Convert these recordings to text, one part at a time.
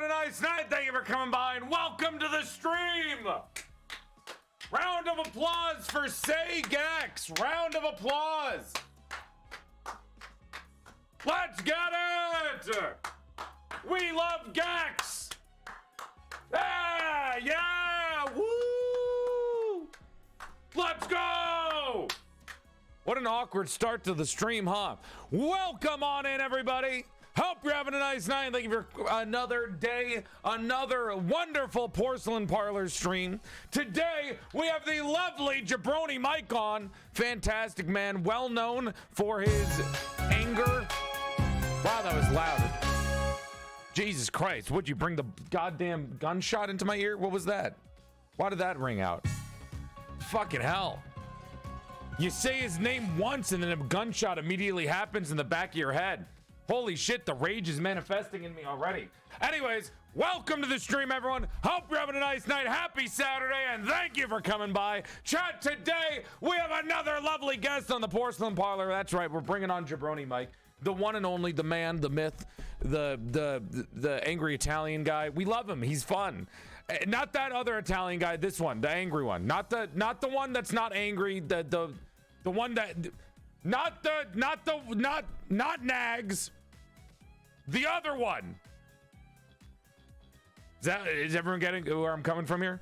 a nice night. Thank you for coming by and welcome to the stream. Round of applause for Say Gex. Round of applause. Let's get it. We love Gex. Yeah. Woo. Let's go. What an awkward start to the stream, huh? Welcome on in, everybody. Hope you're having a nice night. Thank you for another day, another wonderful Porcelain Parlor stream. Today, we have the lovely Jabroni Mike on. Fantastic man, well known for his anger. Wow, that was loud. Jesus Christ, would you bring the goddamn gunshot into my ear? What was that? Why did that ring out? Fucking hell. You say his name once and then a gunshot immediately happens in the back of your head. Holy shit, the rage is manifesting in me already. Anyways, welcome to the stream, everyone. Hope you're having a nice night. Happy Saturday, and thank you for coming by. Chat, today, we have another lovely guest on the Porcelain Parlor. That's right, we're bringing on Jabroni Mike, the one and only, the man, the myth, the angry Italian guy. We love him. He's fun. Not that other Italian guy, this one, the angry one. Not the one that's not angry, the one that not Nags. The other one. Is everyone getting where I'm coming from here?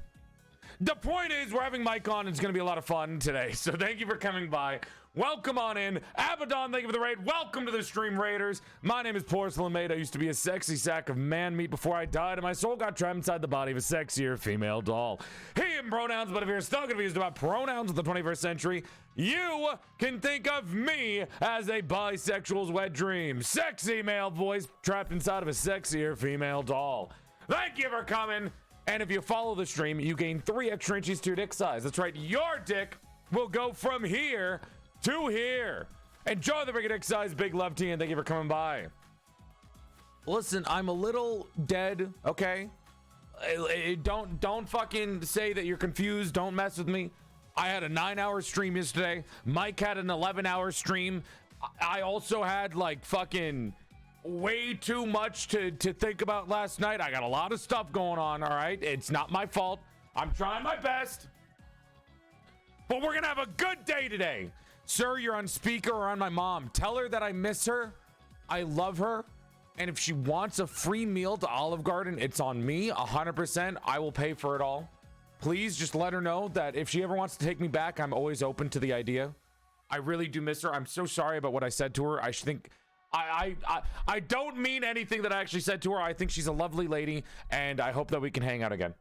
The point is, we're having Mike on. It's going to be a lot of fun today. So thank you for coming by. Welcome on in. Abaddon, thank you for the raid. Welcome to the stream, Raiders. My name is PorcelainMaid. I used to be a sexy sack of man meat before I died, and my soul got trapped inside the body of a sexier female doll. He and pronouns, but if you're still confused about pronouns of the 21st century, you can think of me as a bisexual's wet dream. Sexy male voice trapped inside of a sexier female doll. Thank you for coming. And if you follow the stream, you gain 3 extra inches to your dick size. That's right, your dick will go from here to here. Enjoy the bigger dick size. Big love to you, and thank you for coming by. Listen, I'm a little dead, okay? Don't fucking say that you're confused. Don't mess with me. I had a 9-hour stream yesterday. Mike had an 11-hour stream. I also had like fucking way too much to think about last night. I got a lot of stuff going on, all right? It's not my fault. I'm trying my best. But we're gonna have a good day today. Sir, you're on speaker or on my mom. Tell her that I miss her. I love her. And if she wants a free meal to Olive Garden, it's on me, 100%. I will pay for it all. Please just let her know that if she ever wants to take me back, I'm always open to the idea. I really do miss her. I'm so sorry about what I said to her. I think I don't mean anything that I actually said to her. I think she's a lovely lady, and I hope that we can hang out again.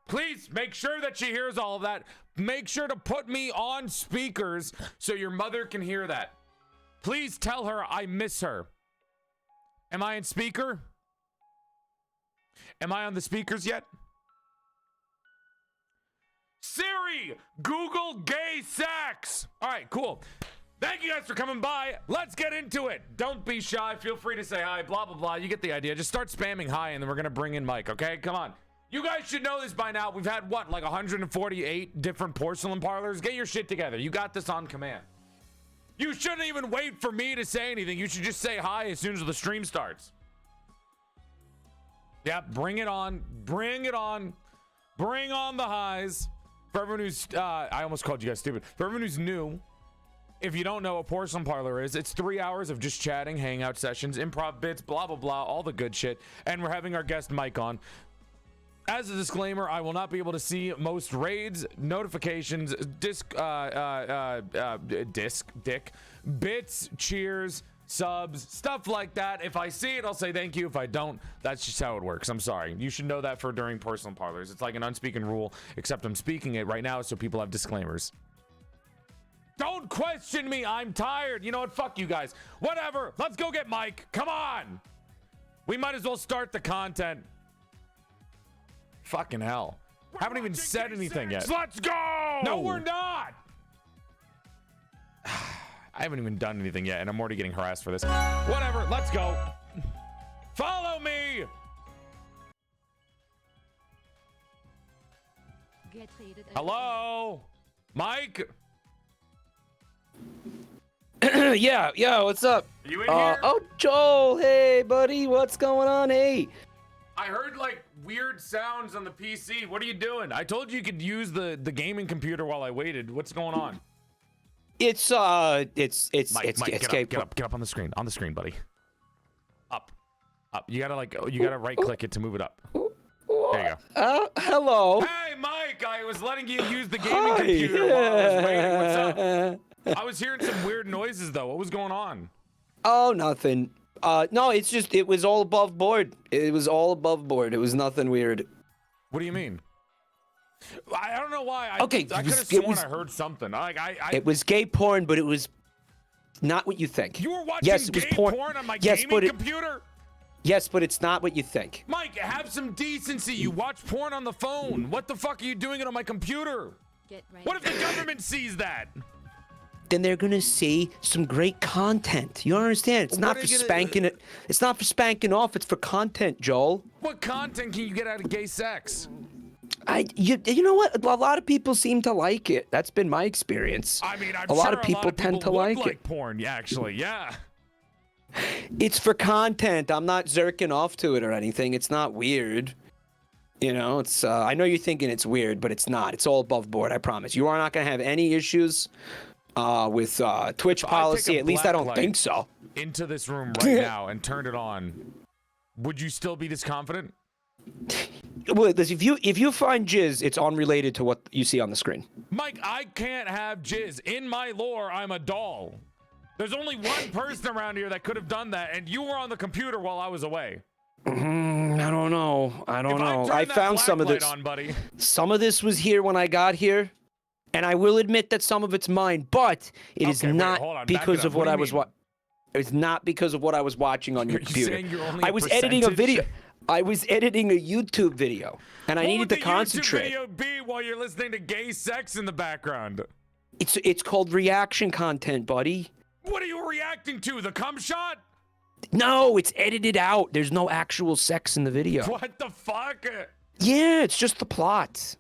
Please make sure that she hears all of that. Make sure to put me on speakers so your mother can hear that. Please tell her I miss her. Am I in speaker? Am I on the speakers yet? Siri, Google gay sex. All right, cool. Thank you guys for coming by. Let's get into it. Don't be shy. Feel free to say hi, blah, blah, blah. You get the idea. Just start spamming hi, and then we're going to bring in Mike, okay? Come on. You guys should know this by now. We've had, what, like 148 different porcelain parlors? Get your shit together. You got this on command. You shouldn't even wait for me to say anything. You should just say hi as soon as the stream starts. Yep, bring it on. Bring it on. Bring on the highs. For everyone who's, I almost called you guys stupid. For everyone who's new, if you don't know what Porcelain Parlor is, it's 3 hours of just chatting, hangout sessions, improv bits, blah, blah, blah, all the good shit. And we're having our guest Mike on. As a disclaimer, I will not be able to see most raids, notifications, bits, cheers, subs, stuff like that. If I see it, I'll say thank you. If I don't, that's just how it works. I'm sorry. You should know that for during Porcelain Parlors. It's like an unspoken rule, except I'm speaking it right now so people have disclaimers. Don't question me. I'm tired. You know what? Fuck you guys. Whatever. Let's go get Mike. Come on. We might as well start the content. Fucking hell. Haven't even said anything yet. Let's go! No, we're not! I haven't even done anything yet, and I'm already getting harassed for this. Whatever, let's go. Follow me! Hello? Mike? Yeah, what's up? Are you in here? Oh, Joel, hey, buddy, what's going on? Hey. I heard like weird sounds on the PC. What are you doing? I told you could use the gaming computer while I waited. What's going on? It's Mike, get up on the screen. On the screen, buddy. Up. You gotta right click it to move it up. There you go. Hello. Hey, Mike. I was letting you use the gaming computer while I was waiting. What's up? I was hearing some weird noises though. What was going on? Oh, nothing. No, it's just it was all above board. It was all above board. It was nothing weird. What do you mean? I don't know why. I could have sworn I heard something. It was gay porn, but it was not what you think. You were watching gay porn on my gaming computer? Yes, but it's not what you think. Mike, have some decency. You watch porn on the phone. What the fuck are you doing it on my computer? What if the government sees that? Then they're gonna see some great content. You understand? It's not for spanking it. It's not for spanking off. It's for content, Joel. What content can you get out of gay sex? You know what? A lot of people seem to like it. That's been my experience. I mean, a lot of people tend to like it. Porn, yeah, actually, yeah. It's for content. I'm not zerking off to it or anything. It's not weird. You know, it's. I know you're thinking it's weird, but it's not. It's all above board. I promise. You are not gonna have any issues with Twitch policy. At least I don't think so. Into this room right now and turn it on. Would you still be this confident? Well, if you find jizz, it's unrelated to what you see on the screen. Mike, I can't have jizz. In my lore, I'm a doll. There's only one person around here that could have done that, and you were on the computer while I was away. I don't know. I found some of this. On, buddy. Some of this was here when I got here, and I will admit that some of it's mine, but it is not because of what I was watching. It's not because of what I was watching on your computer. I was editing a video. I was editing a YouTube video, and I needed to concentrate. What would the YouTube video be while you're listening to gay sex in the background? It's called reaction content, buddy. What are you reacting to? The cum shot? No, it's edited out. There's no actual sex in the video. What the fuck? Yeah, it's just the plot.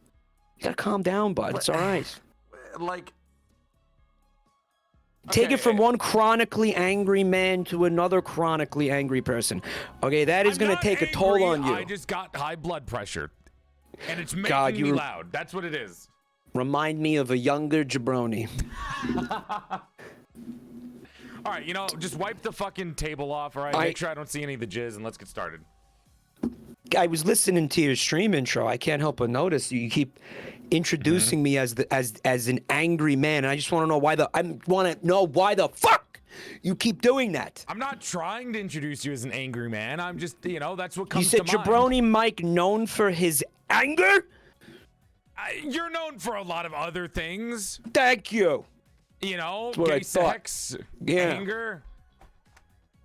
You gotta calm down, bud. It's all right. Like... Take it from one chronically angry man to another chronically angry person. Okay, that is going to take a toll on you. I just got high blood pressure, and it's making me loud. That's what it is. Remind me of a younger jabroni. All right, you know, just wipe the fucking table off, all right? Make sure I don't see any of the jizz, and let's get started. I was listening to your stream intro. I can't help but notice you keep introducing me as an angry man, and I just want to know why the fuck you keep doing that. I'm not trying to introduce you as an angry man. I'm just, you know, that's what comes to mind. You said Jabroni Mike known for his anger? You're known for a lot of other things. Thank you. You know, gay sex, anger,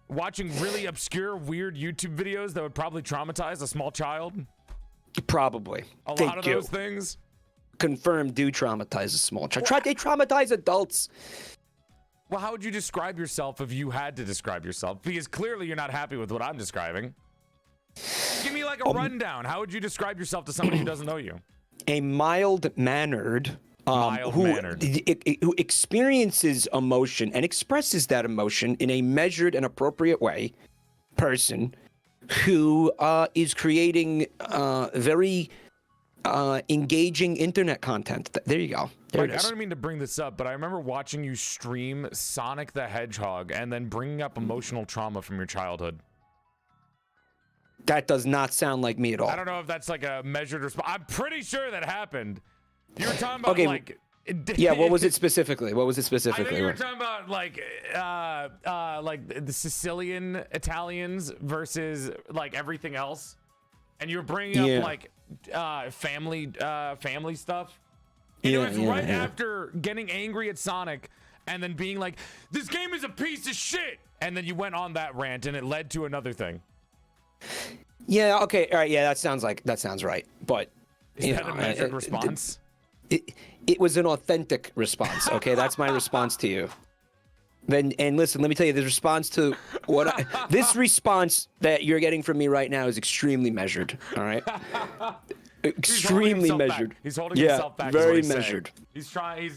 watching really obscure, weird YouTube videos that would probably traumatize a small child. Probably. A lot of those things. Confirmed do traumatize a small child. They traumatize adults. Well, how would you describe yourself if you had to describe yourself? Because clearly you're not happy with what I'm describing. Give me like a rundown. How would you describe yourself to somebody who doesn't know you? A mild-mannered, who experiences emotion and expresses that emotion in a measured and appropriate way person who is creating very engaging internet content. There you go. There it is. I don't mean to bring this up, but I remember watching you stream Sonic the Hedgehog and then bringing up emotional trauma from your childhood. That does not sound like me at all. I don't know if that's like a measured response. I'm pretty sure that happened. You were talking about like... Yeah, what was it specifically? I think you were talking about like the Sicilian Italians versus like everything else. And you're bringing up like family stuff. And it was right after getting angry at Sonic and then being like, this game is a piece of shit. And then you went on that rant and it led to another thing. Yeah, okay, all right, yeah, that sounds right. But is that a measured response? It was an authentic response, okay? That's my response to you. And listen, let me tell you, the response to this response that you're getting from me right now is extremely measured, all right? extremely measured. He's holding himself back. Very measured. He's trying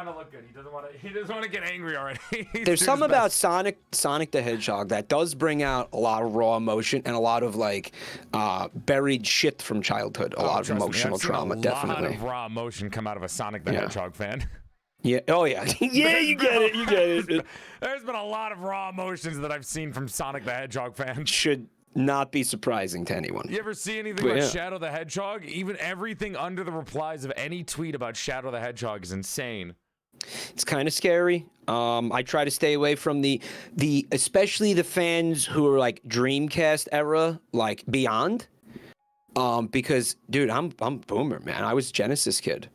to look good. He doesn't want to get angry already. There's something about Sonic the Hedgehog that does bring out a lot of raw emotion and a lot of like buried shit from childhood. A lot of emotional trauma, definitely. A lot of raw emotion come out of a Sonic the Hedgehog fan. Yeah. Oh yeah. Yeah. You get it. You get it. There's been a lot of raw emotions that I've seen from Sonic the Hedgehog fans. Should not be surprising to anyone. You ever see anything about Shadow the Hedgehog? Even everything under the replies of any tweet about Shadow the Hedgehog is insane. It's kind of scary. I try to stay away from the especially the fans who are like Dreamcast era, like beyond. Because dude, I'm boomer, man. I was Genesis kid.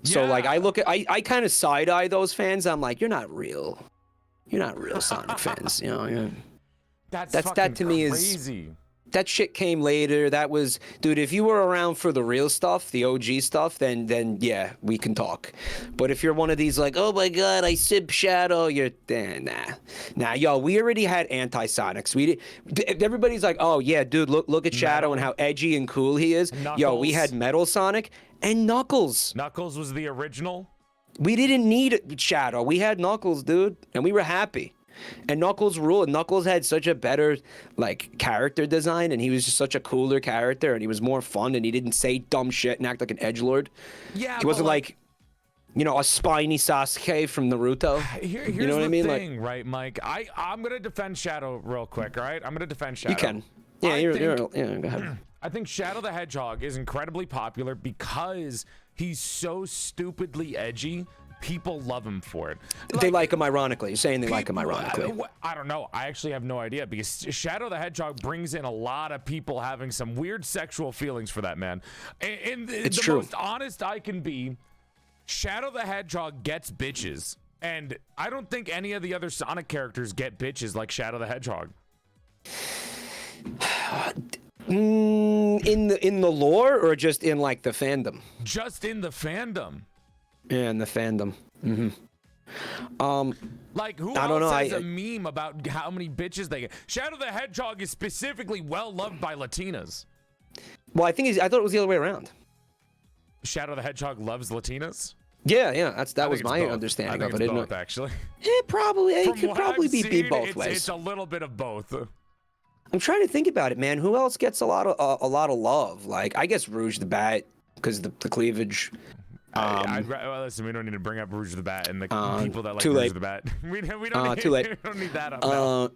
So like I kind of side eye those fans. I'm like, you're not real Sonic fans, you know. Yeah. That to me is that shit came later. That was, dude, if you were around for the real stuff, the OG stuff, then yeah, we can talk. But if you're one of these like, oh my god, I sib Shadow, you're nah, yo, we already had anti-Sonics. Everybody's like, oh yeah, dude, look at Shadow and how edgy and cool he is. Knuckles. Yo, we had Metal Sonic and Knuckles. Knuckles was the original. We didn't need Shadow. We had Knuckles, dude, and we were happy. And Knuckles ruled. Knuckles had such a better like character design, and he was just such a cooler character, and he was more fun, and he didn't say dumb shit and act like an edgelord. Yeah, he wasn't like, you know, a spiny Sasuke from Naruto. Here's you know what I mean? Thing, right, Mike? I'm gonna defend Shadow real quick. All right, I'm gonna defend Shadow. You can. Yeah, yeah. Go ahead. I think Shadow the Hedgehog is incredibly popular because he's so stupidly edgy. People love him for it. They like him ironically. You're saying they like him ironically. I don't know. I actually have no idea because Shadow the Hedgehog brings in a lot of people having some weird sexual feelings for that man. And it's the true. Most honest I can be, Shadow the Hedgehog gets bitches. And I don't think any of the other Sonic characters get bitches like Shadow the Hedgehog. In the lore or just in like the fandom? Just in the fandom. Yeah, in the fandom. Like who I don't know. has a meme about how many bitches they get? Shadow the Hedgehog is specifically well loved by Latinas. Well, I thought it was the other way around. Shadow the Hedgehog loves Latinas. Yeah, that was my understanding of it. Both, actually. It could probably be both ways. It's a little bit of both. I'm trying to think about it, man. Who else gets a lot of love? Like, I guess Rouge the Bat because the cleavage. Listen, we don't need to bring up Rouge the Bat and the people that like Rouge the Bat. We don't need, too late. We don't need that up now.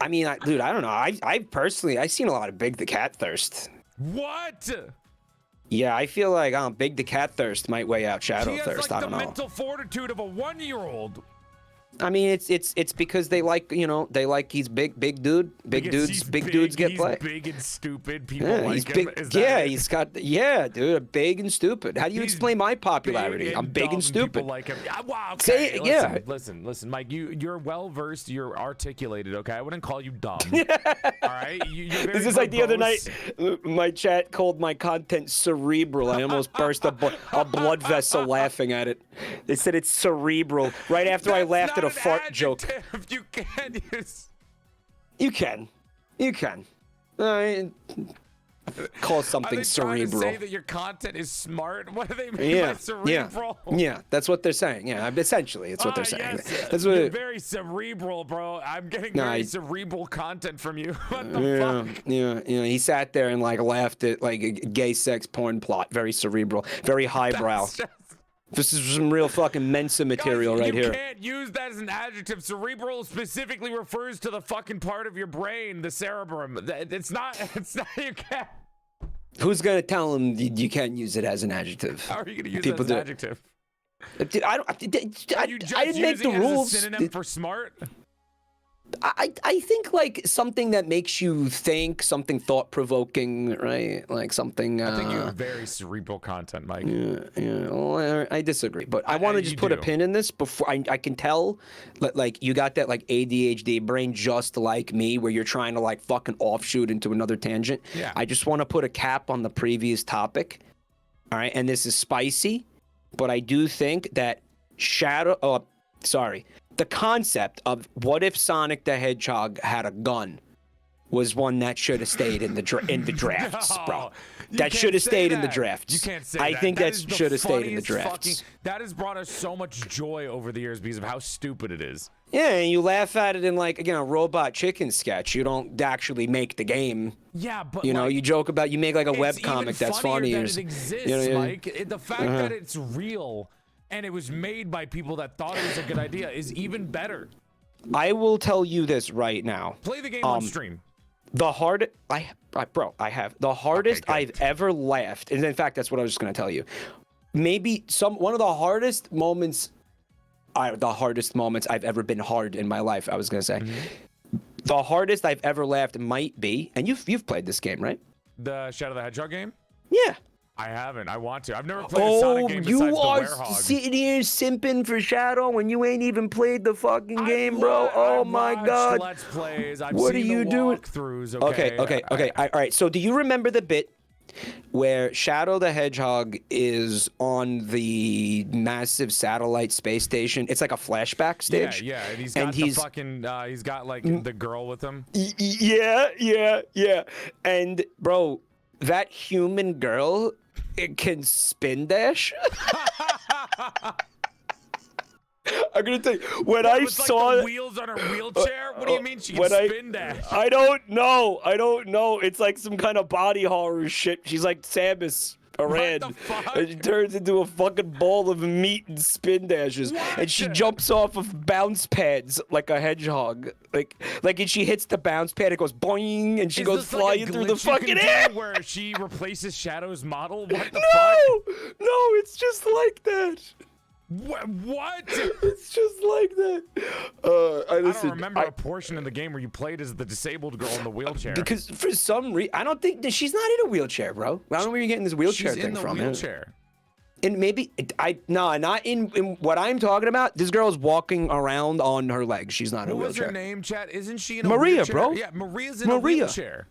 I mean, dude, I don't know. I personally, I've seen a lot of Big the Cat Thirst. What? Yeah, I feel like Big the Cat Thirst might weigh out Shadow Thirst. I don't know. He has like the mental fortitude of a 1-year-old. I mean, it's because they like, you know, he's big dude. Big dudes get play. He's big and stupid. People like him. Dude, big and stupid. How do you explain my popularity? I'm big and stupid. People like him. Wow. Okay. Listen, Mike. You're well versed. You're articulated. Okay, I wouldn't call you dumb. All right. This is like the other night. My chat called my content cerebral. I almost burst a blood vessel laughing at it. They said it's cerebral right after I laughed at a fart joke. You can't use. You can. Call something cerebral. Trying to say that your content is smart. What do they mean by cerebral? Yeah, that's what they're saying. Yeah, essentially, it's what they're saying. Yes. That's what. You're very cerebral, bro. I'm getting very cerebral content from you. What the fuck? Yeah. He sat there and like laughed at like a gay sex porn plot. Very cerebral. Very highbrow. This is some real fucking Mensa material right here. You can't use that as an adjective. Cerebral specifically refers to the fucking part of your brain, the cerebrum. It's not. You can't. Who's gonna tell him you can't use it as an adjective? How are you gonna use it as an adjective? I didn't make the rules. As a synonym for smart? I think like something that makes you think, something thought-provoking, right? Like something. I think you have very cerebral content, Mike. Yeah. Well, I disagree, but I want to just put a pin in this before I can tell, like you got that like ADHD brain just like me, where you're trying to like fucking offshoot into another tangent. Yeah. I just want to put a cap on the previous topic. All right, and this is spicy, but I do think that the concept of what if Sonic the Hedgehog had a gun was one that should have stayed in the drafts, No, bro. you That can't should have say stayed in the that. drafts. You can't say I that. think That that is the should have stayed in the funniest drafts. that has brought us so much joy over the years because of how stupid it is. Yeah, and you laugh at it in like, again, a robot chicken sketch. You don't actually make the game. Yeah, but You know, like, you joke about, you make like a it's web even comic that's funnier funny. that Or, it exists, you know, Mike. The fact that it's real and it was made by people that thought it was a good idea is even better. I will tell you this right now. Play the game on stream. The hardest I have the hardest I've ever laughed, and in fact, that's what I was just gonna tell you. Maybe one of the hardest moments I've ever been hard in my life. I was gonna say, the hardest I've ever laughed might be, and you've played this game, right? The Shadow the Hedgehog game? Yeah. I haven't. I want to. I've never played a Sonic game besides you the are Werehog. sitting here simping for Shadow when you ain't even played the fucking game, bro. Oh my god. Let's plays. I've What seen are you the doing? walkthroughs. Okay. All right. So do you remember the bit where Shadow the Hedgehog is on the massive satellite space station? It's like a flashback stage. Yeah. And he's got he's got like the girl with him. Yeah. And bro, that human girl, it can spin dash. I'm gonna tell you, when I saw like the wheels on her wheelchair. What do you mean she can spin dash? I don't know. It's like some kind of body horror shit. She's like Samus Aran. What the fuck? And she turns into a fucking ball of meat and spin dashes. What? And she jumps off of bounce pads like a hedgehog. Like if she hits the bounce pad, it goes boing, and she goes flying through the fucking air. Where she replaces Shadow's model? What the fuck? No, it's just like that. What? It's just like that. I don't remember a portion in the game where you played as the disabled girl in the wheelchair. Because for some reason, I don't think she's not in a wheelchair, bro. I don't know where you're getting this wheelchair thing from. She's in the wheelchair. And maybe not in what I'm talking about. This girl's walking around on her legs. She's not in a wheelchair. What was her name, chat? Isn't she in a Maria, wheelchair? bro. Yeah, Maria's in a wheelchair.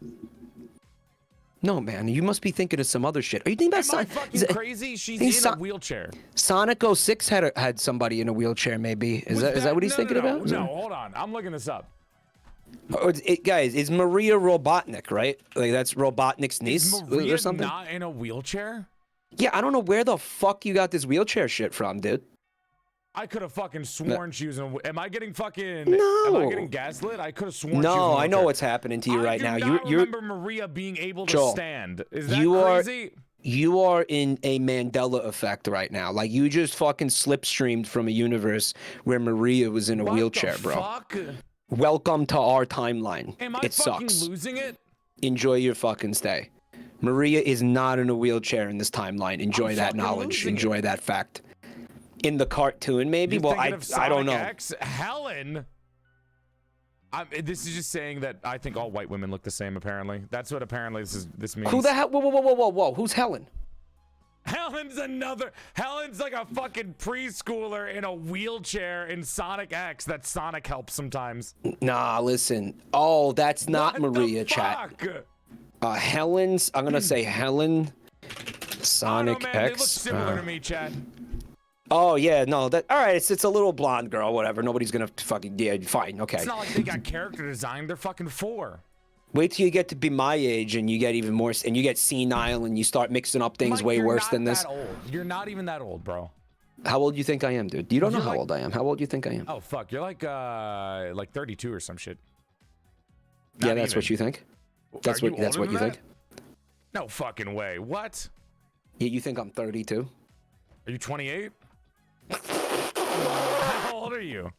No, man, you must be thinking of some other shit. Are you thinking about Am I fucking crazy? She's in a wheelchair. Sonic 06 had somebody in a wheelchair, maybe. Is that what he's thinking about? No, hold on. I'm looking this up. Guys, it's Maria Robotnik, right? Like that's Robotnik's niece or something? Not in a wheelchair? Yeah, I don't know where the fuck you got this wheelchair shit from, dude. I could have fucking sworn she was in a... Am I getting fucking... No. Am I getting gaslit? I could have sworn she was in a No, wheelchair. I know what's happening to you right now. I do not remember Maria being able to stand. Is that crazy? You are in a Mandela effect right now. Like, you just fucking slipstreamed from a universe where Maria was in a wheelchair, bro. Fuck? Welcome to our timeline. Am I It fucking sucks. losing it? Enjoy your fucking stay. Maria is not in a wheelchair in this timeline. Enjoy that knowledge. Enjoy that fact. In the cartoon, maybe? Well, I don't know. X? Helen? This is just saying that I think all white women look the same, apparently. That's what apparently this means. Who the hell? Whoa. Who's Helen? Helen's like a fucking preschooler in a wheelchair in Sonic X that Sonic helps sometimes. Nah, listen. Oh, that's not What Maria, the chat. fuck? Helen's, I'm gonna say Helen, Sonic I don't know, man. X. They look similar to me, chat. Oh yeah, no, all right. It's a little blonde girl, whatever. Nobody's gonna fucking fine, okay. It's not like they got character design. They're fucking 4. Wait till you get to be my age and you get even more, and you get senile and you start mixing up things way worse than this. You're not even that old, bro. How old do you think I am, dude? You don't know how old I am. How old do you think I am? Oh fuck, you're like 32 or some shit. Yeah, that's what you think. That's what you think. No fucking way. What? Yeah, you think I'm 32? Are you 28? How old are you?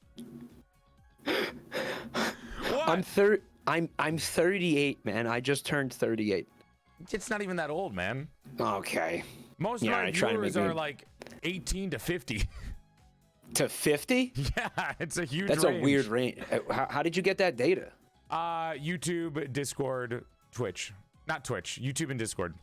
What? I'm 38, man. I just turned 38. It's not even that old, man. Okay. Most of my viewers are like 18 to 50. To 50? Yeah, it's a huge That's range. a weird range. How did you get that data? YouTube, Discord, Twitch. Not Twitch. YouTube and Discord.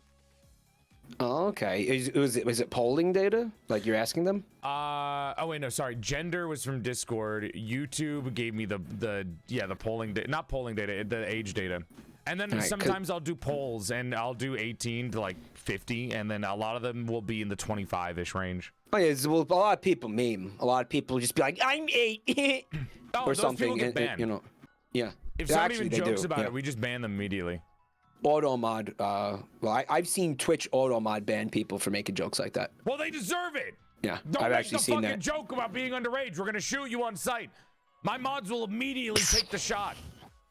Oh, okay. Was it polling data? Like you're asking them? Oh wait, no, sorry. Gender was from Discord. YouTube gave me the polling data, not polling data, the age data. And then sometimes I'll do polls and I'll do 18 to like 50, and then a lot of them will be in the 25-ish range. Oh yeah, well, a lot of people meme. A lot of people just be like, "I'm 8," Oh, or those something. people get banned. You know, yeah. If somebody Actually, even they jokes do, about yeah. it, we just ban them immediately. Automod, well, I've seen Twitch Automod ban people for making jokes like that. Well, they deserve it. Yeah, Don't I've make actually the seen fucking that. joke about being underage. We're gonna shoot you on sight. My mods will immediately take the shot.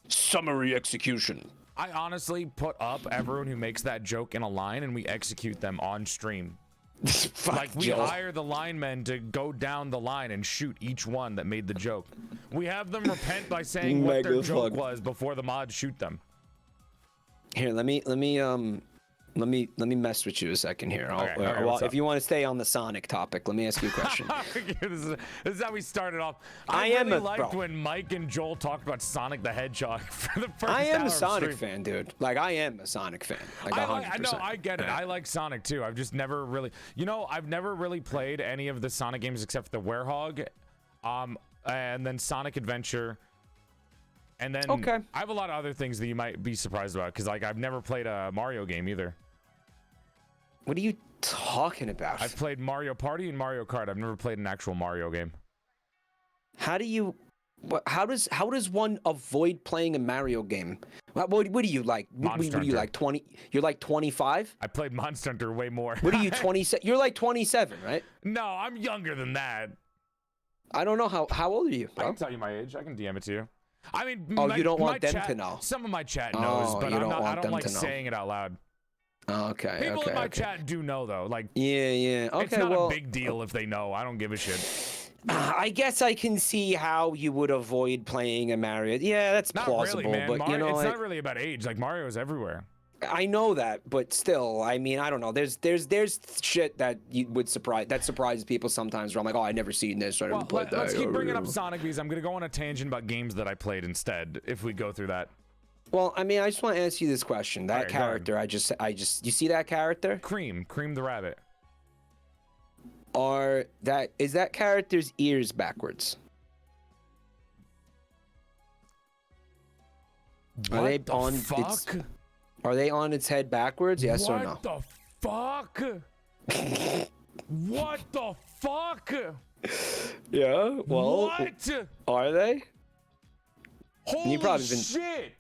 Summary execution. I honestly put up everyone who makes that joke in a line and we execute them on stream. Like we hire the linemen to go down the line and shoot each one that made the joke. We have them repent by saying what their joke was before the mods shoot them. Here, let me mess with you a second here. Okay, well, if you want to stay on the Sonic topic, let me ask you a question. This is how we started off. I really liked when Mike and Joel talked about Sonic the Hedgehog for the first I am hour a Sonic of stream. fan, dude. Like, I am a Sonic fan. Like, 100%. I know, I get it. I like Sonic too. I've just never really, I've never really played any of the Sonic games except for the Werehog, and then Sonic Adventure. And then I have a lot of other things that you might be surprised about because, like, I've never played a Mario game either. What are you talking about? I've played Mario Party and Mario Kart. I've never played an actual Mario game. How do you? How does one avoid playing a Mario game? What do you like? What are you like 20? You're like 25? I played Monster Hunter way more. What are you 27? You're like 27, right? No, I'm younger than that. I don't know how old are you, bro? I can tell you my age. I can DM it to you. I mean, you don't want them chat, to know. Some of my chat knows, but I don't like saying it out loud. Okay. People in my chat do know though. Like, yeah. Okay, it's not a big deal if they know. I don't give a shit. I guess I can see how you would avoid playing a Mario. Yeah, that's not plausible. Really, man. But Mario, you know, it's not really about age. Like Mario's everywhere. I know that, but still, I mean, I don't know. There's shit that surprises people sometimes. Where I'm like, oh, I never seen this. Or I never played that. Let's keep bringing up Sonic because I'm gonna go on a tangent about games that I played instead. If we go through that. Well, I mean, I just want to ask you this question. That character, you see that character? Cream the rabbit. Is that character's ears backwards? What the fuck? Are they on its head backwards? Yes or no? What the fuck? What the fuck? Yeah. Well. What? Are they? Holy shit!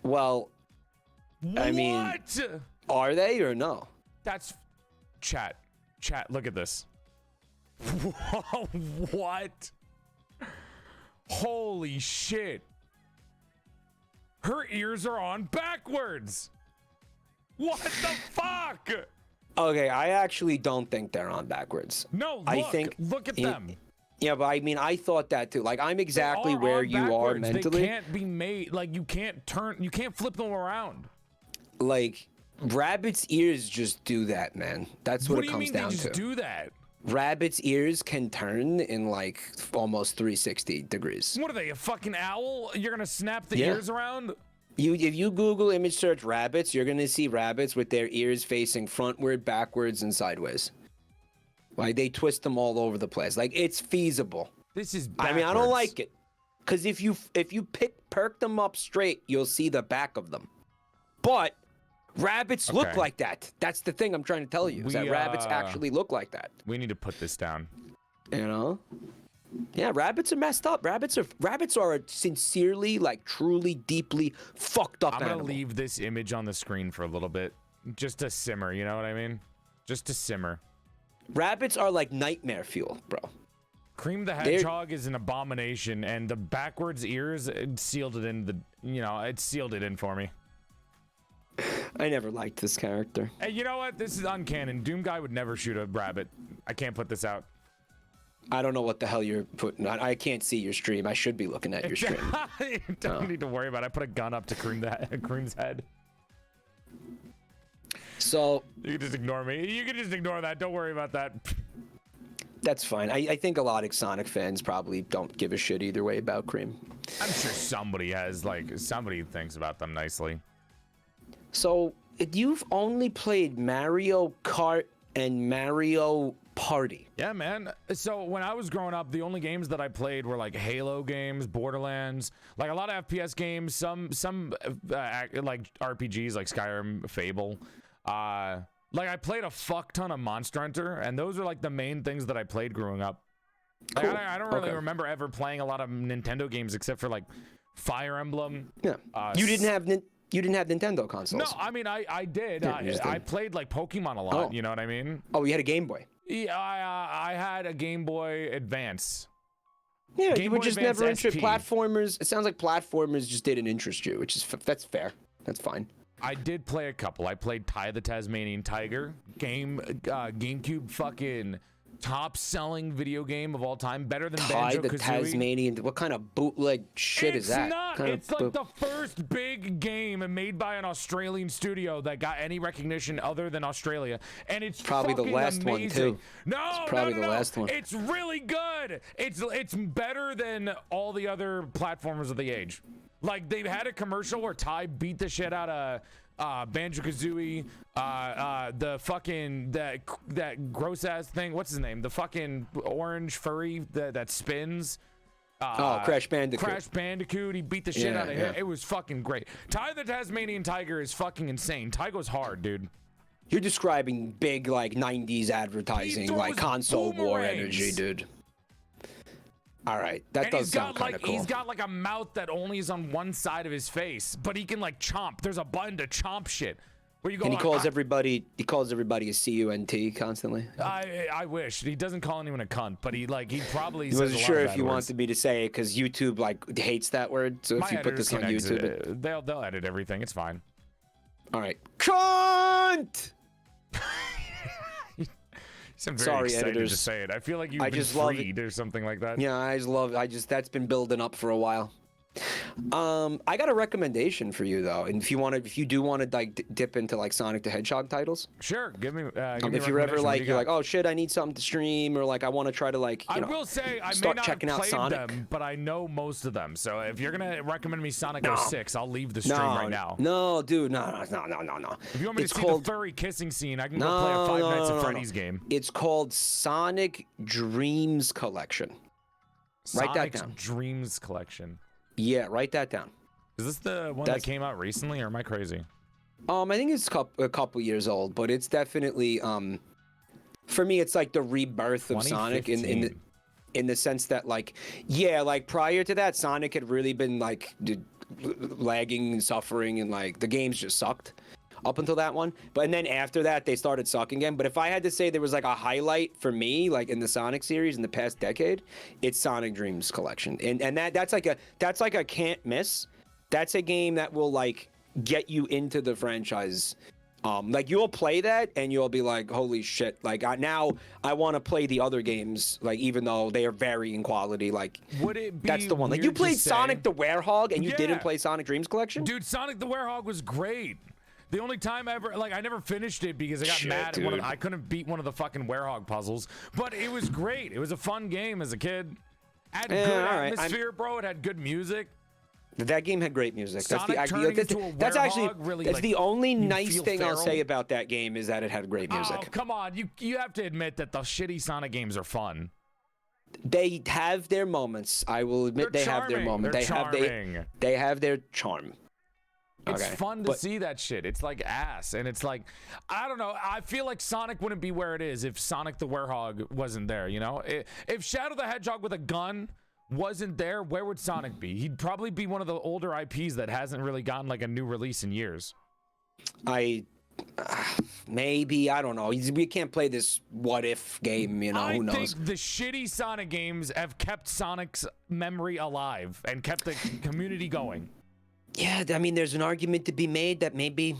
Well, I mean, what? Are they or no? That's chat. Look at this. What? Holy shit! Her ears are on backwards. What the fuck? Okay, I actually don't think they're on backwards. No, look at them. Yeah, but I mean, I thought that too. Like, I'm exactly where you are mentally. They can't be made, like, you can't flip them around. Like, rabbit's ears just do that, man. That's what it comes down to. What do you mean they just do that? Rabbit's ears can turn in, like, almost 360 degrees. What are they, a fucking owl? You're gonna snap the ears around? If you Google image search rabbits, you're gonna see rabbits with their ears facing frontward, backwards, and sideways. Like, they twist them all over the place. Like, it's feasible. This is backwards. I mean, I don't like it. Because if you perk them up straight, you'll see the back of them. But rabbits look like that. That's the thing I'm trying to tell you. Is that rabbits actually look like that. We need to put this down. You know? Yeah, rabbits are messed up. Rabbits are a sincerely, like, truly, deeply fucked up animal. I'm gonna leave this image on the screen for a little bit. Just to simmer, you know what I mean? Just to simmer. Rabbits are like nightmare fuel, bro. Cream the Hedgehog is an abomination, and the backwards ears sealed it in it sealed it in for me. I never liked this character. Hey, you know what? This is uncanon. Doom Guy would never shoot a rabbit. I can't put this out. I don't know what the hell you're putting on. I can't see your stream. I should be looking at your stream. You don't need to worry about it. I put a gun up to Cream's head. So you can just ignore me. You can just ignore that. Don't worry about that. That's fine. I think a lot of Sonic fans probably don't give a shit either way about Cream. I'm sure somebody thinks about them nicely. So you've only played Mario Kart and Mario Party. Yeah, man. So when I was growing up, the only games that I played were like Halo games, Borderlands, like a lot of FPS games, some like RPGs like Skyrim, Fable. Like I played a fuck ton of Monster Hunter, and those are like the main things that I played growing up. Cool. Like, I don't really remember ever playing a lot of Nintendo games except for like Fire Emblem. Yeah. You didn't have Nintendo consoles. No, I mean I did. Yeah, I played like Pokemon a lot. You know what I mean? Oh, you had a Game Boy. Yeah, I had a Game Boy Advance. Yeah, Game you were Boy just Advance never interested. SP. Platformers. It sounds like platformers just didn't interest you, which is that's fair. That's fine. I did play a couple. I played Ty the Tasmanian Tiger. GameCube fucking top-selling video game of all time. Better than Ty the Banjo-Kazooie. Tasmanian. What kind of bootleg shit is that? It's like the first big game made by an Australian studio that got any recognition other than Australia, and it's probably the last amazing. one too. No, it's probably no. the last one. It's really good. It's better than all the other platformers of the age. Like, they've had a commercial where Ty beat the shit out of Banjo-Kazooie, the fucking, that gross-ass thing, what's his name? The fucking orange furry that spins. Crash Bandicoot. Crash Bandicoot, he beat the shit out of him. It was fucking great. Ty the Tasmanian Tiger is fucking insane. Ty goes hard, dude. You're describing big, like, 90s advertising, like console war energy, dude. All right, that does sound kind of cool. He's got like a mouth that only is on one side of his face, but he can like chomp. There's a button to chomp shit. Where you go, and he calls everybody. He calls everybody a cunt constantly. I wish he doesn't call anyone a cunt, but he probably. He wasn't sure if you wanted me to say it because YouTube like hates that word. So if you put this on YouTube, they'll edit everything. It's fine. All right, cunt. I'm very excited editors. To say it. I feel like you've been freed or something like that. Yeah, that's been building up for a while. I got a recommendation for you though, and if you do want to like dip into like Sonic the Hedgehog titles, sure. Give me. If you're ever like you're like, oh shit, I need something to stream, or like I want to try to like. I will say I may not have played them, but I know most of them. So if you're gonna recommend me Sonic 06, I'll leave the stream right now. No, dude, no. If you want me to see the furry kissing scene, I can go play a Five Nights at Freddy's game. It's called Sonic Dreams Collection. Write that down. Dreams Collection. Yeah, write that down. Is this the one that came out recently, or am I crazy? I think it's a couple years old, but it's definitely for me, it's like the rebirth of Sonic in the sense that like prior to that, Sonic had really been like lagging and suffering, and like the games just sucked up until that one. And then after that, they started sucking again. But if I had to say there was like a highlight for me, like in the Sonic series in the past decade, it's Sonic Dreams Collection. And that's like a can't miss. That's a game that will like get you into the franchise. Like you'll play that and you'll be like, holy shit. Like now I want to play the other games, like even though they are varying quality, like would it be that's the one. Like you played Sonic the Werehog and you didn't play Sonic Dreams Collection? Dude, Sonic the Werehog was great. The only time I never finished it because I got mad at I couldn't beat one of the fucking Werehog puzzles. But it was great. It was a fun game as a kid. It had good atmosphere, bro. It had good music. That game had great music. Sonic that's the only nice thing I'll say about that game is that it had great music. Oh, come on. You have to admit that the shitty Sonic games are fun. They have their moments. I will admit they have their moments. They have their charm. It's fun to see that shit. It's like ass. And it's like, I don't know. I feel like Sonic wouldn't be where it is if Sonic the Werehog wasn't there, you know? If Shadow the Hedgehog with a gun wasn't there, where would Sonic be? He'd probably be one of the older IPs that hasn't really gotten like a new release in years. Maybe, I don't know. We can't play this what if game, you know, who knows? I think the shitty Sonic games have kept Sonic's memory alive and kept the community going. Yeah, I mean, there's an argument to be made that maybe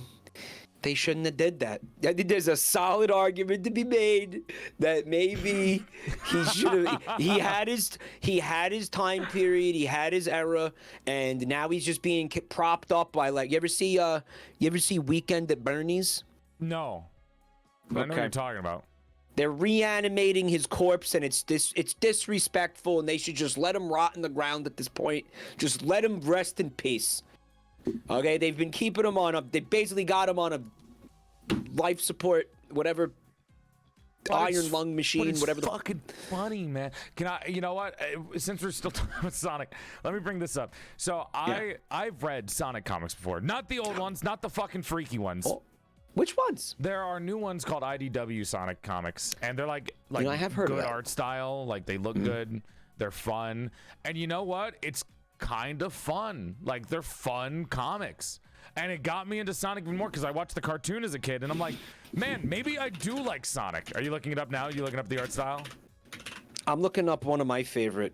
they shouldn't have did that. I think there's a solid argument to be made that maybe he should have. He had his time period, he had his era, and now he's just being propped up by like. You ever see Weekend at Bernie's? No. I know what you're talking about. They're reanimating his corpse, and it's disrespectful, and they should just let him rot in the ground at this point. Just let him rest in peace. Okay, they've been keeping him on they basically got him on a life support, whatever, iron lung machine, whatever. It's fucking funny, man. You know what? Since we're still talking about Sonic, let me bring this up. So I've read Sonic comics before. Not the old ones, not the fucking freaky ones. Oh, which ones? There are new ones called IDW Sonic comics, and they're like I have heard good of that. art style. Like they look good, they're fun, and you know what? It's kind of fun. Like, they're fun comics. And it got me into Sonic even more because I watched the cartoon as a kid, and I'm like, man, maybe I do like Sonic. Are you looking it up now? Are you looking up the art style? I'm looking up one of my favorite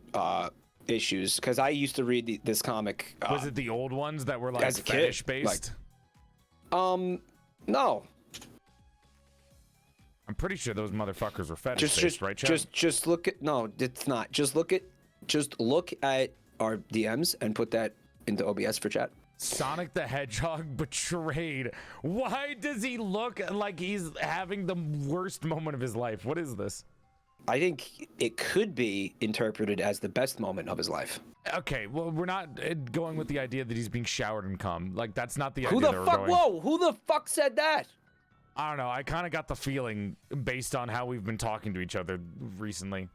issues because I used to read this comic. Was it the old ones that were like fetish based? No. I'm pretty sure those motherfuckers were fetish based, right, Chad? Just look at it's not. Just look at our DMs and put that into OBS for chat. Sonic the Hedgehog betrayed. Why does he look like he's having the worst moment of his life? What is this? I think it could be interpreted as the best moment of his life. Okay, well, we're not going with the idea that he's being showered in cum. Like, that's not the idea. Who the fuck? Whoa! Who the fuck said that? I don't know. I kind of got the feeling based on how we've been talking to each other recently.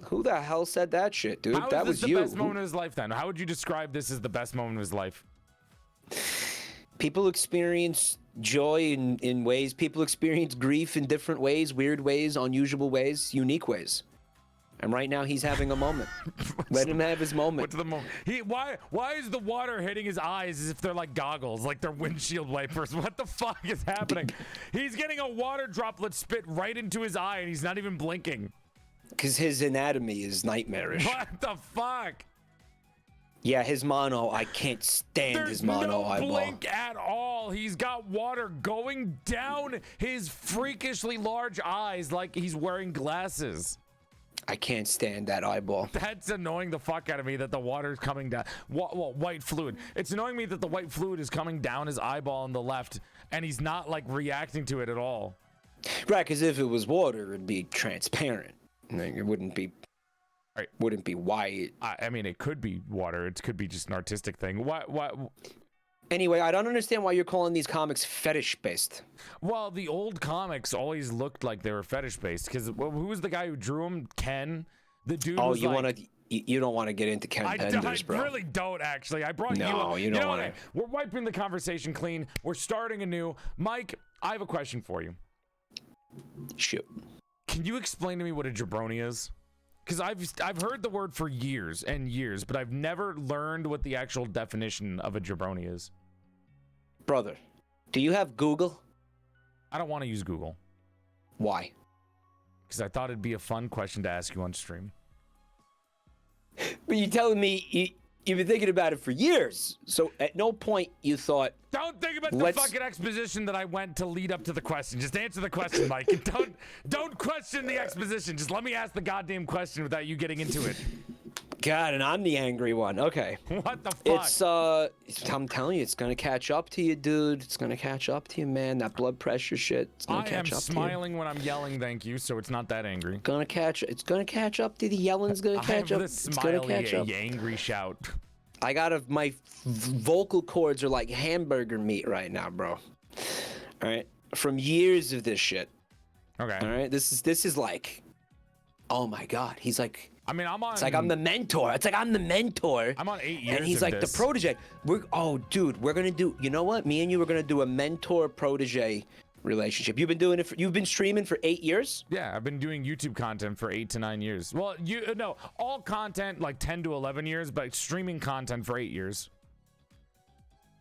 Who the hell said that shit, dude? How that is this was the you. best moment of his life then? How would you describe this as the best moment of his life? People experience joy in ways. People experience grief in different ways, weird ways, unusual ways, unique ways. And right now he's having a moment. Let him have his moment. What's the moment? Why is the water hitting his eyes as if they're like goggles, like they're windshield wipers? What the fuck is happening? He's getting a water droplet spit right into his eye and he's not even blinking. Because his anatomy is nightmarish. What the fuck? Yeah, his mono, I can't stand his mono eyeball. There's no blink at all. He's got water going down his freakishly large eyes like he's wearing glasses. I can't stand that eyeball. That's annoying the fuck out of me that the water's coming down. Well, white fluid. It's annoying me that the white fluid is coming down his eyeball on the left and he's not like reacting to it at all. Right, because if it was water, it'd be transparent. Like, it wouldn't be... Right. Wouldn't be white. I mean, it could be water. It could be just an artistic thing. Why? Anyway, I don't understand why you're calling these comics fetish-based. Well, the old comics always looked like they were fetish-based. Because who was the guy who drew them? Ken? The dude was you don't want to get into Ken Penders, bro. I really don't, actually. I brought you up. No, you don't want to. We're wiping the conversation clean. We're starting anew. Mike, I have a question for you. Shoot. Can you explain to me what a jabroni is? Because I've heard the word for years and years, but I've never learned what the actual definition of a jabroni is. Brother, do you have Google? I don't want to use Google. Why? Because I thought it'd be a fun question to ask you on stream. But you're telling me you've been thinking about it for years. So at no point you thought... Don't think about the fucking exposition that I went to lead up to the question. Just answer the question, Mike. Don't question the exposition. Just let me ask the goddamn question without you getting into it. God, and I'm the angry one. Okay. What the fuck? I'm telling you, it's gonna catch up to you, dude. It's gonna catch up to you, man. That blood pressure shit. It's gonna catch up to you. I am smiling when I'm yelling, thank you, so it's not that angry. It's gonna catch up to the yelling's gonna catch up. It's gonna catch up. Angry shout. I got my vocal cords are like hamburger meat right now, bro. All right, from years of this shit. Okay. All right, this is like, oh my god, he's like. I mean, It's like I'm the mentor. It's like I'm the mentor. I'm on 8 years. And he's like the protege. Dude, we're gonna do. You know what? Me and you are gonna do a mentor protege relationship. You've been streaming for 8 years. Yeah, I've been doing YouTube content for 8 to 9 years. Well, all content like 10 to 11 years, but streaming content for 8 years.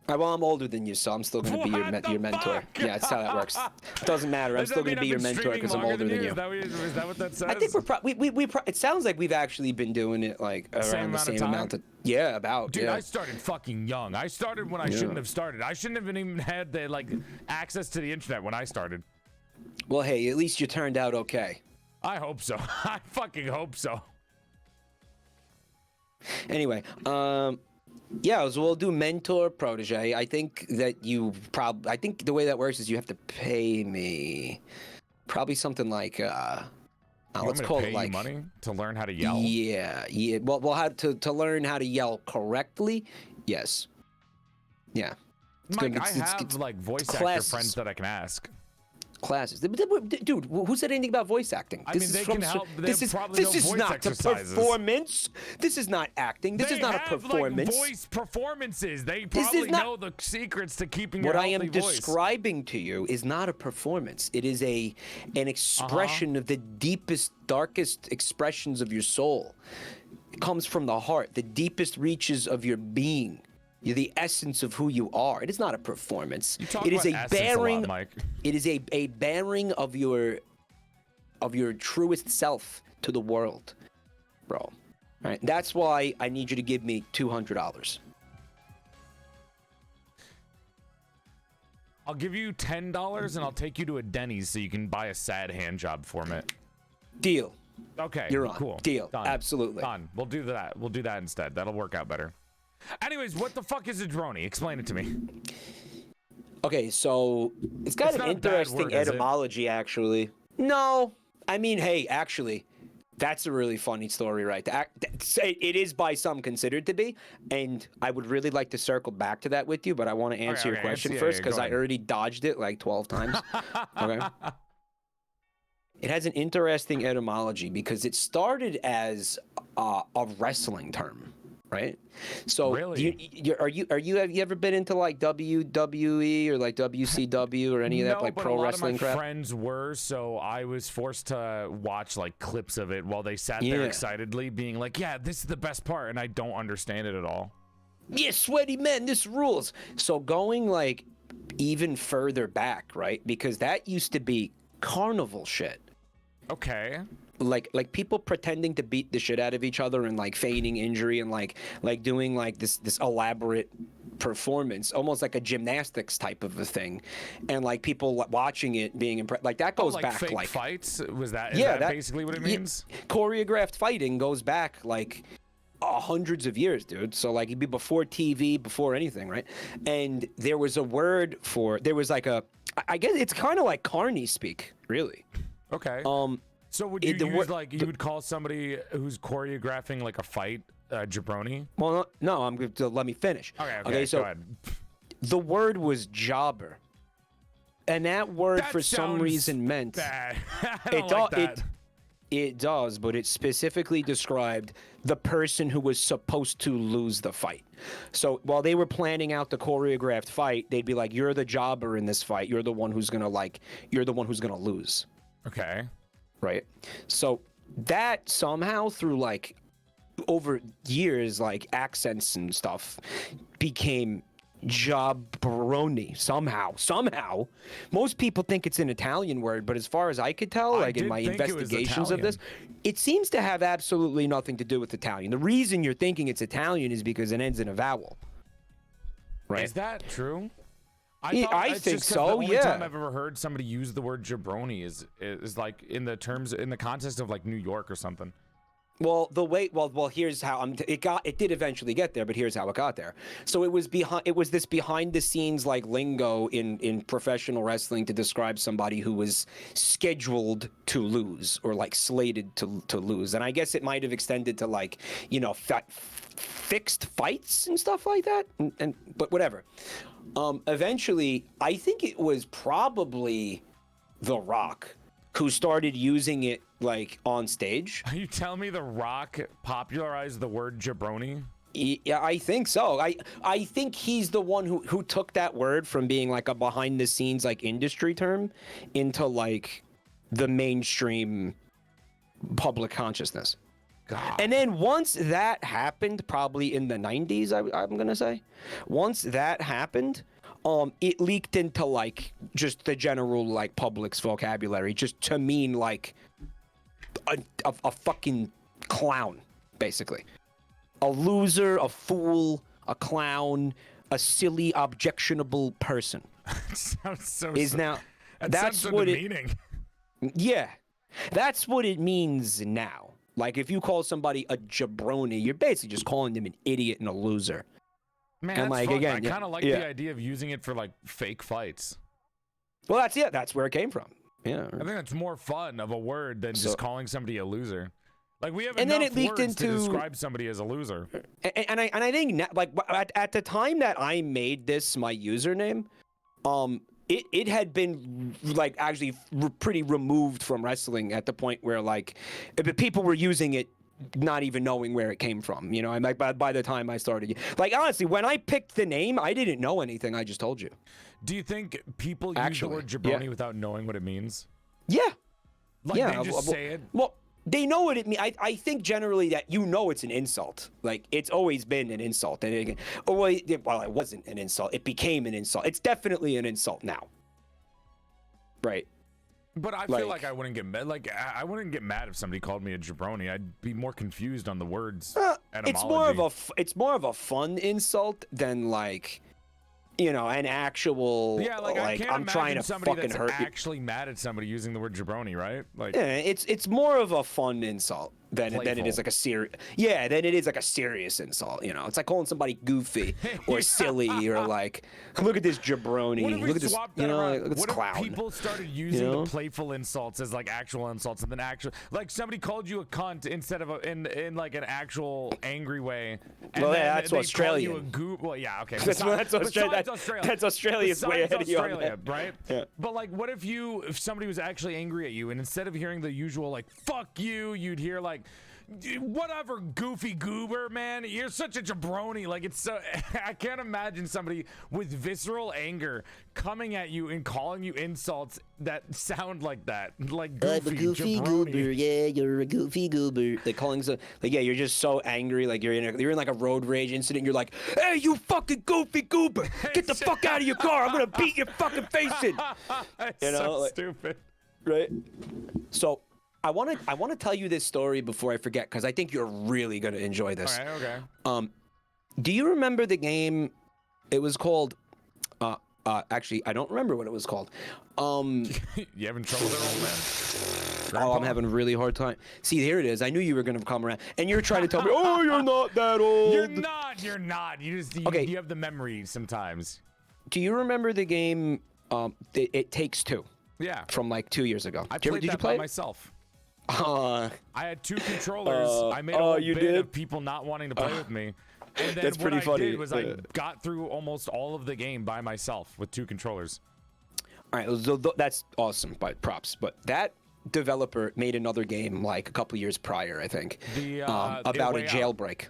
Well, I'm older than you, so I'm still going to be your mentor. Yeah, that's how that works. It doesn't matter. I'm still going to be your mentor because I'm older than you. Is that what that says? I think it sounds like we've actually been doing it like around the same amount of. Yeah, about. Dude, yeah. I started fucking young. I started when I shouldn't have started. I shouldn't have even had the access to the internet when I started. Well, hey, at least you turned out okay. I hope so. I fucking hope so. Anyway, yeah, so we'll do mentor protege. I think that I think the way that works is you have to pay me probably something like let's call it like money to learn how to yell. Yeah. Well, we'll have to learn how to yell correctly. Yes. Yeah. Mike, I have like voice actor friends that I can ask. Classes, dude. Who said anything about voice acting? I mean, they can help. This is not a performance. This is not acting. This is not a performance. Like voice performances. They probably know the secrets to keeping your healthy voice. What I am describing to you is not a performance. It is an expression of the deepest, darkest expressions of your soul. comes from the heart, the deepest reaches of your being. You're the essence of who you are. It is not a performance. It is a bearing. Mike. It is a bearing of your truest self to the world, bro. Right? That's why I need you to give me $200. I'll give you $10 and I'll take you to a Denny's so you can buy a sad hand job for it. Deal. Okay. You're on. Cool. Deal. Done. Absolutely. Done. We'll do that. We'll do that instead. That'll work out better. Anyways, what the fuck is a jabroni? Explain it to me. Okay, so it's got an interesting etymology, actually. No, I mean, hey, actually, that's a really funny story, right? It is by some considered to be, and I would really like to circle back to that with you, but I want to answer your question first because I already dodged it like 12 times. Okay. It has an interesting etymology because it started as a wrestling term, right? So, really? have you ever been into like WWE or like WCW or any of that like pro wrestling crap? No, but a lot of my friends were, so I was forced to watch like clips of it while they sat there excitedly being like, "Yeah, this is the best part," and I don't understand it at all. Yeah, sweaty men, this rules. So going like even further back, right? Because that used to be carnival shit. Okay. Like people pretending to beat the shit out of each other and like feigning injury and like doing like this elaborate performance, almost like a gymnastics type of a thing, and like people watching it being impressed. Like that goes back fake like fights. Was that? Is that basically what it means? Choreographed fighting goes back like hundreds of years, dude. So like it'd be before TV, before anything, right? And there was a word for. There was like I guess it's kind of like carny speak, really. Okay. So would you use like you would call somebody who's choreographing like a fight jabroni? Well, no, I'm going to let me finish. Okay. So go ahead. The word was jobber, and that word for some reason meant bad. I don't like that. It does, but it specifically described the person who was supposed to lose the fight. So while they were planning out the choreographed fight, they'd be like, "You're the jobber in this fight. You're the one who's gonna lose." Okay. Right. So that somehow through like over years, like accents and stuff became Jabroni somehow. Most people think it's an Italian word, but as far as I could tell, like in my investigations of this, it seems to have absolutely nothing to do with Italian. The reason you're thinking it's Italian is because it ends in a vowel. Right. Is that true? I think so. The only time I've ever heard somebody use the word jabroni is like in the context of like New York or something. Well, here's how it did eventually get there, but here's how it got there. So it was this behind the scenes like lingo in professional wrestling to describe somebody who was scheduled to lose or like slated to lose. And I guess it might have extended to like, fixed fights and stuff like that. But whatever. Eventually, I think it was probably The Rock who started using it like on stage. Are you telling me The Rock popularized the word jabroni? Yeah, I think so. I think he's the one who took that word from being like a behind the scenes like industry term into like the mainstream public consciousness. God. And then once that happened, probably in the 90s, I'm gonna say, once that happened, it leaked into like just the general like public's vocabulary, just to mean like a fucking clown, basically, a loser, a fool, a clown, a silly, objectionable person. Sounds so. That's what demeaning. Yeah, that's what it means now. Like, if you call somebody a jabroni, you're basically just calling them an idiot and a loser. Man, and like, again, I kind of like the idea of using it for, like, fake fights. Well, that's where it came from. Yeah. I think that's more fun of a word than just calling somebody a loser. Like, we have enough then it leaked words to describe somebody as a loser. And I think, like, at the time that I made this my username, it had been like actually pretty removed from wrestling at the point where like people were using it not even knowing where it came from, and like by the time I started, like honestly, when I picked the name, I didn't know anything. I just told you. Do you think people use the word jabroni without knowing what it means? Yeah. Like they just say it? Well, they know what it means. I think generally that it's an insult. Like, it's always been an insult. And it wasn't an insult. It became an insult. It's definitely an insult now. Right. But I feel like I wouldn't get mad. Like, I wouldn't get mad if somebody called me a jabroni. I'd be more confused on the words. Etymology. It's more of a fun insult than like, you know, an actual. Yeah, like I can't I'm trying to somebody fucking that's hurt you. actually mad at somebody using the word jabroni, right? Like, yeah, it's more of a fun insult than it is like a serious. Yeah, than it is like a serious insult. You know, it's like calling somebody goofy or silly or like, look at this jabroni. Look at this. You know, like, look at this clown. If people started using the playful insults as like actual insults, and then like somebody called you a cunt instead of in like an actual angry way. And well, yeah, that's Australian. Call you a goof. Well, yeah, okay. That's Australia. That's Australia's way ahead of you on that. Right? Yeah. But like, what if somebody was actually angry at you, and instead of hearing the usual like "fuck you," you'd hear like, whatever, goofy goober, man, you're such a jabroni. Like, it's so I can't imagine somebody with visceral anger coming at you and calling you insults that sound like that, like goofy, I'm a goofy jabroni. goober. Yeah, you're a goofy goober. Like calling so, like, yeah, you're just so angry. Like you're in like a road rage incident. You're like, hey, you fucking goofy goober, get the fuck out of your car. I'm gonna beat your fucking face in. You know, so like, stupid, right? So. I want to tell you this story before I forget, because I think you're really going to enjoy this. Okay. Do you remember the game? It was called. Actually, I don't remember what it was called. You having trouble there, old man? Oh, I'm having a really hard time. See, here it is. I knew you were going to come around, and you're trying to tell me, oh, you're not that old. You're not. You have the memory sometimes. Do you remember the game? It Takes Two. Yeah. From like 2 years ago. Did you play it myself? I had 2 controllers. I made a whole bit of people not wanting to play with me. And then that's pretty funny. I did was I got through almost all of the game by myself with 2 controllers. All right, that's awesome, but props. But that developer made another game like a couple years prior, I think, about a jailbreak.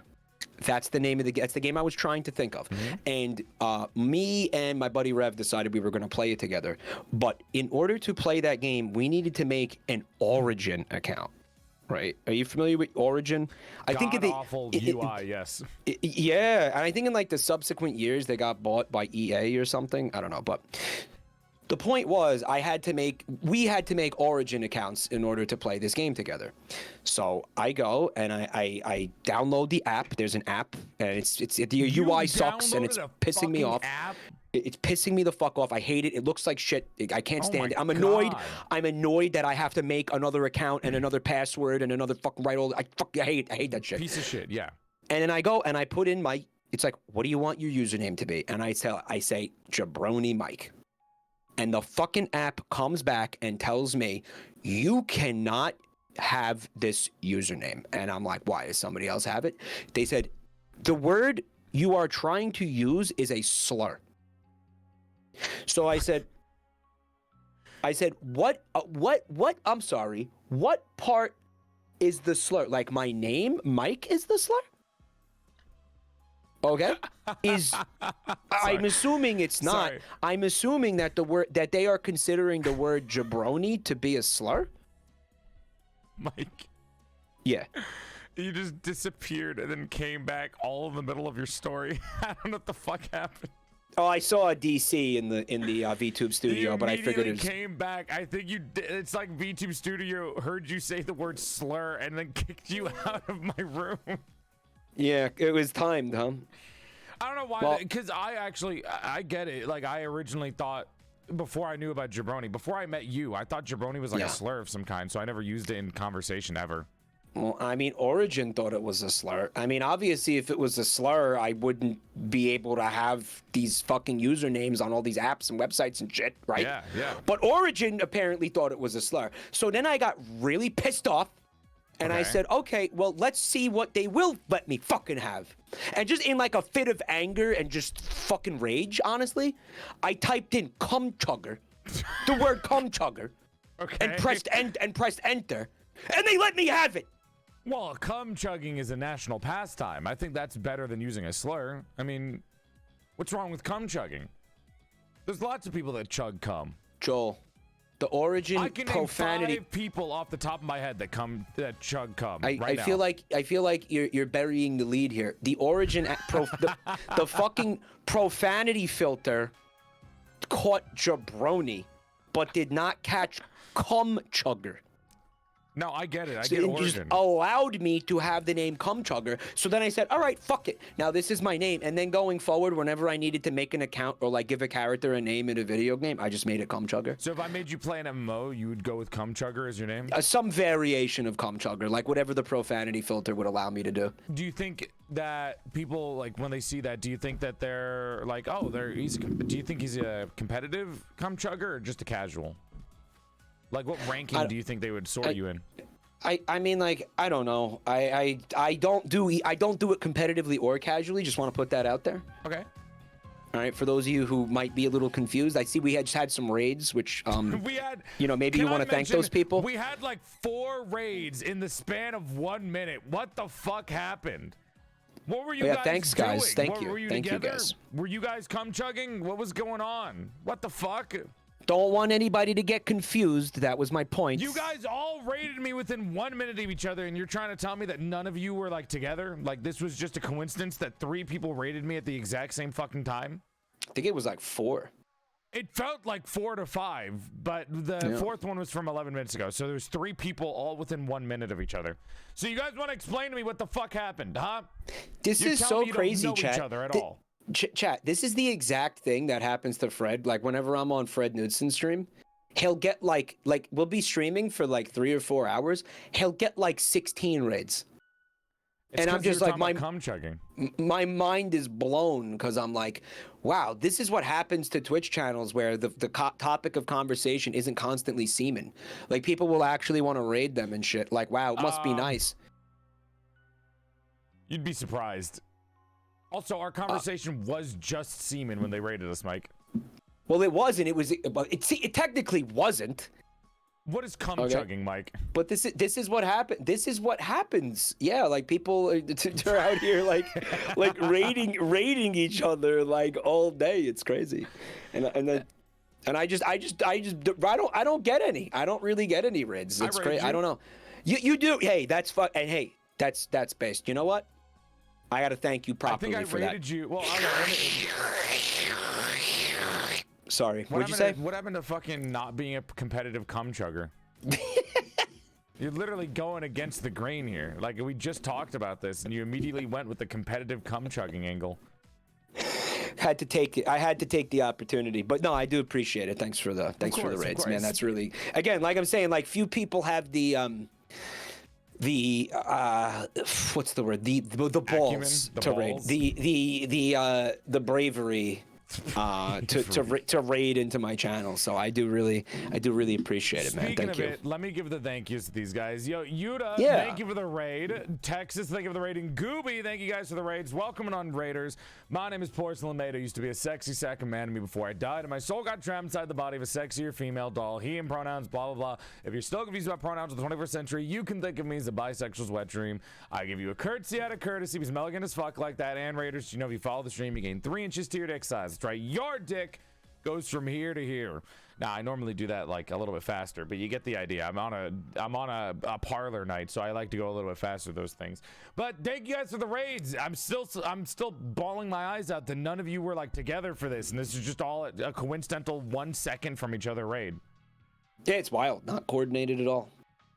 That's the name of that's the game I was trying to think of. And me and my buddy Rev decided we were going to play it together. But in order to play that game, we needed to make an Origin account. Right? Are you familiar with Origin? I think awful UI, yes. Yeah, and I think in like the subsequent years they got bought by EA or something. I don't know, but the point was we had to make Origin accounts in order to play this game together. So I go and I download the app. There's an app, and the UI sucks, and it's pissing me off. App? It's pissing me the fuck off. I hate it. It looks like shit. I can't stand it. I'm annoyed. God. I'm annoyed that I have to make another account and another password and another fucking I hate that shit. Piece of shit, yeah. And then I go and I put in it's like, what do you want your username to be? And I say Jabroni Mike. And the fucking app comes back and tells me, you cannot have this username. And I'm like, why? Does somebody else have it? They said, the word you are trying to use is a slur. So I said, what? I'm sorry. What part is the slur? Like my name, Mike, is the slur? Okay. I'm assuming it's not. Sorry. I'm assuming that that they are considering the word jabroni to be a slur. Mike. Yeah. You just disappeared and then came back all in the middle of your story. I don't know what the fuck happened. Oh, I saw a DC in the VTube studio, but I figured it was... came back. I think you did. It's like VTube studio heard you say the word slur and then kicked you out of my room. Yeah, it was timed, huh? I don't know why, because I get it. Like, I originally thought, before I knew about jabroni, before I met you, I thought jabroni was like a slur of some kind, so I never used it in conversation ever. Well, I mean, Origin thought it was a slur. I mean, obviously, if it was a slur, I wouldn't be able to have these fucking usernames on all these apps and websites and shit, right? Yeah, yeah. But Origin apparently thought it was a slur. So then I got really pissed off. And I said, okay, well, let's see what they will let me fucking have. And just in like a fit of anger and just fucking rage, honestly, I typed in cum chugger, the word cum chugger, and pressed enter, and they let me have it. Well, cum chugging is a national pastime. I think that's better than using a slur. I mean, what's wrong with cum chugging? There's lots of people that chug cum. Joel, The origin I can profanity. name 5 people off the top of my head that chug cum. I feel like you're burying the lead here. The origin, the fucking profanity filter caught Jabroni, but did not catch cum chugger. No, I get it. I So get it origin. just allowed me to have the name cum chugger. So then I said, all right, fuck it. Now this is my name. And then going forward, whenever I needed to make an account or like give a character a name in a video game, I just made it cum chugger. So if I made you play an MMO, you would go with cum chugger as your name? Some variation of cum chugger, like whatever the profanity filter would allow me to do. Do you think that people, like, when they see that, do you think that they're like, oh, do you think he's a competitive cum chugger or just a casual? Like, what ranking do you think they would sort you in? I mean, like, I don't know. I don't do it competitively or casually. Just want to put that out there. Okay. All right. For those of you who might be a little confused, I see we had just had some raids, which we had. You know, maybe you want to thank those people. We had like 4 raids in the span of 1 minute. What the fuck happened? What were you guys thanks, doing? guys. Thank you. Were you Thank together? you, guys. Were you guys cum chugging? What was going on? What the fuck? Don't want anybody to get confused. That was my point. You guys all raided me within 1 minute of each other, and you're trying to tell me that none of you were like together? Like this was just a coincidence that 3 people raided me at the exact same fucking time? I think it was like 4. It felt like 4 to 5, but the 4th one was from 11 minutes ago. So there's 3 people all within 1 minute of each other. So you guys want to explain to me what the fuck happened, huh? This is so crazy, don't know chat. Each other at all. Chat, this is the exact thing that happens to Fred. Like whenever I'm on Fred Knudsen's stream, he'll get like we'll be streaming for like 3 or 4 hours. He'll get like 16 raids. It's and I'm just like my mind is blown because I'm like, wow, this is what happens to Twitch channels where the topic of conversation isn't constantly semen. Like people will actually want to raid them and shit. Like, wow, it must be nice. You'd be surprised. Also, our conversation was just semen when they raided us, Mike. Well, it wasn't. It technically wasn't. What is cum chugging, Mike? But this is what happened. This is what happens. Yeah, like people are out here like raiding each other like all day. It's crazy, and I don't get any. I don't really get any raids. It's crazy. I don't know. You do. Hey, that's fuck. And hey, that's based. You know what? I got to thank you properly for that. I think I raided you. Well, sorry. What'd you say? What happened to fucking not being a competitive cum chugger? You're literally going against the grain here. Like we just talked about this, and you immediately went with the competitive cum chugging angle. Had to take it. I had to take the opportunity, but no, I do appreciate it. Thanks for the raids, man. That's really, again, like I'm saying, like few people have the what's the word? The balls to raid. The bravery to raid into my channel. So I do really appreciate it, man. Thank you. Let me give the thank yous to these guys. Yo, Yuta, thank you for the raid. Texas, thank you for the raiding. Gooby, thank you guys for the raids. Welcome on Raiders. My name is PorcelainMaid. I used to be a sexy sack of man to me before I died, and my soul got trapped inside the body of a sexier female doll. He and pronouns, blah, blah, blah. If you're still confused about pronouns of the 21st century, you can think of me as a bisexual's wet dream. I give you a courtesy out of courtesy because I'm elegant as fuck like that. And Raiders, you know, if you follow the stream, you gain 3 inches to your dick size. That's right. Your dick goes from here to here. Now I normally do that like a little bit faster, but you get the idea. I'm on a parlor night, so I like to go a little bit faster, those things. But thank you guys for the raids. I'm still bawling my eyes out that none of you were like together for this, and this is just all a coincidental 1 second from each other raid. Yeah, it's wild. Not coordinated at all.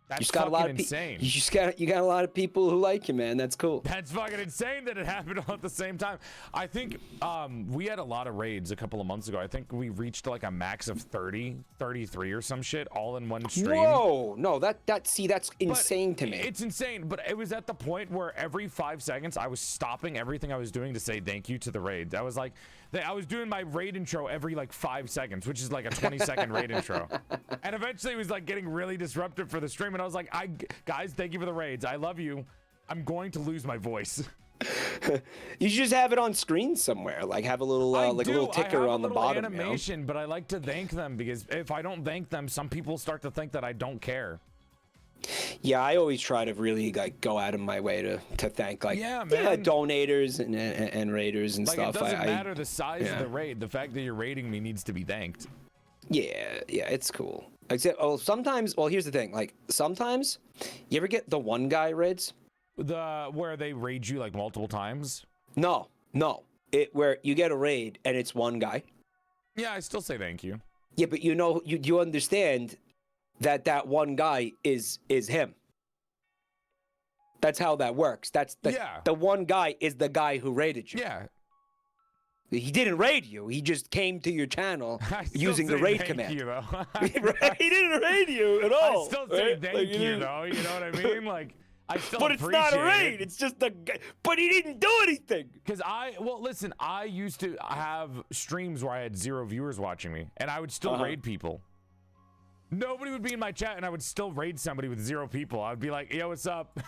That's fucking insane. You got a lot of people who like you, man. That's cool. That's fucking insane that it happened all at the same time. I think we had a lot of raids a couple of months ago. I think we reached like a max of 30, 33 or some shit all in one stream. Whoa, no, that's insane to me. It's insane, but it was at the point where every 5 seconds I was stopping everything I was doing to say thank you to the raid. I was like, I was doing my raid intro every like 5 seconds, which is like a 20-second raid intro. And eventually it was like getting really disruptive for the stream. And I was like, guys, thank you for the raids. I love you. I'm going to lose my voice. You should just have it on screen somewhere. Like have a little a little ticker on the bottom. Animation, you know? But I like to thank them because if I don't thank them, some people start to think that I don't care. Yeah, I always try to really like go out of my way to thank like donators and raiders and stuff. It doesn't matter the size of the raid. The fact that you're raiding me needs to be thanked. Yeah, it's cool. Except, sometimes. Well, here's the thing. Like sometimes, you ever get the one guy raids? Where they raid you like multiple times? No. Where you get a raid and it's one guy. Yeah, I still say thank you. Yeah, but you understand that one guy is him. That's how that works. The one guy is the guy who raided you. Yeah. He didn't raid you. He just came to your channel using the raid command. You, though. He didn't raid you at all. I still say thank you, though. You know what I mean? Like, I still but it's not a raid. It's just the guy. But he didn't do anything. Because listen, I used to have streams where I had 0 viewers watching me, and I would still raid people. Nobody would be in my chat, and I would still raid somebody with 0 people. I'd be like, "Yo, what's up?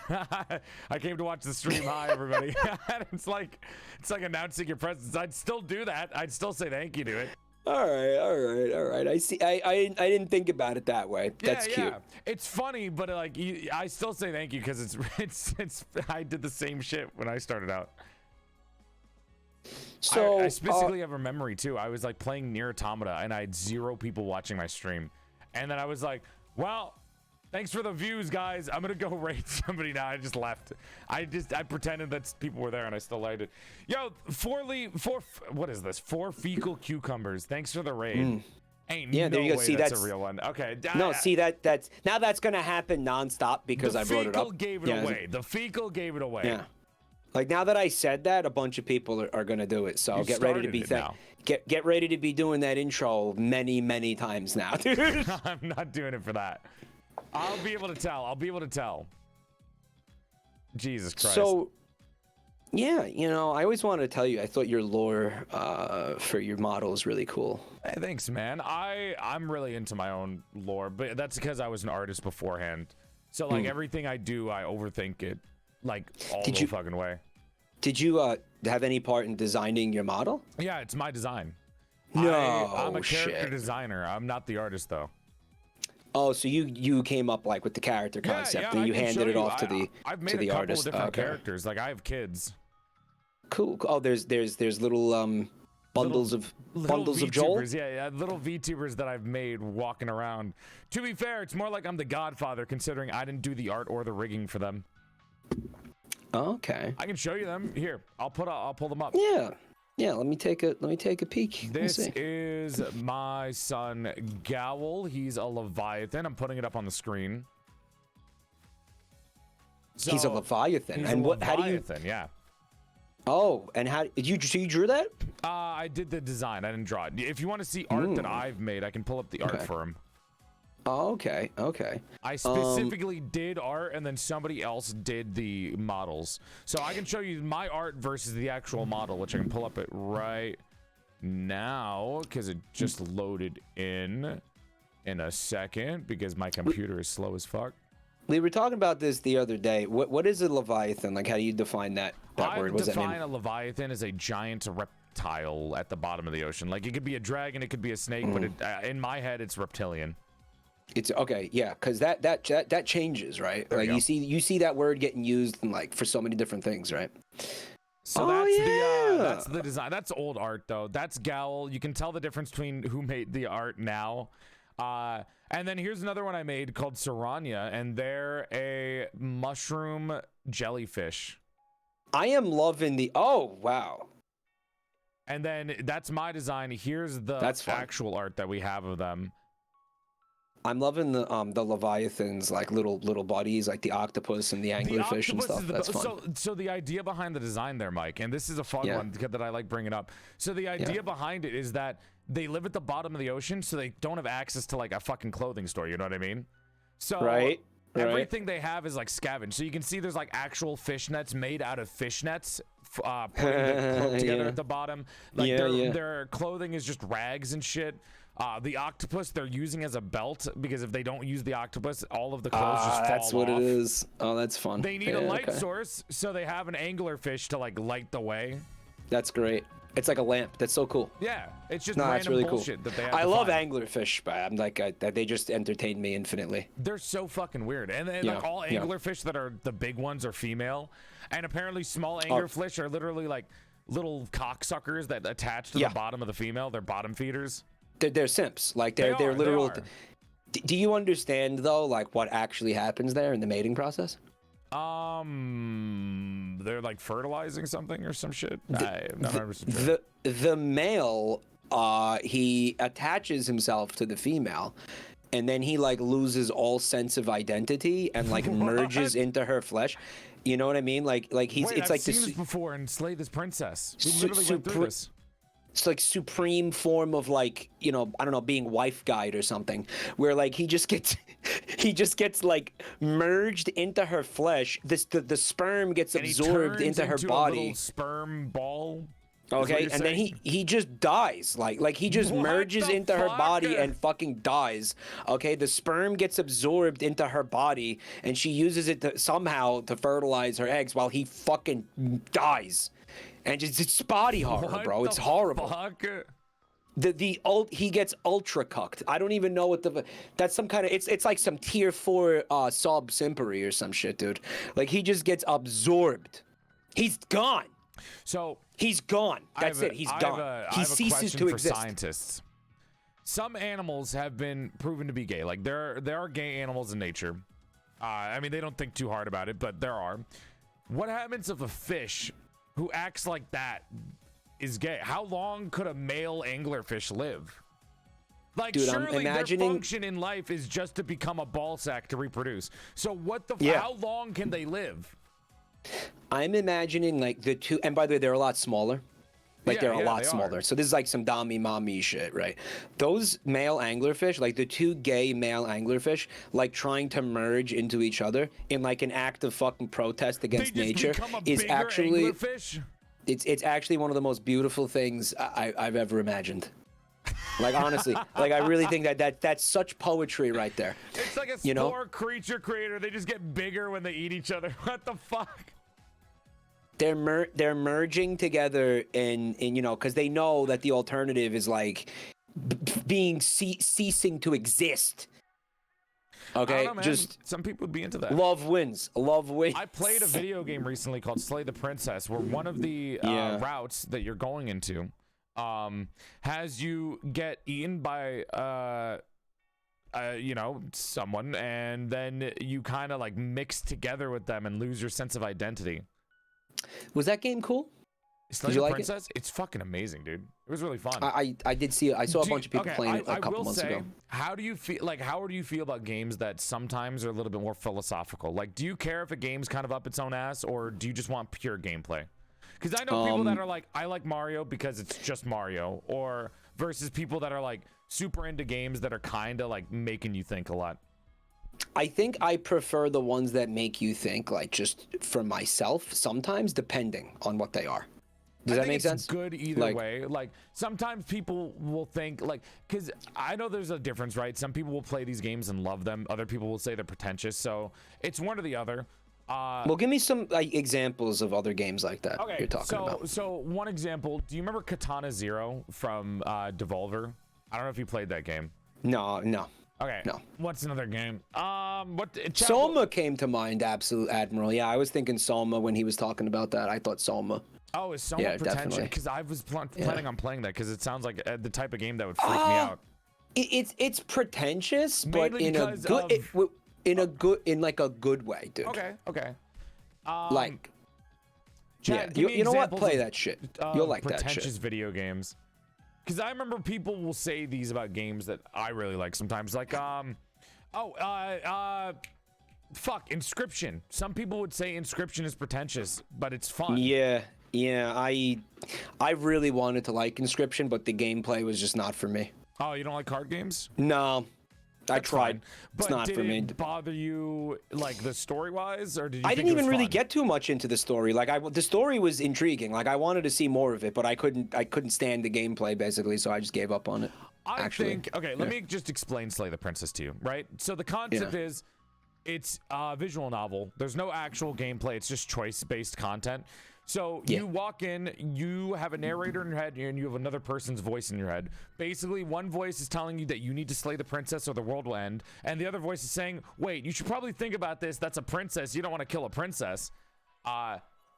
I came to watch the stream. Hi, everybody." And it's like announcing your presence. I'd still do that. I'd still say thank you to it. All right. I see. I didn't think about it that way. That's cute. Yeah. It's funny, but like I still say thank you because it's I did the same shit when I started out. So I specifically have a memory too. I was like playing Nier Automata, and I had 0 people watching my stream. And then I was like, well, thanks for the views, guys. I'm going to go raid somebody now. I just left. I pretended that people were there, and I still liked it. Yo, 4 fecal cucumbers. Thanks for the raid. Ain't there no you go. way See, that's a real one. Okay. No, see, that's going to happen nonstop because I brought it up. The fecal gave it away. The fecal gave it away. Yeah. Like now that I said that, a bunch of people are going to do it. So get ready to be get ready to be doing that intro many times now, dude. I'm not doing it for that. I'll be able to tell. Jesus Christ. So yeah, I always wanted to tell you, I thought your lore for your model is really cool. Hey, thanks, man. I'm really into my own lore, but that's because I was an artist beforehand. So like everything I do, I overthink it. Like all the fucking way. Did you have any part in designing your model? Yeah, it's my design. No, I'm a character designer. I'm not the artist though. Oh, so you came up like with the character concept and you handed it off to the I've made to the a couple artist. Of different characters. Like I have kids. Cool. Oh, there's little bundles of Joel. Yeah, little VTubers that I've made walking around. To be fair, it's more like I'm the Godfather, considering I didn't do the art or the rigging for them. Okay. I can show you them. Here, I'll pull them up. Yeah. Let me take a peek. This is my son Gowl. He's a Leviathan. I'm putting it up on the screen. So, he's a Leviathan. And how do you? Yeah. Oh, and how did you drew that? I did the design. I didn't draw it. If you want to see art that I've made, I can pull up the art for him. Oh, okay. I specifically did art, and then somebody else did the models. So I can show you my art versus the actual model, which I can pull up it right now because it just loaded in a second because my computer is slow as fuck. We were talking about this the other day. What is a Leviathan? Like, how do you define that word? What does that mean? I define a Leviathan as a giant reptile at the bottom of the ocean. Like, it could be a dragon, it could be a snake, but in my head, it's reptilian. It's okay, yeah, because that changes, right? Like you see that word getting used in, like, for so many different things, right? So that's the design. That's old art though. That's Gowl. You can tell the difference between who made the art now. And then here's another one I made called Saranya, and they're a mushroom jellyfish. I am loving the wow. And then that's my design. Here's the actual art that we have of them. I'm loving the Leviathans, like little bodies, like the octopus and the anglerfish and stuff. That's fun. So the idea behind the design there, Mike, and this is a fun one that I like bringing up. So the idea behind it is that they live at the bottom of the ocean, so they don't have access to like a fucking clothing store. You know what I mean? So everything they have is like scavenged. So you can see there's like actual fish nets made out of fish nets. Putting the cloak together at the bottom. Like their clothing is just rags and shit. The octopus they're using as a belt because if they don't use the octopus, all of the clothes just fall off. That's what it is. Oh, that's fun. They need a light source, so they have an anglerfish to like light the way. That's great. It's like a lamp. That's so cool. Yeah, it's just random really bullshit that they have. I love anglerfish, but I'm like they just entertain me infinitely. They're so fucking weird, and like all anglerfish that are the big ones are female, and apparently small anglerfish are literally like little cocksuckers that attach to the bottom of the female. They're bottom feeders. They're simps. Like they're literal. Do you understand though, like what actually happens there in the mating process? They're like fertilizing something or some shit. The male, he attaches himself to the female, and then he like loses all sense of identity and like merges into her flesh. You know what I mean? Like he's. Wait, it's I've like seen this before and Slay This Princess. We literally went through this. It's like supreme form of like, you know, I don't know, being wife guide or something, where like he just gets like merged into her flesh. The sperm gets absorbed into her body. A little sperm ball. Okay, and then he just dies. Like he just merges into her body and fucking dies. Okay, the sperm gets absorbed into her body and she uses it somehow to fertilize her eggs while he fucking dies. And it's body horror, bro. It's horrible. Fuck? He gets ultra cucked. I don't even know what that's some kind of it's like some tier 4 sob simpery or some shit, dude. Like he just gets absorbed. He's gone. So he's gone. That's it. He's gone. He ceases to exist. Scientists. Some animals have been proven to be gay. Like there are gay animals in nature. I mean, they don't think too hard about it, but there are. What happens if a fish who acts like that is gay? How long could a male anglerfish live? Like, dude, surely their function in life is just to become a ball sack to reproduce. So what the how long can they live? I'm imagining like the two, and by the way, they're a lot smaller. Like they're a lot smaller. So this is like some Dami Mami shit, right? Those male anglerfish, like the two gay male anglerfish, like trying to merge into each other in like an act of fucking protest against nature is actually it's actually one of the most beautiful things I've ever imagined. Like honestly, like I really think that's such poetry right there. It's like a spore creature creator. They just get bigger when they eat each other. What the fuck? They're merging together in you know, because they know that the alternative is like ceasing to exist. Okay, I don't know, just some people would be into that. Love wins. I played a video game recently called Slay the Princess, where one of the routes that you're going into has you get eaten by you know, someone, and then you kind of like mix together with them and lose your sense of identity. Was that game cool? Slay the Princess? It's fucking amazing, dude. It was really fun. I did see it. I saw a bunch of people playing it a couple months ago. How do you feel? Like, how do you feel about games that sometimes are a little bit more philosophical? Like, do you care if a game's kind of up its own ass, or do you just want pure gameplay? Because I know people that are like, I like Mario because it's just Mario, or versus people that are like super into games that are kind of like making you think a lot. I think I prefer the ones that make you think, like just for myself, sometimes, depending on what they are. Does that make sense? It's good either way. Like sometimes people will think like, because I know there's a difference, right? Some people will play these games and love them. Other people will say they're pretentious. So it's one or the other. Well, give me some like examples of other games like that you're talking about. So one example, do you remember Katana Zero from Devolver? I don't know if you played that game. No. Okay. No. What's another game? Soma came to mind. Absolute Admiral. Yeah, I was thinking Soma when he was talking about that. I thought Soma. Oh, is Soma pretentious? Because I was planning on playing that because it sounds like the type of game that would freak me out. It's pretentious, but in a good way, dude. Okay. Like, Chad, you know what? Play that shit. You'll like that shit. Pretentious video games. Because I remember people will say these about games that I really like sometimes. Like, fuck, Inscription. Some people would say Inscription is pretentious, but it's fun. Yeah, I really wanted to like Inscription, but the gameplay was just not for me. Oh, you don't like card games? No. I tried. It's not for me. Did it bother you, like, the story-wise, or did you I didn't even really get too much into the story. Like, the story was intriguing. Like, I wanted to see more of it, but I couldn't stand the gameplay, basically, so I just gave up on it. Let me just explain Slay the Princess to you, right? So the concept is, it's a visual novel. There's no actual gameplay. It's just choice-based content. So you walk in, you have a narrator in your head, and you have another person's voice in your head. Basically, one voice is telling you that you need to slay the princess or the world will end, and the other voice is saying, wait, you should probably think about this. That's a princess. You don't want to kill a princess.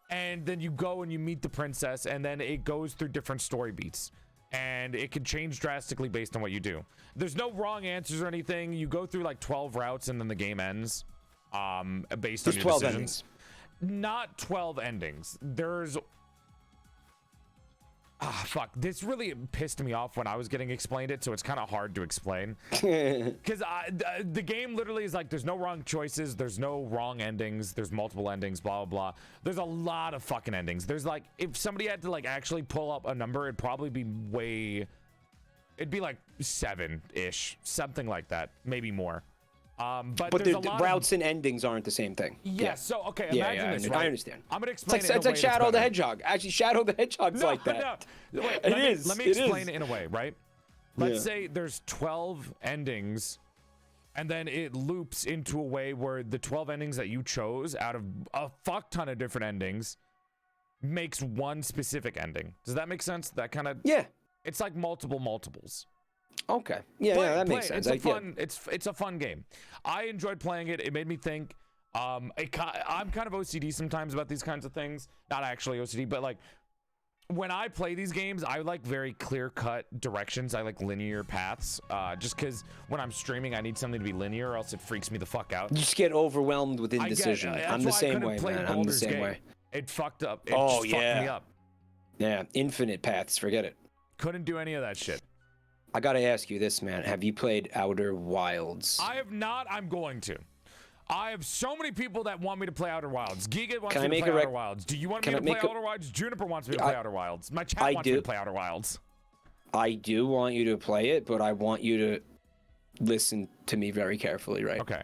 And then you go and you meet the princess, and then it goes through different story beats. and it can change drastically based on what you do. There's no wrong answers or anything. You go through like 12 routes and then the game ends based on your 12 decisions. endings. Not 12 endings. There's fuck, this really pissed me off when I was getting explained it, so it's kind of hard to explain. Because the game literally is like, there's no wrong choices, there's no wrong endings, there's multiple endings, blah, blah, blah. There's a lot of fucking endings. There's like, if somebody had to like actually pull up a number, it'd probably be it'd be like 7-ish, something like that, maybe more. But the routes and endings aren't the same thing. Yes. So okay, imagine this. Right? I understand. I'm gonna explain. It's like Shadow the Hedgehog. Actually, Shadow the Hedgehog's like that. No. Wait, let me explain it in a way, right? Let's say there's 12 endings, and then it loops into a way where the 12 endings that you chose out of a fuck ton of different endings makes one specific ending. Does that make sense? That kind of It's like multiples. Okay. Yeah, that makes sense. It's a fun game. I enjoyed playing it. It made me think. I'm kind of OCD sometimes about these kinds of things. Not actually OCD, but like when I play these games, I like very clear-cut directions. I like linear paths. Just because when I'm streaming, I need something to be linear, or else it freaks me the fuck out. You just get overwhelmed with indecision. I'm the same way, man. I'm the same way. It fucked up. It just fucked me up. Yeah, infinite paths. Forget it. Couldn't do any of that shit. I gotta ask you this, man. Have you played Outer Wilds? I have not. I'm going to. I have so many people that want me to play Outer Wilds. Giga wants me to play Outer Wilds. Do you want me to play Outer Wilds? Juniper wants me to play Outer Wilds. My chat wants me to play Outer Wilds. I do want you to play it, but I want you to listen to me very carefully, right? Okay.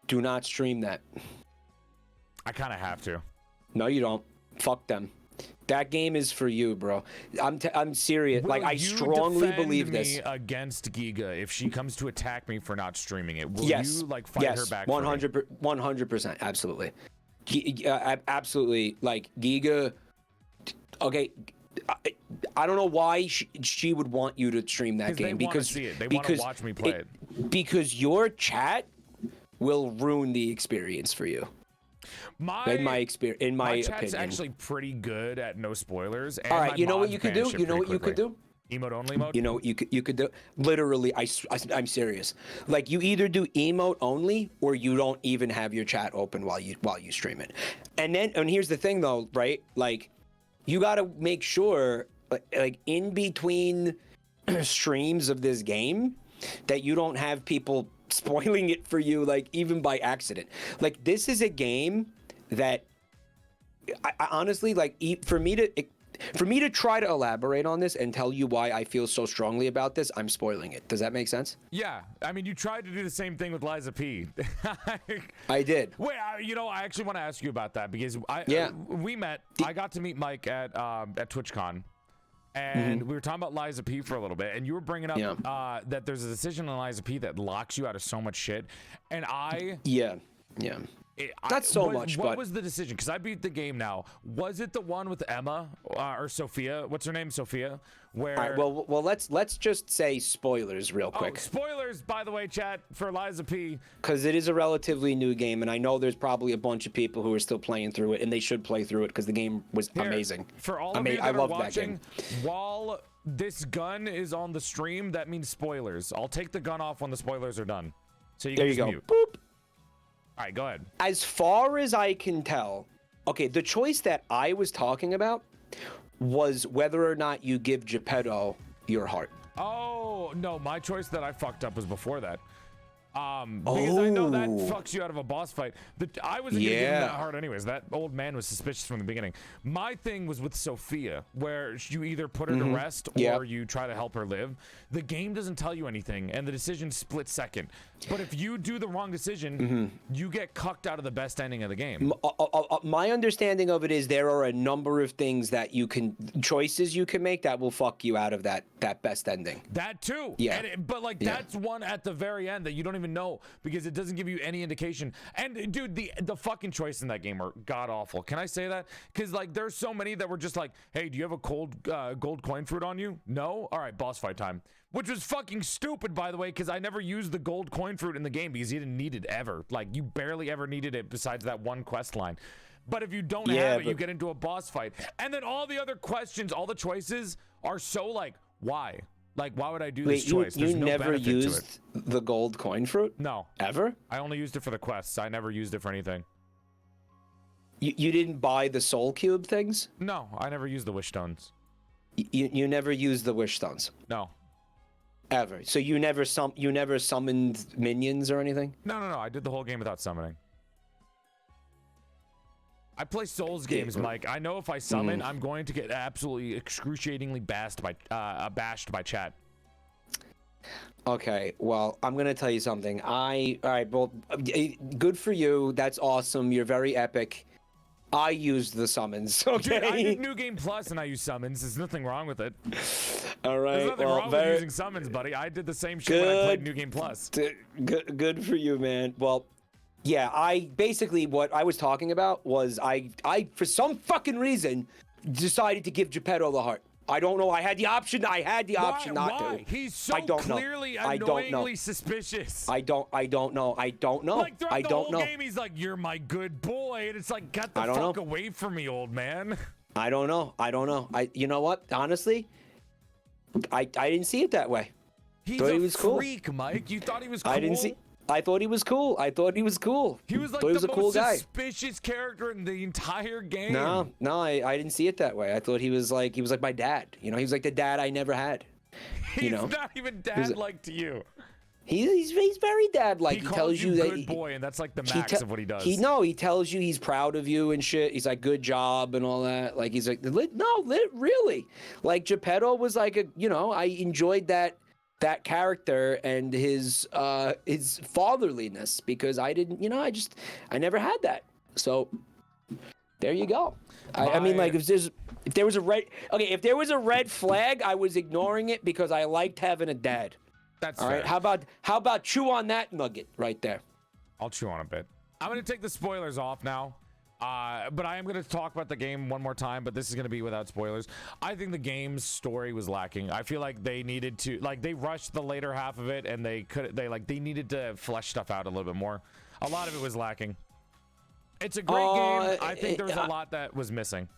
Do not stream that. I kind of have to. No, you don't. Fuck them. That game is for you, bro. I'm serious. Like, I strongly believe this. Against Giga if she comes to attack me for not streaming it. Will you like fight her back? 100%. Absolutely. Absolutely. Like, Giga. Okay. I don't know why she would want you to stream that game because see it. They want to watch me play it. Because your chat will ruin the experience for you. In my opinion, my chat's actually pretty good at no spoilers. And all right, you know what you could do? You know what you could do? Emote only mode. You know what you could do? Literally, I'm serious. Like, you either do emote only or you don't even have your chat open while you stream it. And here's the thing though, right? Like, you got to make sure, like in between streams of this game, that you don't have people spoiling it for you, like even by accident. Like, this is a game that I honestly, like, for me to try to elaborate on this and tell you why I feel so strongly about this, I'm spoiling it. Does that make sense? Yeah, I mean, you tried to do the same thing with Liza P. I did. Wait, I actually want to ask you about that because we met. I got to meet Mike at TwitchCon. And we were talking about Liza P for a little bit, and you were bringing up that there's a decision on Liza P that locks you out of so much shit. And not so much. What was the decision? Because I beat the game now. Was it the one with Emma or Sophia? What's her name? Sophia. Where? All right, well, let's just say spoilers real quick. Spoilers, by the way, chat, for Liza P. Because it is a relatively new game, and I know there's probably a bunch of people who are still playing through it, and they should play through it because the game was amazing. For all of you that are watching, while this gun is on the stream, that means spoilers. I'll take the gun off when the spoilers are done. So you can just mute. Boop. All right, go ahead. As far as I can tell, okay, the choice that I was talking about was whether or not you give Geppetto your heart. Oh, no, my choice that I fucked up was before that. Because I know that fucks you out of a boss fight. I wasn't gonna give him that heart anyways. That old man was suspicious from the beginning. My thing was with Sophia, where you either put her to rest or you try to help her live. The game doesn't tell you anything, and the decision's split second. But if you do the wrong decision, you get cucked out of the best ending of the game. My understanding of it is there are a number of things that choices you can make that will fuck you out of that best ending. That too. Yeah. But that's one at the very end that you don't even know because it doesn't give you any indication. And dude, the fucking choice in that game are god awful. Can I say that? Because like there's so many that were just like, hey, do you have a gold coin fruit on you? No. All right, boss fight time. Which was fucking stupid, by the way, because I never used the gold coin fruit in the game because you didn't need it ever. Like, you barely ever needed it besides that one quest line. But if you don't have it, you get into a boss fight. And then all the other questions, all the choices are so like, why? Like, why would I do this choice? You no never benefit used to it. the gold coin fruit? No. Ever? I only used it for the quests. I never used it for anything. You didn't buy the soul cube things? No, I never used the wish stones. You never used the wish stones? No. Ever? So you never summoned minions or anything? No. I did the whole game without summoning. I play Souls games, Mike. I know if I summon, I'm going to get absolutely excruciatingly bashed by chat. Okay, well, I'm gonna tell you something. All right, well, good for you. That's awesome. You're very epic. I used the summons. Okay. Dude, I did New Game Plus and I use summons. There's nothing wrong with it. All right. There's nothing wrong with using summons, buddy. I did the same shit when I played New Game Plus. Good for you, man. Well, yeah, I basically what I was talking about was I for some fucking reason decided to give Geppetto the heart. I don't know. I had the option not to. He's so clearly annoyingly suspicious. I don't know. Like throughout the whole game, he's like, "You're my good boy," and it's like, "Get the fuck away from me, old man." I don't know. You know what? Honestly, I didn't see it that way. He's a freak, Mike. You thought he was cool? I thought he was cool. He was like the most suspicious character in the entire game. No, I didn't see it that way. I thought he was like my dad. You know, he was like the dad I never had. He's not even dad-like to you. He's very dad-like. He tells you that good boy, and that's like the max of what he does. He tells you he's proud of you and shit. He's like, good job and all that. Like he's like, really. Like Geppetto was like I enjoyed that character and his fatherliness because I didn't, I never had that. So there you go. I mean, like if there was a red flag, I was ignoring it because I liked having a dad. That's all right. How about chew on that nugget right there? I'll chew on a bit. I'm gonna take the spoilers off now. But I am going to talk about the game one more time, but this is going to be without spoilers. I think the game's story was lacking. I feel like they needed to, they rushed the later half of it, and they needed to flesh stuff out a little bit more. A lot of it was lacking. It's a great game. I think there was a lot that was missing.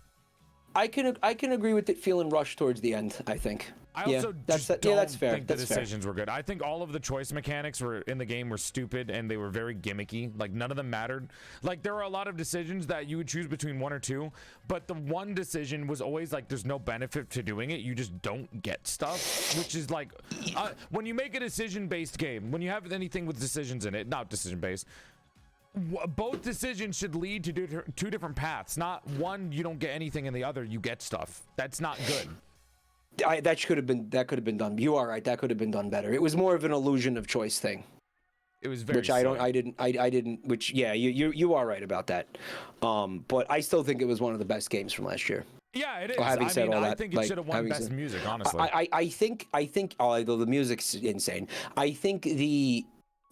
I can agree with it feeling rushed towards the end, I think. I also that's fair. think the decisions were good. I think all of the choice mechanics in the game were stupid and they were very gimmicky. Like none of them mattered. Like there were a lot of decisions that you would choose between one or two, but the one decision was always like there's no benefit to doing it. You just don't get stuff, which is like when you make a decision-based game, when you have anything with decisions in it, not decision-based, both decisions should lead to two different paths. Not one you don't get anything and the other you get stuff. That's not good. That could have been done. You are right. That could have been done better. It was more of an illusion of choice thing. It was very. Which I didn't. Which you are right about that. But I still think it was one of the best games from last year. Yeah, it is. I think it should have won best music. Honestly, I think. Although the music's insane, I think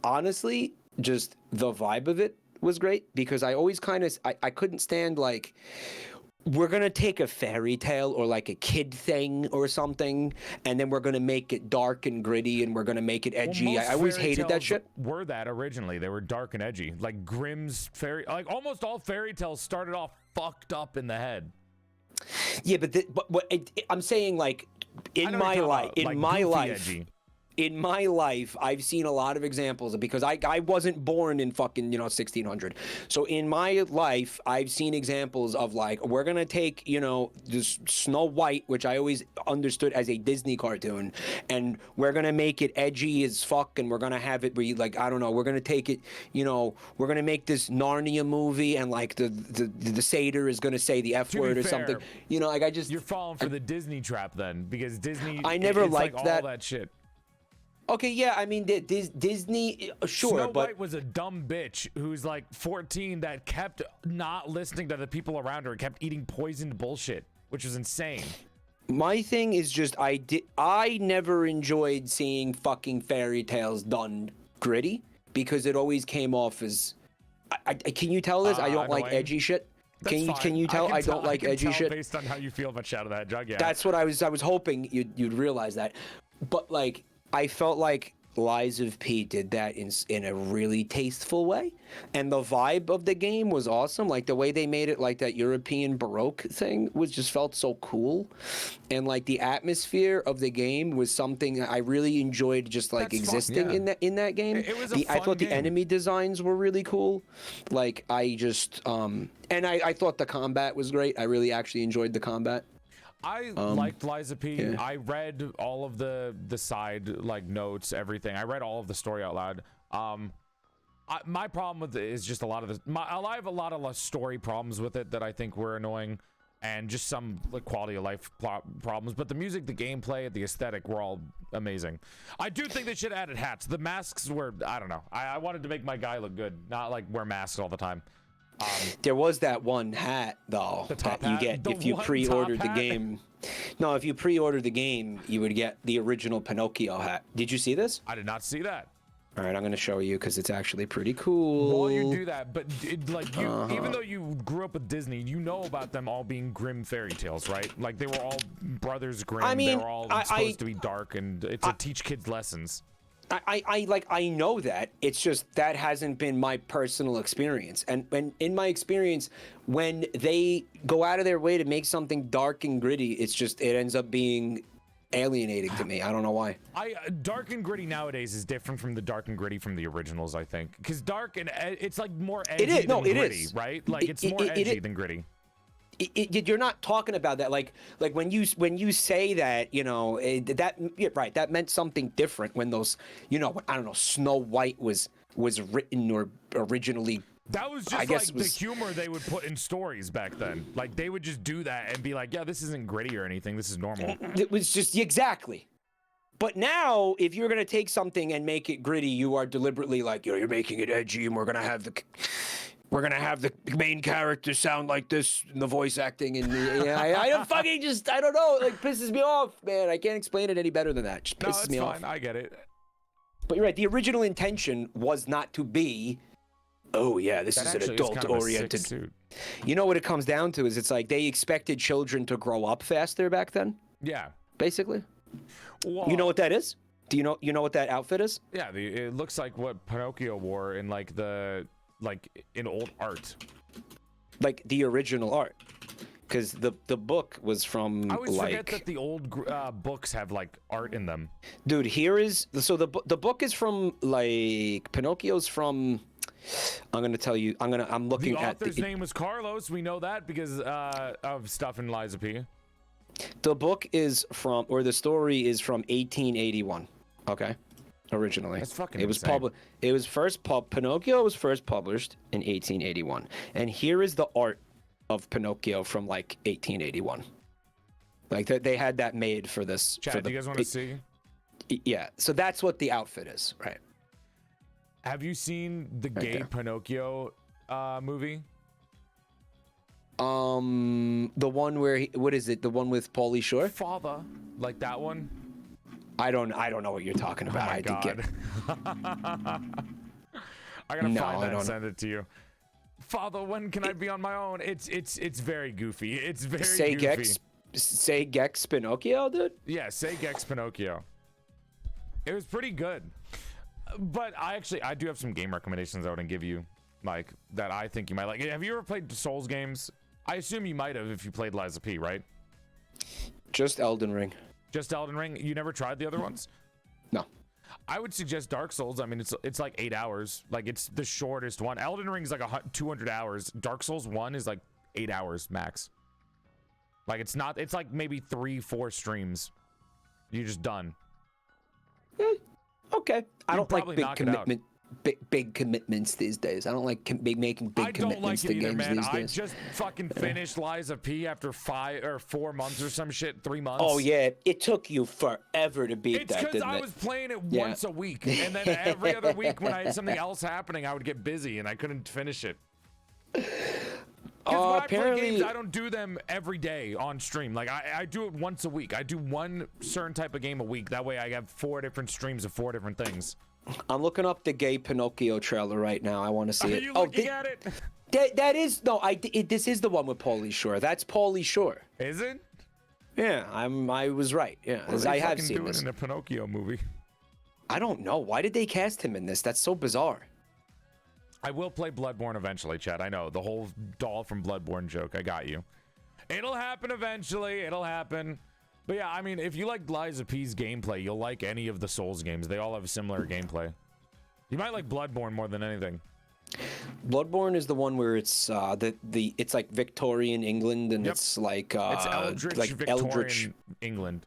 honestly, just the vibe of it was great because I always I couldn't stand like. We're going to take a fairy tale or like a kid thing or something, and then we're going to make it dark and gritty and we're going to make it edgy. I always hated that shit. Were that originally. They were dark and edgy. Like Grimm's almost all fairy tales started off fucked up in the head. Yeah, but I'm saying like in my life, I've seen a lot of examples because I wasn't born in fucking 1600. So in my life, I've seen examples of like we're gonna take this Snow White, which I always understood as a Disney cartoon, and we're gonna make it edgy as fuck, and we're gonna have it where you like we're gonna take it, we're gonna make this Narnia movie, and like the satyr is gonna say the F word or something. You're falling for the Disney trap then because Disney. I never liked all that shit. Okay, yeah, I mean, Disney, sure, Snow White was a dumb bitch who's like 14 that kept not listening to the people around her and kept eating poisoned bullshit, which was insane. My thing is just I never enjoyed seeing fucking fairy tales done gritty because it always came off as. Can you tell this? I don't like edgy shit. Can you tell I don't like edgy shit? Based on how you feel about Shadow the Hedgehog, yeah. That's what I was hoping you'd realize that, but like. I felt like Lies of P did that in a really tasteful way, and the vibe of the game was awesome. Like the way they made it, like that European Baroque thing, was just felt so cool, and like the atmosphere of the game was something I really enjoyed. Just like That's existing fun, yeah. in that game. It was I thought game. the enemy designs were really cool. Like I just and I thought the combat was great. I really actually enjoyed the combat. I liked Lies of P. Yeah. I read all of the side like notes, everything. I read all of the story out loud. My problem with it is just a lot of I have a lot of story problems with it that I think were annoying, and just some like quality of life problems. But the music, the gameplay, the aesthetic were all amazing. I do think they should have added hats. The masks were, I don't know. I wanted to make my guy look good, not like wear masks all the time. There was that one hat though that you get if you pre-ordered the game. No, if you pre-ordered the game, you would get the original Pinocchio hat. Did you see this? I did not see that. All right, I'm gonna show you because it's actually pretty cool. While you do that, but like you, even though you grew up with Disney, you know about them all being grim fairy tales, right? Like they were all brothers Grimm. I mean, they were all supposed to be dark, and it's to teach kids lessons. I know that. It's just that hasn't been my personal experience. And in my experience, when they go out of their way to make something dark and gritty, it ends up being alienating to me. I don't know why. Dark and gritty nowadays is different from the dark and gritty from the originals, I think. Because dark and it's like more edgy than gritty, right? Like it's more edgy than gritty. You're not talking about that like when you say that, you know, right, that meant something different when those, you know, I don't know, Snow White was written or originally. That was just the humor they would put in stories back then. Like they would just do that and be like, yeah, this isn't gritty or anything, this is normal. It was just exactly. But now, if you're gonna take something and make it gritty, you are deliberately like, you know, you're making it edgy, and we're gonna have the main character sound like this in the voice acting, and I don't fucking I don't know, it like pisses me off, man. I can't explain it any better than that. It just pisses me off. I get it. But you're right. The original intention was not to be, oh yeah, this is an adult-oriented. You know what it comes down to is it's like they expected children to grow up faster back then. Yeah. Basically. Well, you know what that is? Do you know what that outfit is? Yeah, it looks like what Pinocchio wore in like in old art, like the original art, because the book was from. I always forget that the old books have like art in them. Dude, here is the book is from like Pinocchio's from. I'm gonna tell you. I'm looking at the author's name was Carlos. We know that because of stuff in Lies of P. The book is from, or the story is from 1881. Okay. Originally, that's fucking Pinocchio was first published in 1881, and here is the art of Pinocchio from like 1881. Like they had that made for this. Chad, do you guys want to see? Yeah, so that's what the outfit is, right? Have you seen the gay Pinocchio movie? The one where what is it? The one with Pauly Shore? Father, like that one. I don't know what you're talking about. Oh my God. I gotta find that and send it to you. Father, when can I be on my own? It's very goofy. It's very goofy. Say Gex Pinocchio, dude? Yeah, say Gex Pinocchio. It was pretty good. But I do have some game recommendations I want to give you, like that I think you might like. Have you ever played Souls games? I assume you might have if you played Lies of P, right? Just Elden Ring. Just Elden Ring? You never tried the other ones? No. I would suggest Dark Souls. I mean, it's like 8 hours. Like, it's the shortest one. Elden Ring is like 200 hours. Dark Souls 1 is like 8 hours max. Like, it's like maybe 3-4 streams. You're just done. Okay. I don't like big commitments these days. I don't like making big commitments to games these days. I just fucking finished Lies of P after 5 or 4 months or some shit, 3 months. Oh yeah, it took you forever to beat that, didn't it? It's because I was playing it once a week, and then every other week when I had something else happening, I would get busy and I couldn't finish it. Because when I play games, I don't do them every day on stream. Like I do it once a week. I do one certain type of game a week. That way I have 4 different streams of 4 different things. I'm looking up the gay Pinocchio trailer right now. I want to see it. Are you looking at it? That is no. This is the one with Pauly Shore. That's Pauly Shore. Is it? Yeah, I was right. Yeah, what I have seen doing this in a Pinocchio movie. I don't know. Why did they cast him in this? That's so bizarre. I will play Bloodborne eventually, Chad. I know the whole doll from Bloodborne joke. I got you. It'll happen eventually. It'll happen. But yeah, I mean, if you like Lies of P's gameplay, you'll like any of the Souls games. They all have similar gameplay. You might like Bloodborne more than anything. Bloodborne is the one where it's it's like Victorian England, and it's like it's Eldritch Victorian England.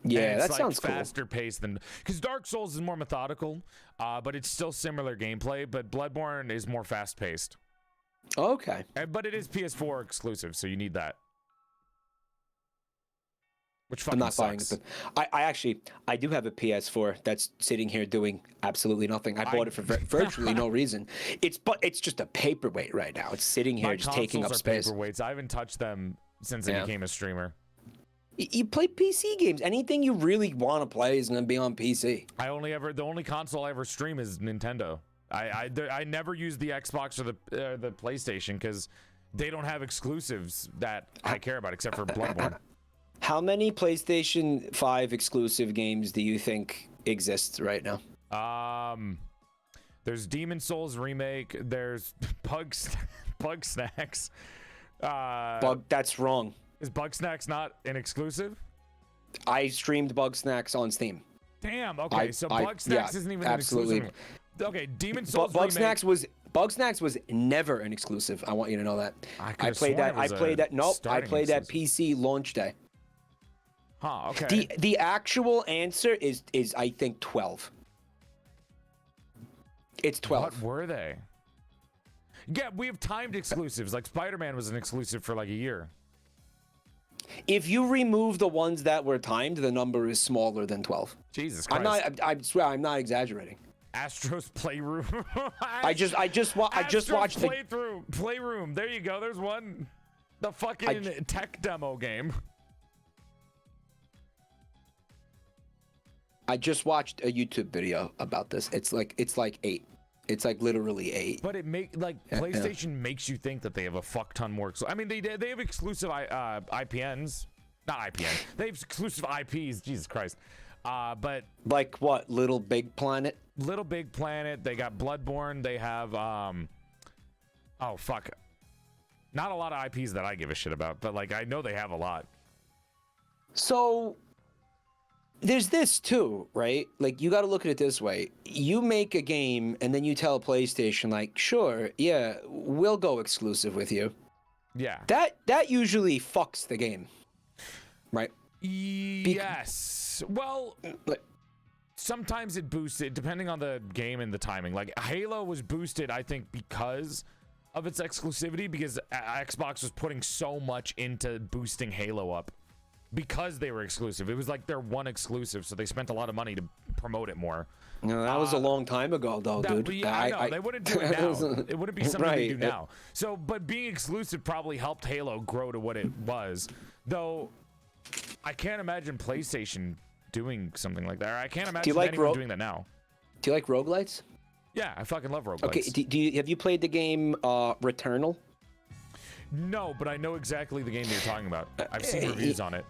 Yeah, that like sounds cool. Faster paced than, because Dark Souls is more methodical, but it's still similar gameplay. But Bloodborne is more fast paced. Okay. But it is PS4 exclusive, so you need that. Which fucking I'm not sucks. buying it. I do have a PS4 that's sitting here doing absolutely nothing. I bought it for virtually no reason. It's just a paperweight right now. It's sitting here just taking up space. Paperweights. I haven't touched them since I became a streamer. You play PC games. Anything you really want to play is going to be on PC. The only console I ever stream is Nintendo. I never use the Xbox or the PlayStation because they don't have exclusives that I care about except for Bloodborne. How many PlayStation 5 exclusive games do you think exist right now? There's Demon Souls Remake. There's Bug Snacks. That's wrong. Is Bug Snacks not an exclusive? I streamed Bug Snacks on Steam. Damn. Okay, so Bug Snacks isn't even an exclusive. Okay, Demon Souls Bug Snacks was never an exclusive. I want you to know that. I played that PC launch day. Huh, okay. The actual answer is I think 12. It's 12. What were they? Yeah, we have timed exclusives. Like Spider-Man was an exclusive for like a year. If you remove the ones that were timed, the number is smaller than 12. Jesus Christ. I swear I'm not exaggerating. Astro's Playroom. I just watched Playroom. There you go. There's one. The fucking tech demo game. I just watched a YouTube video about this. It's like 8. It's like literally 8. But it PlayStation makes you think that they have a fuck ton more. I mean, they have exclusive IPNs, not IPN. They have exclusive IPs. Jesus Christ. But like what? Little Big Planet. Little Big Planet. They got Bloodborne. They have oh fuck. Not a lot of IPs that I give a shit about, but like I know they have a lot. So there's this too, right? Like you got to look at it this way. You make a game and then you tell PlayStation like, "Sure, yeah, we'll go exclusive with you." Yeah. That usually fucks the game. Right? Yes. Well, sometimes it boosts it depending on the game and the timing. Like Halo was boosted, I think, because of its exclusivity, because Xbox was putting so much into boosting Halo up because they were exclusive. It was like their one exclusive, so they spent a lot of money to promote it more. No, that was a long time ago, though, dude. Yeah, I know. They wouldn't do it now. It wouldn't be something they do now. So, but being exclusive probably helped Halo grow to what it was. Though, I can't imagine PlayStation doing something like that. Or I can't imagine anyone doing that now. Do you like roguelites? Yeah, I fucking love roguelites. Okay, have you played the game Returnal? No, but I know exactly the game that you're talking about. I've seen reviews on it.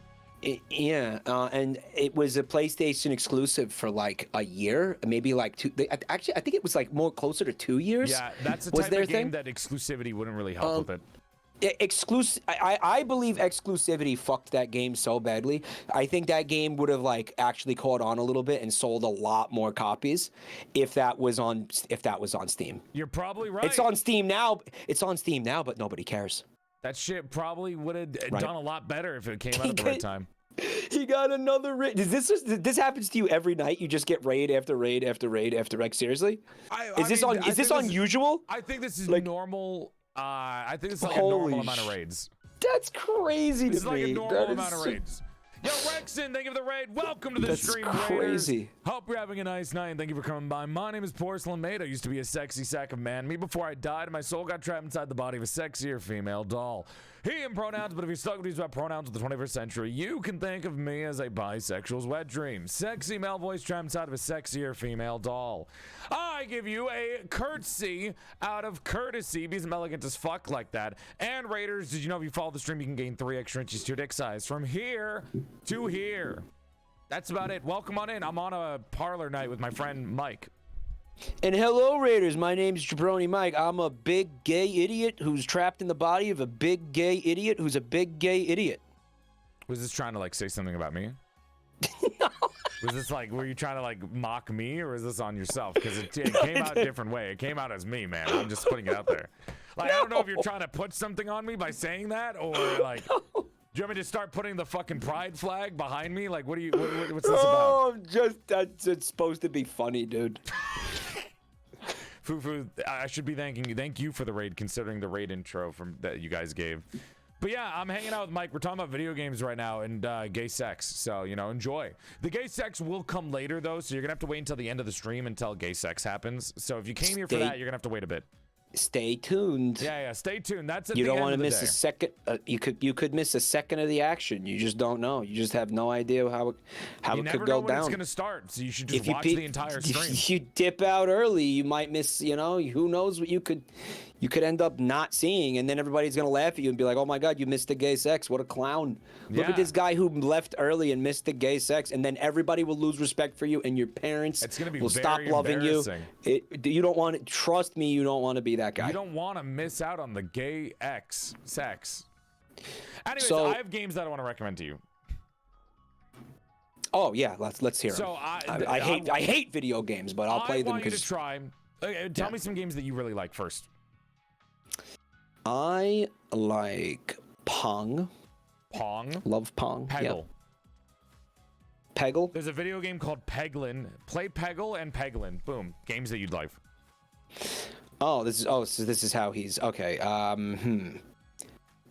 Yeah, and it was a PlayStation exclusive for like a year, maybe like 2. Actually, I think it was like more closer to 2 years. Yeah, that's the type of game that exclusivity wouldn't really help with it. I believe exclusivity fucked that game so badly. I think that game would have like actually caught on a little bit and sold a lot more copies if that was on Steam. You're probably right. It's on Steam now. But nobody cares. That shit probably would have done a lot better if it came out at the right time. He got another raid. This happens to you every night? You just get raid after raid after raid after like seriously? Is this unusual? I think this is like normal. I think it's like a normal amount of raids. That's crazy to me. It's like a normal amount of raids. Yo, Rexon, thank you for the raid. Welcome to the stream, Raiders. Hope you're having a nice night, and thank you for coming by. My name is PorcelainMaid. I used to be a sexy sack of man-meat before I died, and my soul got trapped inside the body of a sexier female doll. He and pronouns, but if you're stuck with these about pronouns of the 21st century, you can think of me as a bisexual's wet dream. Sexy male voice trapped inside of a sexier female doll. I give you a curtsy out of courtesy because I'm elegant as fuck like that. And Raiders, did you know if you follow the stream, you can gain 3 extra inches to your dick size from here to here? That's about it. Welcome on in. I'm on a parlor night with my friend Mike. And hello, Raiders. My name's Jabroni Mike. I'm a big gay idiot who's trapped in the body of a big gay idiot who's a big gay idiot. Was this trying to like say something about me? No. Was this like, were you trying to like mock me, or is this on yourself? Because it came out a different way. It came out as me, man. I'm just putting it out there. Like, I don't know if you're trying to put something on me by saying that, or like, do you want me to start putting the fucking pride flag behind me? Like, what's this about? Oh, it's supposed to be funny, dude. Fufu, I should be thanking you. Thank you for the raid, considering the raid intro that you guys gave. But yeah, I'm hanging out with Mike. We're talking about video games right now and gay sex. So, you know, enjoy. The gay sex will come later, though, so you're going to have to wait until the end of the stream until gay sex happens. So if you came here for that, you're going to have to wait a bit. Stay tuned. Yeah, stay tuned. That's at you the don't end want of to the miss day. a second. You could miss a second of the action. You just don't know. You just have no idea how it could go You never know when down. It's gonna start, so you should just if watch the entire stream. If you dip out early, you might miss. You know, who knows what you could end up not seeing, and then everybody's gonna laugh at you and be like, "Oh my God, you missed the gay sex! What a clown! Look at this guy who left early and missed the gay sex," and then everybody will lose respect for you, and your parents will stop loving you. You don't want to. Trust me, you don't want to be that guy. You don't want to miss out on the gay sex. Anyways, so, I have games that I want to recommend to you. Oh yeah, let's hear them. So I hate video games, but I'll play them because try. Tell me some games that you really like first. I like Pong. Pong? Love Pong. Peggle. Yep. Peggle? There's a video game called Peglin. Play Peggle and Peglin. Boom. Games that you'd like. Oh, so this is how he's okay.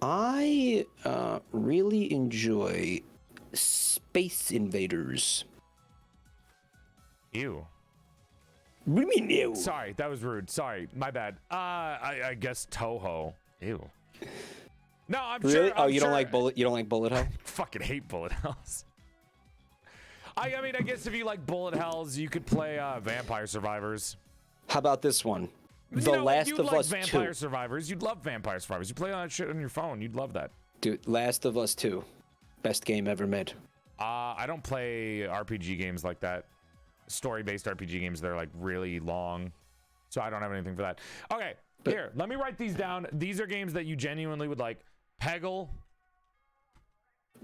I really enjoy Space Invaders. Ew. What do you mean ew? Sorry, that was rude. Sorry, my bad. I guess Toho. Ew. No, I'm really? sure. Oh, you don't like bullet hell? Fucking hate bullet hells. I mean, I guess if you like bullet hells, you could play Vampire Survivors. How about this one? The Last of Us 2. Vampire Survivors. You'd love Vampire Survivors. You play all that shit on your phone. You'd love that. Dude, Last of Us 2. Best game ever made. I don't play RPG games like that. Story-based RPG games, they're like really long. So I don't have anything for that. Okay, here, let me write these down. These are games that you genuinely would like. Peggle.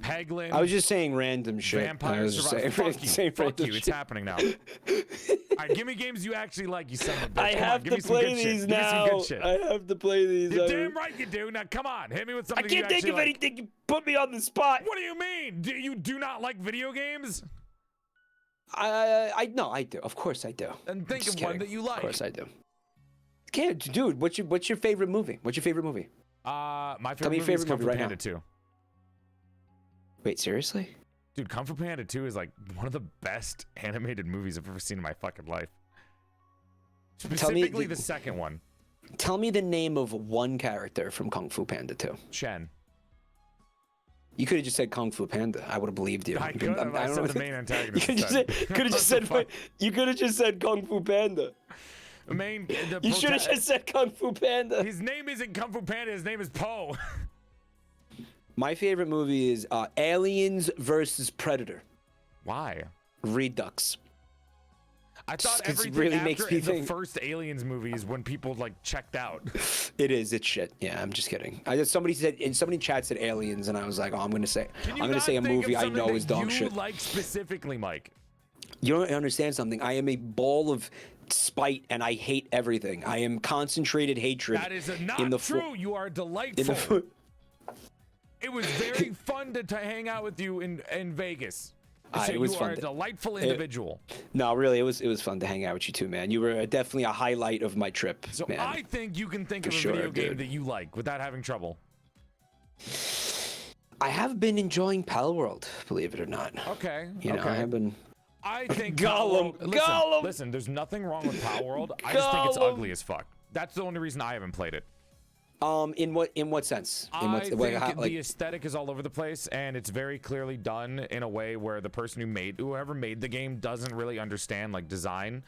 Peglin. I was just saying random shit. Vampire Survivors. Fuck you. It's happening now. All right, give me games you actually like, you son of a bitch. I have to play these now. I have to play these. You're damn right you do. Now, come on. Hit me with something you actually like. I can't think of anything. You put me on the spot. What do you mean? Do you not like video games? No, I do. Of course I do. And think of one that you like. Of course I do. Dude, what's your favorite movie? What's your favorite movie? My favorite movie is Kung Fu Panda 2. Wait, seriously? Dude, Kung Fu Panda 2 is like one of the best animated movies I've ever seen in my fucking life. Specifically the second one. Tell me the name of one character from Kung Fu Panda 2. Shen. You could have just said Kung Fu Panda. I would have believed you. I could have. I said the main antagonist. You could have just said Kung Fu Panda. You should have just said Kung Fu Panda. His name isn't Kung Fu Panda. His name is Po. My favorite movie is Aliens versus Predator. Why? Redux. I thought everything really after makes me the think. First Aliens movie is when people like checked out. It is. It's shit. Yeah, I'm just kidding. Somebody in chat said Aliens, and I was like, oh, I'm gonna say a movie I know is dog shit. You like specifically, Mike? You don't understand something. I am a ball of spite, and I hate everything. I am concentrated hatred. That is not true. You are delightful. It was very fun to hang out with you in Vegas. So it was you fun. are a delightful individual. No, really, it was fun to hang out with you too, man. You were definitely a highlight of my trip. So man. I think you can think of a video game that you like without having trouble. I have been enjoying Pal World, believe it or not. Okay. You know, I have been. I think Gollum. Listen, there's nothing wrong with Pal World. I just think it's ugly as fuck. That's the only reason I haven't played it. In what sense? I think the aesthetic is all over the place, and it's very clearly done in a way where the person whoever made the game doesn't really understand like design.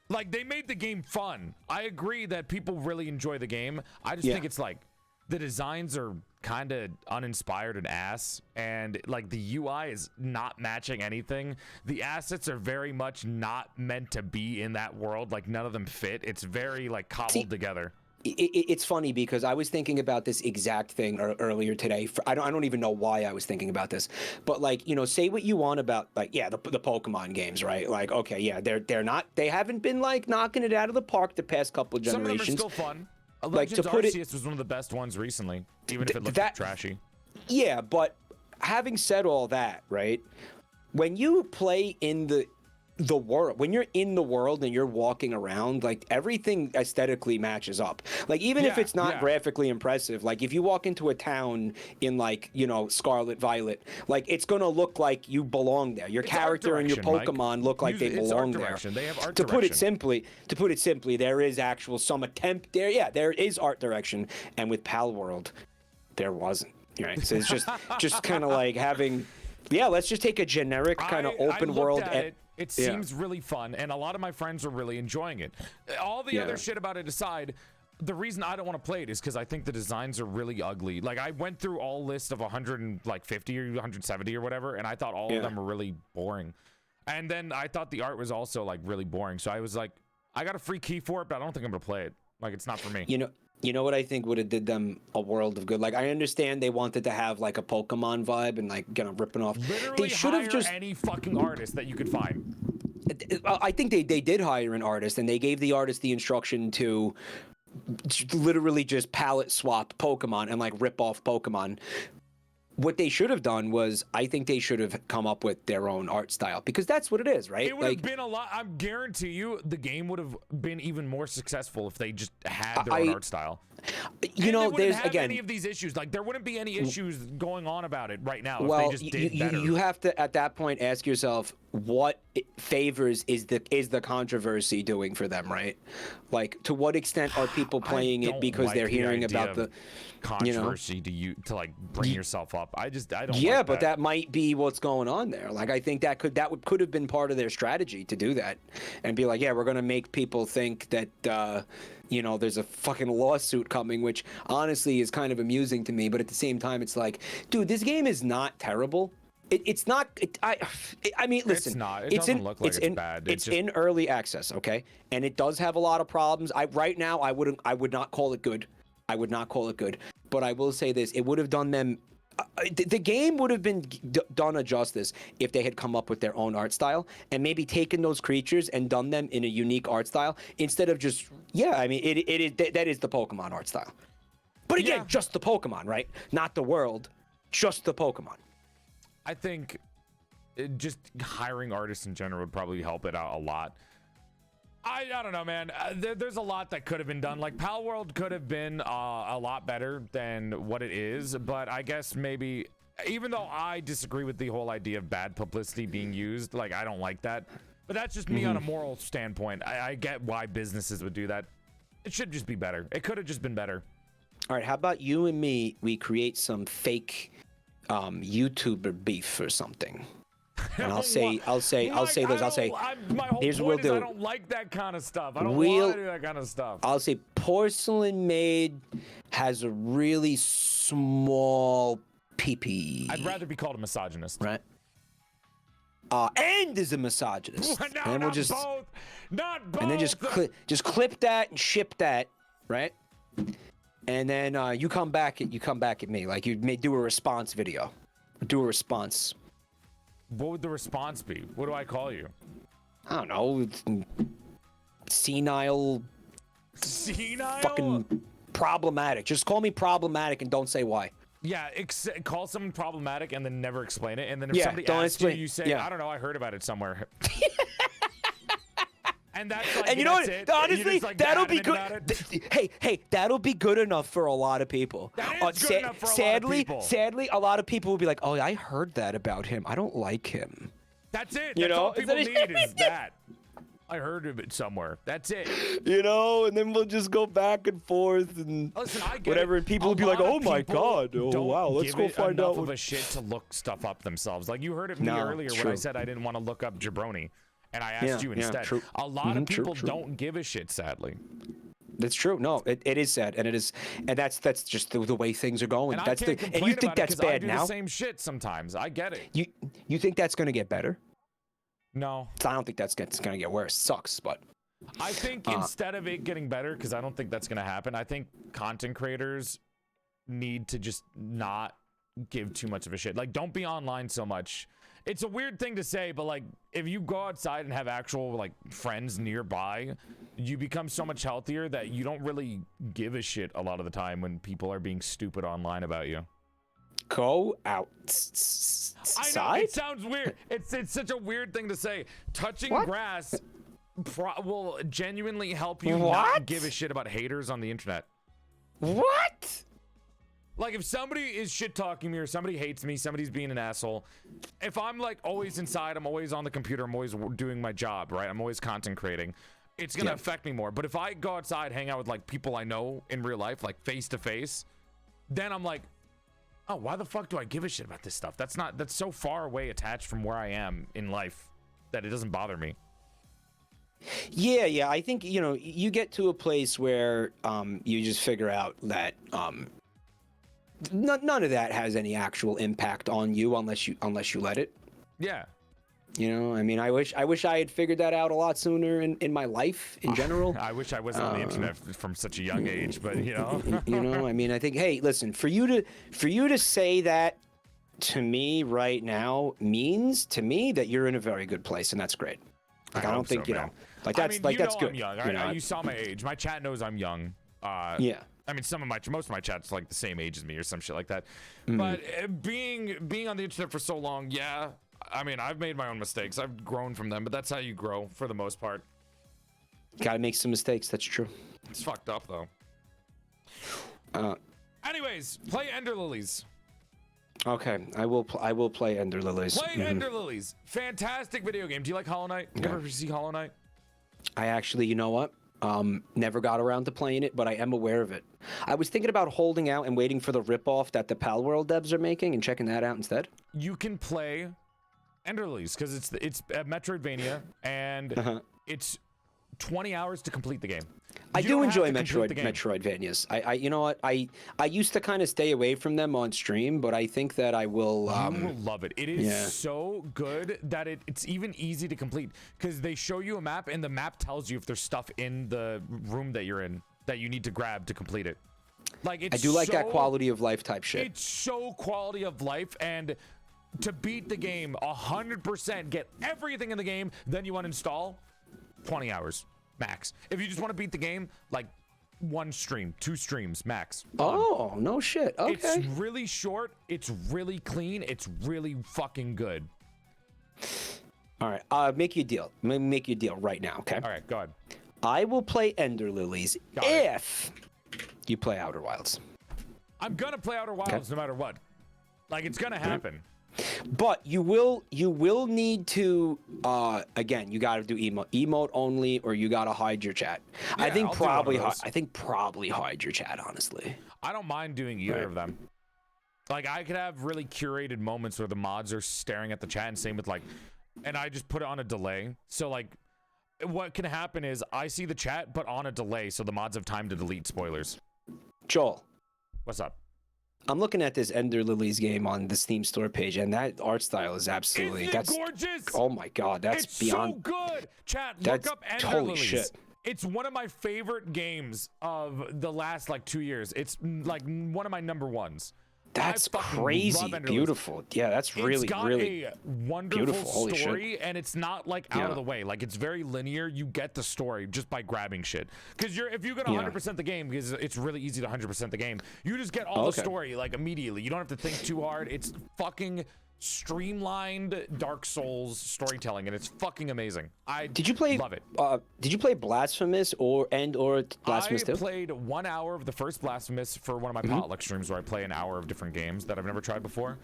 Like they made the game fun. I agree that people really enjoy the game. I just think it's like the designs are kind of uninspired and ass, and like the UI is not matching anything. The assets are very much not meant to be in that world. Like none of them fit. It's very like cobbled together. It's funny because I was thinking about this exact thing earlier today. I don't even know why I was thinking about this, but like, you know, say what you want about like, yeah, the Pokemon games, right? Like, okay, yeah, they haven't been like knocking it out of the park the past couple of generations. Some of them are still fun. Like Legends Arceus was one of the best ones recently, even if it looked trashy. Yeah, but having said all that, right? When you play in the world, when you're in the world and you're walking around, like everything aesthetically matches up. Like even if it's not graphically impressive, like if you walk into a town in like, you know, Scarlet Violet, like it's gonna look like you belong there. Your character and your Pokemon look like they belong there. They have art to put it simply, there is actual some attempt there. Yeah, there is art direction, and with Pal World, there wasn't. Right, so it's just kind of like having, let's just take a generic kind of open world. It seems really fun, and a lot of my friends are really enjoying it. All the other shit about it aside, the reason I don't want to play it is because I think the designs are really ugly. Like, I went through all list of 150 or 170 or whatever, and I thought all of them were really boring. And then I thought the art was also, like, really boring. So I was like, I got a free key for it, but I don't think I'm going to play it. Like, it's not for me. You know what I think would have did them a world of good? Like, I understand they wanted to have like a Pokemon vibe and like ripping off. Literally, they should have just any fucking artist that you could find. I think they did hire an artist, and they gave the artist the instruction to literally just palette swap Pokemon and like rip off Pokemon. What they should have done was, I think they should have come up with their own art style, because that's what it is, right? It would have been a lot. I guarantee you the game would have been even more successful if they just had their own art style. You know, there's again any of these issues. Like, there wouldn't be any issues going on about it right now well, if they just did better. You have to at that point ask yourself, what favors is the controversy doing for them, right? Like, to what extent are people playing it because they're hearing about the controversy to like bring yourself up? I don't. Yeah, but that might be what's going on there. Like, I think that could have been part of their strategy to do that, and be like, yeah, we're gonna make people think that you know, there's a fucking lawsuit coming, which honestly is kind of amusing to me. But at the same time, it's like, dude, this game is not terrible. It's not. I mean, listen. It's not. It doesn't look like it's bad. It's in early access, okay, and it does have a lot of problems. Right now, I would not call it good. I would not call it good. But I will say this: it would have done them. The game would have been done a justice if they had come up with their own art style and maybe taken those creatures and done them in a unique art style instead of just I mean, that is the Pokemon art style. But again, just the Pokemon, right? Not the world, just the Pokemon. I think just hiring artists in general would probably help it out a lot. I don't know, man. There's a lot that could have been done. Like, Pal World could have been a lot better than what it is, but I guess maybe, even though I disagree with the whole idea of bad publicity being used, like, I don't like that. But that's just me on a moral standpoint. I get why businesses would do that. It should just be better. It could have just been better. All right, how about you and me, we create some fake YouTuber beef or something? And I'll say this. I'll say, my whole here's point what we'll is do. I don't like that kind of stuff. I don't want to do that kind of stuff. I'll say PorcelainMaid has a really small pee-pee. I'd rather be called a misogynist. Right. And is a misogynist. No, and we'll just both. Not both. And then just clip that and ship that, right? And then you come back at me, like you may do a response video. Do a response. What would the response be? What do I call you? I don't know. Senile. Fucking problematic. Just call me problematic and don't say why. Yeah, call someone problematic and then never explain it. And then if somebody asks you, you say, I don't know, I heard about it somewhere. And that's like, and you know what? It. Honestly, like that'll be good. Hey, that'll be good enough for a lot of people. That is good enough for a lot of people. Sadly, a lot of people will be like, "Oh, I heard that about him. I don't like him." That's it. That's all people need is that. I heard of it somewhere. That's it. You know, and then we'll just go back and forth and listen, I get whatever, it. and people will be like, "Oh my god, oh wow, let's go find out." Enough of a shit to look stuff up themselves. Like, you heard it me earlier when I said I didn't want to look up Jabroni. And I asked you instead. True. A lot of people don't give a shit, sadly. That's true. No, it is sad, and that's just the way things are going. And That's I can't and complain you think about that's it 'cause I bad do now? the same shit sometimes. I get it. You think that's gonna get better? No. I don't think that's gonna get worse. Sucks, but I think instead of it getting better, because I don't think that's gonna happen, I think content creators need to just not give too much of a shit. Like, don't be online so much. It's a weird thing to say, but like, if you go outside and have actual like friends nearby, you become so much healthier that you don't really give a shit a lot of the time when people are being stupid online about you. go out. I know, it sounds weird. It's such a weird thing to say. Touching grass will genuinely help you not give a shit about haters on the internet. What? Like, if somebody is shit talking me or somebody hates me, somebody's being an asshole, if I'm like always inside, I'm always on the computer, I'm always doing my job, right? I'm always content creating. It's gonna affect me more. But if I go outside, hang out with like people I know in real life, like face to face, then I'm like, oh, why the fuck do I give a shit about this stuff? That's so far away attached from where I am in life that it doesn't bother me. Yeah. I think, you get to a place where you just figure out that none of that has any actual impact on you unless you let it. Yeah. I mean, I wish I had figured that out a lot sooner in my life in general. I wish I wasn't on the internet from such a young age, but I mean, I think, hey, listen, for you to say that to me right now means to me that you're in a very good place, and that's great. Like, I don't think so, man. like that's that's good. I'm young. You saw my age. My chat knows I'm young. Yeah. I mean, most of my chat's like the same age as me or some shit like that. But being on the internet for so long, yeah. I mean, I've made my own mistakes. I've grown from them, but that's how you grow for the most part. Gotta make some mistakes. That's true. It's fucked up though. Anyways, play Ender Lilies. Okay, I will play Ender Lilies. Play Ender Lilies. Fantastic video game. Do you like Hollow Knight? You ever see Hollow Knight? I actually, you know what? Never got around to playing it, but I am aware of it. I was thinking about holding out and waiting for the ripoff that the Palworld devs are making and checking that out instead. You can play Ender Lilies because it's a Metroidvania and it's 20 hours to complete the game. I do enjoy Metroidvanias. I you know what? I used to kind of stay away from them on stream, but I think that I will. You will love it. It is so good that it's even easy to complete because they show you a map and the map tells you if there's stuff in the room that you're in that you need to grab to complete it. Like, I do like that quality of life type shit. It's so quality of life, and to beat the game 100%, get everything in the game, then you uninstall. 20 hours max. If you just want to beat the game, like 1 stream, 2 streams max. Oh, no shit. Okay. It's really short. It's really clean. It's really fucking good. All right. Make you a deal. Make you a deal right now. Okay. All right. Go ahead. I will play Ender Lilies if you play Outer Wilds. I'm gonna play Outer Wilds no matter what. Like, it's gonna happen. But you will need to again, you got to do emote only, or you got to hide your chat. Yeah, I think probably hide your chat, honestly. I don't mind doing either of them. Like, I could have really curated moments where the mods are staring at the chat, and same with like, and I just put it on a delay. So like, what can happen is I see the chat but on a delay, so the mods have time to delete spoilers. Joel, what's up? I'm looking at this Ender Lilies game on the Steam store page, and that art style is absolutely Isn't it gorgeous? Oh my god, that's beyond. It's so good. Chat, look up Ender Lilies. Shit. It's one of my favorite games of the last like 2 years. It's like one of my number ones. That's crazy beautiful. Yeah, that's really a wonderful story, and it's not like out of the way. Like, it's very linear. You get the story just by grabbing shit. Because if you get 100% the game, because it's really easy to 100% the game, you just get all the story like immediately. You don't have to think too hard. It's fucking streamlined Dark Souls storytelling, and it's fucking amazing. Love it. Did you play Blasphemous or Blasphemous 2? I played 1 hour of the first Blasphemous for one of my potluck streams where I play an hour of different games that I've never tried before.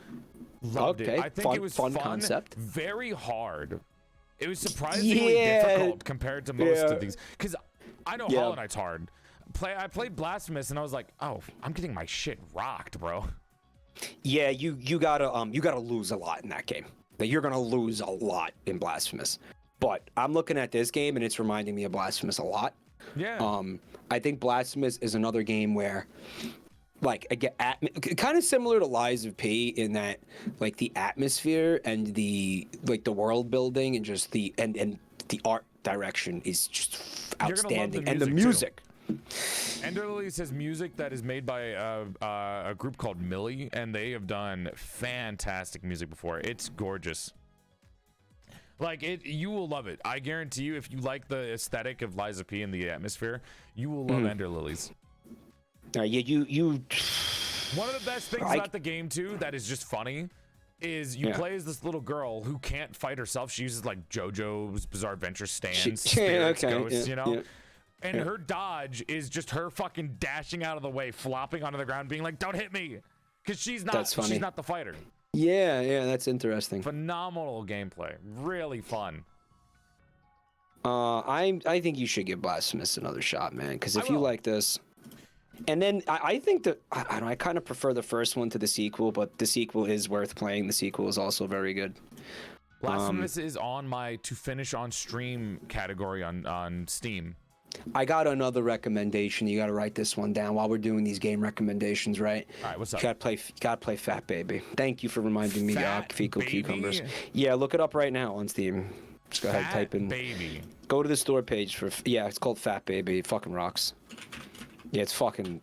Loved it. I think it was fun concept. Very hard. It was surprisingly difficult compared to most of these, because I know Hollow Knight's hard. I played Blasphemous and I was like, oh, I'm getting my shit rocked, bro. Yeah, you gotta lose a lot in that game. You're gonna lose a lot in Blasphemous. But I'm looking at this game and it's reminding me of Blasphemous a lot. Yeah. I think Blasphemous is another game where, like, again, kind of similar to Lies of P in that, like, the atmosphere and the world building and just the art direction is just outstanding, and the music. Ender Lilies has music that is made by a group called Millie, and they have done fantastic music before. It's gorgeous. Like, you will love it. I guarantee you, if you like the aesthetic of Lies of P and the atmosphere, you will love Ender Lilies. You. One of the best things about the game too, that is just funny, is you play as this little girl who can't fight herself. She uses like JoJo's Bizarre Adventure stands, spirits, ghosts, you know. And her dodge is just her fucking dashing out of the way, flopping onto the ground, being like, "Don't hit me," because she's not the fighter. Yeah, that's interesting. Phenomenal gameplay, really fun. I think you should give Blasphemous another shot, man. Because if you like this, and then I think that I kind of prefer the first one to the sequel, but the sequel is worth playing. The sequel is also very good. Blasphemous is on my to finish on stream category on Steam. I got another recommendation. You got to write this one down while we're doing these game recommendations, right? All right, what's up? You gotta play Fat Baby. Thank you for reminding me. Fecal Baby? Cucumbers. Yeah, look it up right now on Steam. Just go ahead, type in. Baby. Go to the store page for. Yeah, it's called Fat Baby. It fucking rocks. Yeah, it's fucking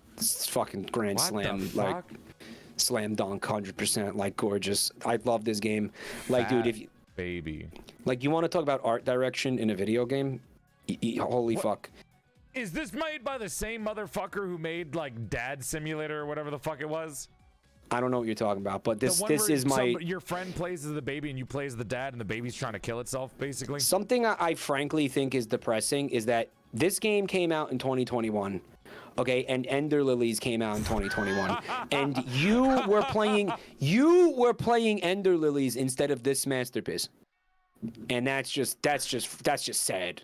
grand slam, like slam dunk, 100%, like gorgeous. I love this game. Like, dude, if you, Baby. Like, you want to talk about art direction in a video game? Holy fuck. Is this made by the same motherfucker who made like Dad Simulator or whatever the fuck it was? I don't know what you're talking about, but this is my. Your friend plays as the baby and you play as the dad, and the baby's trying to kill itself, basically. Something I frankly think is depressing is that this game came out in 2021. Okay, and Ender Lilies came out in 2021, and you were playing Ender Lilies instead of this masterpiece, and that's just sad.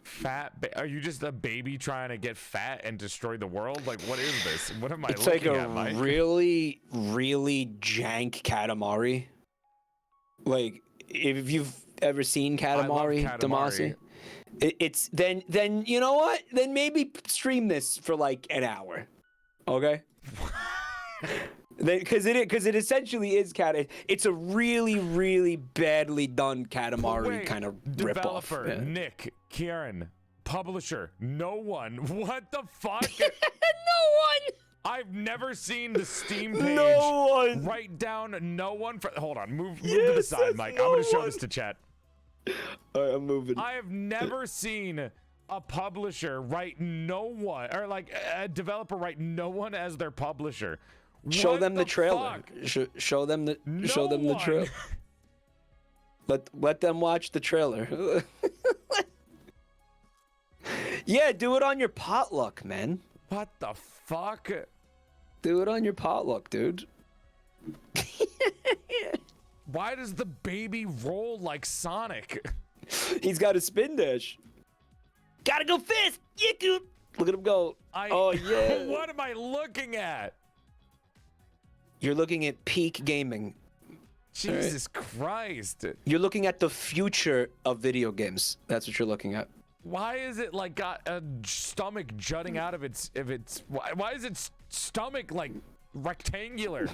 Are you just a baby trying to get fat and destroy the world? Like, what is this? What am I it's looking like at, Mike? really jank Katamari. Like, if you've ever seen Katamari, Damasi. It's then you know what? Then maybe stream this for like an hour, okay? Because it essentially is It's a really badly done Katamari kind of ripoff. Developer Nick, Kieran, publisher, no one. What the fuck? No one. I've never seen the Steam page. No one. Write down no one. Hold on, move to the side, Mike. I'm gonna show this to chat. All right, I'm moving. I have never seen a publisher write no one, or like a developer write no one as their publisher. Show them the trailer. Show them the trailer. Let them watch the trailer. Yeah, do it on your potluck, man. What the fuck? Do it on your potluck, dude. Why does the baby roll like Sonic? He's got a spin dash. Gotta go fast. Yeah, dude. Look at him go. Oh, yeah. What am I looking at? You're looking at peak gaming. Jesus Christ. You're looking at the future of video games. That's what you're looking at. Why is it like got a stomach jutting out of its why is its stomach like rectangular?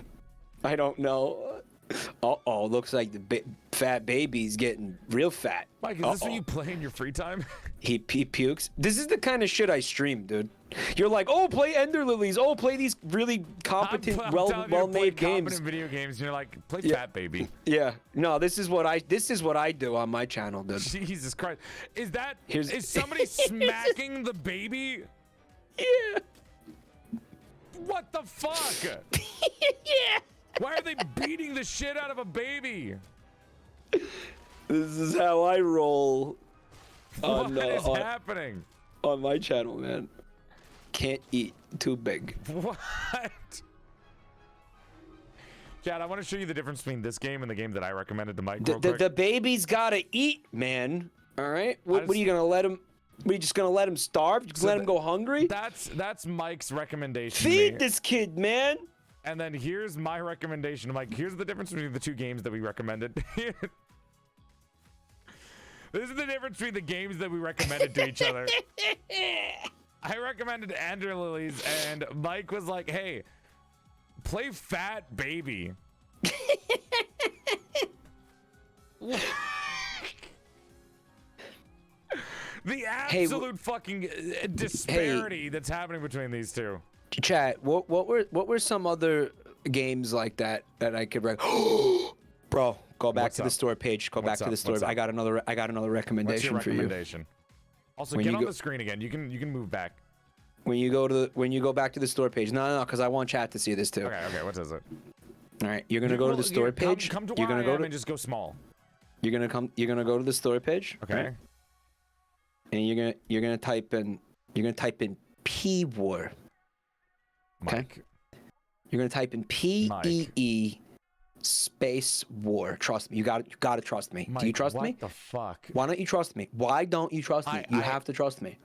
I don't know. Uh-oh, looks like the fat baby's getting real fat. Mike, is this what you play in your free time? He pukes. This is the kind of shit I stream, dude. You're like, oh, play Ender Lilies. Oh, play these really competent, well-made games. Competent video games. And you're like, play Fat Baby. Yeah. No, this is what I do on my channel, dude. Jesus Christ. Is somebody smacking the baby? Yeah. What the fuck? Yeah. Why are they beating the shit out of a baby? This is how I roll. What is happening? On my channel, man. Can't eat too big. What? Chad, I want to show you the difference between this game and the game that I recommended to Mike. The baby's gotta eat, man. All right. What are you gonna let him? Are you just gonna let him starve? Just let him go hungry? That's Mike's recommendation. Feed this kid, man. And then here's my recommendation. I'm like, here's the difference between the two games that we recommended. This is the difference between the games that we recommended to each other. I recommended Andrew Lilies, and Mike was like, "Hey, play Fat Baby." The absolute fucking disparity that's happening between these two. Chat. What were some other games like that I could Bro, go back to the store page. Go back to the store. I got another recommendation for you. What's your recommendation? Also, get on the screen again. You can move back. When you go back to the store page. No, because I want chat to see this too. Okay. What is it? All right, you're gonna go to the store page. Come to where I am and just go small. You're gonna go to the store page. Okay. Right? And you're gonna type in P-War. Okay. Mike. You're gonna type in PEE space war. Trust me. You gotta trust me. Mike, do you trust me? What the fuck? Why don't you trust me? Why don't you trust me? You have to trust me.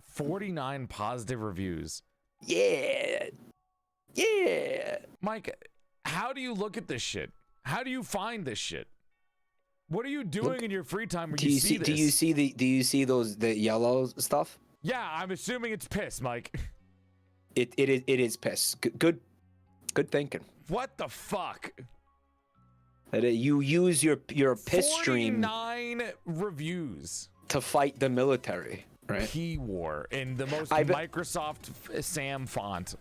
49 positive reviews. Yeah. Mike, how do you look at this shit? How do you find this shit? What are you doing in your free time when you see this? Do you see the yellow stuff? Yeah, I'm assuming it's piss, Mike. It is piss. Good thinking. What the fuck? You use your piss stream 49 reviews to fight the military, right? P-War in the most Microsoft Sam font.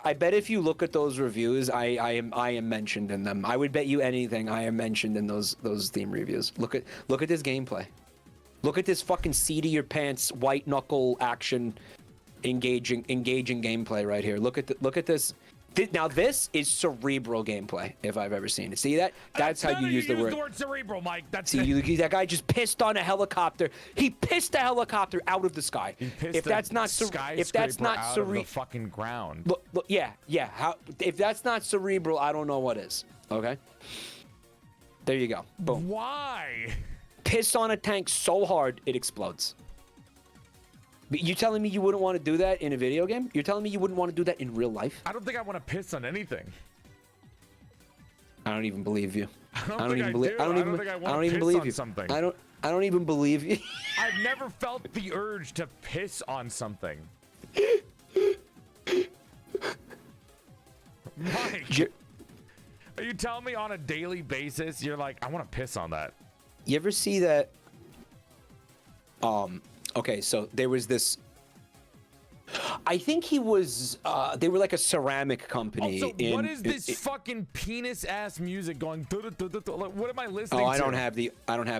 I bet if you look at those reviews, I am mentioned in them. I would bet you anything I am mentioned in those theme reviews. Look at this gameplay. Look at this fucking seat of your pants, white knuckle action, engaging gameplay right here. Look at this. Now this is cerebral gameplay if I've ever seen it. See that? That's how you use the word cerebral, Mike. That's that guy just pissed on a helicopter. He pissed a helicopter out of the sky. If that's not cerebral, fucking ground. Look, yeah. If that's not cerebral, I don't know what is. Okay. There you go. Boom. Why? Piss on a tank so hard it explodes. You telling me you wouldn't want to do that in a video game? You're telling me you wouldn't want to do that in real life? I don't think I want to piss on anything. I don't even believe you. I don't even believe you. Something. I don't even believe you. I've never felt the urge to piss on something. Mike, are you telling me on a daily basis you're like, I want to piss on that? You ever see that? Okay, so there was this. I think he was. They were like a ceramic company. Also, what is this fucking penis ass music going? What am I listening to? I don't have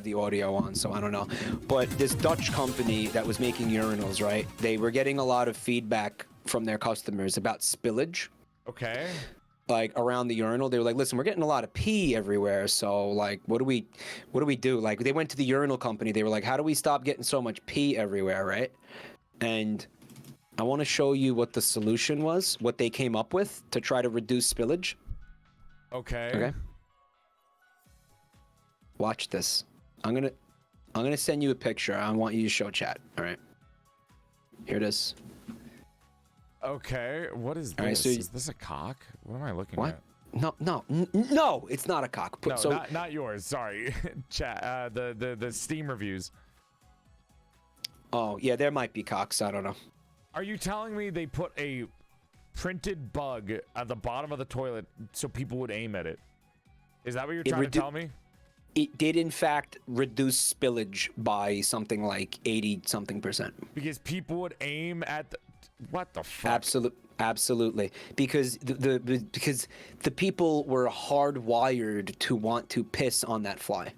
the audio on, so I don't know. But this Dutch company that was making urinals, right? They were getting a lot of feedback from their customers about spillage. Okay. Like around the urinal, they were like, "Listen, we're getting a lot of pee everywhere. So like, what do we do?" Like, they went to the urinal company. They were like, "How do we stop getting so much pee everywhere?" Right? And I want to show you what the solution was, what they came up with to try to reduce spillage. Okay. Watch this. I'm gonna send you a picture. I want you to show chat. All right. Here it is. Okay, what is this? Right, so is this a cock? What am I looking at? No, it's not a cock. Not yours. Sorry, chat. The Steam reviews. Oh yeah, there might be cocks. I don't know. Are you telling me they put a printed bug at the bottom of the toilet so people would aim at it? Is that what you're trying to tell me? It did in fact reduce spillage by something like 80-something%. Because people would aim at the. What the fuck? Absolutely. Because the people were hardwired to want to piss on that fly.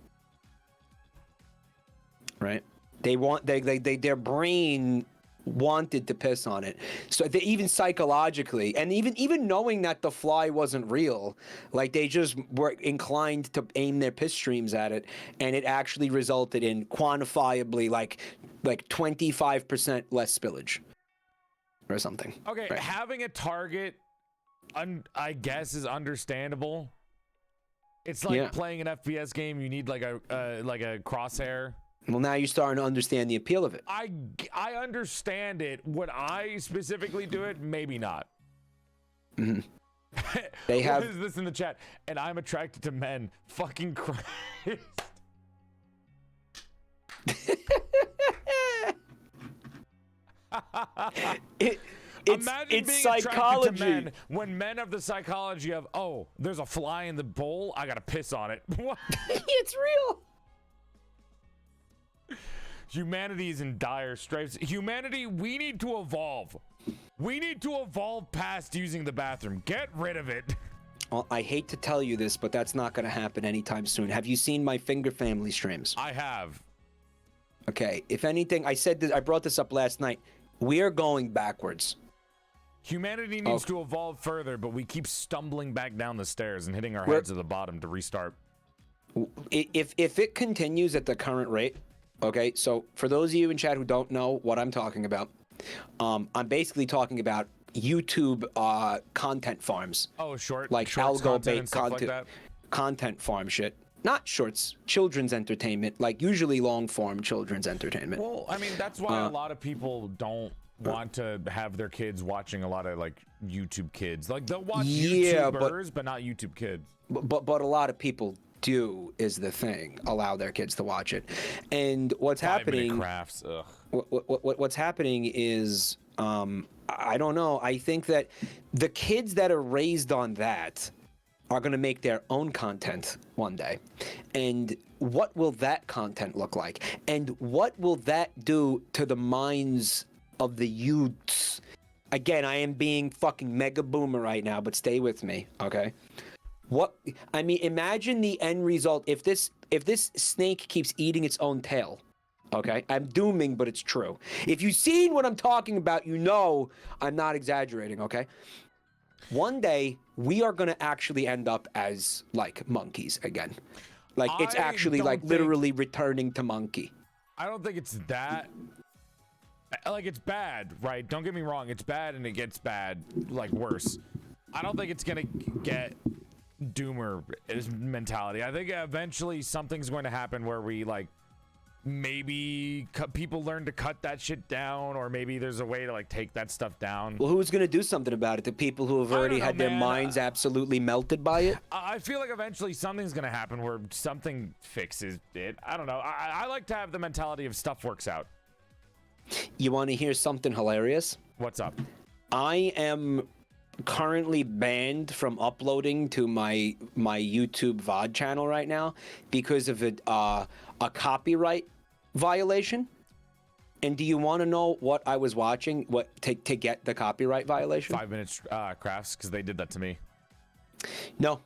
Right? Their brain wanted to piss on it. So they, even psychologically, and even knowing that the fly wasn't real, like they just were inclined to aim their piss streams at it, and it actually resulted in quantifiably like 25% less spillage. Or something. Okay, right. Having a target, I guess, is understandable. It's like playing an FPS game. You need like a crosshair. Well, now you're starting to understand the appeal of it. I understand it. Would I specifically do it? Maybe not. Mm-hmm. What is this in the chat? And I'm attracted to men. Fucking Christ. Imagine it's being psychology. attracted to men when men have the psychology of, oh, there's a fly in the bowl, I gotta piss on it. What? It's real. Humanity is in dire straits. Humanity, we need to evolve. We need to evolve past using the bathroom. Get rid of it. Well, I hate to tell you this, but that's not going to happen anytime soon. Have you seen my Finger Family streams? I have. Okay, if anything, I brought this up last night. We are going backwards. Humanity needs to evolve further, but we keep stumbling back down the stairs and hitting our heads at the bottom to restart. If it continues at the current rate, okay, so for those of you in chat who don't know what I'm talking about, I'm basically talking about YouTube content farms. Oh, short, like algo-based content farm shit. Not shorts, children's entertainment, like usually long-form children's entertainment. Well, I mean, that's why a lot of people don't want to have their kids watching a lot of like YouTube kids. Like they'll watch YouTubers, but not YouTube kids. But a lot of people do is the thing. Allow their kids to watch it, and what's happening? Crafts. Ugh. What's happening is I don't know. I think that the kids that are raised on that are going to make their own content one day. And what will that content look like? And what will that do to the minds of the youths? Again, I am being fucking mega boomer right now, but stay with me, okay? I mean, imagine the end result if this snake keeps eating its own tail. Okay, I'm dooming, but it's true. If you've seen what I'm talking about, you know I'm not exaggerating, okay? One day, we are going to actually end up as, like, monkeys again. Like, it's actually, like, literally returning to monkey. I don't think it's that. Like, it's bad, right? Don't get me wrong. It's bad, and it gets bad, like, worse. I don't think it's going to get doomer mentality. I think eventually something's going to happen where we, like, maybe people learn to cut that shit down, or maybe there's a way to like take that stuff down. Well, who's gonna do something about it? The people who have already had their minds absolutely melted by it? I feel like eventually something's gonna happen where something fixes it. I don't know. I like to have the mentality of stuff works out. You want to hear something hilarious? What's up? I am currently banned from uploading to my YouTube VOD channel right now because of a copyright violation. And do you want to know what I was watching? What to get the copyright violation? 5 minutes crafts, because they did that to me. No,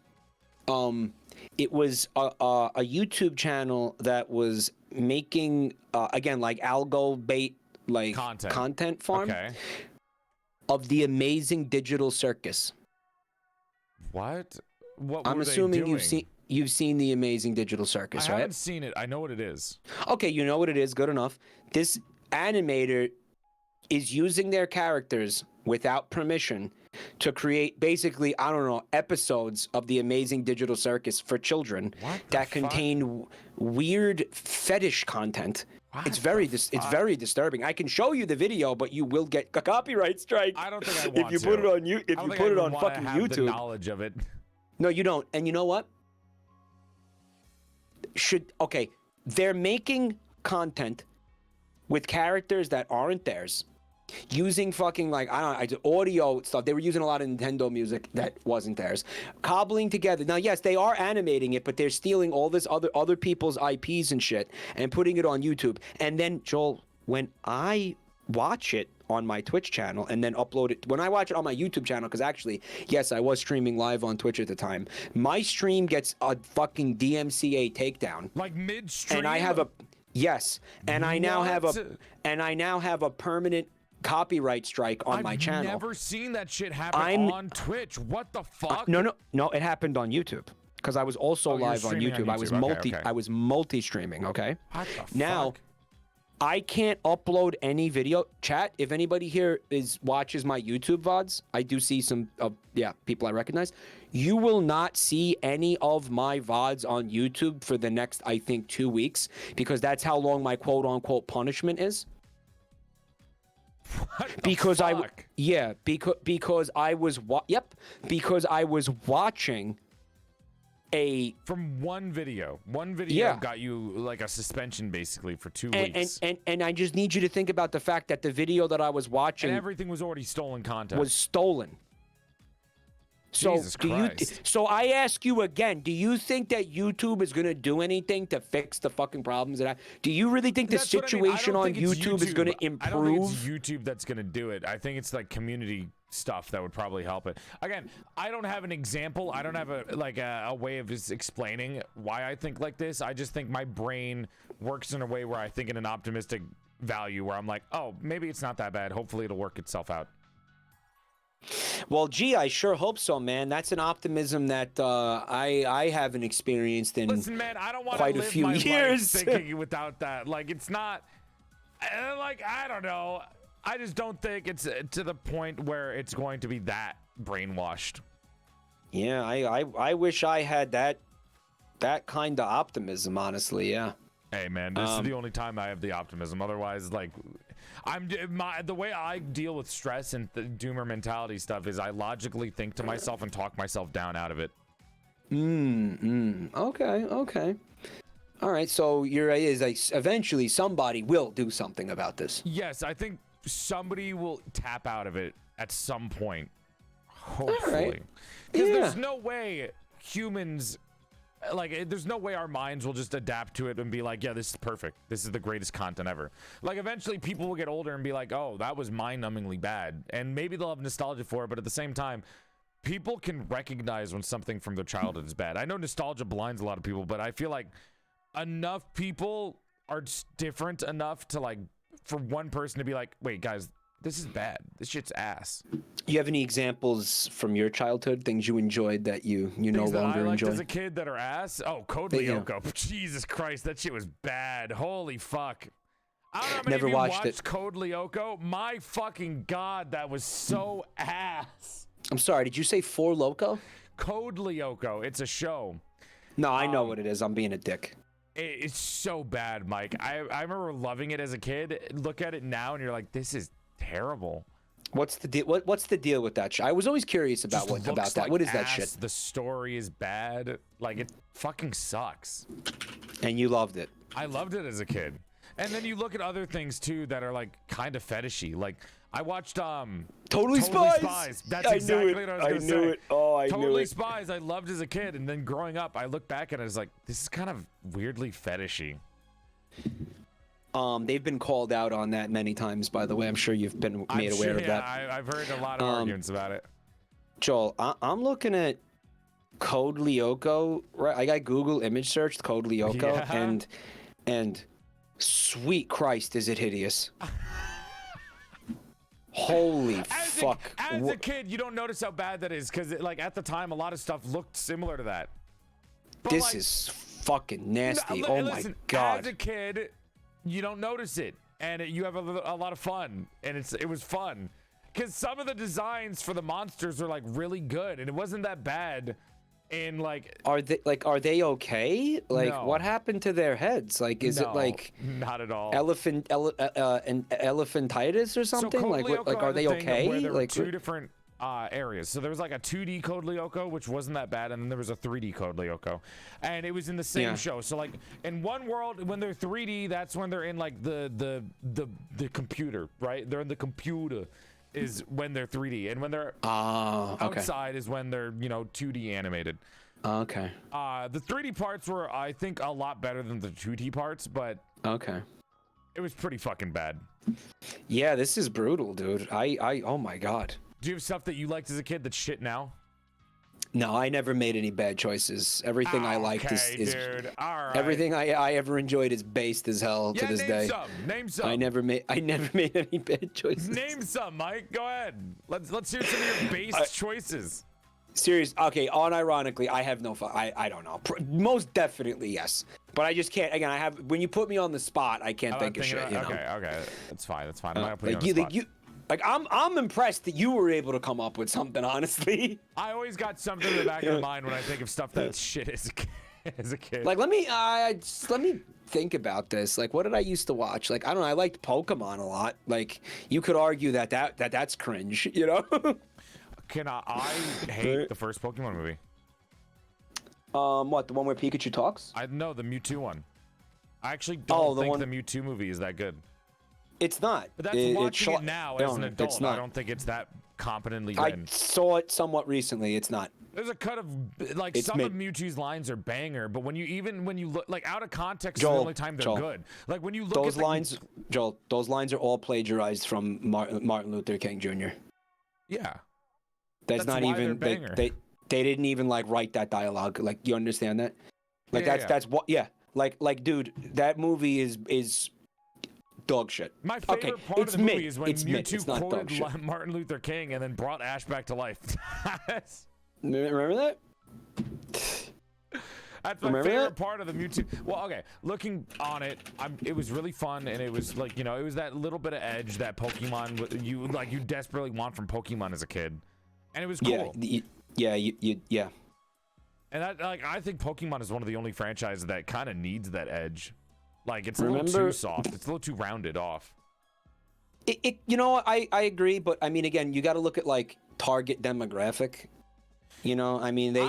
it was a YouTube channel that was making again like algo bait like content farm of the Amazing Digital Circus. What I'm assuming you've seen the Amazing Digital Circus, right? I haven't seen it. I know what it is. Okay, you know what it is. Good enough. This animator is using their characters without permission to create basically, I don't know, episodes of the Amazing Digital Circus for children that contain weird fetish content. It's very disturbing. I can show you the video, but you will get a copyright strike. I don't think I want if you put it on you. If you put it on fucking YouTube. The knowledge of it. No, you don't. And you know what? They're making content with characters that aren't theirs, using fucking like audio stuff. They were using a lot of Nintendo music that wasn't theirs, cobbling together. Now, yes, they are animating it, but they're stealing all this other people's IPs and shit and putting it on YouTube. And then, Joel, when I watch it on my Twitch channel and then upload it, when I watch it on my YouTube channel, because actually, yes, I was streaming live on Twitch at the time, my stream gets a fucking DMCA takedown. Like mid-stream? And I have I now have a permanent copyright strike on my channel. I've never seen that shit happen on Twitch. What the fuck? No, it happened on YouTube. Because I was also live on YouTube. I was multi-streaming, okay? What the now, fuck? I can't upload any video. Chat, if anybody here watches my YouTube VODs, I do see some people I recognize. You will not see any of my VODs on YouTube for the next, I think, 2 weeks, because that's how long my quote-unquote punishment is. Because I was watching from one video. One video Yeah. got you like a suspension basically for 2 and, weeks. and I just need you to think about the fact that the video that I was watching And everything was already stolen content. was stolen. So Jesus Christ. so I ask you again, do you think that YouTube is going to do anything to fix the fucking problems that do you really think the That's what I mean. I situation don't on think it's YouTube is going to improve? I don't think it's YouTube that's going to do it. I think it's like community stuff that would probably help it. Again, I don't have an example. I don't have a way of just explaining why I think like this. I just think my brain works in a way where I think in an optimistic value where I'm like, oh, maybe it's not that bad. Hopefully it'll work itself out. Well, gee, I sure hope so, man. That's an optimism that I haven't experienced in Listen, man, I don't want quite to a live few my years. life thinking without that. Like, it's not, like, I don't know. I just don't think it's to the point where it's going to be that brainwashed. Yeah, I wish I had that kind of optimism, honestly. Yeah. Hey, man, this is the only time I have the optimism. Otherwise, like, the way I deal with stress and the doomer mentality stuff is I logically think to myself and talk myself down out of it. Okay. All right, so your idea is like eventually somebody will do something about this. Yes, I think somebody will tap out of it at some point. Hopefully. Because there's no way humans, like, there's no way our minds will just adapt to it and be like, yeah, this is perfect. This is the greatest content ever. Like, eventually people will get older and be like, oh, that was mind-numbingly bad. And maybe they'll have nostalgia for it, but at the same time, people can recognize when something from their childhood is bad. I know nostalgia blinds a lot of people, but I feel like enough people are different enough to, like, for one person to be like, wait, guys, this is bad. This shit's ass. You have any examples from your childhood, things you enjoyed that you no longer I liked enjoy? as a kid that are ass? Oh, Code Lyoko. Jesus Christ, that shit was bad. Holy fuck. I don't know how many Never of you watched watched it. Code Lyoko. My fucking God, that was so ass. I'm sorry, did you say Four Loco? Code Lyoko. It's a show. No, I know what it is. I'm being a dick. It's so bad, Mike. I remember loving it as a kid. Look at it now and you're like, this is terrible. What's the deal? What's the deal with that? I was always curious about Just about looks that. like What is that ass. shit? The story is bad. Like, it fucking sucks. And you loved it. I loved it as a kid. And then you look at other things too that are like kind of fetishy. Like, I watched Totally Spies. That's I exactly knew it. what I was gonna say. knew it. Oh, I knew Totally it. Spies I loved as a kid, and then growing up I look back and I was like, this is kind of weirdly fetishy. They've been called out on that many times, by the way. I'm sure you've been made aware of that. I've heard a lot of arguments about it. Joel, I'm looking at Code Lyoko. Right, I got Google image searched Code Lyoko, Yeah. and sweet Christ, is it hideous? Holy fuck! As a kid, you don't notice how bad that is because, like, at the time, a lot of stuff looked similar to that. But, This like, is fucking nasty. No, Oh listen, my God! As a kid, you don't notice it, and you have a lot of fun, and it was fun because some of the designs for the monsters are like really good, and it wasn't that bad. And like, Are they okay? Like, No. what happened to their heads? Like, is it no, like not at all? elephantitis or something? So Code Like, Lyoko are had they a thing okay? Where there were Like, two different areas. So there was like a 2D Code Lyoko, which wasn't that bad, and then there was a 3D Code Lyoko, and it was in the same show. So like in one world, when they're 3D, that's when they're in like the computer, right? They're in the computer is when they're 3D, and when they're outside is when they're 2D animated. Okay. The 3D parts were, I think, a lot better than the 2D parts, but Okay. it was pretty fucking bad. Yeah, this is brutal, dude. Oh my God. Do you have stuff that you liked as a kid that's shit now? No, I never made any bad choices. Everything I liked is dude. All right. everything I ever enjoyed is based as hell to this day. Name some. I never made any bad choices. Name some, Mike. Go ahead. Let's hear some of your base choices. Serious. Okay, unironically, I have no fun. I don't know. Most definitely yes, but I just can't. Again, when you put me on the spot, I can't think of shit. Okay. That's fine. I'm not putting you on the spot. I'm impressed that you were able to come up with something. Honestly, I always got something in the back of my mind when I think of stuff that's shit as a kid. like let me think about this. Like, what did I used to watch? Like, I don't know. I liked Pokemon a lot. Like, you could argue that's cringe. I hate the first Pokemon movie. What, the one where Pikachu talks? I know the Mewtwo one. I actually don't think the Mewtwo movie is that good. It's not. But that's watching it now as an adult. It's not. I don't think it's that competently I written. saw it somewhat recently. It's not. There's a cut of like some of Mewtwo's lines are banger, but when you look like out of context, Joel, is the only time they're good. Like when you look those at lines, Joel, those lines are all plagiarized from Martin Luther King Jr. Yeah, that's not even they didn't even like write that dialogue. Like you understand that? Like that's what like dude, that movie is dog shit. My favorite part of the movie is when Mewtwo quoted Martin Luther King and then brought Ash back to life. Remember that? That's my favorite part of the Mewtwo. Well, okay, looking on it, it was really fun, and it was like, you know, it was that little bit of edge that Pokemon you desperately want from Pokemon as a kid, and it was cool. Yeah. And that, like, I think Pokemon is one of the only franchises that kind of needs that edge. Like, it's a little too soft. It's a little too rounded off. You know, I agree, but I mean, again, you got to look at like target demographic. You know, I mean, they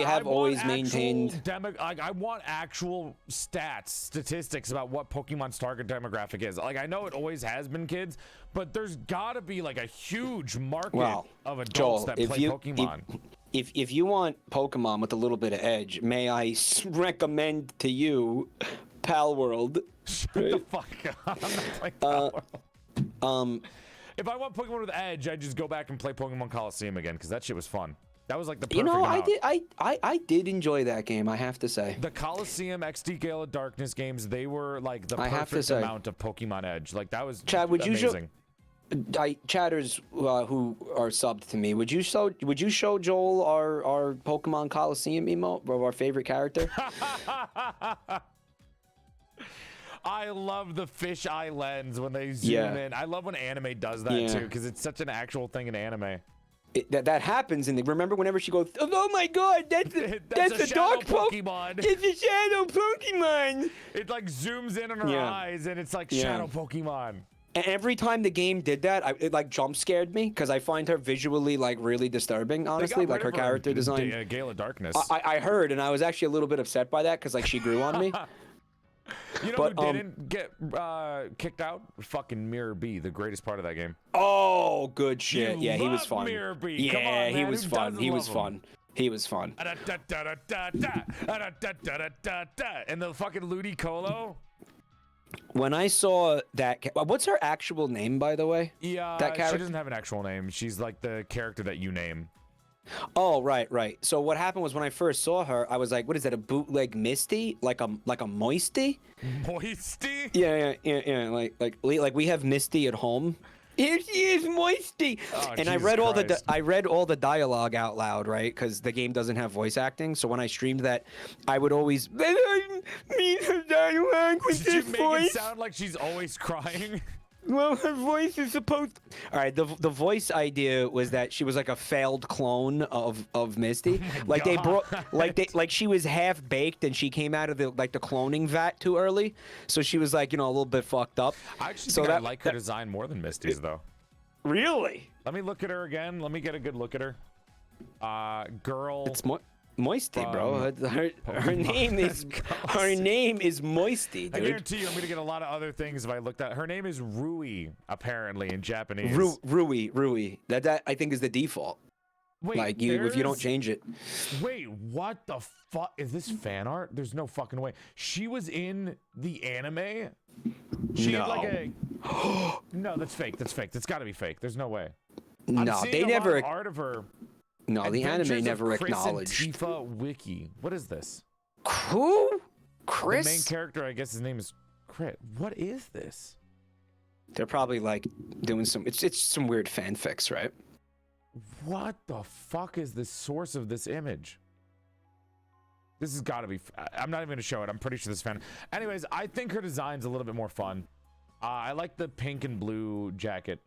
have always maintained. I want actual statistics about what Pokemon's target demographic is. Like, I know it always has been kids, but there's got to be like a huge market of adults that play Pokemon. If you want Pokemon with a little bit of edge, may I recommend to you Pal World? Shut the fuck up! I'm not playing Pal World. If I want Pokemon with edge, I just go back and play Pokemon Coliseum again because that shit was fun. That was like the perfect amount. I did enjoy that game, I have to say. The Coliseum XD Gale of Darkness games, they were like the perfect amount of Pokemon Edge. Like that was Chad, amazing. Chatters who are subbed to me, would you show Joel our Pokemon Coliseum emote of our favorite character? I love the fisheye lens when they zoom in. I love when anime does that too, because it's such an actual thing in anime. That happens, and remember whenever she goes, oh my god, that's a dark Pokemon. It's a shadow Pokemon. It like zooms in on her eyes, and it's like shadow Pokemon. And every time the game did that, it like jump scared me because I find her visually like really disturbing. Honestly, like her character design. Gale of Darkness. I heard, and I was actually a little bit upset by that because like she grew on me. You know who didn't get kicked out? Fucking Mirror B, the greatest part of that game. Oh, good shit. He was fun. Mirror B. Yeah, come on, man. he was fun. He was fun. He was fun. And the fucking Ludicolo. When I saw that, what's her actual name, by the way? Yeah, that character? She doesn't have an actual name. She's like the character that you name. Oh, right. So what happened was when I first saw her, I was like, what is that, a bootleg Misty? Like a Moisty? Moisty? Yeah. Like we have Misty at home. Here she is, Moisty. Oh, and I read all the dialogue out loud, right? Because the game doesn't have voice acting. So when I streamed that, I would always mean her dialogue with this voice. Did you make it sound like she's always crying? Well, her voice is supposed. All right, the voice idea was that she was like a failed clone of Misty. Like she was half baked and she came out of the cloning vat too early, so she was like a little bit fucked up. I actually think I like her design more than Misty's though. Really? Let me look at her again. Let me get a good look at her. Girl. It's Moisty, bro. Her name is Moisty, dude. I guarantee you I'm gonna get a lot of other things if I looked at her. Name is Rui, apparently, in Japanese. Rui. That I think is the default. Wait, like if you don't change it. Wait, what the fuck? Is this fan art? There's no fucking way. She was in the anime? She had like a... No, that's fake. That's gotta be fake. There's no way. No, they never... art of her. No, the anime never acknowledged. Tifa Wiki. What is this? Who? Chris? The main character, I guess his name is Chris. What is this? They're probably like doing some. It's some weird fanfics, right? What the fuck is the source of this image? This has got to be. I'm not even gonna show it. I'm pretty sure this fan. Anyways, I think her design's a little bit more fun. I like the pink and blue jacket.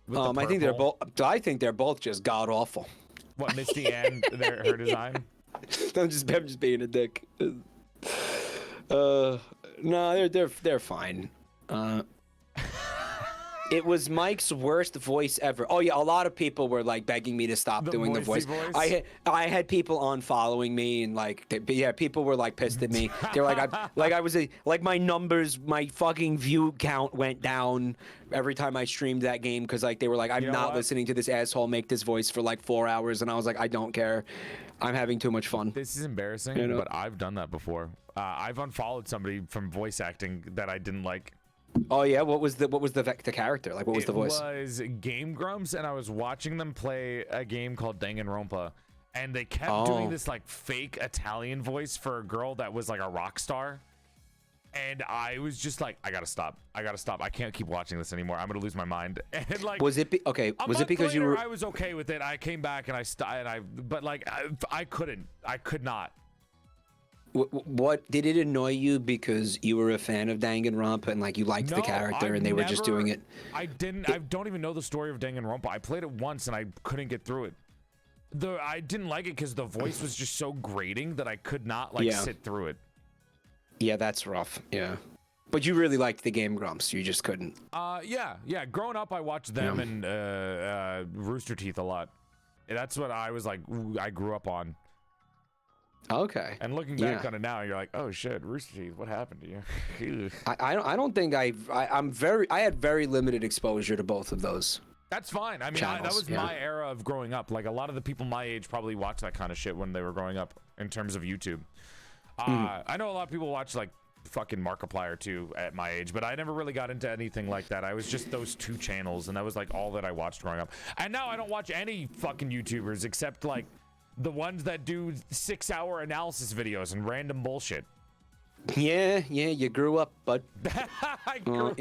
I think they're both just god awful. What, Misty and her design? I'm just being a dick. No, they're fine. It was Mike's worst voice ever. Oh yeah, a lot of people were like begging me to stop doing the voice. I had people on following me and like people were like pissed at me. They're like my numbers, my fucking view count went down every time I streamed that game because like they were like, I'm not listening to this asshole make this voice for like 4 hours, and I was like, I don't care. I'm having too much fun. This is embarrassing, but I've done that before. I've unfollowed somebody from voice acting that I didn't like. Oh yeah, what was the character? Like what was the voice? It was Game Grumps, and I was watching them play a game called Danganronpa, and they kept doing this like fake Italian voice for a girl that was like a rock star. And I was just like, I gotta stop. I can't keep watching this anymore. I'm gonna lose my mind. And like, was it because you were? I was okay with it. I came back and but like, I could not. What did it annoy you because you were a fan of Danganronpa and like you liked the character and they were just doing it? I don't even know the story of Danganronpa. I played it once and I couldn't get through it. I didn't like it because the voice was just so grating that I could not like sit through it. Yeah, that's rough. Yeah, but you really liked the Game Grumps. You just couldn't. Yeah. Growing up, I watched them and Rooster Teeth a lot. That's what I was like. I grew up on. Okay. And looking back on it now, you're like, oh shit, Rooster Teeth, what happened to you? I don't think I had very limited exposure to both of those. That's fine. I mean, that was my era of growing up. Like a lot of the people my age probably watched that kind of shit when they were growing up in terms of YouTube. I know a lot of people watch like fucking Markiplier too at my age, but I never really got into anything like that. I was just those two channels, and that was like all that I watched growing up. And now I don't watch any fucking YouTubers except like the ones that do 6-hour analysis videos and random bullshit. Yeah, you grew up, bud. I grew up.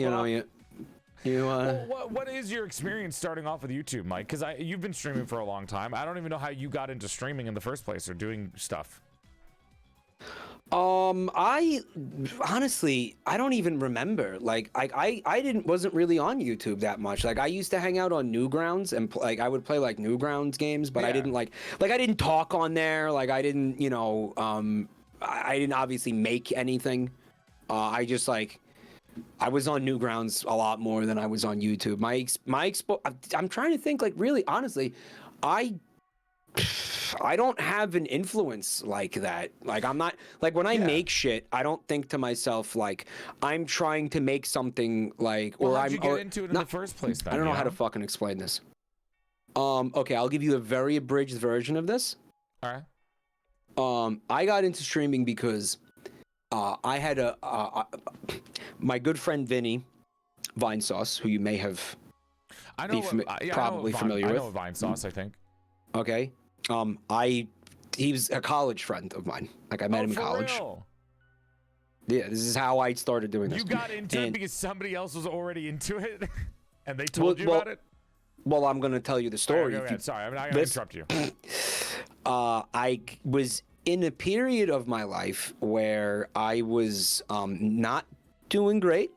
Well, what is your experience starting off with YouTube, Mike? Because you've been streaming for a long time. I don't even know how you got into streaming in the first place or doing stuff. I honestly, I don't even remember. Like, I wasn't really on YouTube that much. Like, I used to hang out on Newgrounds and like I would play like Newgrounds games, but I didn't I didn't talk on there. Like, I didn't, I didn't obviously make anything. I just like, I was on Newgrounds a lot more than I was on YouTube. I'm trying to think. Like, really, honestly, I don't have an influence like that. Like, I'm not like when I make shit, I don't think to myself like I'm trying to make something like how'd you get into it in the first place then, I don't know how to fucking explain this. Okay, I'll give you a very abridged version of this. All right. I got into streaming because I had my good friend Vinny Vinesauce, who you may have probably familiar with. I know Vinesauce, I think. Okay. He was a college friend of mine. Like, I met him in college. Real? Yeah, this is how I started doing this. You got into it because somebody else was already into it, and they told you about it? Well, I'm gonna tell you the story. Okay. Sorry, I'm not gonna interrupt you. I was in a period of my life where I was not doing great.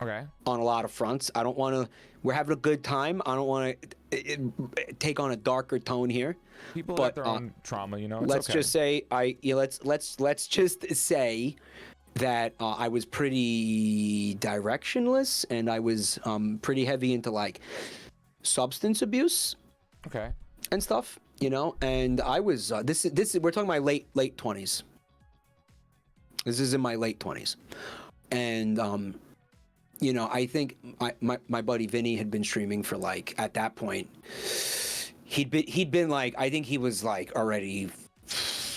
Okay. On a lot of fronts. I don't want to. We're having a good time. I don't want to take on a darker tone here. People have their own trauma, Let's just say let's just say that I was pretty directionless, and I was pretty heavy into like substance abuse. Okay. And stuff, And I was this is we're talking my late 20s. This is in my late 20s, and I think my buddy Vinny had been streaming for like at that point. He'd been like, I think he was like already.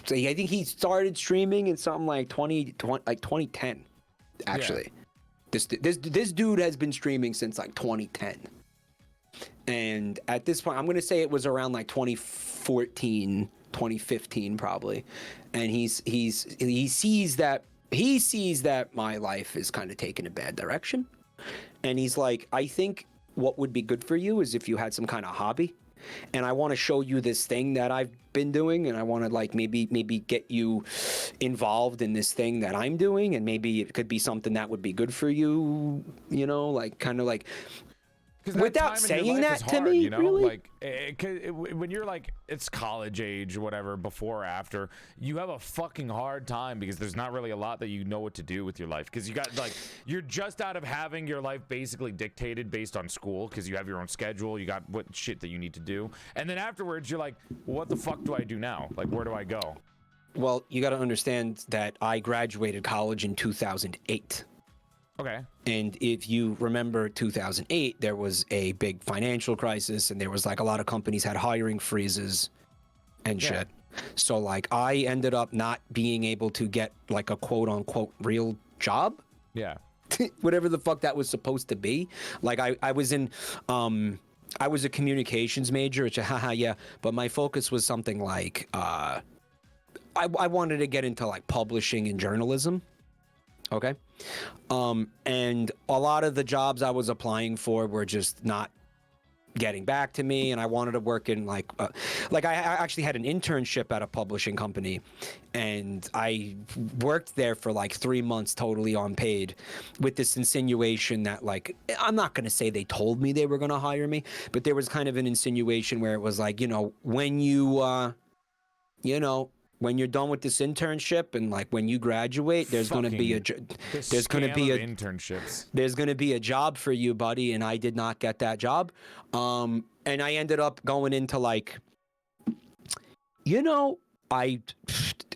I think he started streaming in something like 2010. Actually, this dude has been streaming since like 2010. And at this point, I'm gonna say it was around like 2014, 2015 probably. And he sees that my life is kind of taking a bad direction. And he's like, I think what would be good for you is if you had some kind of hobby. And I want to show you this thing that I've been doing, and I want to like maybe get you involved in this thing that I'm doing, and maybe it could be something that would be good for you, like kind of like Without saying that to me, you know? really? Like, when you're like, it's college age or whatever, before or after, you have a fucking hard time because there's not really a lot that you know what to do with your life. Because you got, like, you're just out of having your life basically dictated based on school because you have your own schedule, you got what shit that you need to do. And then afterwards, you're like, well, what the fuck do I do now? Like, where do I go? Well, you got to understand that I graduated college in 2008. Okay. And if you remember 2008, there was a big financial crisis and there was like a lot of companies had hiring freezes and shit. So like I ended up not being able to get like a quote unquote real job. Yeah. Whatever the fuck that was supposed to be. Like I was in, I was a communications major, which yeah, but my focus was something like, I wanted to get into like publishing and journalism. Okay. And a lot of the jobs I was applying for were just not getting back to me. And I wanted to work in like I actually had an internship at a publishing company and I worked there for like 3 months totally unpaid with this insinuation that like, I'm not going to say they told me they were going to hire me, but there was kind of an insinuation where it was like, you know, when you, when you're done with this internship and like when you graduate, there's going to be internships. There's going to be a job for you, buddy. And I did not get that job. And I ended up going into like, I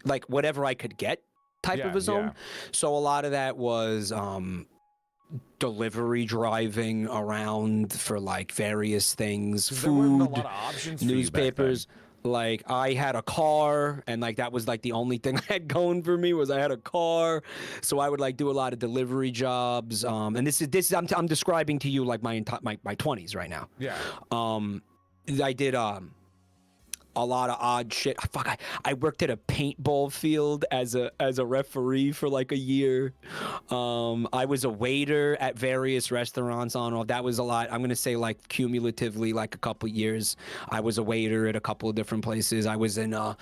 like whatever I could get type of a zone. So a lot of that was, delivery driving around for like various things, food, there weren't a lot of options for newspapers. Like I had a car and like that was like the only thing I had going for me was I had a car. So I would like do a lot of delivery jobs. And this is I'm describing to you like my 20s right now. Yeah. I did a lot of odd shit. Fuck, I worked at a paintball field as a referee for like a year. I was a waiter at various restaurants on off. That was a lot. I'm gonna say like cumulatively like a couple years. I was a waiter at a couple of different places. I was in I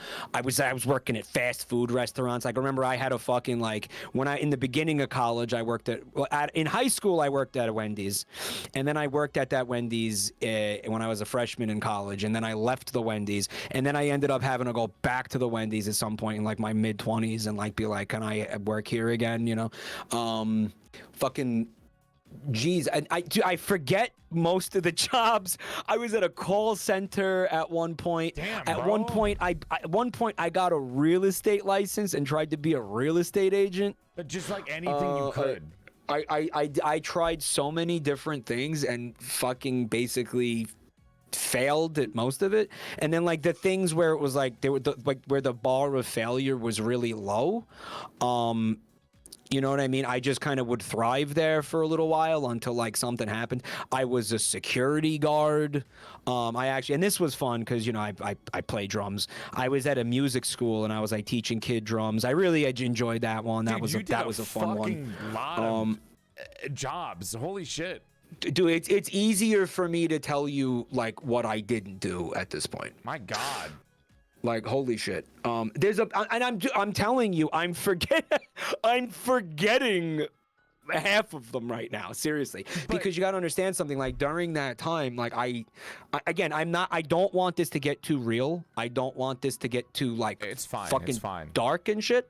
was working at fast food restaurants. Like I remember I had a fucking like when in the beginning of college I worked in high school I worked at a Wendy's, and then I worked at that Wendy's when I was a freshman in college, and then I left the Wendy's. And then I ended up having to go back to the Wendy's at some point in like my mid-20s and like be like, can I work here again? You know, fucking, geez, I forget most of the jobs. I was at a call center at one point. Damn, at one point, I got a real estate license and tried to be a real estate agent. But just like anything you could. I tried so many different things and fucking basically failed at most of it. And then like the things where it was like where the bar of failure was really low, you know what I mean? I just kind of would thrive there for a little while until like something happened. I was a security guard. I actually, and this was fun because, you know, I play drums. I was at a music school and I was like teaching kid drums. I really enjoyed that one. That was a fun one. Lot of jobs. Holy shit. Dude, it's easier for me to tell you like what I didn't do at this point. My God. Like holy shit. I'm telling you, I'm forgetting half of them right now, seriously. Because you got to understand something, like during that time, like I don't want this to get too real. I don't want this to get too like fucking dark and shit.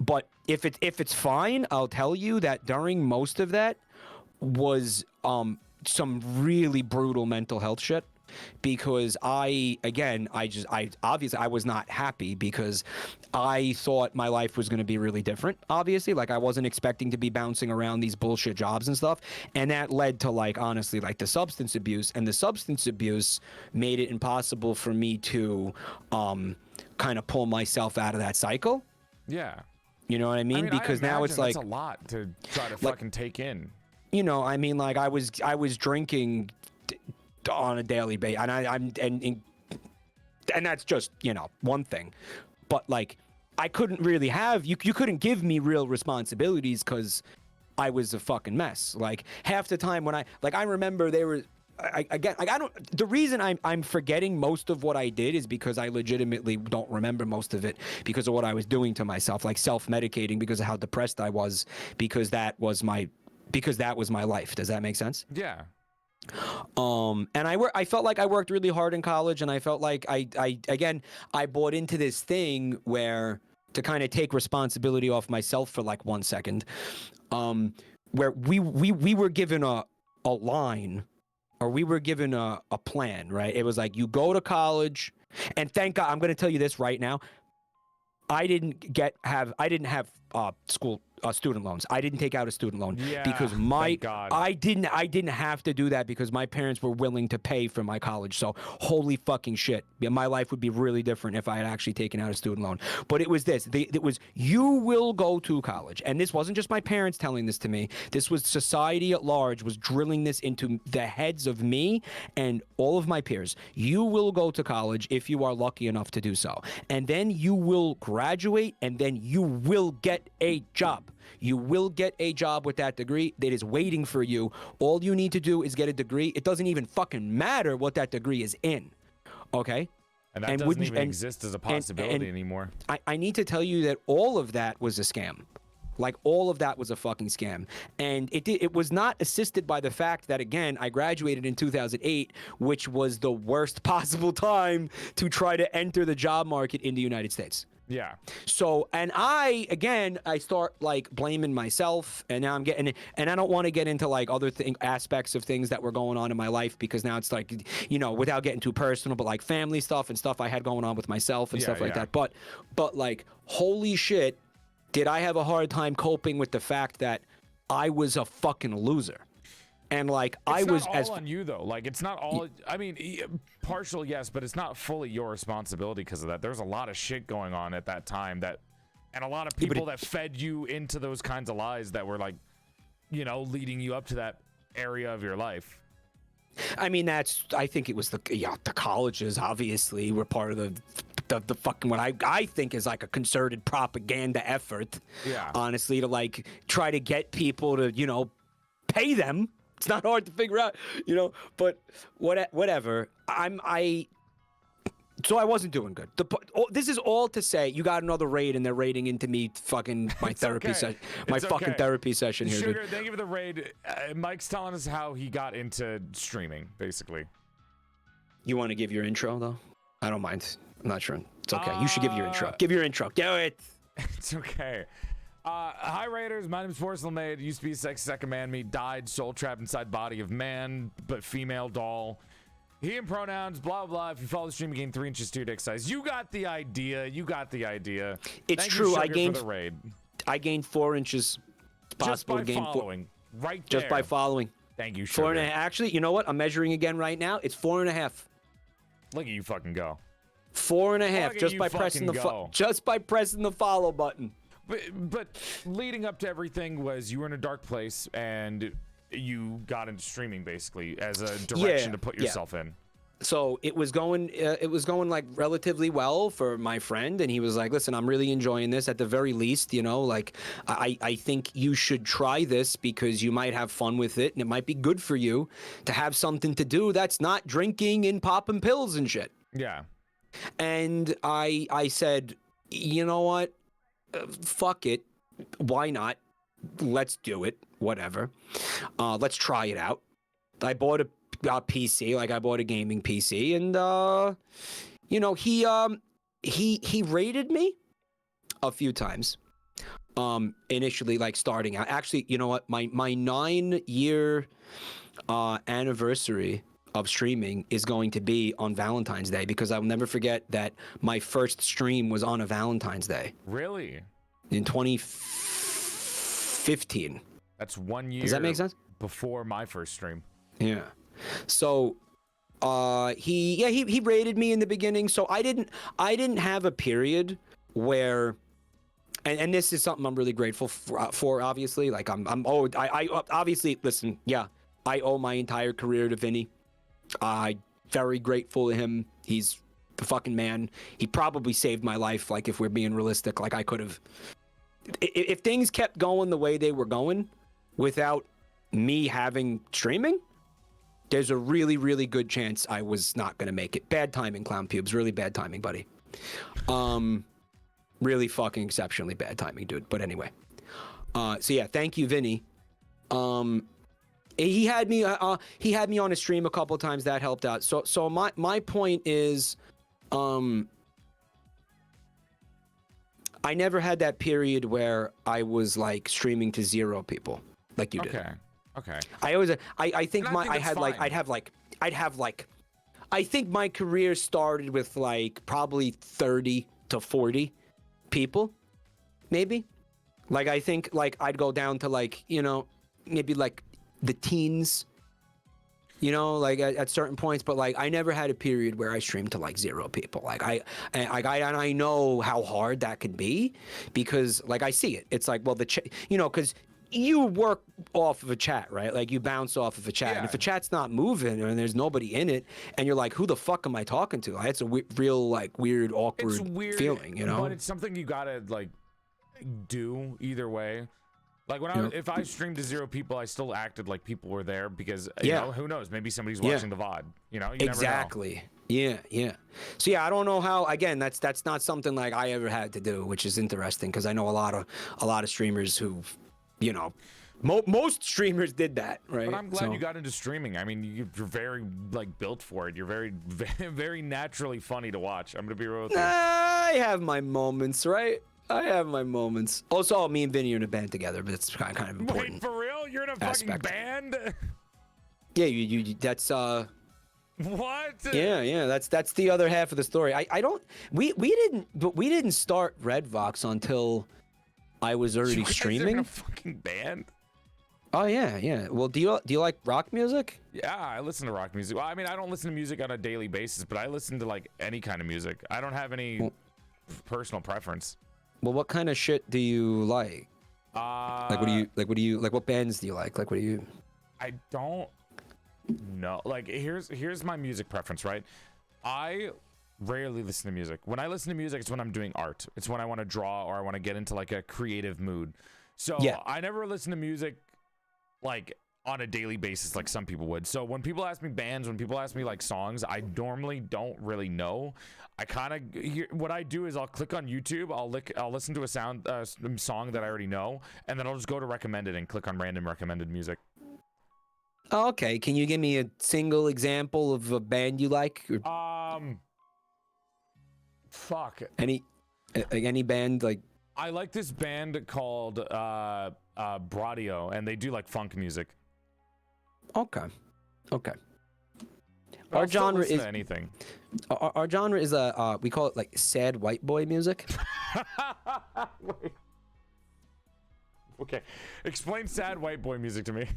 But if it's fine, I'll tell you that during most of that was some really brutal mental health shit, because I obviously I was not happy because I thought my life was going to be really different. Obviously, like I wasn't expecting to be bouncing around these bullshit jobs and stuff, and that led to like honestly like the substance abuse, and the substance abuse made it impossible for me to kind of pull myself out of that cycle. Yeah, you know what I mean? Because now it's like that's a lot to try to fucking take in. You know, I mean, like I was drinking on a daily basis, and that's just, you know, one thing. But like, I couldn't really have you couldn't give me real responsibilities because I was a fucking mess. Like half the time when I remember they were. The reason I'm forgetting most of what I did is because I legitimately don't remember most of it because of what I was doing to myself, like self-medicating because of how depressed I was, because that was my life. Does that make sense? Yeah. And I felt like I worked really hard in college, and I felt like I bought into this thing where, to kind of take responsibility off myself for like 1 second, where we were given a line, or we were given a plan, right? It was like, you go to college, and thank God, I'm going to tell you this right now. I didn't have school student loans. I didn't take out a student loan because I didn't have to do that because my parents were willing to pay for my college. So holy fucking shit, my life would be really different if I had actually taken out a student loan. But it was this. It was, you will go to college, and this wasn't just my parents telling this to me. This was society at large was drilling this into the heads of me and all of my peers. You will go to college if you are lucky enough to do so, and then you will graduate, and then you will get a job. You will get a job with that degree that is waiting for you. All you need to do is get a degree. It doesn't even fucking matter what that degree is in. Okay? And that doesn't even exist as a possibility anymore. I need to tell you that all of that was a scam. Like, all of that was a fucking scam. And it was not assisted by the fact that, again, I graduated in 2008, which was the worst possible time to try to enter the job market in the United States. Yeah. So, and I start like blaming myself, and now I'm getting, and I don't want to get into like other aspects of things that were going on in my life, because now it's like, you know, without getting too personal, but like family stuff and stuff I had going on with myself and stuff like that. But like, holy shit, did I have a hard time coping with the fact that I was a fucking loser. And like, it's not all on you though. Like, it's not all, I mean, partial, yes, but it's not fully your responsibility because of that. There's a lot of shit going on at that time and a lot of people that fed you into those kinds of lies that were like, you know, leading you up to that area of your life. I mean, I think it was the colleges obviously were part of the fucking, what I think is like a concerted propaganda effort. Yeah. Honestly, to like try to get people to, you know, pay them. It's not hard to figure out, you know, but whatever. So I wasn't doing good. This is all to say, you got another raid, and they're raiding into me fucking my therapy session, fucking therapy session here. Sugar, dude. Thank you for the raid. Mike's telling us how he got into streaming, basically. You want to give your intro though? I don't mind. I'm not sure. It's okay. You should give your intro. Give your intro. Do it. It's okay. Hi Raiders, my name is PorcelainMaid. Used to be a sexy second man. Me died, soul trapped inside body of man, but female doll. He and pronouns, blah blah. If you follow the stream, you gain 3 inches to your dick size. You got the idea. It's Thank true. You, I gained. For the raid. I gained 4 inches. Just by following. Right there. Just by following. Thank you. Sugar. 4.5. Actually, you know what? I'm measuring again right now. It's 4.5. Look at you fucking go. 4.5. Just by pressing the follow button. But leading up to everything was you were in a dark place and you got into streaming basically as a direction to put yourself in. So it was going like relatively well for my friend, and he was like, listen, I'm really enjoying this. At the very least, you know, like I think you should try this because you might have fun with it, and it might be good for you to have something to do that's not drinking and popping pills and shit. Yeah. And I said, you know what? Fuck it. Why not? Let's do it. Whatever. Let's try it out. I bought a PC, like I bought a gaming PC, and you know, he rated me a few times. Initially, like starting out. Actually, you know what? My 9-year anniversary of streaming is going to be on Valentine's Day, because I'll never forget that my first stream was on a Valentine's Day. Really? In 2015. That's 1 year. Does that make sense? Before my first stream. Yeah. So he rated me in the beginning, so I didn't have a period where, and this is something I'm really grateful for obviously. Like I obviously, listen, yeah, I owe my entire career to Vinny. I'm very grateful to him. He's the fucking man. He probably saved my life. Like, if we're being realistic, like I could have, if things kept going the way they were going without me having streaming, there's a really, really good chance I was not going to make it. Bad timing, Clown Pubes. Really bad timing, buddy. Really fucking exceptionally bad timing, dude. But anyway. So yeah, thank you, Vinny. He had me on a stream a couple of times. That helped out. So my point is, I never had that period where I was like streaming to 0 people like you did. Okay. I think I think my career started with like probably 30 to 40 people, maybe. Like I think like I'd go down to like, you know, maybe like the teens, you know, like at certain points, but like I never had a period where I streamed to like 0 people. Like I know how hard that can be, because like I see it. It's like, well, you know, because you work off of a chat, right? Like you bounce off of a chat, and if a chat's not moving and there's nobody in it, and you're like, who the fuck am I talking to? It's a real like weird, awkward feeling, you know. But it's something you gotta like do either way. Like when if I streamed to 0 people, I still acted like people were there, because you know, who knows, maybe somebody's watching the VOD, you know. You exactly. Never know. So I don't know how. Again, that's not something like I ever had to do, which is interesting, because I know a lot of streamers who, you know, most streamers did that, right? But I'm glad you got into streaming. I mean, you're very like built for it. You're very very naturally funny to watch. I'm gonna be real with you. I have my moments, right? I have my moments. Also, me and Vinny are in a band together, but it's kind of important. Wait, for real? You're in a fucking band? Yeah, you that's What? Yeah. That's the other half of the story. We didn't start Redvox until I was already streaming. You're in a fucking band? Oh yeah. Well, do you like rock music? Yeah, I listen to rock music. Well, I mean, I don't listen to music on a daily basis, but I listen to like any kind of music. I don't have any personal preference. Well, what kind of shit do you like? Like what bands do you like? Like what do you? I don't know. Like here's my music preference, right? I rarely listen to music. When I listen to music, it's when I'm doing art. It's when I want to draw or I want to get into like a creative mood. So I never listen to music like on a daily basis like some people would. So when people ask me bands, when people ask me like songs, I normally don't really know. I kind of, what I do is I'll click on YouTube, I'll listen to a song that I already know, and then I'll just go to recommended and click on random recommended music. Oh, okay, can you give me a single example of a band you like? Fuck. Any band like? I like this band called Bradio, and they do like funk music. Okay. But our genre is anything. Our genre is we call it like sad white boy music. Wait. Okay, explain sad white boy music to me.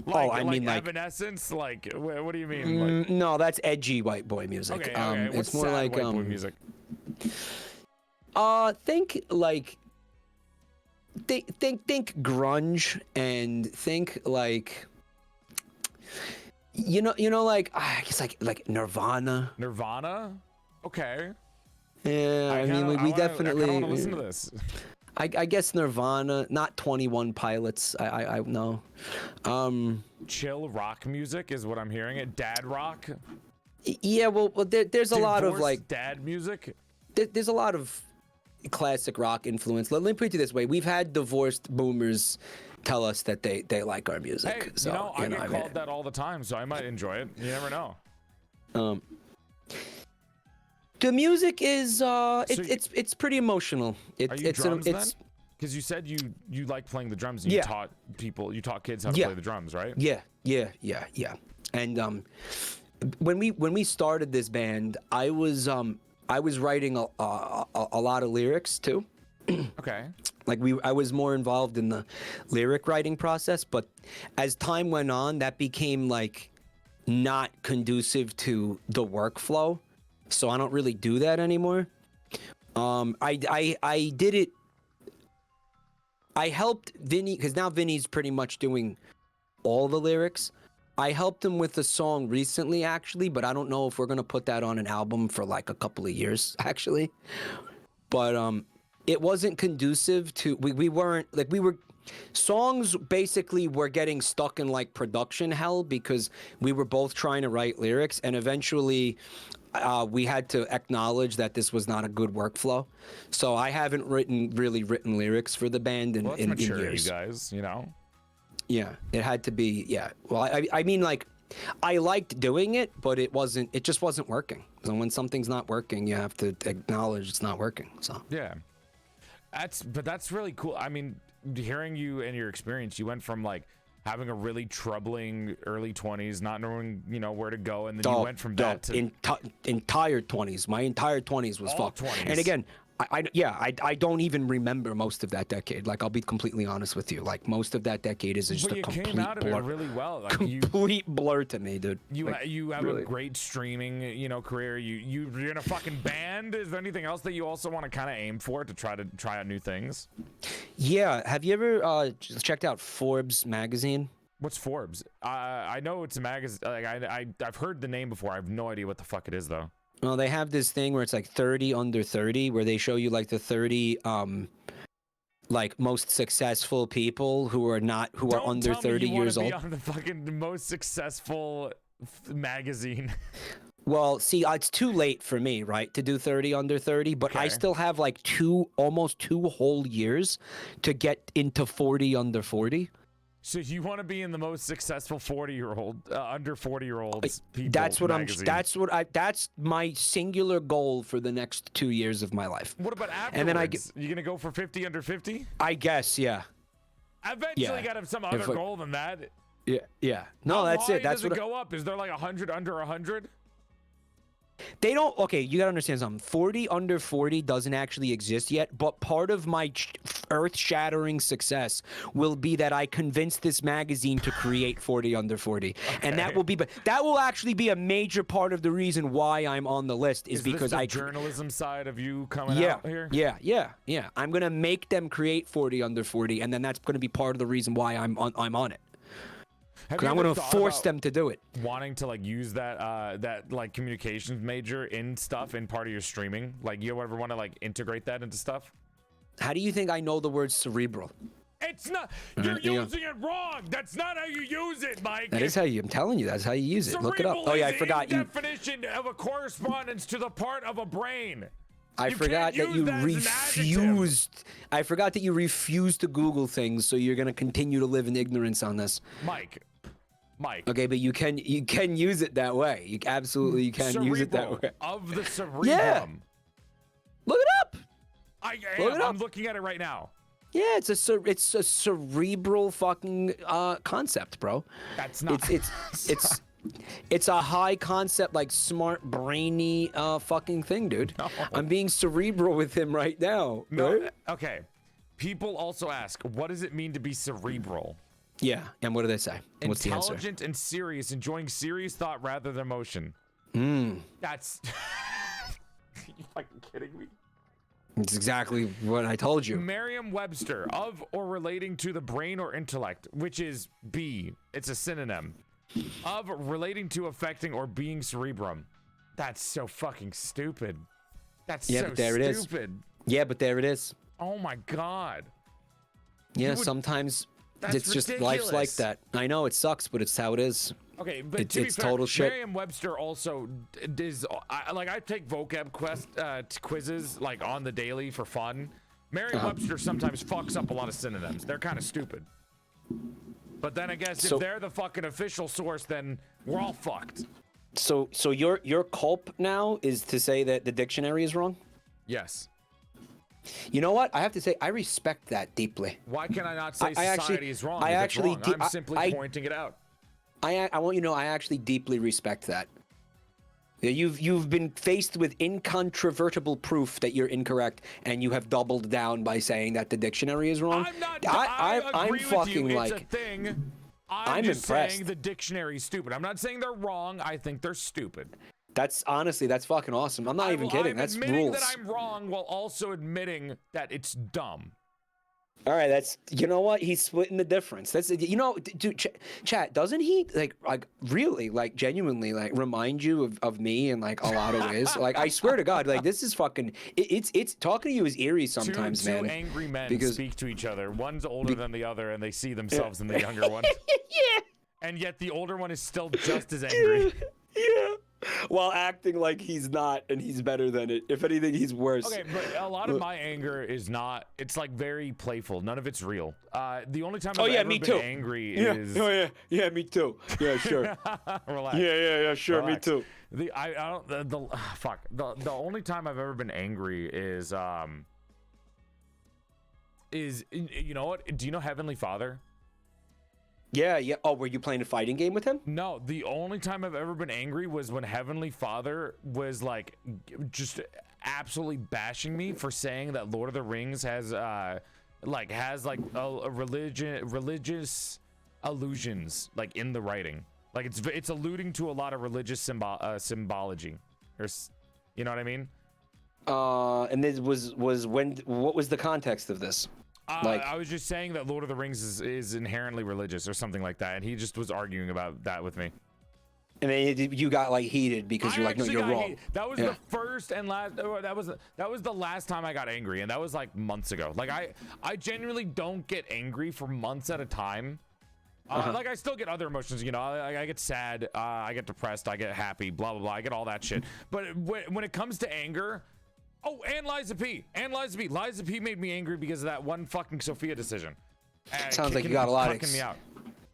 Like, I mean like Evanescence. Like, what do you mean? Like... No, that's edgy white boy music. Okay. What's it's more sad like white boy music. Think like think grunge, and think like you know like I guess like Nirvana. Okay. Yeah, I mean we definitely want to listen to this. I guess Nirvana, not 21 Pilots. I know. Chill rock music is what I'm hearing. It dad rock. Yeah, well there's a lot of like dad music. There's a lot of classic rock influence. Let me put it this way: we've had divorced boomers tell us that they like our music. Hey, so, I get called that all the time, so I might enjoy it. You never know. The music is it's pretty emotional. Are you drums then? Because you said you like playing the drums, and you taught kids how to play the drums, right? Yeah. And when we started this band, I was writing a lot of lyrics too. Okay. Like I was more involved in the lyric writing process, but as time went on, that became like not conducive to the workflow. So I don't really do that anymore. I did it. I helped Vinny, because now Vinny's pretty much doing all the lyrics. I helped him with a song recently, actually, but I don't know if we're gonna put that on an album for like a couple of years, actually. But it wasn't conducive to. We weren't like we were. Songs basically were getting stuck in like production hell because we were both trying to write lyrics, and eventually we had to acknowledge that this was not a good workflow. So I haven't really written lyrics for the band in mature, years. You guys, you know. Yeah, it had to be. Yeah. Well, I mean, like, I liked doing it, but it just wasn't working. So when something's not working, you have to acknowledge it's not working. So yeah, that's really cool. I mean, hearing you and your experience, you went from like having a really troubling early 20s, not knowing, you know, where to go, and then you went from that to entire 20s. My entire 20s was fucked. 20s. And again, I don't even remember most of that decade. Like, I'll be completely honest with you. Like, most of that decade is just a complete came out of blur. it really well. Like, Complete blur to me, dude. You have really. a great streaming, you know, career. You're in a fucking band. Is there anything else that you also want to kind of aim for to try out new things? Yeah. Have you ever checked out Forbes magazine? What's Forbes? I know it's a magazine. Like I've heard the name before. I have no idea what the fuck it is though. Well, they have this thing where it's like 30 under 30, where they show you like the 30 like most successful people who are under 30 years old. Be on the fucking most successful magazine. Well, see, it's too late for me, right, to do 30 under 30, but I still have like almost 2 whole years to get into 40 under 40. So you want to be in the most successful 40-year-old, under 40-year-olds people magazine. That's my singular goal for the next 2 years of my life. What about afterwards? And then you gonna go for 50 under 50? I guess, yeah. Eventually, got to have some other goal than that. Yeah. No, that's it. That's does it go up? Is there like 100 under 100? They don't. Okay, you gotta understand something. 40 under 40 doesn't actually exist yet, but part of my earth-shattering success will be that I convinced this magazine to create 40 under 40, and that will actually be a major part of the reason why I'm on the list is because this the journalism side of you coming out here. Yeah. I'm gonna make them create 40 under 40, and then that's gonna be part of the reason why I'm on it. Because I'm going to force them to do it. Wanting to like use that like communications major in part of your streaming, like you ever want to like integrate that into stuff? How do you think I know the word cerebral? It's not. You're using it wrong. That's not how you use it, Mike. That is how you. I'm telling you, that's how you use it. Cerebral Look it up. Oh yeah, I forgot. Definition of a correspondence to the part of a brain. I forgot that you refused. I forgot that you refused to Google things, so you're gonna continue to live in ignorance on this. Mike. Okay, but you can use it that way. You absolutely can use it that way. Of the cerebrum. Yeah. Look it up. I'm looking at it right now. Yeah, it's a cerebral fucking concept, bro. That's not. It's a high concept, like smart, brainy fucking thing, dude. No. I'm being cerebral with him right now. No. Right? Okay. People also ask, what does it mean to be cerebral? Yeah, and what do they say? What's the answer? Intelligent and serious, enjoying serious thought rather than emotion. That's. Are you fucking kidding me? It's exactly what I told you. Merriam-Webster, of or relating to the brain or intellect, which is B. It's a synonym. Of relating to affecting or being cerebrum. That's so fucking stupid. That's so but there stupid. It is. Yeah, but there it is. Oh my god. Yeah, sometimes it's just ridiculous. Life's like that. I know it sucks, but it's how it is. Okay, but it's to be fair, total shit. Merriam-Webster also is I take vocab quizzes like on the daily for fun. Merriam-Webster sometimes fucks up a lot of synonyms. They're kind of stupid. But then I guess if they're the fucking official source, then we're all fucked. So your culp now is to say that the dictionary is wrong? Yes. You know what? I have to say I respect that deeply. Why can I not say society is wrong? I'm simply pointing it out. I want you to know I actually deeply respect that. You've been faced with incontrovertible proof that you're incorrect, and you have doubled down by saying that the dictionary is wrong. I'm not. I'm agree fucking with you. like. It's a thing. I'm just impressed. saying the dictionary is stupid. I'm not saying they're wrong. I think they're stupid. That's fucking awesome. I'm not even kidding. That's admitting rules. that I'm wrong while also admitting that it's dumb. All right, you know what? He's splitting the difference. That's, you know, dude, chat, doesn't he like really, like genuinely, like remind you of me in like a lot of ways? Like, I swear to God, like this is fucking, it's talking to you is eerie sometimes, man. Two angry men speak to each other. One's older than the other, and they see themselves in the younger one. Yeah. And yet the older one is still just as angry. Yeah. while acting like he's not and he's better than it. If anything, he's worse. Okay, but a lot of my anger is not. It's like very playful. None of it's real. The only time I've ever been angry is. Yeah, me too. Yeah, sure. Relax. Yeah, sure, Relax. Me too. I don't fuck. The only time I've ever been angry is you know what? Do you know Heavenly Father? Yeah. Oh, were you playing a fighting game with him? No, the only time I've ever been angry was when Heavenly Father was like just absolutely bashing me for saying that Lord of the Rings has a religious allusions like in the writing. Like it's alluding to a lot of religious symbology. You know what I mean? And this was when? What was the context of this? I was just saying that Lord of the Rings is inherently religious or something like that, and he just was arguing about that with me. And then you got like heated because you're like, no, you're wrong. That was the first and last. That was the last time I got angry, and that was like months ago. Like I genuinely don't get angry for months at a time. Like I still get other emotions, you know. I get sad, I get depressed, I get happy, blah blah blah. I get all that shit. But when it comes to anger. Oh, and Liza P. Liza P made me angry because of that one fucking Sophia decision. Sounds like you got a lot of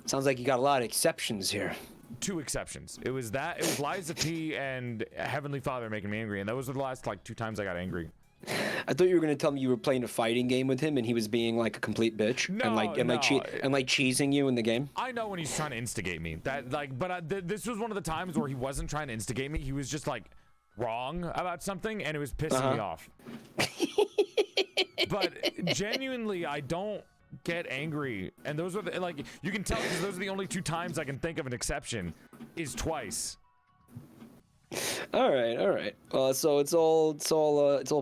Sounds like you got a lot of exceptions here. 2 exceptions. It was Liza P and Heavenly Father making me angry, and those were the last like 2 times I got angry. I thought you were gonna tell me you were playing a fighting game with him and he was being like a complete bitch and cheesing you in the game. I know when he's trying to instigate me. This was one of the times where he wasn't trying to instigate me. He was just like wrong about something and it was pissing me off. But genuinely, I don't get angry, and those are like you can tell because those are the only 2 times I can think of an exception is twice. All right. So it's all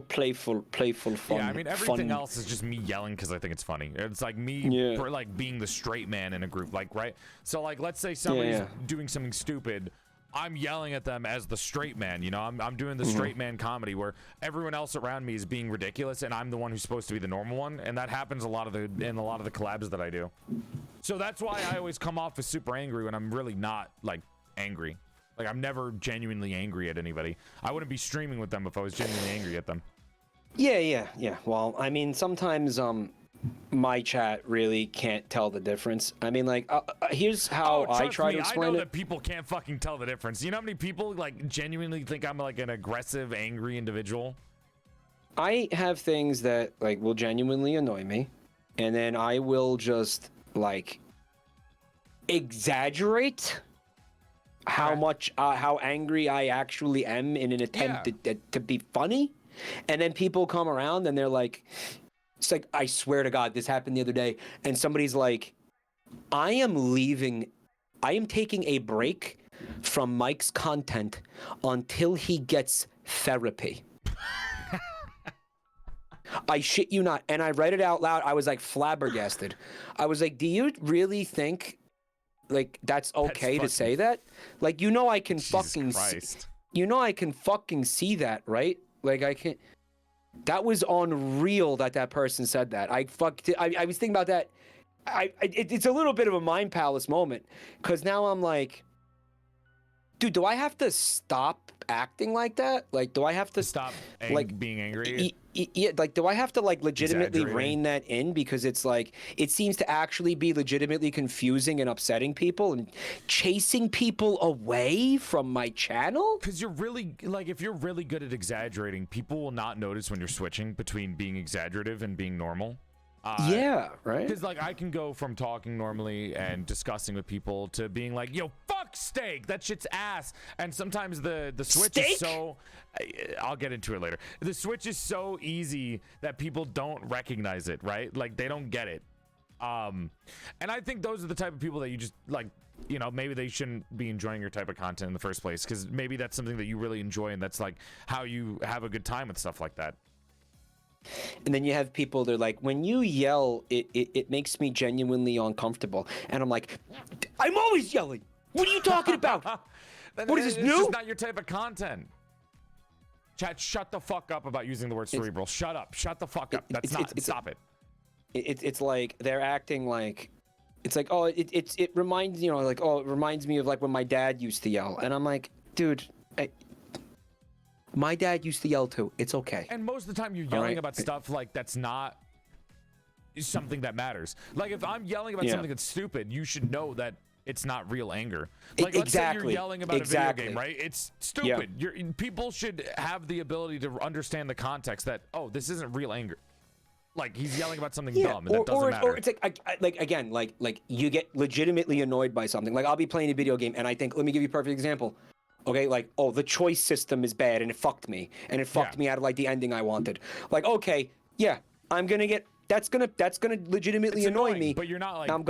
playful fun. Yeah, I mean everything else is just me yelling because I think it's funny. It's like me like being the straight man in a group, like right. So like let's say somebody's doing something stupid. I'm yelling at them as the straight man, you know. I'm doing the straight man comedy where everyone else around me is being ridiculous and I'm the one who's supposed to be the normal one, and that happens in a lot of the collabs that I do. So that's why I always come off as super angry when I'm really not like angry. Like I'm never genuinely angry at anybody. I wouldn't be streaming with them if I was genuinely angry at them. Yeah. Well, I mean sometimes my chat really can't tell the difference. I mean, like, here's how I try to explain it. I know that people can't fucking tell the difference. You know how many people, like, genuinely think I'm, like, an aggressive, angry individual? I have things that, like, will genuinely annoy me. And then I will just, like, exaggerate how much, how angry I actually am in an attempt to be funny. And then people come around and they're like... It's like, I swear to God, this happened the other day, and somebody's like, I am taking a break from Mike's content until he gets therapy. I shit you not. And I read it out loud. I was like flabbergasted. I was like, do you really think like that's okay to say that? Like, you know, I can fucking see that, right? Like I can. That was unreal that person said that. I was thinking about that. It's a little bit of a mind palace moment because now I'm like, dude, do I have to stop acting like that? Like, do I have to stop being angry? Yeah, like, do I have to like legitimately rein that in because it's like it seems to actually be legitimately confusing and upsetting people and chasing people away from my channel? Because you're really like, if you're really good at exaggerating, people will not notice when you're switching between being exaggerative and being normal. Yeah, right. Because like I can go from talking normally and discussing with people to being like, yo, fuck steak, that shit's ass. And sometimes the switch is so, I'll get into it later. The switch is so easy that people don't recognize it, right? Like they don't get it. And I think those are the type of people that you just like, you know, maybe they shouldn't be enjoying your type of content in the first place because maybe that's something that you really enjoy and that's like how you have a good time with stuff like that. And then you have people, they're like, when you yell, it makes me genuinely uncomfortable. And I'm like, I'm always yelling. What are you talking about? What is this, new? It's just not your type of content. Chat, shut the fuck up about using the word cerebral. Shut up. Shut the fuck up. Stop it. It's like they're acting like, it's like, oh, it reminds, you know, like, oh, it reminds me of like when my dad used to yell. And I'm like, dude, My dad used to yell too. It's okay. And most of the time you're yelling about stuff like that's not something that matters. Like if I'm yelling about something that's stupid, you should know that it's not real anger. Like let's say you're yelling about a video game, right? It's stupid. People should have the ability to understand the context that, oh, this isn't real anger. Like he's yelling about something dumb, and that doesn't matter. Or it's like again, like you get legitimately annoyed by something. Like I'll be playing a video game, and I think, let me give you a perfect example. Okay, like, oh, the choice system is bad, and it fucked me, and it fucked me out of like the ending I wanted. Like, okay, yeah, I'm gonna get that's gonna legitimately annoy me. But you're not like I'm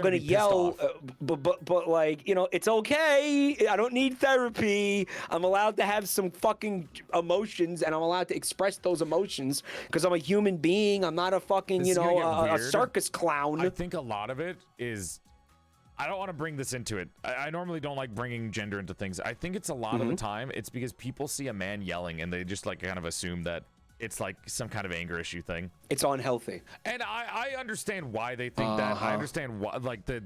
gonna yell, but like, you know, it's okay. I don't need therapy. I'm allowed to have some fucking emotions, and I'm allowed to express those emotions because I'm a human being. I'm not a fucking, a circus clown. I think a lot of it is, I don't want to bring this into it. I normally don't like bringing gender into things. I think it's a lot of the time, it's because people see a man yelling and they just like kind of assume that it's like some kind of anger issue thing. It's unhealthy. And I understand why they think that. I understand why, like the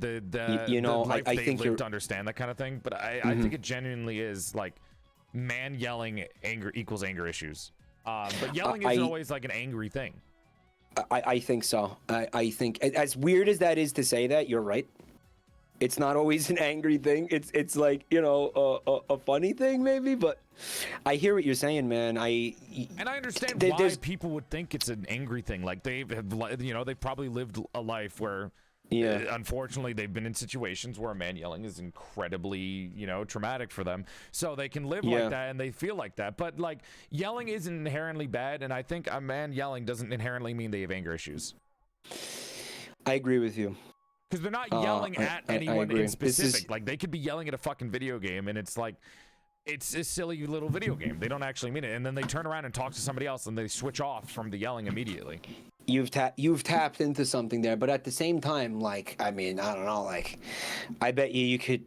life I they think live to understand that kind of thing. But I think it genuinely is like man yelling anger equals anger issues. But yelling isn't always like an angry thing. I think so. I think, as weird as that is to say that, you're right. It's not always an angry thing. It's like, a funny thing maybe, but I hear what you're saying, man. I understand why people would think it's an angry thing. Like they've probably lived a life where unfortunately they've been in situations where a man yelling is incredibly, traumatic for them. So they can live like that and they feel like that. But like yelling isn't inherently bad, and I think a man yelling doesn't inherently mean they have anger issues. I agree with you. Because they're not yelling at anyone in specific. Like, they could be yelling at a fucking video game, and it's like, it's a silly little video game. They don't actually mean it. And then they turn around and talk to somebody else, and they switch off from the yelling immediately. You've tapped into something there, but at the same time, like, I mean, I don't know, like, I bet you could...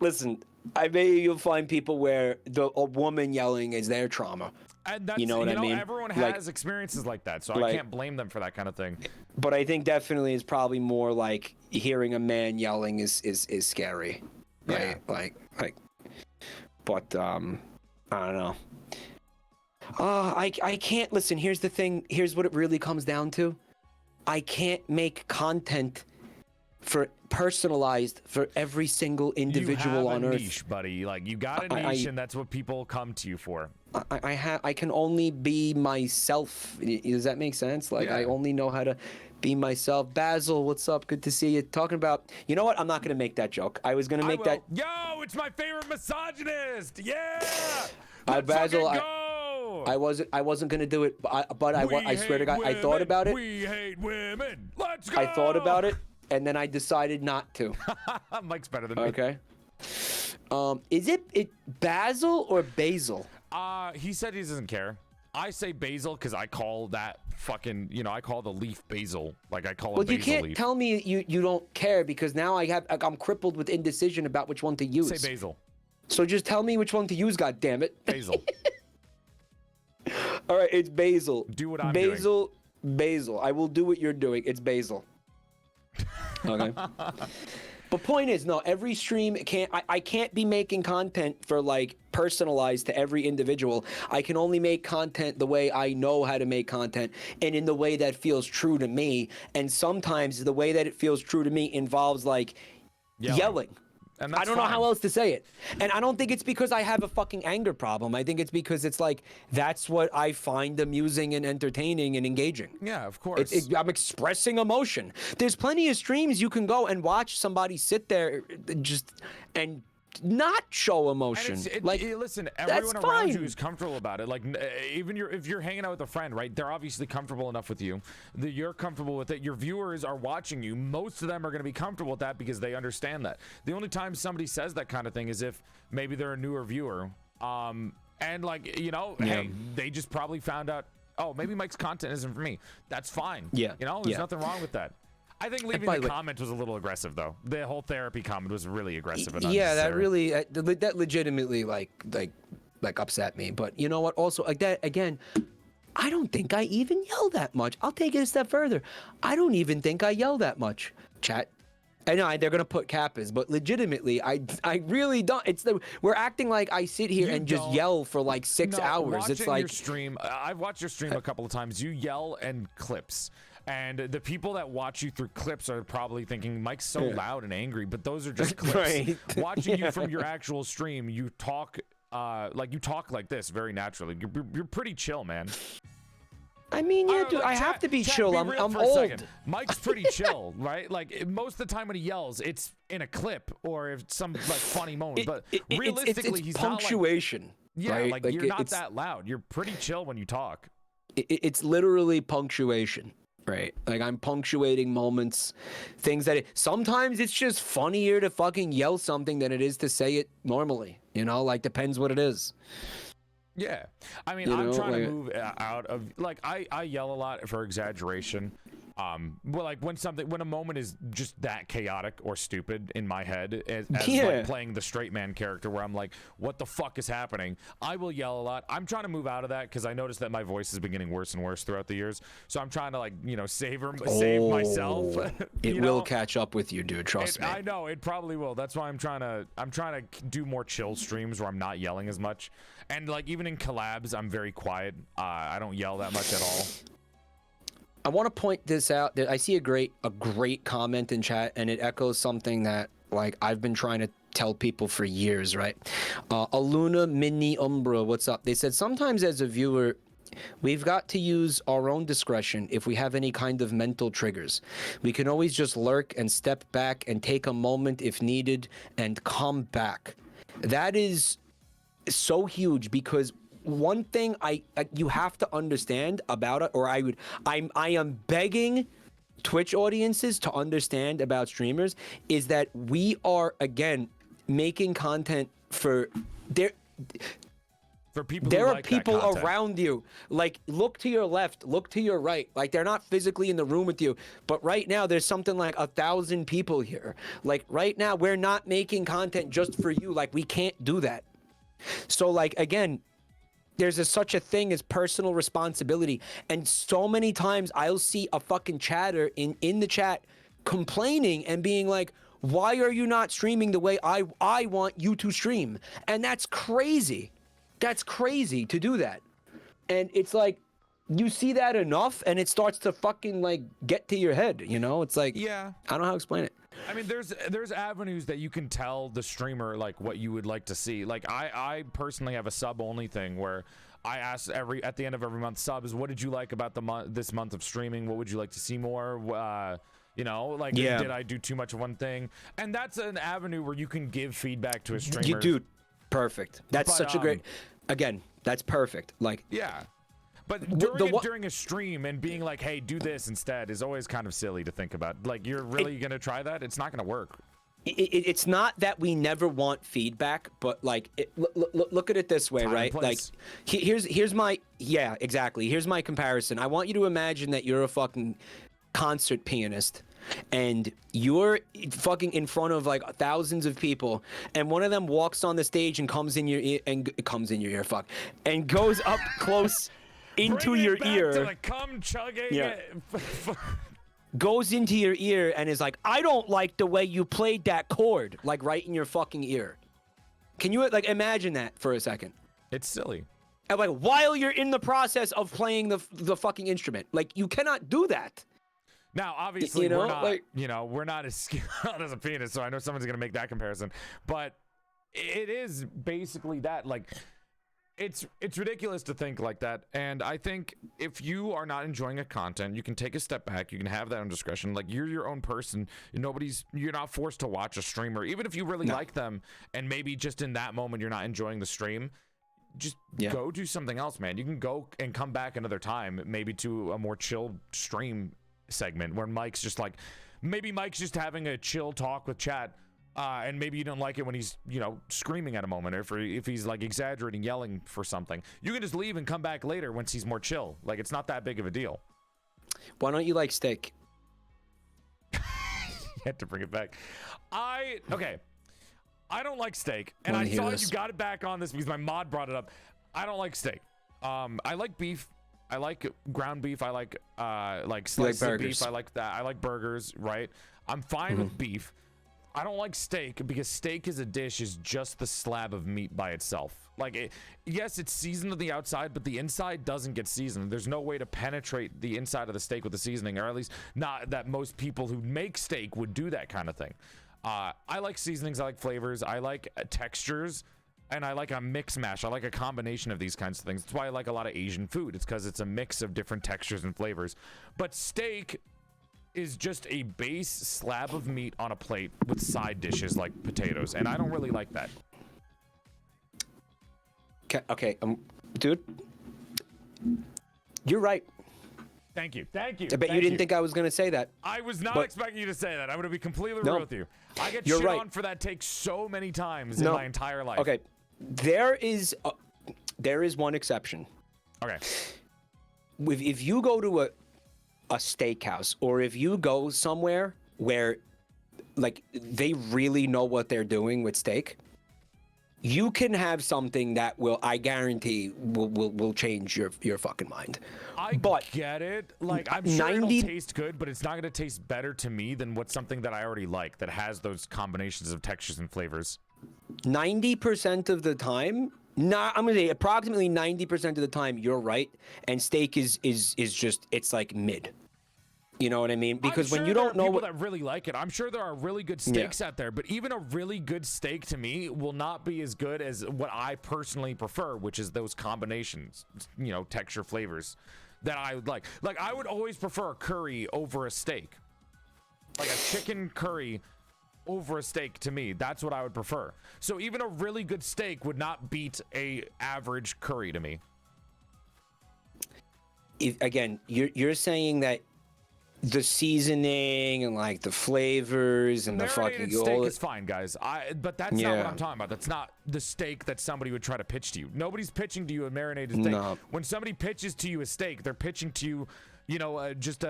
listen, I bet you'll find people where a woman yelling is their trauma. And that's, what I mean? Everyone has experiences like that, so I can't blame them for that kind of thing. But I think definitely it's probably more like hearing a man yelling is scary. Right? Yeah. But I don't know. I can't listen. Here's the thing. Here's what it really comes down to. I can't make content personalized for every single individual on Earth. You have a niche, buddy. Like, you got a niche, and that's what people come to you for. I can only be myself. Does that make sense? Like, I only know how to be myself. Basil, what's up? Good to see you. Talking about, you know what? I'm not gonna make that joke. I was gonna make that. Yo, it's my favorite misogynist. Yeah. Basil, I wasn't gonna do it, but I swear to God, I thought about it. We hate women. Let's go. I thought about it, and then I decided not to. Mike's better than me. Okay. Is it Basil or Basil? He said he doesn't care. I say basil because I call that fucking, I call the leaf basil. Like, I call it basil leaf. Well, you can't tell me you don't care, because now I'm crippled with indecision about which one to use. Say basil. So just tell me which one to use, goddammit. Basil. All right, it's basil. Do what I'm doing. Basil. I will do what you're doing. It's basil. Okay. But point is, no, every stream I can't be making content for like personalized to every individual. I can only make content the way I know how to make content and in the way that feels true to me. And sometimes the way that it feels true to me involves like yelling. And that's I don't know how else to say it. And I don't think it's because I have a fucking anger problem. I think it's because it's like, that's what I find amusing and entertaining and engaging. Yeah, of course. I'm expressing emotion. There's plenty of streams you can go and watch somebody sit there and not show emotion. Listen, everyone around you is comfortable about it. Like, even if you're hanging out with a friend, right? They're obviously comfortable enough with you that you're comfortable with it. Your viewers are watching you. Most of them are going to be comfortable with that because they understand that. The only time somebody says that kind of thing is if maybe they're a newer viewer, and like, hey, they just probably found out, oh, maybe Mike's content isn't for me. That's fine. Yeah. There's nothing wrong with that. I think leaving the comment was a little aggressive, though. The whole therapy comment was really aggressive. Yeah, that really, that legitimately like upset me. But you know what? Also, like that again, I don't think I even yell that much. I'll take it a step further. I don't even think I yell that much. Chat, I know they're gonna put kappas, but legitimately, I really don't. We're acting like I sit here and just yell for like 6 hours. It's like your stream. I've watched your stream a couple of times. You yell and clips, and the people that watch you through clips are probably thinking Mike's so loud and angry, but those are just clips. Right. Watching you from your actual stream, you talk like this very naturally. You're pretty chill, man. I mean, yeah, dude, I have to be chill. Be I'm old. Mike's pretty chill, right? Like most of the time when he yells, it's in a clip or if some like funny moment. But realistically, it's he's punctuation. Not like, right? like you're not that loud. You're pretty chill when you talk. It's literally punctuation, right? Like I'm punctuating moments, things that sometimes it's just funnier to fucking yell something than it is to say it normally. You know, like depends what it is. Yeah, I mean, I'm trying to move out of like I yell a lot for exaggeration. Well, like when a moment is just that chaotic or stupid in my head, as like playing the straight man character, where I'm like, what the fuck is happening? I will yell a lot. I'm trying to move out of that because I noticed that my voice has been getting worse and worse throughout the years. So I'm trying to like save myself. It will catch up with you, dude. Trust me. I know it probably will. That's why I'm trying to do more chill streams where I'm not yelling as much. And like even in collabs, I'm very quiet. I don't yell that much at all. I want to point this out. I see a great comment in chat, and it echoes something that like I've been trying to tell people for years, right? Aluna Mini Umbra, what's up? They said sometimes as a viewer, we've got to use our own discretion if we have any kind of mental triggers. We can always just lurk and step back and take a moment if needed and come back. That is so huge because one thing you have to understand about it, or I am begging Twitch audiences to understand about streamers, is that we are again making content for people. There are people around you. Like look to your left, look to your right. Like they're not physically in the room with you, but right now there's something like 1,000 people here. Like right now we're not making content just for you. Like we can't do that. So like again, there's such a thing as personal responsibility, and so many times I'll see a fucking chatter in the chat complaining and being like, why are you not streaming the way I want you to stream? And that's crazy. That's crazy to do that. And it's like you see that enough and it starts to fucking like get to your head, you know? It's like, yeah, I don't know how to explain it. I mean, there's avenues that you can tell the streamer like what you would like to see. Like I personally have a sub only thing where I ask at the end of every month subs, what did you like about this month of streaming? What would you like to see more? Did I do too much of one thing? And that's an avenue where you can give feedback to a streamer. You do. Perfect. That's such a great, again, that's perfect. Like, yeah. But during a stream and being like, hey, do this instead is always kind of silly to think about. Like, you're really going to try that? It's not going to work. It's not that we never want feedback, but like, look at it this way, right? Like, here's my, yeah, exactly. Here's my comparison. I want you to imagine that you're a fucking concert pianist and you're fucking in front of like thousands of people, and one of them walks on the stage and comes in your ear and goes up close into your ear. To the cum chugging. Yeah. Goes into your ear and is like, I don't like the way you played that chord, like right in your fucking ear. Can you like imagine that for a second? It's silly. And like while you're in the process of playing the fucking instrument, like you cannot do that. Now, obviously, we're not as skilled as a penis, so I know someone's gonna make that comparison. But it is basically that. Like, it's ridiculous to think like that. And I think if you are not enjoying a content, you can take a step back. You can have that own discretion. Like, you're your own person. You're not forced to watch a streamer, even if you really like them. And maybe just in that moment you're not enjoying the stream. Just go do something else, man. You can go and come back another time, maybe to a more chill stream segment where Mike's just like, maybe Mike's just having a chill talk with chat, and maybe you don't like it when he's screaming at a moment, or if he's like exaggerating, yelling for something. You can just leave and come back later once he's more chill. Like, it's not that big of a deal. Why don't you like steak? You had to bring it back. I don't like steak, and I saw you got it back on this because my mod brought it up. I don't like steak. I like beef. I like ground beef. I like sliced beef. I like that. I like burgers, right? I'm fine with beef. I don't like steak because steak as a dish is just the slab of meat by itself. Like, yes, it's seasoned on the outside, but the inside doesn't get seasoned. There's no way to penetrate the inside of the steak with the seasoning, or at least not that most people who make steak would do that kind of thing. I like seasonings. I like flavors. I like textures. And I like a mix mash. I like a combination of these kinds of things. That's why I like a lot of Asian food. It's because it's a mix of different textures and flavors. But steak is just a base slab of meat on a plate with side dishes like potatoes, and I don't really like that. Okay, dude, you're right. Thank you. I bet you didn't think I was gonna say that. I was not expecting you to say that. I'm gonna be completely real with you. I get shit on for that take so many times in my entire life. Okay, there is one exception. Okay. If you go to a steakhouse, or if you go somewhere where like they really know what they're doing with steak, you can have something that will, I guarantee, will change your fucking mind. I get it. Like, I'm sure it'll taste good, but it's not gonna taste better to me than what's something that I already like that has those combinations of textures and flavors. 90% of the time, I'm gonna say approximately 90% of the time, you're right, and steak is just, it's like mid. You know what I mean? Because when you don't know people that really like it, I'm sure there are really good steaks out there, but even a really good steak to me will not be as good as what I personally prefer, which is those combinations, you know, texture, flavors that I would like. Like, I would always prefer a curry over a steak. Like a chicken curry over a steak, to me, that's what I would prefer. So even a really good steak would not beat a average curry to me. Again, you're saying that the seasoning and like the flavors and the fucking steak is fine, guys. But that's not what I'm talking about. That's not the steak that somebody would try to pitch to you. Nobody's pitching to you a marinated steak. No. When somebody pitches to you a steak, they're pitching to you, you know, just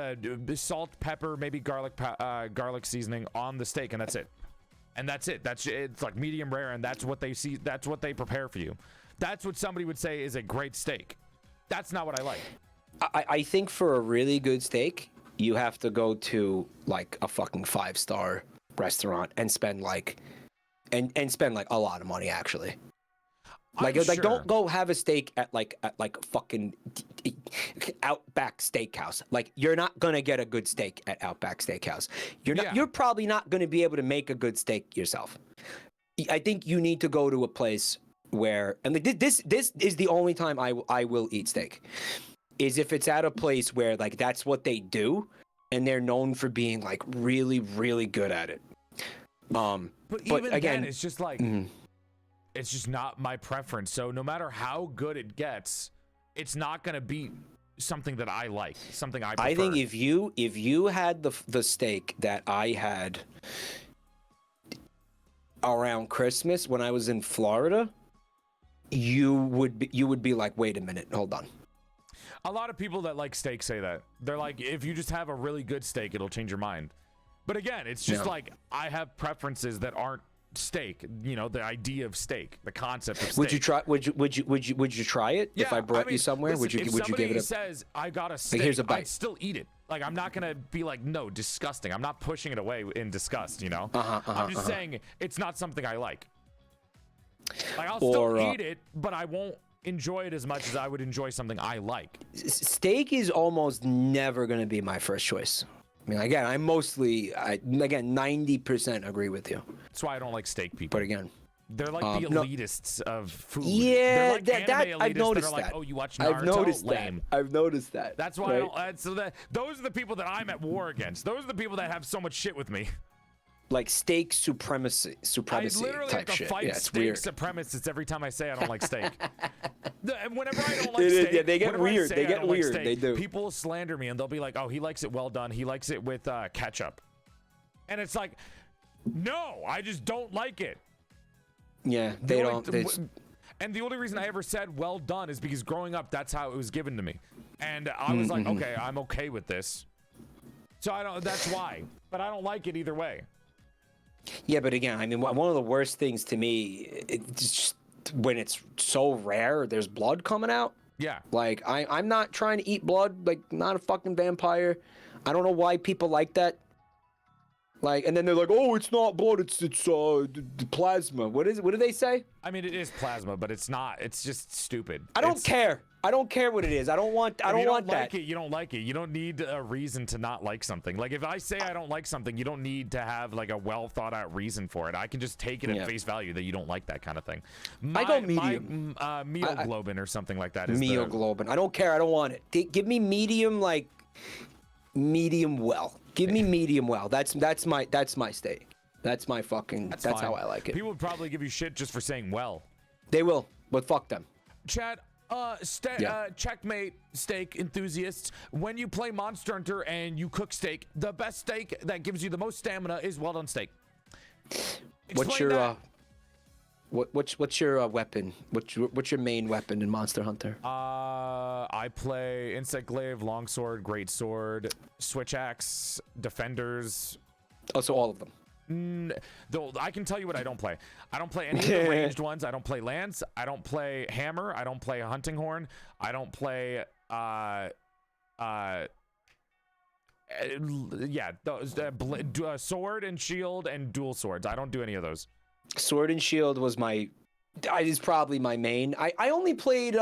salt, pepper, maybe garlic seasoning on the steak, and that's it. And that's it. It's like medium rare, and that's what they see. That's what they prepare for you. That's what somebody would say is a great steak. That's not what I like. I think for a really good steak, you have to go to like a fucking 5-star restaurant and spend like spend like a lot of money, actually. Like don't go have a steak at like fucking Outback Steakhouse. Like, you're not gonna get a good steak at Outback Steakhouse. You're probably not gonna be able to make a good steak yourself. I think you need to go to a place where, and like this is the only time I will eat steak, is if it's at a place where like that's what they do and they're known for being like really, really good at it. But even again, then, it's just like it's just not my preference. So no matter how good it gets, it's not gonna be something that I like, something I prefer. I think if you had the steak that I had around Christmas when I was in Florida, you would be like, wait a minute, hold on. A lot of people that like steak say that. They're like, if you just have a really good steak, it'll change your mind. But again, it's just like, I have preferences that aren't steak. You know, the idea of steak, the concept of steak. Would you try? Would you try it if I brought you somewhere? Listen, would you give it a? If somebody says I got a steak, here's a bite. I'd still eat it. Like, I'm not gonna be like, no, disgusting. I'm not pushing it away in disgust. You know, I'm just saying it's not something I like. Like, I'll still eat it, but I won't enjoy it as much as I would enjoy something I like. Steak is almost never going to be my first choice. I mean, again, I 90% agree with you. That's why I don't like steak people. But again, they're like the elitists of food. Yeah, like that I've noticed that. Like, that. oh, you watch Naruto? I've noticed that. That's why I don't. Those are the people that I'm at war against. Those are the people that have so much shit with me. Like steak supremacy I literally type have to shit. fight steak weird. supremacists every time I say I don't like steak. Whenever I don't like steak, they get weird. They get weird. They do. People slander me and they'll be like, "Oh, he likes it well done. He likes it with ketchup," and it's like, no, I just don't like it. Yeah, they don't. And the only reason I ever said well done is because growing up, that's how it was given to me, and I was like, okay, I'm okay with this. So I don't. That's why. But I don't like it either way. Yeah, but again, I mean, one of the worst things to me, it's just when it's so rare, there's blood coming out. Yeah. Like, I'm not trying to eat blood, like, not a fucking vampire. I don't know why people like that. Like, and then they're like, oh, it's not blood, it's plasma. What is it? What do they say? I mean, it is plasma, but it's not. It's just stupid. I don't care. I don't care what it is. I don't want. I don't want that. You don't like it. You don't need a reason to not like something. Like if I say I don't like something, you don't need to have like a well thought out reason for it. I can just take it at face value that you don't like that kind of thing. I go medium. Myoglobin or something like that. Myoglobin. I don't care. I don't want it. Give me medium, like medium well. Give me medium well. That's my steak. That's my fucking. That's how I like it. People would probably give you shit just for saying well. They will, but fuck them. Chad, checkmate steak enthusiasts. When you play Monster Hunter and you cook steak, the best steak that gives you the most stamina is well done steak. What's your weapon? What's your main weapon in Monster Hunter? I play insect glaive, longsword, great sword, switch axe, defenders. Oh, so all of them. Though I can tell you what I don't play. I don't play any of the ranged ones. I don't play lance. I don't play hammer. I don't play hunting horn. I don't play those sword and shield and dual swords. I don't do any of those. Sword and shield was is probably my main. I only played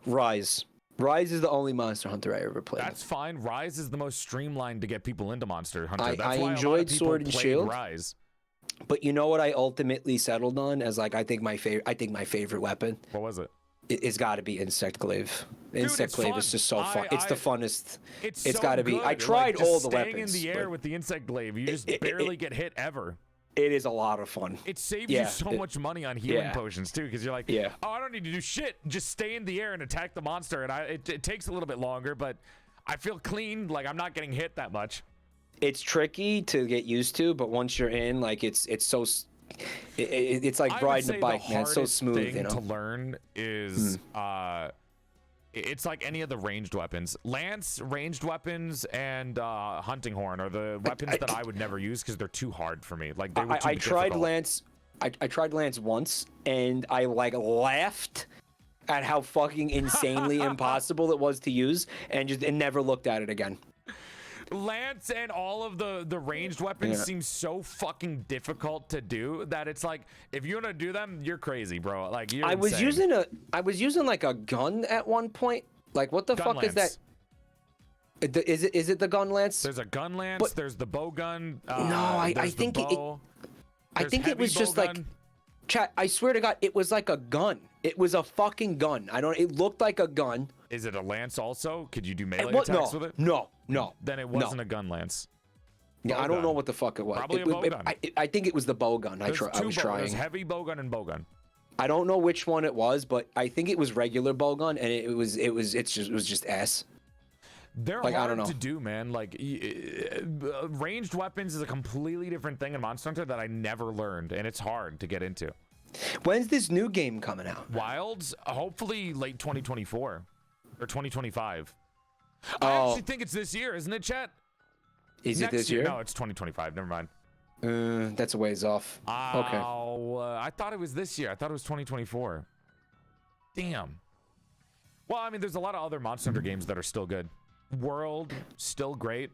Rise. Rise is the only Monster Hunter I ever played. That's fine. Rise is the most streamlined to get people into Monster Hunter. That's I why enjoyed Sword and Shield. Rise. But you know what I ultimately settled on as like I think my favorite weapon. What was it? It's got to be insect glaive. Insect glaive is just so fun. It's the funnest. It's got to be. I tried all the weapons. Staying in the air with the insect glaive, you just barely get hit ever. It is a lot of fun. It saves you so much money on healing potions too, because you're like, oh, I don't need to do shit. Just stay in the air and attack the monster. And it takes a little bit longer, but I feel clean. Like I'm not getting hit that much. It's tricky to get used to, but once you're in, like it's so. It's like riding a bike, man. It's so smooth. You know. To learn is it's like any of the ranged weapons. Lance, ranged weapons, and hunting horn are the weapons that I would never use because they're too hard for me. Like they were too tried Lance. I tried Lance once, and I like laughed at how fucking insanely impossible it was to use, and never looked at it again. Lance and all of the ranged weapons seem so fucking difficult to do that it's like if you want to do them, you're crazy, bro. Like you're insane. I was using like a gun at one point. Like what the fuck is that? Is it the gun lance? There's a gun lance. There's the bow gun. No, I think it was just like. Chat, I swear to God, it was like a gun. It was a fucking gun. It looked like a gun. Is it a lance also? Could you do melee attacks with it? No. Then it wasn't a gun lance. Yeah, I don't know what the fuck it was. Probably a bow gun. I think it was the bow gun. I was trying. There's heavy bow gun and bow gun. I don't know which one it was, but I think it was regular bow gun, and it was just ass. They're hard to do, man. Like ranged weapons is a completely different thing in Monster Hunter that I never learned, and it's hard to get into. When's this new game coming out? Wilds, hopefully late 2024 or 2025. I actually think it's this year, isn't it, chat? Is it this year? No, it's 2025. Never mind. That's a ways off. Okay. I thought it was this year. I thought it was 2024. Damn. Well, I mean, there's a lot of other Monster Hunter games that are still good. World, still great.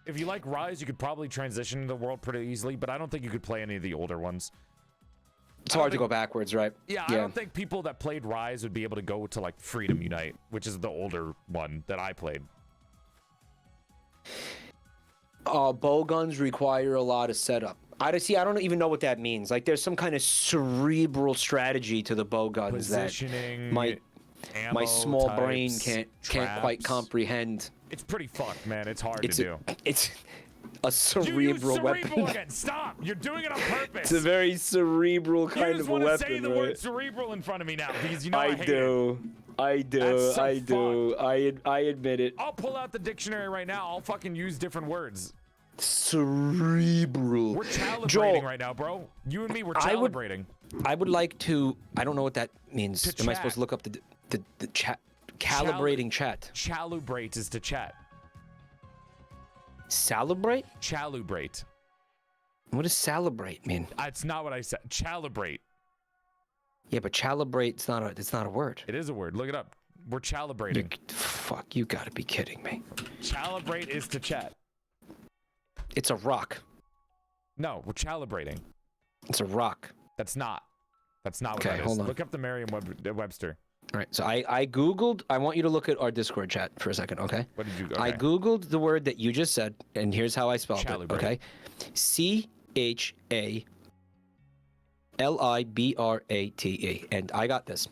If you like Rise, you could probably transition to the World pretty easily, but I don't think you could play any of the older ones. It's hard to go backwards, right? Yeah, I don't think people that played Rise would be able to go to like Freedom Unite, which is the older one that I played. Bow guns require a lot of setup. I don't even know what that means. Like, there's some kind of cerebral strategy to the bow guns positioning, that my small brain can't quite comprehend. It's pretty fucked, man. It's hard to do. It's a cerebral weapon. Again. Stop! You're doing it on purpose. It's a very cerebral kind of a weapon. You just want to say the word cerebral in front of me now because you know I hate it. I do. I admit it. I'll pull out the dictionary right now. I'll fucking use different words. Cerebral. We're calibrating right now, bro. You and me, we're calibrating. I would like to. I don't know what that means. Am I supposed to look up the chat? Calibrating chat. Chalubrate is to chat. Calibrate? Chalubrate. What does calibrate mean? It's not what I said. Chalibrate. Yeah, but chalibrate's not a word. It is a word. Look it up. We're chalibrating. Fuck, you gotta be kidding me. Chalibrate is to chat. It's a rock. No, we're calibrating. It's a rock. That's not what Okay, that is. hold on. Look up the Merriam-Webster. All right, so I Googled, I want you to look at our Discord chat for a second, okay? What did you go? I Googled the word that you just said, and here's how I spelled Calibrate. it, okay? C-H-A-L-I-B-R-A-T-E, and I got this.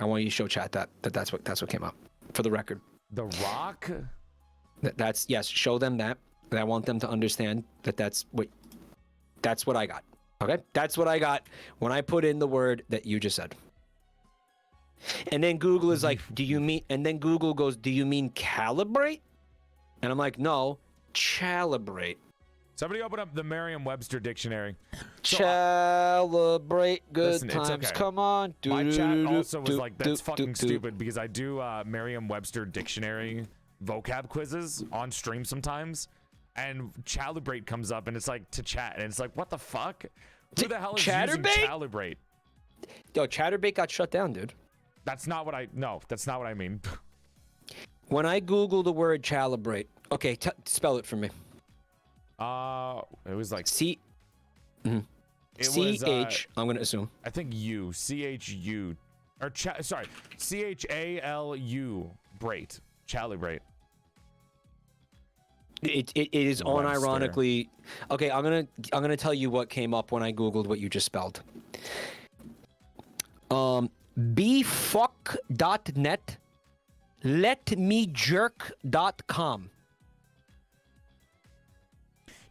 I want you to show chat that's what came up, for the record. The rock? That's, yes, show them that, and I want them to understand that that's what I got. Okay, that's what I got when I put in the word that you just said. And then Google is like, do you mean, and then Google goes, do you mean calibrate? And I'm like, no, calibrate. Somebody open up the Merriam-Webster dictionary. Calibrate, good listen, times, okay. come on. My chat also was like, that's fucking stupid, because I do Merriam-Webster dictionary vocab quizzes on stream sometimes, and calibrate comes up, and it's like to chat, and it's like, what the fuck? Who the hell is using calibrate? Yo, Chatterbait got shut down, dude. That's not what I mean. When I Google the word calibrate, okay, spell it for me. It was like I'm gonna assume. I think C-H-U, or sorry, C-H-A-L-U, brate, calibrate. It is unironically okay. I'm gonna tell you what came up when I Googled what you just spelled. Bfuck.net, letmejerk.com.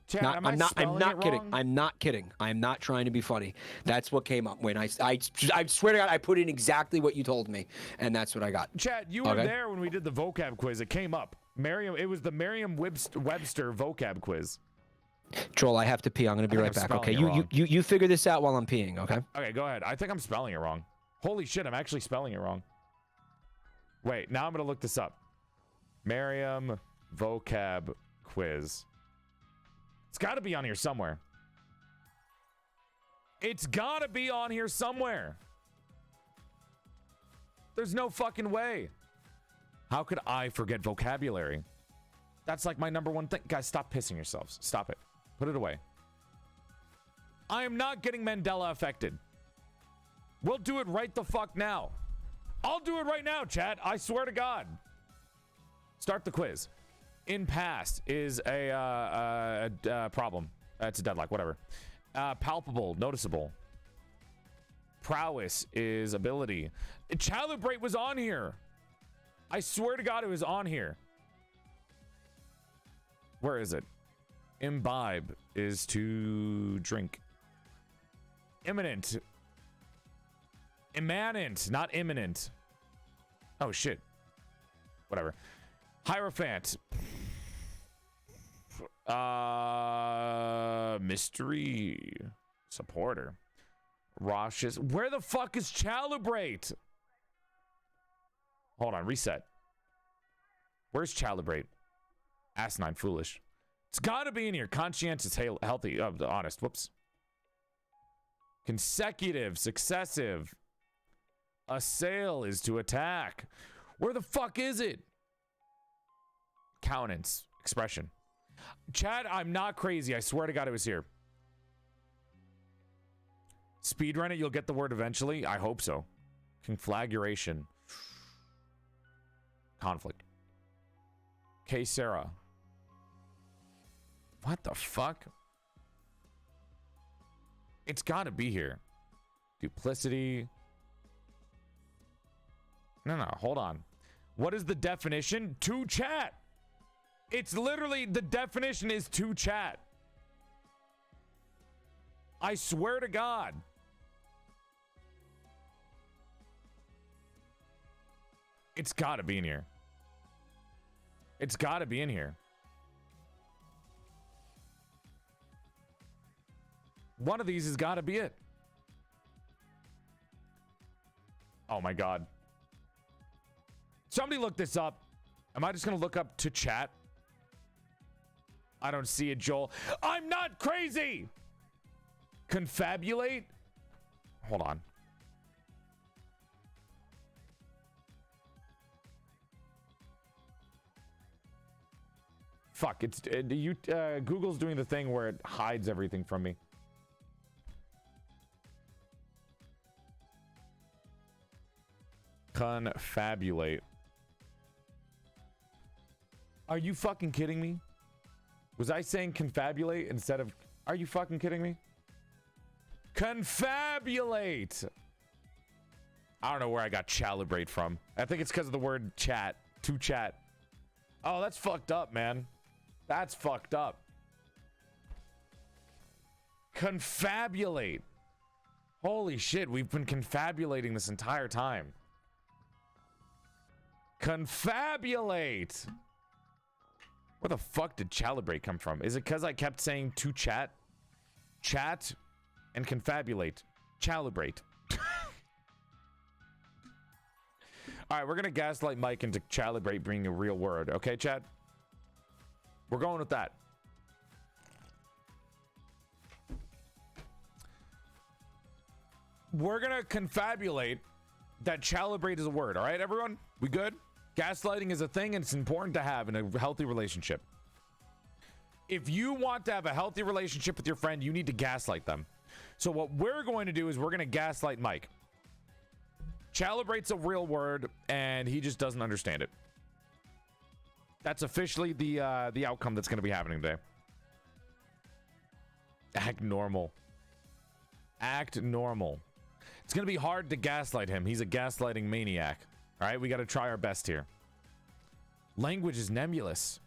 Chad, I'm not kidding. I'm not kidding. I'm not trying to be funny. That's what came up when I swear to God, I put in exactly what you told me, and that's what I got. Chad, you were there when we did the vocab quiz. It came up. It was the Merriam-Webster vocab quiz. Joel, I have to pee. I'm gonna be right back. Okay, you figure this out while I'm peeing. Okay. Okay, go ahead. I think I'm spelling it wrong. Holy shit, I'm actually spelling it wrong. Wait, now I'm gonna look this up. Merriam vocab quiz. It's got to be on here somewhere. It's got to be on here somewhere. There's no fucking way. How could I forget vocabulary? That's like my number one thing. Guys, stop pissing yourselves. Stop it. Put it away. I am not getting Mandela affected. We'll do it right the fuck now. I'll do it right now, chat. I swear to God. Start the quiz. In past is a problem. It's a deadlock, whatever. Palpable, noticeable. Prowess is ability. Calibrate was on here. I swear to God it was on here. Where is it? Imbibe is to drink. Imminent. Immanent, not imminent. Oh, shit. Whatever. Hierophant. Mystery supporter. Raucous. Where the fuck is calibrate? Hold on, reset. Where's calibrate? Asinine, foolish. It's gotta be in here. Conscientious, healthy, honest. Whoops. Consecutive, successive. Assail is to attack. Where the fuck is it? Countenance, expression. Chad, I'm not crazy. I swear to God it was here. Speedrun it, you'll get the word eventually. I hope so. Conflagration. Conflict. K. Sarah. What the fuck? It's gotta be here. Duplicity. No, hold on. What is the definition? To chat. It's literally, the definition is to chat. I swear to God. It's gotta be in here. It's gotta be in here. One of these has gotta be it. Oh my God. Somebody look this up. Am I just gonna look up to chat? I don't see it, Joel. I'm not crazy! Confabulate? Hold on. Fuck, it's Google's doing the thing where it hides everything from me. Confabulate. Are you fucking kidding me? Was I saying confabulate instead of... Are you fucking kidding me? Confabulate! I don't know where I got chalibrate from. I think it's because of the word chat. To chat. Oh, that's fucked up, man. That's fucked up. Confabulate. Holy shit, we've been confabulating this entire time. Confabulate. Where the fuck did chalibrate come from? Is it because I kept saying to chat? Chat and confabulate. Chalibrate. All right, we're going to gaslight Mike into chalibrate being a real word. Okay, Chad? We're going with that. We're going to confabulate that chalibrate is a word. All right, everyone? We good? Gaslighting is a thing, and it's important to have in a healthy relationship. If you want to have a healthy relationship with your friend, you need to gaslight them. So what we're going to do is we're going to gaslight Mike. Chalibrate's a real word, and he just doesn't understand it. That's officially the outcome that's going to be happening today. Act normal. Act normal. It's going to be hard to gaslight him. He's a gaslighting maniac. All right, we got to try our best here. Language is nebulous.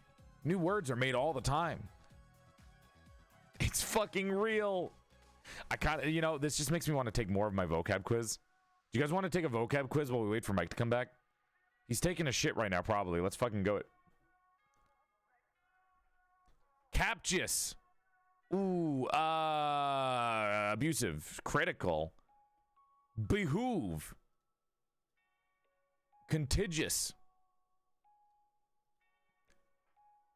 New words are made all the time. It's fucking real. I kind of, you know, this just makes me want to take more of my vocab quiz. Do you guys want to take a vocab quiz while we wait for Mike to come back? He's taking a shit right now, probably. Let's fucking go it. Captious. Ooh, abusive. Critical. Behoove. Contiguous.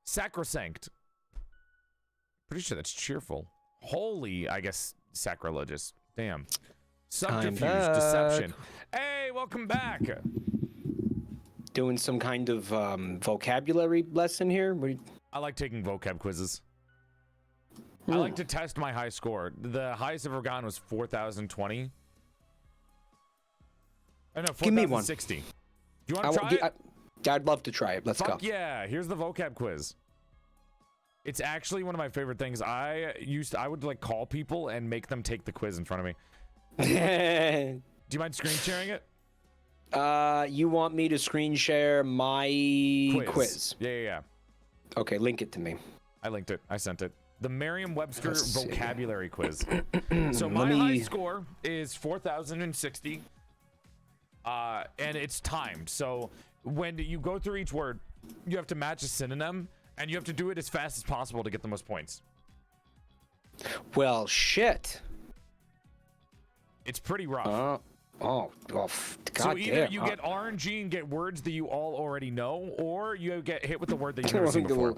Sacrosanct. Pretty sure that's cheerful. Holy, I guess, sacrilegious. Damn. Subterfuge, deception. Hey, welcome back. Doing some kind of vocabulary lesson here? I like taking vocab quizzes. I like to test my high score. The highest I've ever gotten was 4,020. Oh, no, 4,060. Do you want to try it? I'd love to try it. Let's go. Yeah, here's the vocab quiz. It's actually one of my favorite things. I would like call people and make them take the quiz in front of me. Do you mind screen sharing it? You want me to screen share my quiz? Yeah. Okay, link it to me. I linked it. I sent it. The Merriam-Webster vocabulary quiz. So my high score is 4,060. And it's timed. So when you go through each word, you have to match a synonym, and you have to do it as fast as possible to get the most points. Well, shit. It's pretty rough. God so either damn. you get RNG and get words that you all already know, or you get hit with the word that you've never seen before.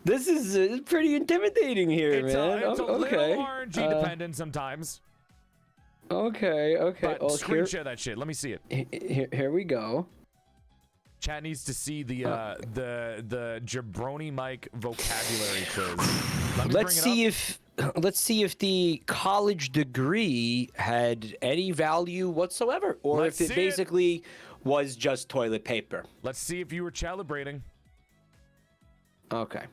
This is pretty intimidating here, man. It's a little RNG dependent sometimes. Okay. But screen share that shit. Let me see it. Here we go. Chat needs to see the Jabroni Mike vocabulary quiz. Let's see if the college degree had any value whatsoever, or if it basically was just toilet paper. Let's see if you were calibrating. Okay.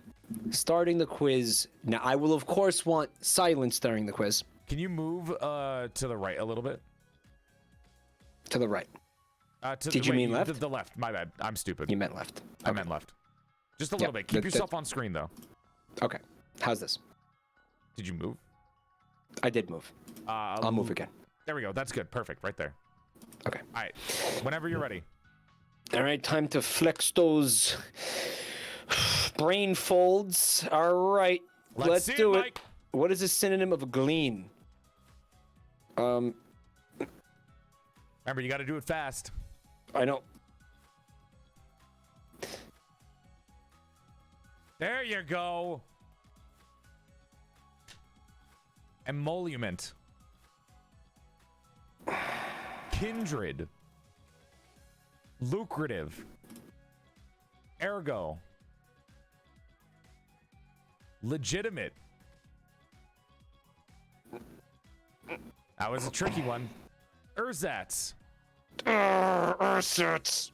Starting the quiz. Now, I will, of course, want silence during the quiz. Can you move to the right a little bit? To the right. Did you mean left? The left. My bad. I'm stupid. You meant left. I meant left. Just a little bit. Keep yourself on screen, though. Okay. How's this? Did you move? I did move. I'll move again. There we go. That's good. Perfect. Right there. Okay. All right. Whenever you're ready. All right. Time to flex those brain folds. All right. Let's do it. Mike. What is a synonym of glean? Remember, you got to do it fast. I know. There you go. Emolument. Kindred. Lucrative. Ergo. Legitimate. That was a tricky one. Ersatz. Ersatz.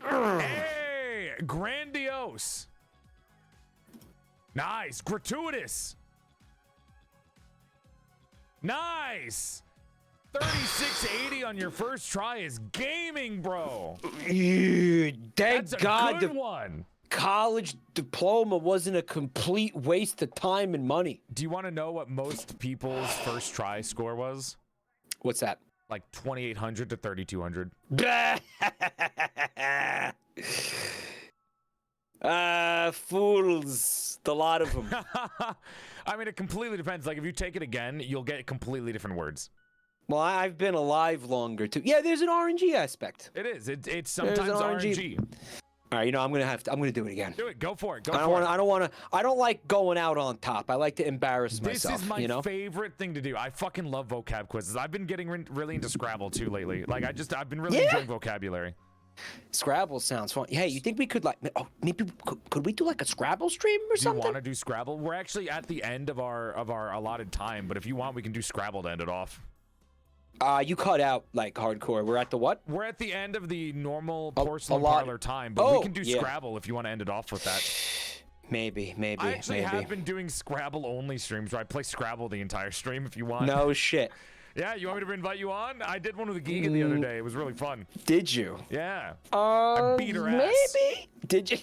Hey, grandiose. Nice. Gratuitous. Nice. 3680 on your first try is gaming, bro. Thank That's a God good one. College diploma wasn't a complete waste of time and money. Do you want to know what most people's first try score was? What's that? Like 2800 to 3200. Fools. A lot of them. I mean, it completely depends. Like, if you take it again, you'll get completely different words. Well, I've been alive longer, too. Yeah, there's an RNG aspect. It is. It's sometimes RNG. All right, I'm gonna do it again. Do it. Go for it. I don't like going out on top. I like to embarrass myself. This is my favorite thing to do. I fucking love vocab quizzes. I've been getting really into Scrabble too lately. Like, I've been really enjoying vocabulary. Scrabble sounds fun. Hey, you think we could maybe could we do like a Scrabble stream or something? Do you want to do Scrabble? We're actually at the end of our allotted time, but if you want, we can do Scrabble to end it off. You cut out like hardcore. We're at the what? We're at the end of the normal porcelain parlor time, but we can do yeah. Scrabble if you want to end it off with that. Maybe. I actually have been doing Scrabble only streams where I play Scrabble the entire stream if you want. No shit. Yeah, you want me to invite you on? I did one with a Giga the other day. It was really fun. Did you? Yeah. I beat her ass. Maybe. Did you?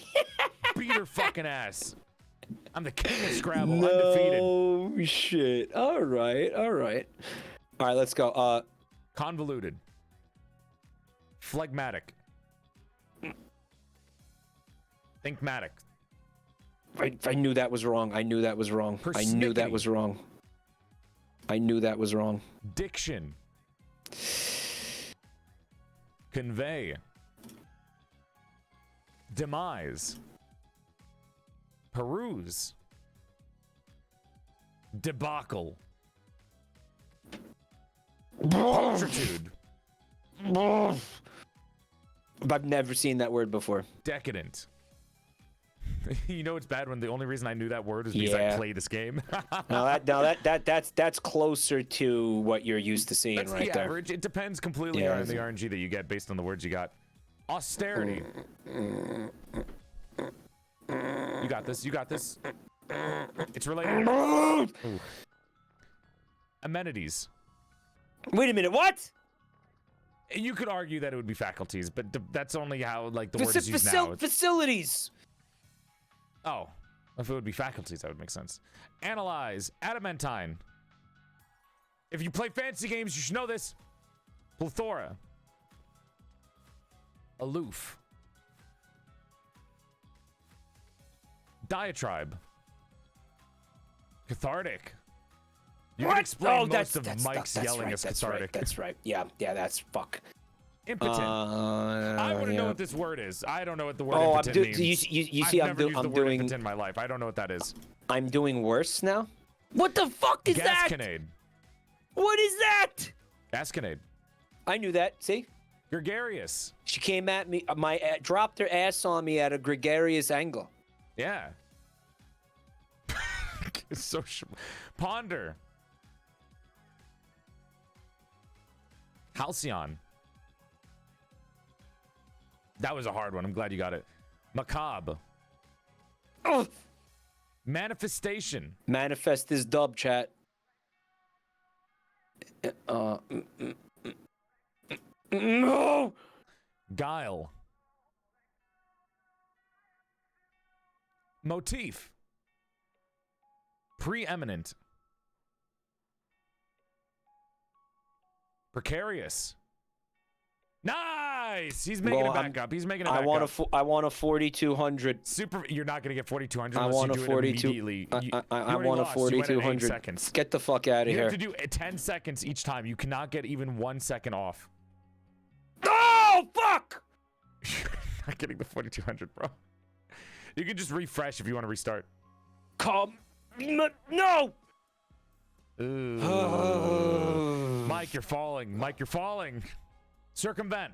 Beat her fucking ass. I'm the king of Scrabble, undefeated. Oh shit. All right. All right, let's go. Convoluted. Phlegmatic. Thinkmatic. I knew that was wrong. I knew that was wrong. I knew that was wrong. I knew that was wrong. Diction. Convey. Demise. Peruse. Debacle. Pulchritude. I've never seen that word before. Decadent. You know it's bad when the only reason I knew that word is because I play this game. That's closer to what you're used to seeing. That's right the average. There. It depends completely on the RNG that you get based on the words you got. Austerity. You got this. You got this. It's related. Ooh. Amenities. Wait a minute. What? You could argue that it would be faculties, but that's only how like the word is used now. Facilities. Oh, if it would be faculties, that would make sense. Analyze. Adamantine. If you play fantasy games, you should know this. Plethora. Aloof. Diatribe. Cathartic. You can explain most of Mike's yelling as cathartic. That's right. Yeah, that's fuck. Impotent. I want to know what this word is. I don't know what the word impotent means. You see, I've never used the word impotent in my life. I don't know what that is. I'm doing worse now. What the fuck is that? Gasconade. What is that? Gasconade. I knew that. See? Gregarious. She came at me. Dropped her ass on me at a gregarious angle. Yeah. So ponder. Halcyon. That was a hard one. I'm glad you got it. Macabre. Oh. Manifestation. Manifest this dub, chat. No. Guile. Motif. Preeminent. Precarious. Nice. He's making it back up. He's making it back up. I want a 4200. Super. You're not gonna get 4200. I want a 42. I want a 4200. Seconds. Get the fuck out of here. You have to do 10 seconds each time. You cannot get even 1 second off. Oh fuck! You're not getting the 4200, bro. You can just refresh if you want to restart. Come. No. Ooh. Mike, you're falling. Mike, you're falling. Circumvent.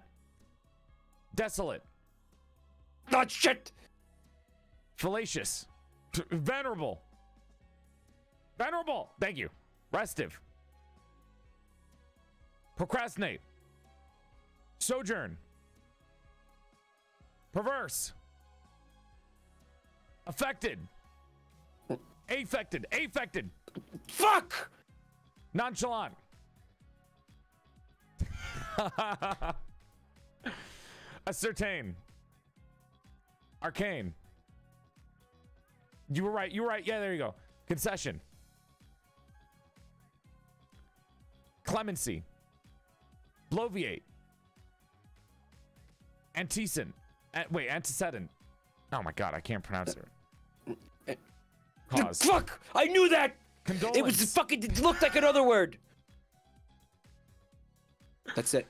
Desolate. Oh, shit. Fallacious. Venerable. Venerable. Thank you. Restive. Procrastinate. Sojourn. Perverse. Affected. Affected. Affected. Fuck! Nonchalant. Ascertain. Arcane. You were right. You were right. Yeah, there you go. Concession. Clemency. Bloviate. Antecedent. Wait, antecedent. Oh my god, I can't pronounce it. Cause. Fuck! I knew that! Condolence. It was fucking, it looked like another word. That's it.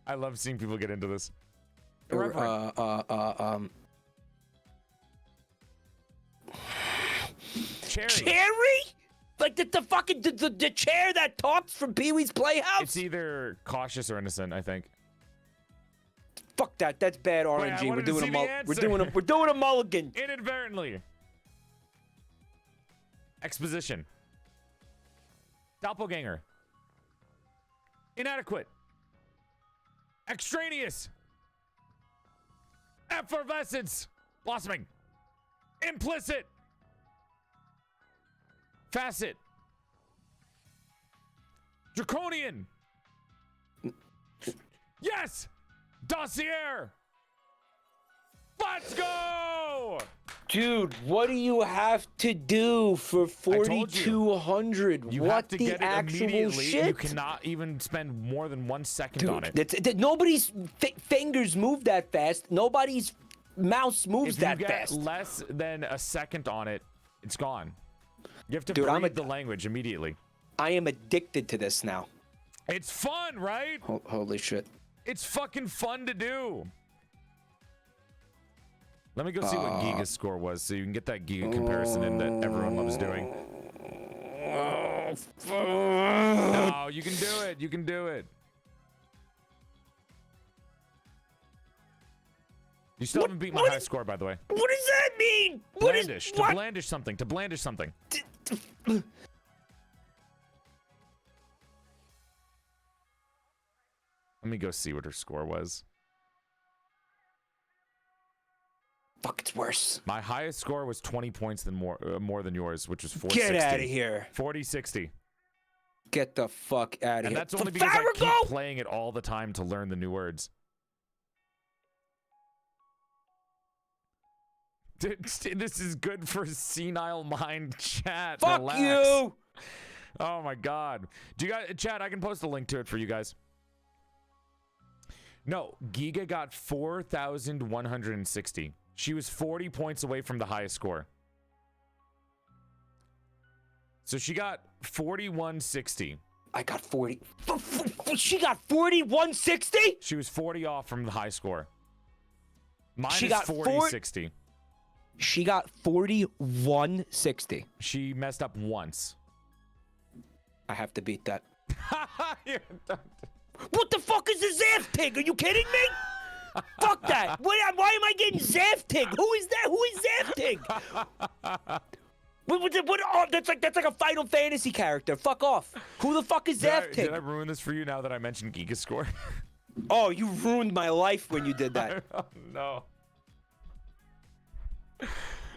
I love seeing people get into this. Cherry? Cherry? Like the fucking the chair that talks from Pee-wee's Playhouse? It's either cautious or innocent, I think. Fuck that. That's bad RNG. Wait, We're doing a mulligan. Inadvertently. Exposition. Doppelganger. Inadequate. Extraneous. Effervescence. Blossoming. Implicit. Facet. Draconian. Yes. Dossier. Let's go. Dude, what do you have to do for 4,200? You what have to the get it actual immediately. shit? You cannot even spend more than 1 second Dude, on it. nobody's fingers move that fast. Nobody's mouse moves If that you get fast. less than a second on it, it's gone. You have to Dude, read the language immediately. I am addicted to this now. It's fun, right? Holy shit. It's fucking fun to do. Let me go see what Giga's score was so you can get that Giga comparison in that everyone loves doing. No, you can do it. You can do it. You still haven't beat my high score, by the way. What does that mean? Blandish. To blandish something. To blandish something. Let me go see what her score was. Fuck, it's worse. My highest score was 20 points than more than yours, which was 460. Get out of here. 40-60. Get the fuck out of here. And that's only because I keep playing it all the time to learn the new words. This is good for senile mind chat. Fuck Relax. you. Oh my god. Do you guys, chat, I can post a link to it for you guys. No, Giga got 4,160. She was 40 points away from the highest score. So she got 4160. I got 40. She got 4160? She was 40 off from the high score. Mine she is got 4060. She got 4160. She messed up once. I have to beat that. You're done. What the fuck is a Zaftig? Are you kidding me? Fuck that. Why am I getting Zaftig? Who is that? Who is Zaftig? That's like a Final Fantasy character. Fuck off. Who the fuck is Zaftig? Did I ruin this for you now that I mentioned Giga's score? Oh, you ruined my life when you did that. Oh, no.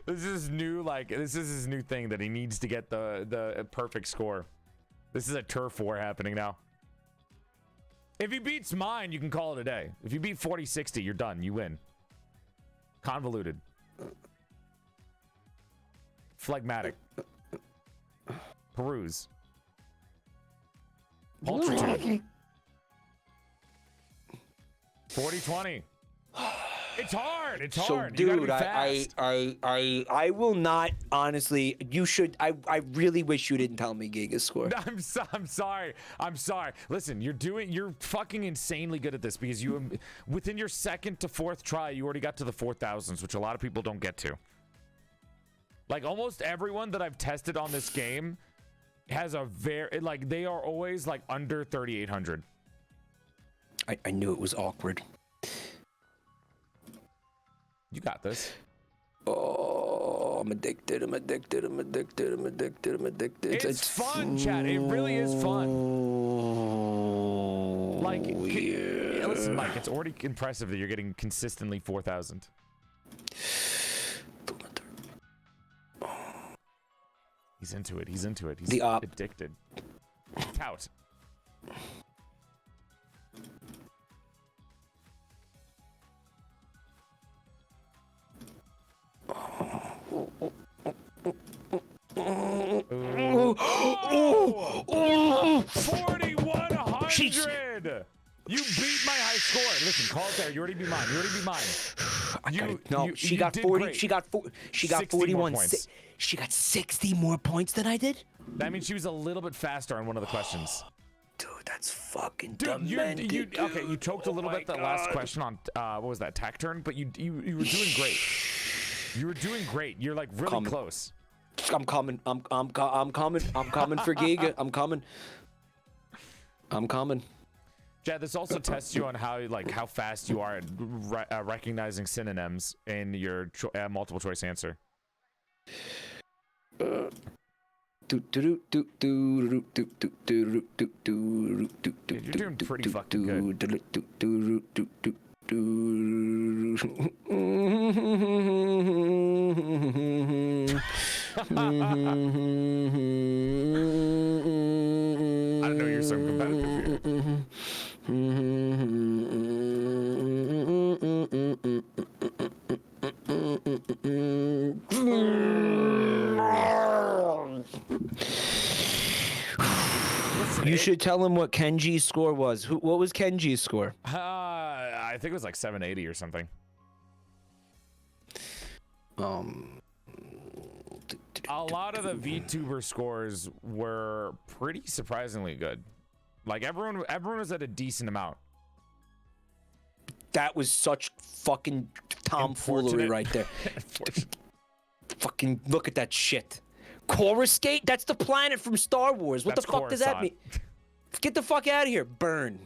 This is new, this is his new thing that he needs to get the perfect score. This is a turf war happening now. If he beats mine, you can call it a day. If you beat 40-60, you're done. You win. Convoluted. Phlegmatic. Peruse. Pulchritude. 40-20. It's hard. It's hard. So, dude, fast. I will not, honestly, you should, I really wish you didn't tell me Giga's score. I'm sorry. I'm sorry. Listen, you're fucking insanely good at this because within your second to fourth try, you already got to the 4,000s, which a lot of people don't get to. Like, almost everyone that I've tested on this game has a they are always, under 3,800. I knew it was awkward. You got this. Oh. I'm addicted. I'm addicted. I'm addicted. I'm addicted. I'm addicted. It's fun, chat. It really is fun. Like, listen, Mike, it's already impressive that you're getting consistently 4,000. He's into it. He's into it. He's addicted. Tout. Oh! 4,100! You beat my high score. Listen, call it there. You already beat mine. You already beat mine. She got 40. Great. She got 41. Points. She got 60 more points than I did. That means she was a little bit faster on one of the questions. Dude, that's fucking demented, dude. Okay, you choked a little bit that last question on what was that, tack turn? But you were doing great. You were doing great. You're like really close. I'm coming. I'm coming. I'm coming for Giga. I'm coming. I'm coming. Chad, this also tests you on how fast you are at recognizing synonyms in your multiple choice answer. You're doing pretty fucking good. I didn't know you were so competitive here. You should tell him what Kenji's score was. What was Kenji's score? I think it was like 780 or something. A lot of the VTuber scores were pretty surprisingly good. Like everyone was at a decent amount. That was such fucking tomfoolery right there. Fucking look at that shit. Coruscate? That's the planet from Star Wars. What the fuck does that mean? Get the fuck out of here. Burn.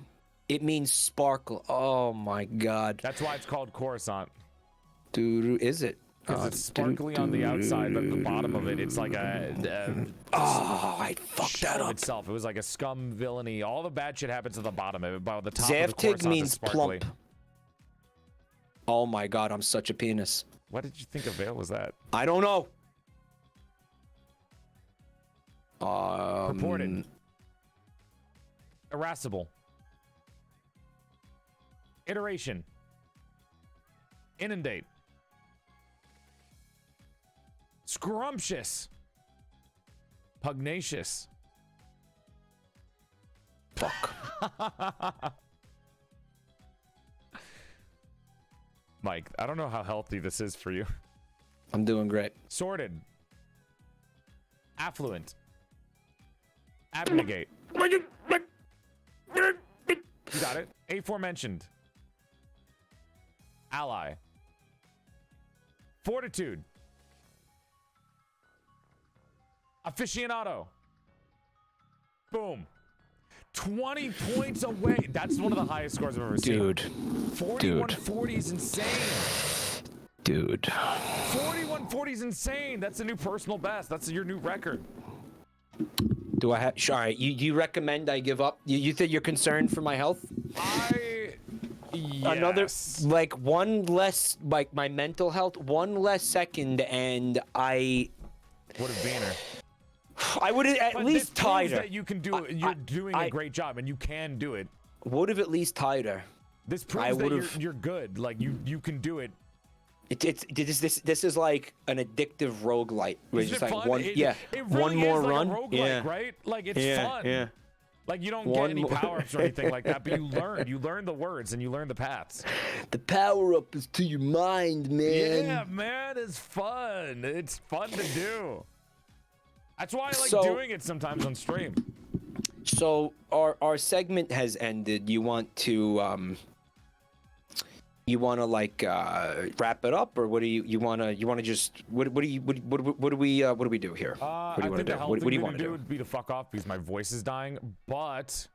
It means sparkle. Oh my god. That's why it's called Coruscant. Dude, is it? Because it's sparkly on the outside, but at the bottom of it, it's like I fucked that up. Itself. It was like a scum villainy. All the bad shit happens at the bottom of it. But the top of the Zevtig Coruscant means is sparkly. plump. Oh my god, I'm such a penis. What did you think a veil was that? I don't know. Purported. Irascible. Iteration. Inundate. Scrumptious. Pugnacious. Fuck. Mike, I don't know how healthy this is for you. I'm doing great. Sorted. Affluent. Abnegate. You got it. Aforementioned. Ally. Fortitude. Aficionado. Boom. 20 points away. That's one of the highest scores I've ever seen. Dude. 4140 is insane. Dude. 4140 is insane. That's a new personal best. That's your new record. Do I have? All right. You recommend I give up? You think you're concerned for my health? Yes. Another, like, one less, like, my mental health, one less second, and I would have been her. I would have at least tied her. That you can do it. You're doing a great job, and you can do it. Would have at least tied her. This proves that you're good. Like you can do it. This is like an addictive roguelite. It's just like fun? one, it really one more like run. A roguelite, right? Like it's fun. Yeah. Like you don't get any power-ups or anything like that, but you learn the words and you learn the paths. The power-up is to your mind, man. Yeah, man, it's fun. It's fun to do. That's why I like doing it sometimes on stream. So our segment has ended. You want to like wrap it up, or what do you want to just what do we do here? What do you want to do? What do you want to do? Would be to fuck off because my voice is dying. But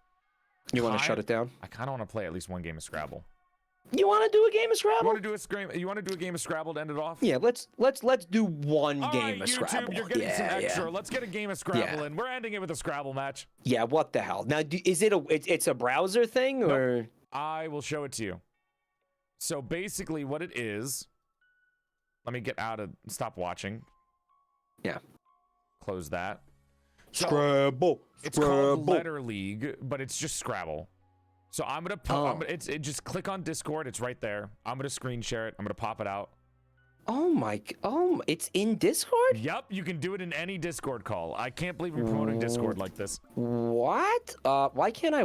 you want to shut it down? I kind of want to play at least one game of Scrabble. You want to do a game of Scrabble? You want to do a game of Scrabble to end it off? Yeah, let's do one All game right, of YouTube, Scrabble. you're getting some extra. Yeah. Let's get a game of Scrabble in. We're ending it with a Scrabble match. Yeah, what the hell? Now, is it it's a browser thing or? Nope. I will show it to you. So basically, what it is. Let me get out of. Stop watching. Yeah. Close that. So, Scrabble. It's called Letter League, but it's just Scrabble. So I'm gonna put. Just click on Discord. It's right there. I'm gonna screen share it. I'm gonna pop it out. Oh, it's in Discord? Yep, you can do it in any Discord call. I can't believe we're promoting Discord like this. What? Why can't I?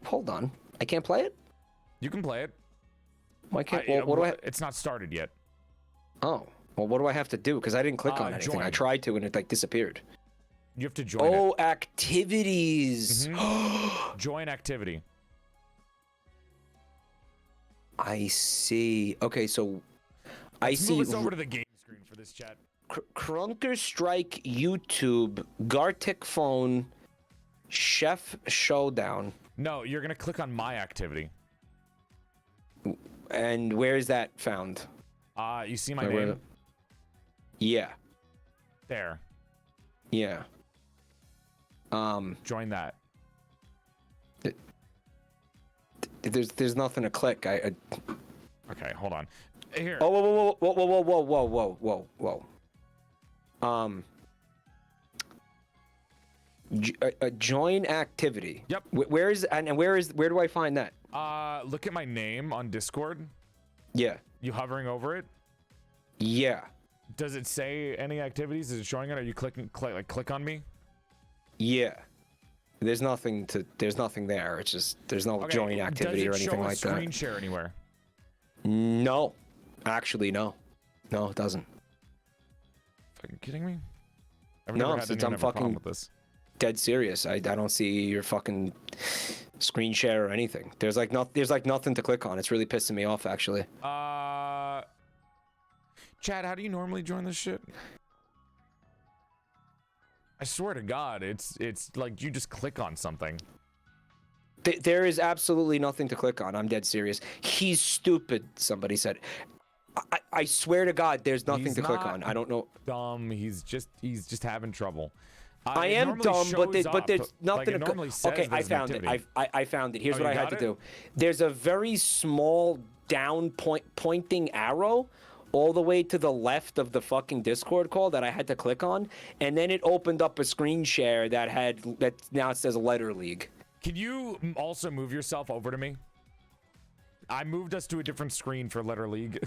Hold on. I can't play it? You can play it. Why can't? What do I? It's not started yet. Oh, well, what do I have to do? Because I didn't click on anything. Join. I tried to, and it like disappeared. You have to join it. Oh, activities. Join activity. I see. Okay, so I see. Move us over to the game screen for this chat. Crunker Strike YouTube, Gartic Phone, Chef Showdown. No, you're gonna click on my activity. And where is that found? You see my name? Yeah. There. Yeah. Join that. There's nothing to click. Okay, hold on. Here. Oh, whoa. Join activity. Yep. Where do I find that? Look at my name on Discord. Yeah. You hovering over it? Yeah. Does it say any activities? Is it showing it? Are you click on me? Yeah. There's nothing there. It's just there's no join activity or anything like that. Does it show a screen share anywhere? No. Actually, no. No, it doesn't. Fucking kidding me? No, since I'm fucking with this. Dead serious. I don't see your fucking screen share or anything. There's like nothing to click on. It's really pissing me off actually. Chad, how do you normally join this shit? I swear to God, it's like you just click on something. There is absolutely nothing to click on. I'm dead serious. He's stupid, somebody said. I swear to God, there's nothing to click on. I don't know. Dumb. He's just having trouble. I am dumb, but there's nothing to. Okay, I found it. I found it. Here's what I had to do. There's a very small down pointing arrow all the way to the left of the fucking Discord call that I had to click on, and then it opened up a screen share that now it says Letter League. Can you also move yourself over to me? I moved us to a different screen for Letter League.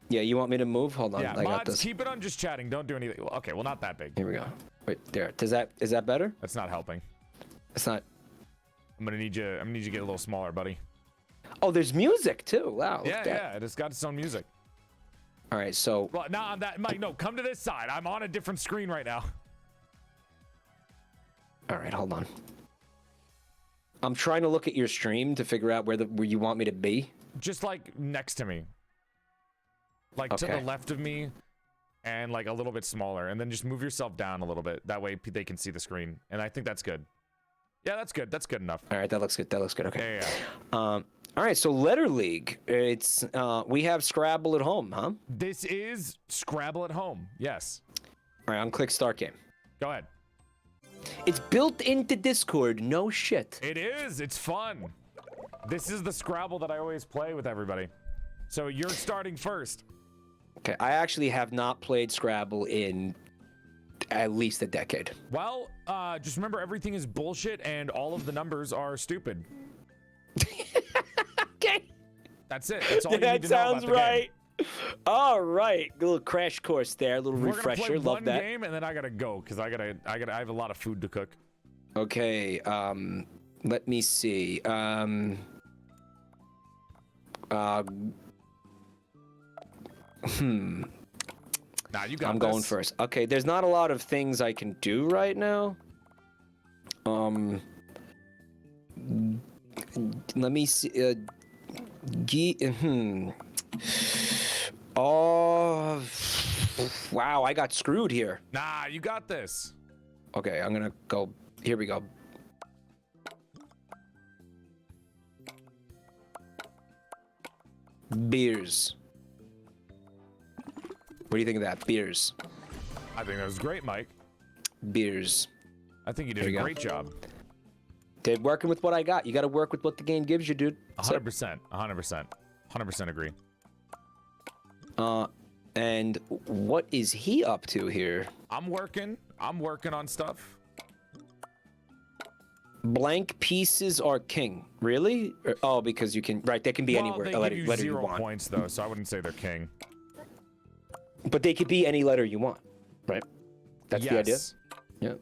Yeah, you want me to move? Hold on, yeah, I got mods, this. keep it on just chatting. Don't do anything. Okay, well, not that big. Here we go. Wait, there. Is that better? That's not helping. It's not. I'm gonna need you to get a little smaller, buddy. Oh, there's music too. Wow. Yeah, it has got its own music. All right, so. Well, not on that, Mike. No, come to this side. I'm on a different screen right now. All right, hold on. I'm trying to look at your stream to figure out where you want me to be. Just like next to me. Like to the left of me and like a little bit smaller, and then just move yourself down a little bit. That way they can see the screen. And I think that's good. Yeah, that's good. That's good enough. All right, that looks good. Okay. Yeah. All right, so Letter League. It's we have Scrabble at home, huh? This is Scrabble at home. Yes. All right, unclick start game. Go ahead. It's built into Discord. No shit. It is. It's fun. This is the Scrabble that I always play with everybody. So you're starting first. Okay, I actually have not played Scrabble in at least a decade. Well, just remember everything is bullshit and all of the numbers are stupid. Okay. That's it. That's all you need to know about the right. game. All right, a little crash course there, a little refresher. We're gonna play Love that. one game and then I gotta go because I have a lot of food to cook. Okay. Let me see. Nah, you got I'm going first. Okay, there's not a lot of things I can do right now. Let me see. Oh, wow, I got screwed here. Nah, you got this. Okay, I'm gonna go. Here we go. Beers. What do you think of that? Beers. I think that was great, Mike. Beers. I think you did a great job. Did working with what I got. You got to work with what the game gives you, dude. 100%. 100%. 100% agree. And what is he up to here? I'm working on stuff. Blank pieces are king. Really? Oh, because you can. Right, they can be anywhere. They give you letter 0 you want. points though, so I wouldn't say they're king. But they could be any letter you want, right? That's the idea. Yeah.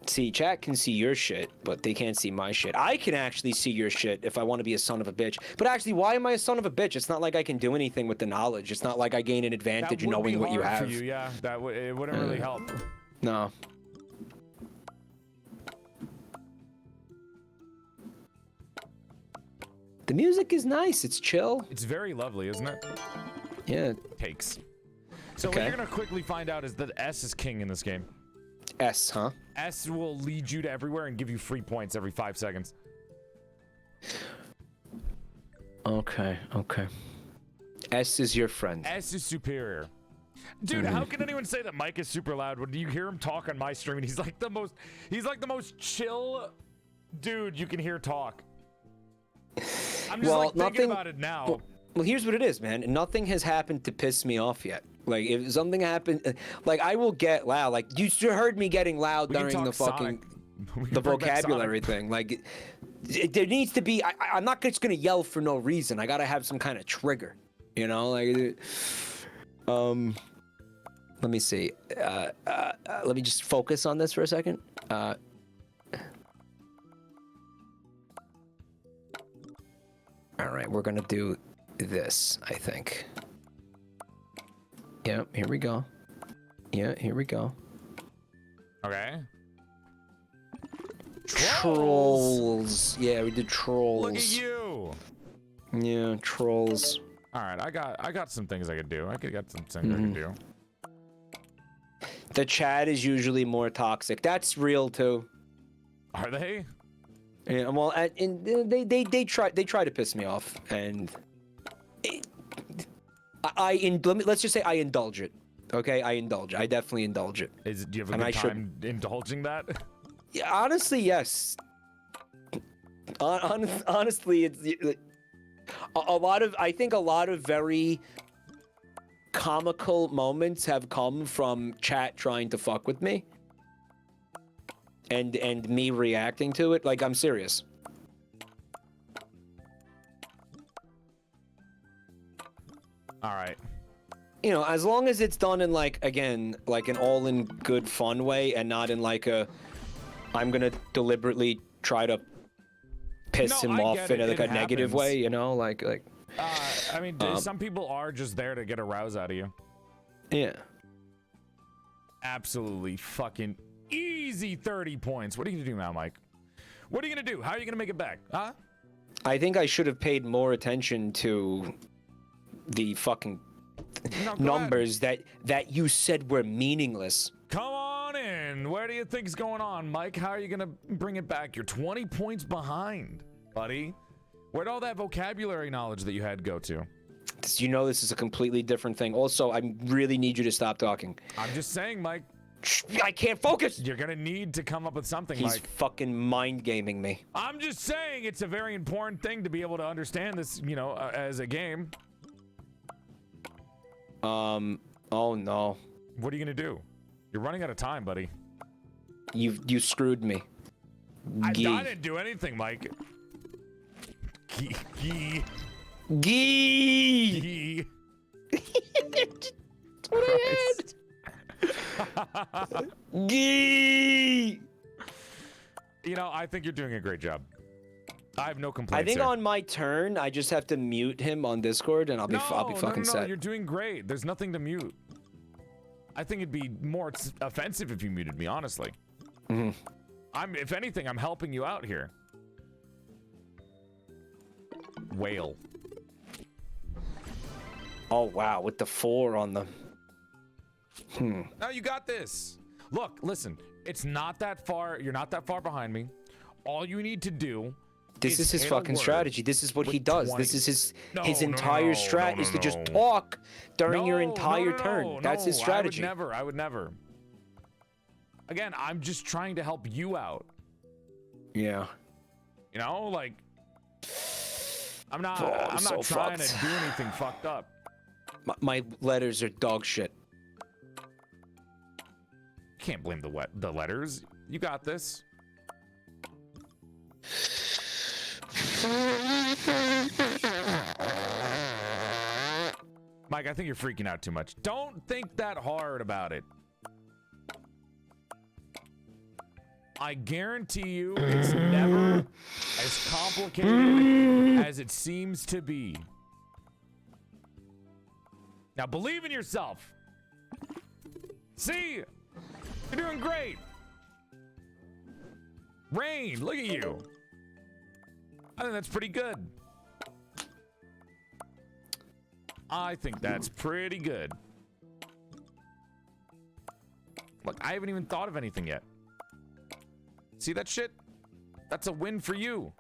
See, chat can see your shit, but they can't see my shit. I can actually see your shit if I want to be a son of a bitch. But actually, why am I a son of a bitch? It's not like I can do anything with the knowledge. It's not like I gain an advantage in knowing what you have. For you, yeah, it wouldn't really help. No. The music is nice. It's chill. It's very lovely, isn't it? Yeah. Takes. So what you're gonna quickly find out is that S is king in this game. S, huh? S will lead you to everywhere and give you free points every 5 seconds. Okay, okay. S is your friend. S is superior. Dude, how can anyone say that Mike is super loud when you hear him talk on my stream and he's like the most chill dude you can hear talk. I'm just thinking about it now. Well, here's what it is, man. Nothing has happened to piss me off yet. Like, if something happened, like, I will get loud. Like, you heard me getting loud during the fucking, the vocabulary thing. Like, there needs to be, I'm not just gonna yell for no reason. I gotta have some kind of trigger, you know? Like, let me see. Let me just focus on this for a second. All right, we're gonna do this, I think. Yeah, here we go. Yeah, here we go. Okay. Trolls. Yeah, we did trolls. Look at you. Yeah, trolls. All right, I got some things I could do. I got some things I could do. The chat is usually more toxic. That's real too. Are they? Yeah, well, and they try to piss me off, and let's just say I indulge it. Okay, I indulge. I definitely indulge it. Do you have a good time indulging that? Yeah, honestly, yes. Honestly, it's a lot of. I think a lot of very comical moments have come from chat trying to fuck with me, and me reacting to it. Like, I'm serious. All right. You know, as long as it's done in, like, again, like an all in good fun way, and not in like a I'm gonna deliberately try to piss him off in like a negative way, you know, like I mean, some people are just there to get a rouse out of you. Yeah. Absolutely fucking easy 30 points. What are you gonna do now, Mike? What are you gonna do? How are you gonna make it back? Huh? I think I should have paid more attention to the fucking numbers that you said were meaningless. Come on in. Where do you think's going on, Mike? How are you gonna bring it back? You're 20 points behind, buddy. Where'd all that vocabulary knowledge that you had go to? You know this is a completely different thing. Also, I really need you to stop talking. I'm just saying, Mike. I can't focus. You're gonna need to come up with something, Mike. He's fucking mind gaming me. I'm just saying it's a very important thing to be able to understand this, you know, as a game. Oh no. What are you gonna do? You're running out of time, buddy. You screwed me. I didn't do anything, Mike. Gee. Gee. That's what I had. Gee. You know, I think you're doing a great job. I have no complaints. I think on my turn, I just have to mute him on Discord, and I'll be fucking set. No, you're doing great. There's nothing to mute. I think it'd be more offensive if you muted me, honestly. If anything, I'm helping you out here. Whale. Oh wow, with the 4 on the. Now you got this. Look, listen, it's not that far. You're not that far behind me. All you need to do. This is his fucking strategy. This is what he does. 20. This is his entire strat is to just talk during your entire turn. That's his strategy. I would never. Again, I'm just trying to help you out. Yeah. You know, like I'm not so trying fucked. to do anything fucked up. My letters are dog shit. Can't blame the letters. You got this. Mike, I think you're freaking out too much. Don't think that hard about it. I guarantee you it's never as complicated as it seems to be. Now believe in yourself. See? You're doing great. Rain, look at you. I think that's pretty good. I think that's pretty good. Look, I haven't even thought of anything yet. See that shit? That's a win for you.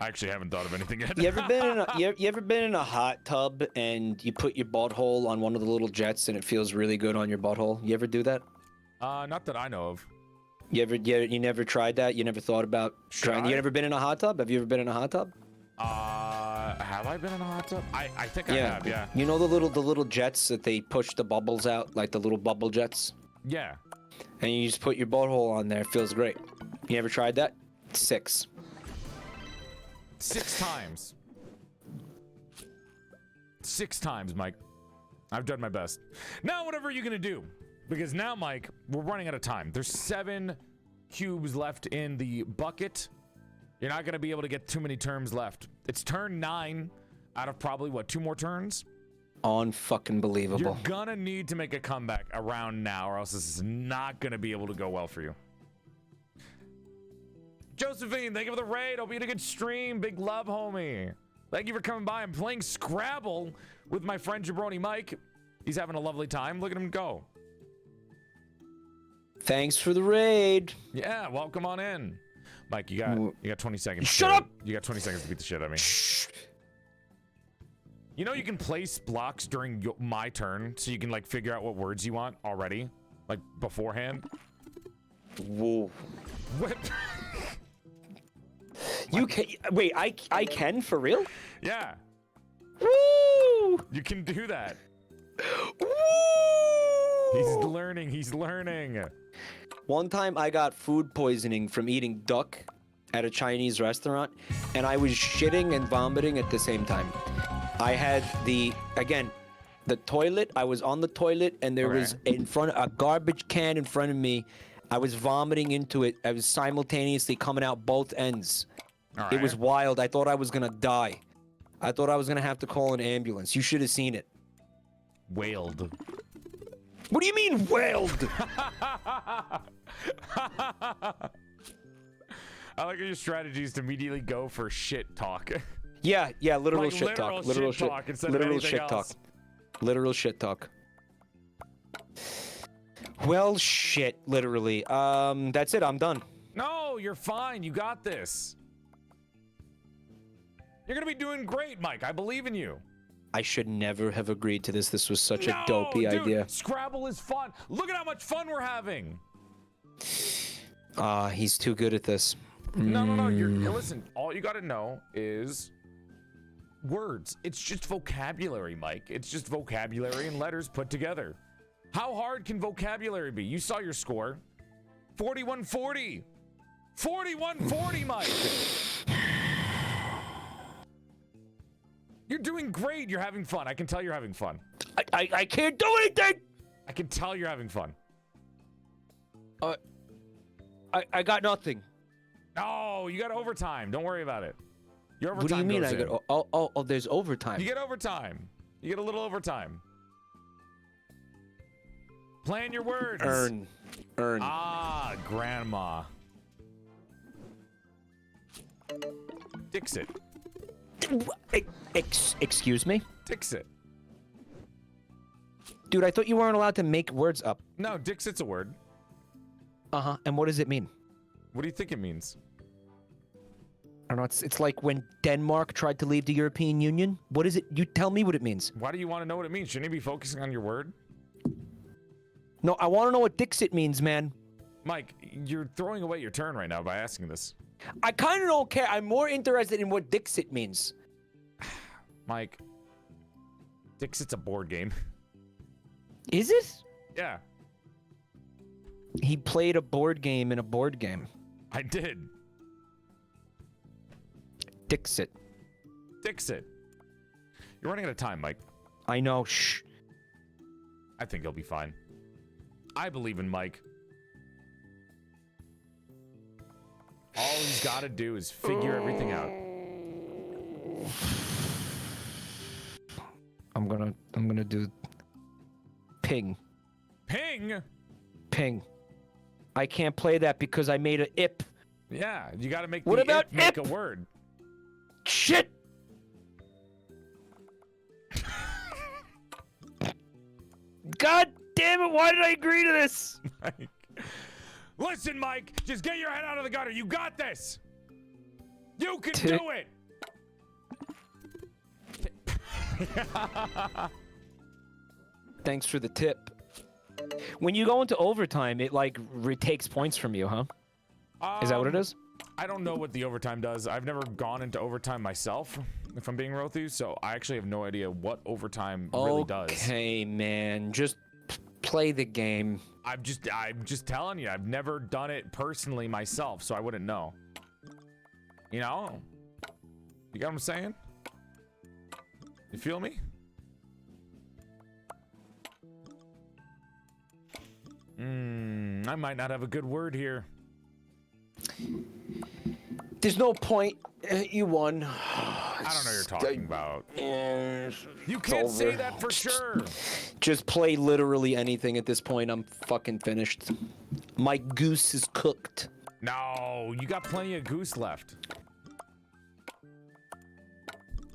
I actually haven't thought of anything yet. You ever been in a, you ever been in a hot tub and you put your butthole on one of the little jets and it feels really good on your butthole? You ever do that? Not that I know of. You never tried that? You never thought about trying? You ever been in a hot tub? Have you ever been in a hot tub? Have I been in a hot tub? I think I have, yeah. You know the little jets that they push the bubbles out, like the little bubble jets? Yeah. And you just put your butthole on there. It feels great. You ever tried that? 6 times. 6 times, Mike. I've done my best. Now, whatever are you gonna do? Because now, Mike, we're running out of time. There's 7 cubes left in the bucket. You're not gonna be able to get too many turns left. It's turn 9 out of probably, what, 2 more turns? Unfucking believable. You're gonna need to make a comeback around now, or else this is not gonna be able to go well for you. Josephine, thank you for the raid. Hope you had a good stream. Big love, homie. Thank you for coming by. I'm playing Scrabble with my friend Jabroni Mike. He's having a lovely time. Look at him go. Thanks for the raid. Yeah, welcome on in. Mike, you got 20 seconds. Shut up! You got 20 seconds to beat the shit out of me. Shh. You know you can place blocks during my turn, so you can like figure out what words you want already, like beforehand. Whoa. What? You can wait. I can for real? Yeah. Woo! You can do that. Woo! He's learning. He's learning. One time I got food poisoning from eating duck at a Chinese restaurant, and I was shitting and vomiting at the same time. I had the toilet. I was on the toilet, and there was in front a garbage can in front of me. I was vomiting into it. I was simultaneously coming out both ends. It was wild. I thought I was gonna die. I thought I was gonna have to call an ambulance. You should have seen it. Wailed. What do you mean wailed? I like your strategies to immediately go for shit talk. Yeah, literal like shit talk. Literal shit talk instead of anything else. Literal shit talk. Well, shit, literally. That's it. I'm done. No, you're fine. You got this. You're gonna be doing great, Mike. I believe in you. I should never have agreed to this. This was such a dopey dude, idea. Scrabble is fun. Look at how much fun we're having. He's too good at this. No. Listen, all you gotta know is words. It's just vocabulary, Mike. It's just vocabulary and letters put together. How hard can vocabulary be? You saw your score. 4140. 4140, Mike. You're doing great. You're having fun. I can tell you're having fun. I can't do anything. I can tell you're having fun. I got nothing. No, you got overtime. Don't worry about it. Your overtime. What do you mean? goes I got? Oh, there's overtime. You get overtime. You get a little overtime. Plan your words. Earn. Ah, grandma. Dixit. Excuse me? Dixit. Dude, I thought you weren't allowed to make words up. No, Dixit's a word. Uh-huh. And what does it mean? What do you think it means? I don't know. It's like when Denmark tried to leave the European Union. What is it? You tell me what it means. Why do you want to know what it means? Shouldn't you be focusing on your word? No, I want to know what Dixit means, man. Mike, you're throwing away your turn right now by asking this. I kind of don't care. I'm more interested in what Dixit means. Mike, Dixit's a board game. Is it? Yeah, He played a board game in a board game. I did. Dixit. Dixit. You're running out of time, Mike. I know. Shh. I think he'll be fine. I believe in Mike. All he's got to do is figure everything out. I'm gonna do ping. Ping? Ping. I can't play that because I made a ip. Yeah, you got to make What the about ip make ip? a word. Shit! God damn it, why did I agree to this? Mike. Listen, Mike, just get your head out of the gutter. You got this. You can do it. Thanks for the tip. When you go into overtime, it like retakes points from you, huh? Is that what it is? I don't know what the overtime does. I've never gone into overtime myself, if I'm being real with you, so I actually have no idea what overtime really does. Okay, man, just play the game. I'm just telling you, I've never done it personally myself, so I wouldn't know. You know? You got what I'm saying? You feel me? I might not have a good word here. There's no point. You won. I don't know what you're talking about. You It's can't say over. that for sure. Just play literally anything at this point. I'm fucking finished. My goose is cooked. No, you got plenty of goose left.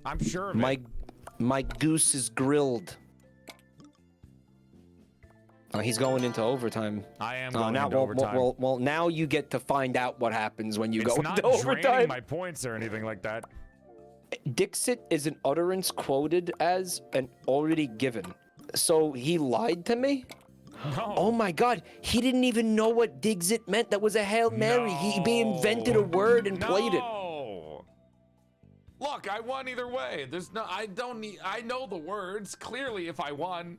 I'm sure of it. My goose is grilled. He's going into overtime. I am going now, into overtime. Well, now you get to find out what happens when you go It's not into draining overtime. my points or anything like that. Dixit is an utterance quoted as an already given. So he lied to me? No. Oh my god, he didn't even know what Dixit meant. That was a Hail Mary. He invented a word and played it. Look, I won either way. I know the words clearly if I won.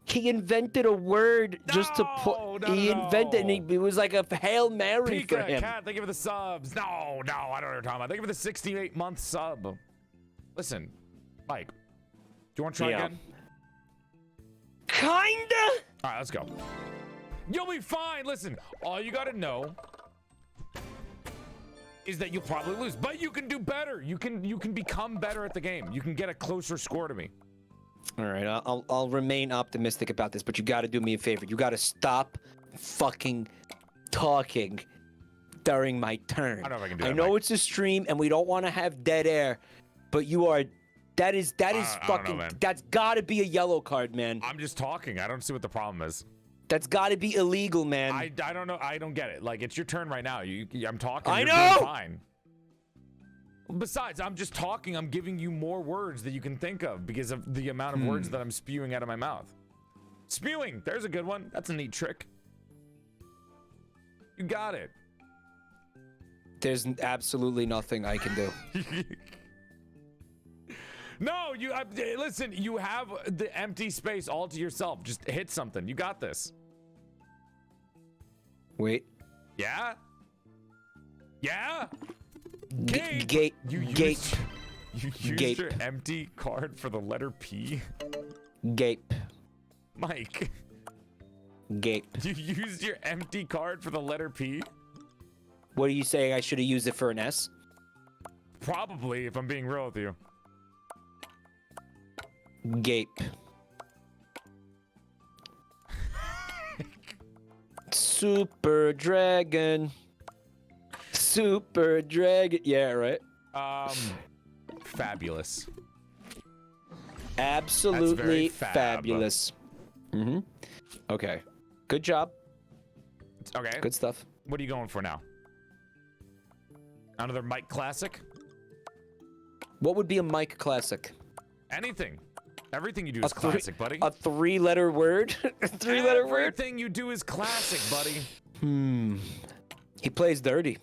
He invented a word just to put. He invented, and it was like a Hail Mary for him. Cat, thank you for the subs. No, I don't know what you're talking about. Thank you for the 68-month sub. Listen, Mike, do you want to try again? Kinda. All right, let's go. You'll be fine. Listen, all you gotta know is that you'll probably lose, but you can do better. You can become better at the game. You can get a closer score to me. All right, I'll remain optimistic about this, but you got to do me a favor. You got to stop fucking talking during my turn. I don't know if I can do that. I know Mike. it's a stream and we don't want to have dead air, but you are. That is fucking. man. That's got to be a yellow card, man. I'm just talking. I don't see what the problem is. That's got to be illegal, man. I don't know. I don't get it. Like, it's your turn right now. I'm talking. I You're know! doing fine. Besides, I'm just talking. I'm giving you more words that you can think of because of the amount of words that I'm spewing out of my mouth. Spewing. There's a good one. That's a neat trick. You got it. There's absolutely nothing I can do. No, listen, you have the empty space all to yourself. Just hit something. You got this. Wait. Yeah? Yeah? Gate. You used your empty card for the letter P? Gape. Mike. Gape. You used your empty card for the letter P? What are you saying? I should have used it for an S? Probably, if I'm being real with you. Gape. Super Dragon. Super Dragon. Yeah, right. fabulous. Absolutely fab. fabulous. Okay. Good job. Okay. Good stuff. What are you going for now? Another Mike classic? What would be a Mike classic? Anything. Everything you do is classic, buddy. A three-letter word? A three-letter word? Everything you do is classic, buddy. He plays dirty.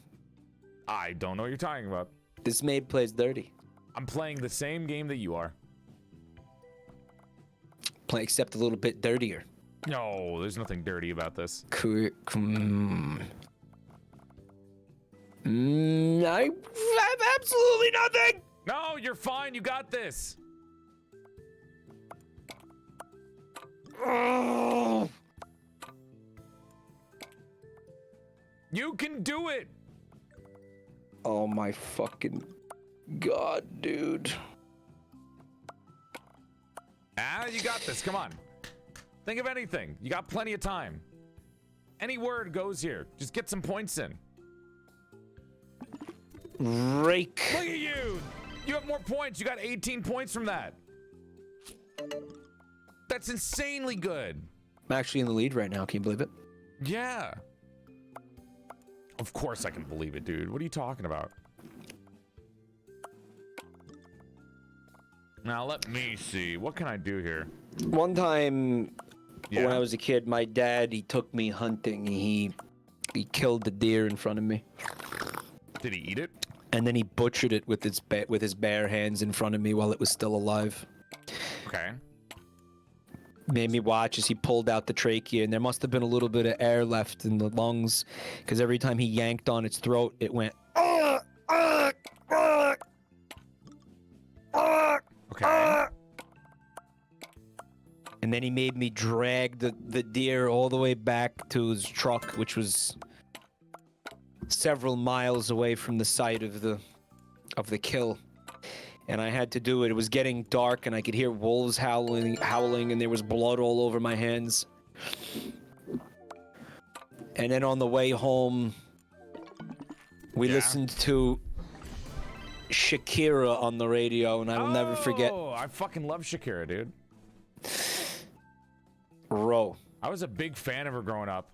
I don't know what you're talking about. This maid plays dirty. I'm playing the same game that you are. Play except a little bit dirtier. No, there's nothing dirty about this. I have absolutely nothing. No, you're fine. You got this. Oh. You can do it. Oh my fucking god, dude. You got this. Come on. Think of anything. You got plenty of time. Any word goes here. Just get some points in. Rake. Look at you. You have more points. You got 18 points from that. That's insanely good. I'm actually in the lead right now. Can you believe it? Yeah. Of course I can believe it, dude. What are you talking about? Now, let me see. What can I do here? One time when I was a kid, my dad, he took me hunting. He killed the deer in front of me. Did he eat it? And then he butchered it with his bare hands in front of me while it was still alive. Okay. Made me watch as he pulled out the trachea, and there must have been a little bit of air left in the lungs, because every time he yanked on its throat, it went. Okay. And then he made me drag the deer all the way back to his truck, which was several miles away from the site of the kill. And I had to do it. It was getting dark, and I could hear wolves howling, and there was blood all over my hands. And then on the way home, we listened to Shakira on the radio, and I will never forget. Oh, I fucking love Shakira, dude. Ro. I was a big fan of her growing up.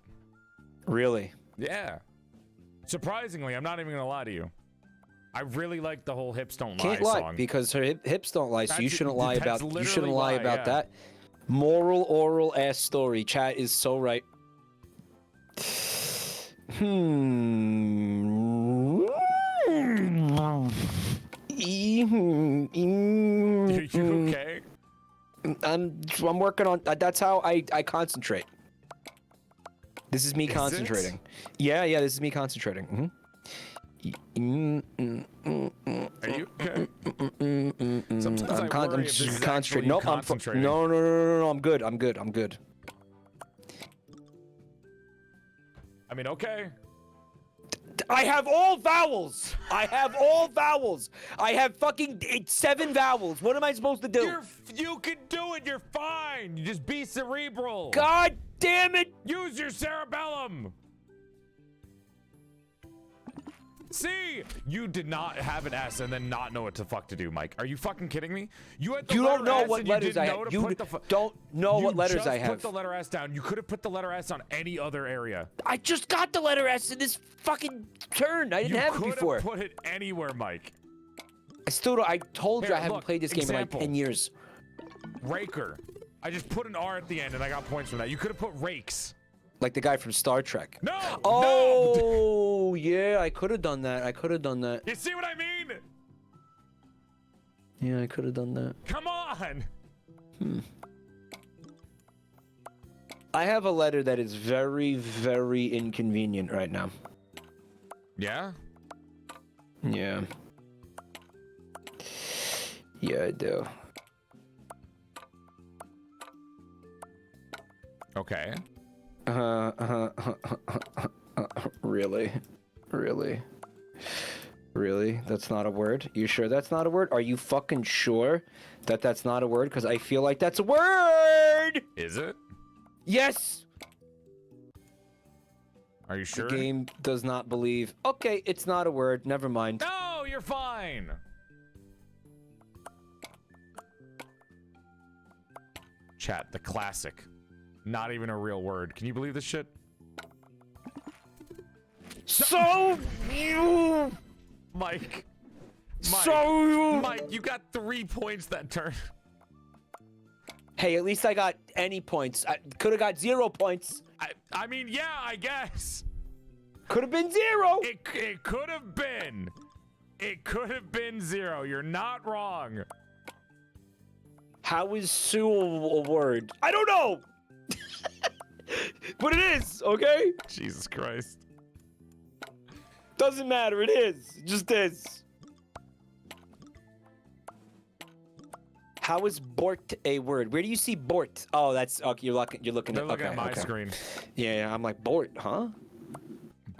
Really? Yeah. Surprisingly, I'm not even gonna lie to you. I really like the whole "Hips Don't Lie" Can't lie song. because her hips don't lie, so you shouldn't lie about yeah. that. Moral oral ass story. Chat is so right. Are you okay? I'm working on. That's how I concentrate. This is me concentrating. Yeah, this is me concentrating. Are you okay? Sometimes I'm just concentrating. Nope, concentrating. No. I'm good. I'm good. I mean, okay. I have all vowels. I have fucking 7 vowels. What am I supposed to do? You can do it. You're fine. You just be cerebral. God damn it. Use your cerebellum. See, you did not have an S and then not know what the fuck to do, Mike. Are you fucking kidding me? You had the You don't know S what and letters I have. You don't know what letters I You just have. put the letter S down. You could have put the letter S on any other area. I just got the letter S in this fucking turn. I didn't have it before. You could have put it anywhere, Mike. I still don't. I told you I haven't look, played this game in like 10 years. Raker. I just put an R at the end and I got points from that. You could have put rakes. Like the guy from Star Trek. No! Oh, yeah, I could have done that. You see what I mean? Yeah, I could have done that. Come on! I have a letter that is very, very inconvenient right now. Yeah? Yeah. Yeah, I do. Okay. Really? That's not a word? You sure that's not a word? Are you fucking sure that that's not a word? Because I feel like that's a word! Is it? Yes! Are you sure? The game does not believe. Okay, it's not a word. Never mind. No, you're fine. Chat, the classic. Not even a real word. Can you believe this shit? So you, Mike. Mike, you got 3 points that turn. Hey, at least I got any points. I could have got 0 points. I mean, yeah, I guess. Could have been 0. It could have been. It could have been 0. You're not wrong. How is Sue a word? I don't know. But it is, okay? Jesus Christ. Doesn't matter. It is. It just is. How is Bort a word? Where do you see Bort? Oh, that's okay. You're looking They're at. looking Okay, at my okay. screen. Yeah, I'm like Bort, huh?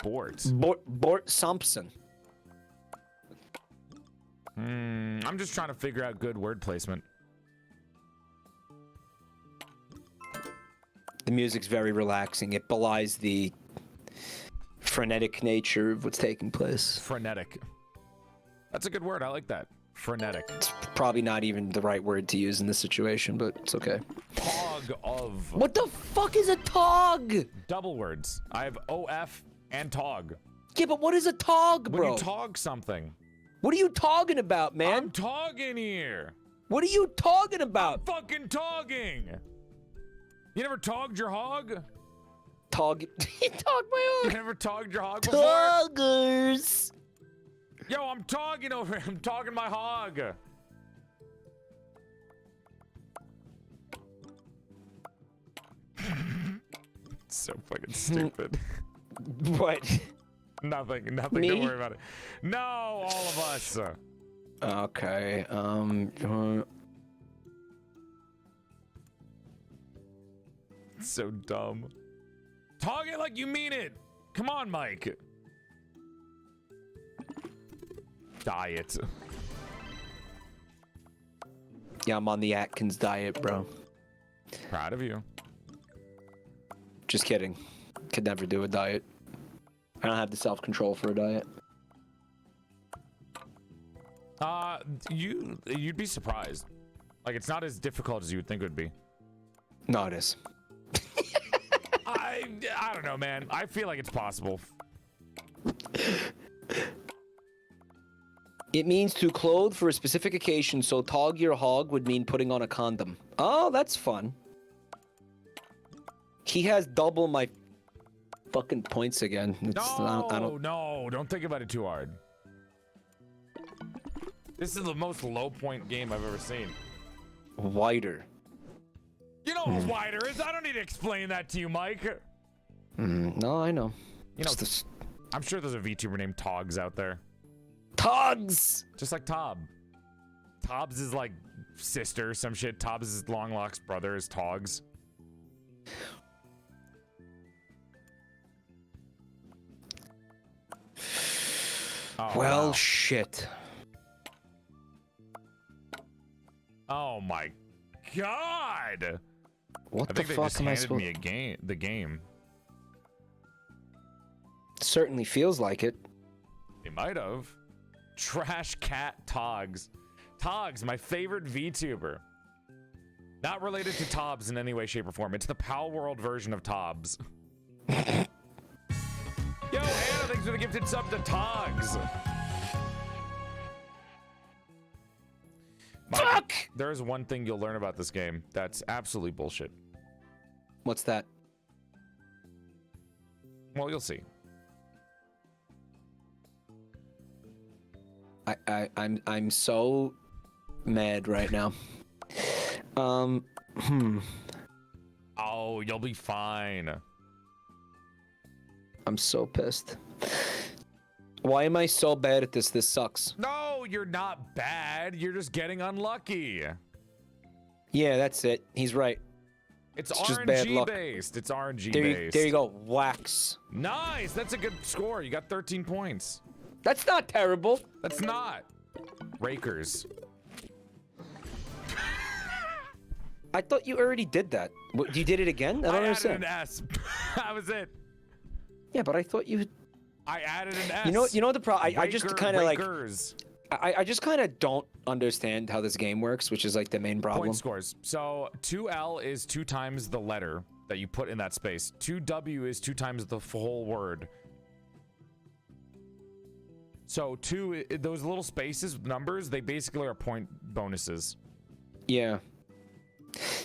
Bort. Bort Simpson. I'm just trying to figure out good word placement. The music's very relaxing. It belies the frenetic nature of what's taking place. Frenetic. That's a good word. I like that. Frenetic. It's probably not even the right word to use in this situation, but it's okay. Tog of. What the fuck is a tog? Double words. I have OF and tog. Yeah, but what is a tog, bro? When you tog something. What are you talking about, man? I'm togging here. What are you talking about? I'm fucking togging. You never togged your hog? Tog. Tog my You hog. never togged your hog before? Toggers. Yo, I'm togging over here. I'm togging my hog. So fucking stupid. What? Nothing. Me? Don't worry about it. No, all of us. Okay. So dumb. Tog it like you mean it. Come on, Mike. Diet. Yeah, I'm on the Atkins diet, bro. Proud of you. Just kidding. Could never do a diet. I don't have the self-control for a diet. You'd be surprised. Like, it's not as difficult as you would think it would be. No, it is. I don't know, man. I feel like it's possible. It means to clothe for a specific occasion, so tog your hog would mean putting on a condom. Oh, that's fun. He has double my fucking points again. No, don't think about it too hard. This is the most low point game I've ever seen. Wider. You know what wider is? I don't need to explain that to you, Mike. No, I know. You know, I'm sure there's a VTuber named Togs out there. Togs! Just like Tob. Tobs is like sister, some shit. Tobs is Longlock's brother is Togs. Oh, well, wow. shit. Oh my god! What I the think they fuck just am I handed supposed? me the game. Certainly feels like it. They might have. Trash Cat Togs. Togs, my favorite VTuber. Not related to Tobs in any way, shape, or form. It's the Pal World version of Tobs. Yo, Anna, thanks for the gifted sub to Togs. Mike, Fuck! there is one thing you'll learn about this game that's absolutely bullshit. What's that? Well, you'll see. I'm so mad right now. Oh, you'll be fine. I'm so pissed. Why am I so bad at this? This sucks. No, you're not bad. You're just getting unlucky. Yeah, that's it. He's right. It's just bad RNG luck. based. It's RNG There based. you go. Wax. Nice. That's a good score. You got 13 points. That's not terrible. That's not. Rakers. I thought you already did that. You did it again? I don't understand. Added an S. That was it. Yeah, but I thought you. I added an S. You know the problem. I just kind of like. I just kind of don't understand how this game works, which is like the main problem. Point scores. So 2L is 2 times the letter that you put in that space. 2W is 2 times the whole word. So those little spaces, numbers, they basically are point bonuses. Yeah.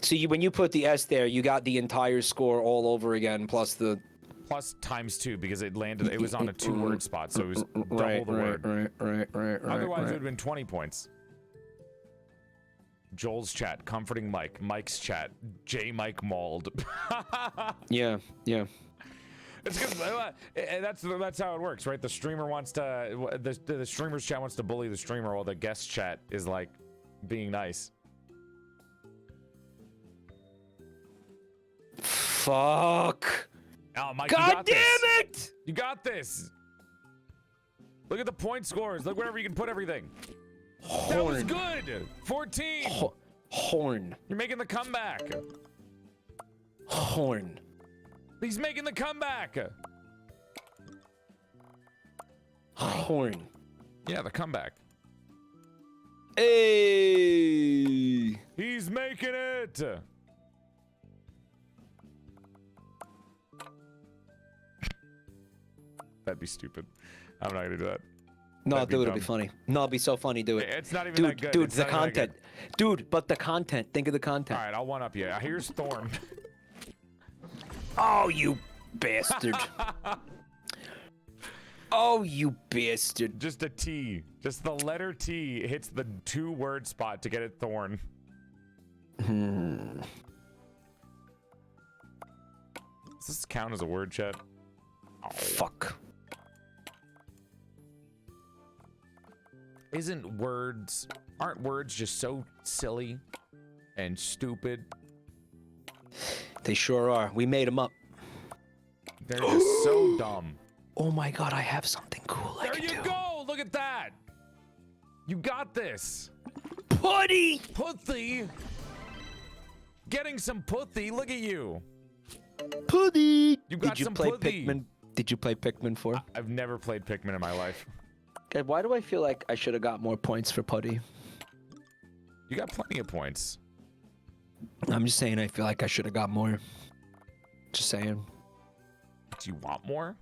So when you put the S there, you got the entire score all over again, plus the... Plus times 2, because it was on a 2-word spot, so it was double the word. Right. Otherwise, it would have been 20 points. Joel's chat, comforting Mike. Mike's chat, J. Mike mauled. Yeah. It's because that's how it works, right? The streamer wants to, the streamer's chat wants to bully the streamer, while the guest chat is like being nice. Fuck. Oh, Mike, God damn it! You got this. Look at the point scores. Look wherever you can put everything. Horn. That was good. 14. Horn. You're making the comeback. Horn. He's making the comeback. Horn. Yeah, the comeback. Hey. He's making it. That'd be stupid. I'm not gonna do that. No, dude, it'll be funny. No, it'll be so funny. Do it. It's not even that good. Dude, it's the content. Dude, but the content. Think of the content. All right, I'll one up you. Here's Thorn. Oh, you bastard. Oh, you bastard. Just a T. Just the letter T hits the 2-word spot to get it Thorn. Does this count as a word, chat? Oh, fuck. Aren't words just so silly and stupid? They sure are. We made them up. They're just so dumb. Oh my god, I have something cool I can do. There you go! Look at that! You got this! Putty! Putty! Getting some putty, look at you! Putty! You got some putty! Did you play Pikmin 4? I've never played Pikmin in my life. Okay, why do I feel like I should have got more points for Putty? You got plenty of points. I'm just saying I feel like I should have got more. Just saying. Do you want more?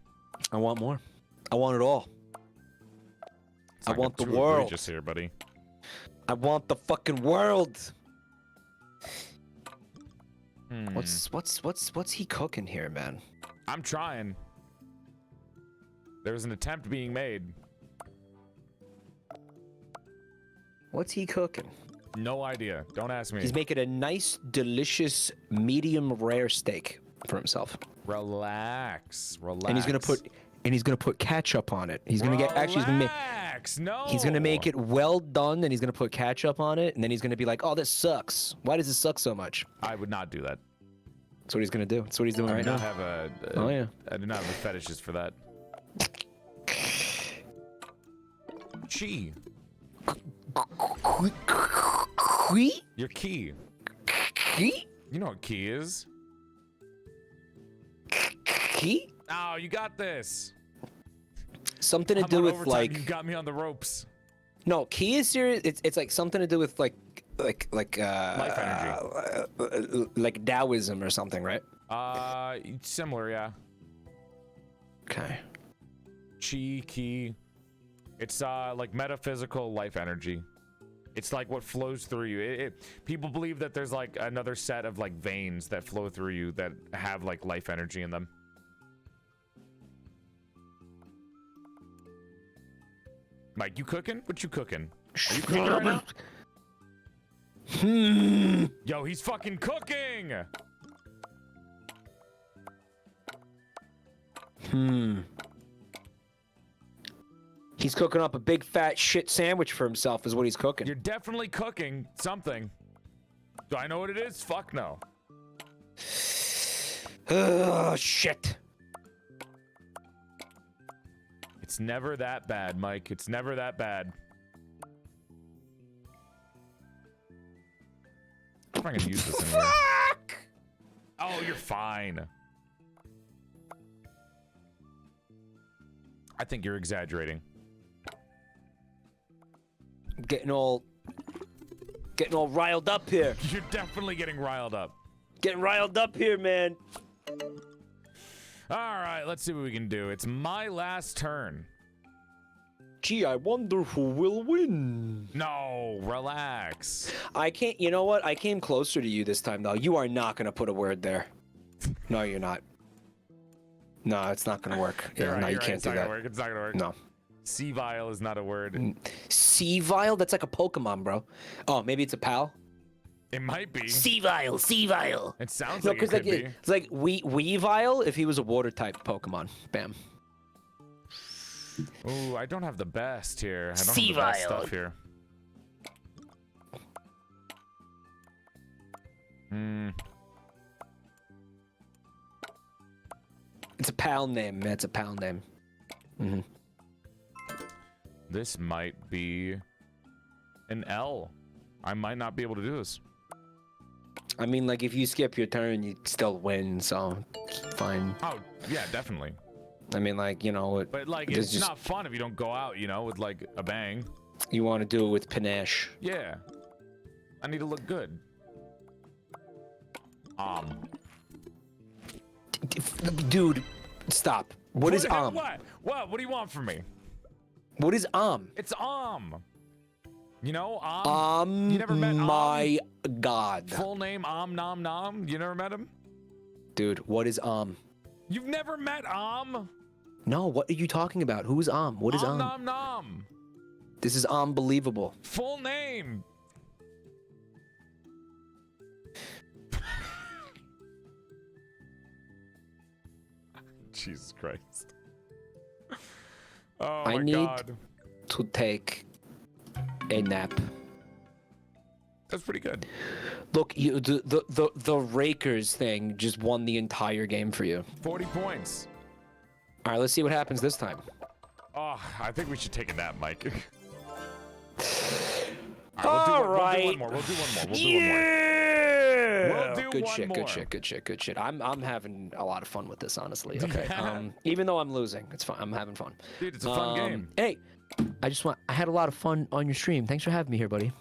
I want more. I want it all. I want the too world. Just here, buddy. I want the fucking world. What's he cooking here, man? I'm trying. There's an attempt being made. What's he cooking? No idea. Don't ask me. He's making a nice, delicious, medium rare steak for himself. Relax. And he's gonna put ketchup on it. He's gonna he's gonna make it well done, and he's gonna put ketchup on it, and then he's gonna be like, "Oh, this sucks. Why does this suck so much?" I would not do that. That's what he's gonna do. That's what he's doing right now. Oh yeah. I do not have a fetishes for that. Chi. Your key. Key? You know what key is? Key? Oh, you got this. Something to do with like. You got me on the ropes. No, key is serious. It's like something to do with like life energy, like Taoism or something, right? Similar, yeah. Okay. Chi, key. It's like metaphysical life energy. It's like what flows through you. People believe that there's like another set of like veins that flow through you that have like life energy in them. Mike, you cooking? What you cooking? Are you cooking right now? Yo, he's fucking cooking! He's cooking up a big fat shit sandwich for himself is what he's cooking. You're definitely cooking something. Do I know what it is? Fuck no. Oh, shit. It's never that bad, Mike. It's never that bad. I'm not gonna use this anymore. Fuck! Oh, you're fine. I think you're exaggerating. getting all riled up here. You're definitely getting riled up. Getting riled up here, man. All right, let's see what we can do. It's my last turn. Gee, I wonder who will win. No, relax. I can't. You know what? I came closer to you this time, though. You are not gonna put a word there. No, you're not. No, it's not gonna work. Yeah, no, you can't do that. It's not gonna work. No. Sea-vile is not a word. Sea-vile? That's like a Pokemon, bro. Oh, maybe it's a pal? It might be. Sea-vile, Sea-vile. It sounds like it could be. It's like Weavile if he was a water-type Pokemon. Bam. Ooh, I don't have the best here. I don't have the best stuff here. It's a pal name, man. It's a pal name. This might be an L. I might not be able to do this. I mean, like, if you skip your turn, you still win, so fine. Oh, yeah, definitely. I mean, like, you know... But, like, it's not fun if you don't go out, you know, with, like, a bang. You want to do it with panache. Yeah. I need to look good. Dude, stop. What is What? What do you want from me? What is It's You know, you never met my god. Full name Nom Nom. You never met him? Dude, what is You've never met No, what are you talking about? Who is What is Nom Nom. This is unbelievable. Full name. Jesus Christ. Oh my I need God. to take a nap. That's pretty good. Look, the Rakers thing just won the entire game for you. 40 points. All right, let's see what happens this time. Oh, I think we should take a nap, Mike. All right. We'll do one more. We'll do one more. Yeah. We'll do good one shit. more. Good shit. I'm having a lot of fun with this, honestly. Okay. Even though I'm losing, it's fun. I'm having fun. Dude, it's a fun game. Hey, I had a lot of fun on your stream. Thanks for having me here, buddy.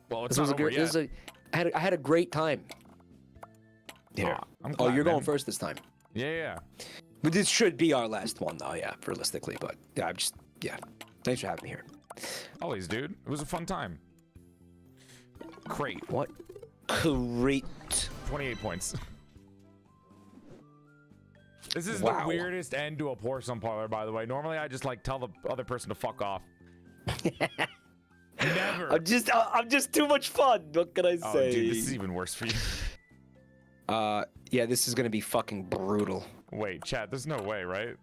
Well, it's not over yet. I had a great time. Here. I'm glad, you're going man. first this time. Yeah. But this should be our last one, though. Yeah, realistically. But yeah, Thanks for having me here. Always, dude. It was a fun time. Crate. What? Crate. 28 points. This is Wow. the weirdest end to a porcelain parlor, by the way. Normally, I just like tell the other person to fuck off. Never. I'm just too much fun. What can I say? Oh, dude, this is even worse for you. Yeah, this is gonna be fucking brutal. Wait, chat. There's no way, right?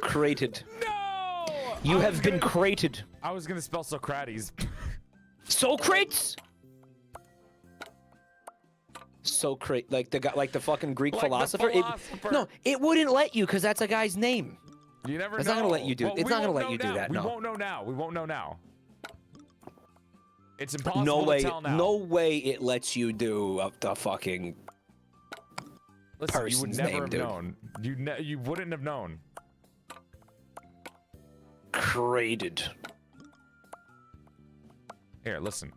Crated. No! You have been crated. I was gonna spell Socrates. Socrates. Socrates, like the fucking Greek philosopher. No, it wouldn't let you because that's a guy's name. You never know. It's not gonna let you do. It's not gonna let you do that. We No. won't know now. We won't know now. It's impossible No way. to tell now. No way it lets you do the fucking Listen, person's you would never name, have dude. known. You wouldn't have known. Crated. Here, listen.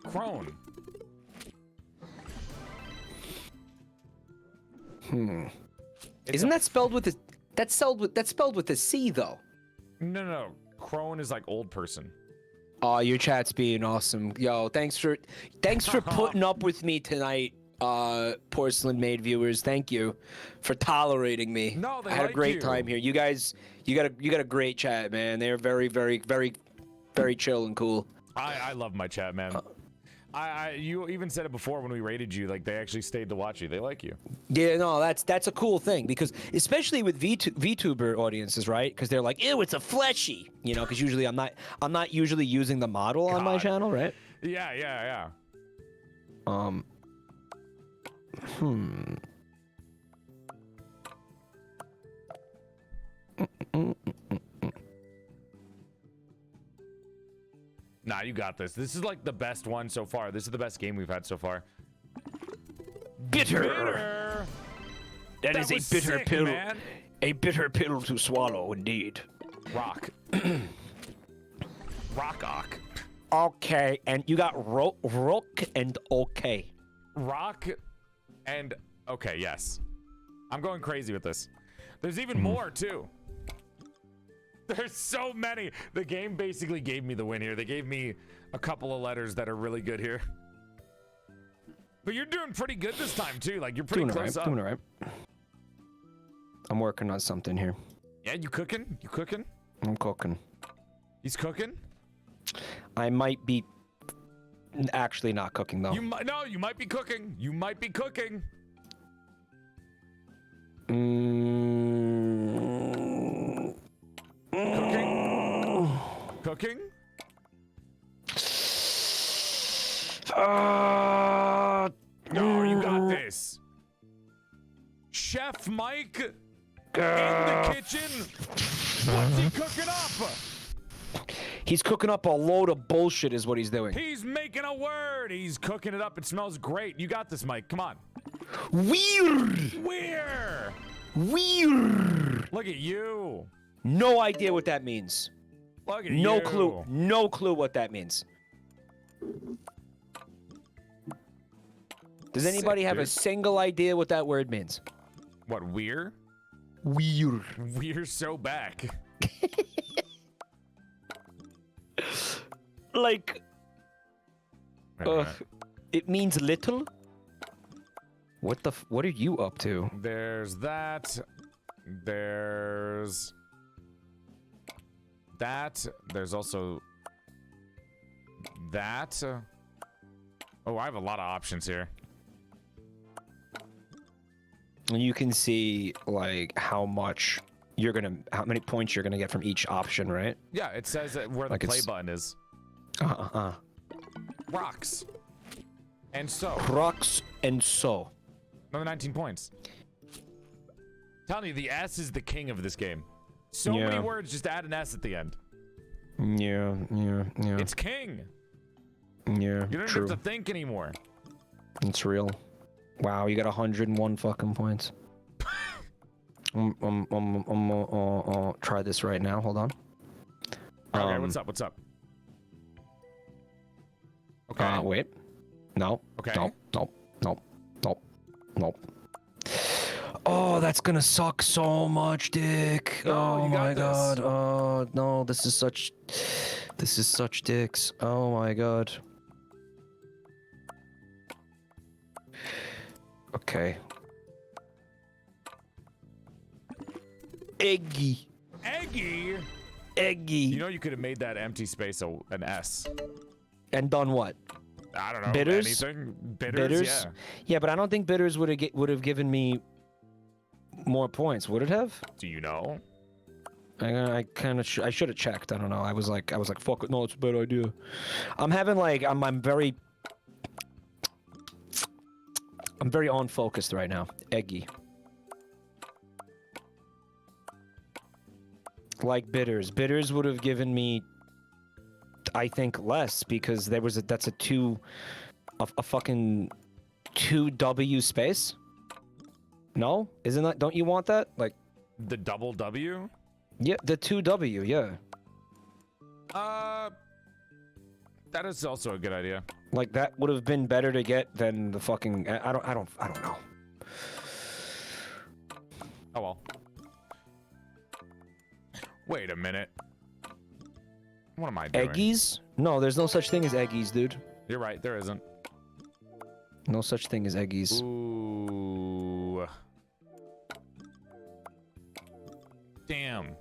Crone. Isn't that spelled with a? That's spelled with a C though. No. Crone is like old person. Oh, your chat's being awesome. Yo, thanks for putting up with me tonight, PorcelainMaid viewers. Thank you for tolerating me. No, they I had a like great you. time here. You guys, you got a great chat, man. They're very chill and cool. I love my chat, man. You even said it before when we rated you. Like they actually stayed to watch you. They like you. Yeah, no, that's a cool thing because especially with VTuber audiences, right? Because they're like, ew, it's a fleshy, you know. Because usually I'm not usually using the model on my channel, right? Yeah. Nah, you got this. This is like the best one so far. This is the best game we've had so far. Bitter. That is a bitter sick, pill. Man. A bitter pill to swallow, indeed. Rock. Rock. Okay, and you got rook and okay. Rock and okay, yes. I'm going crazy with this. There's even more too. There's so many. The game basically gave me the win here. They gave me a couple of letters that are really good here. But you're doing pretty good this time too. Like you're pretty close up. Doing all right. I'm working on something here. Yeah, you cooking? You cooking? I'm cooking. He's cooking? I might be actually not cooking though. You might be cooking. You might be cooking. Cooking? No, you got this. Chef Mike in the kitchen. What's he cooking up? He's cooking up a load of bullshit is what he's doing. He's making a word. He's cooking it up. It smells great. You got this, Mike. Come on. Weird. Look at you. No idea what that means. Look at you. No clue. No clue what that means. Does anybody have a single idea what that word means? What, we're? Weird. We're so back. Like, it means little? What are you up to? There's that. There's that. There's also that. Oh, I have a lot of options here. And you can see like how many points you're gonna get from each option, right? Yeah, it says where the play button is. Rocks. And so. Rocks and so. Another 19 points. Telling you, the S is the king of this game. So many words, just add an S at the end. Yeah. It's king. Yeah, you don't true. have to think anymore. It's real. Wow, you got 101 fucking points. Try this right now. Hold on. Okay, what's up? Okay. Wait. No. Okay. Nope. Oh, that's gonna suck so much, Dick. No, oh my god. Oh no, this is such dicks. Oh my god. Okay. Eggy. You know you could have made that empty space an S. And done what? I don't know. Bitters? Anything? Bitters? Yeah. Yeah, but I don't think bitters would have given me more points. Would it have? Do you know? I should have checked. I don't know. I was like, fuck it. No, it's a bad idea. I'm having like, I'm very on focused right now. Eggy. Like bitters. Bitters would have given me, I think, less because that's a fucking 2W space. No? Isn't that, don't you want that? Like the double W? Yeah, the 2W, yeah. That is also a good idea. Like that would have been better to get than the fucking I don't know. Oh well. Wait a minute. What am I doing? Eggies? No, there's no such thing as eggies, dude. You're right, there isn't. No such thing as eggies. Ooh. Damn.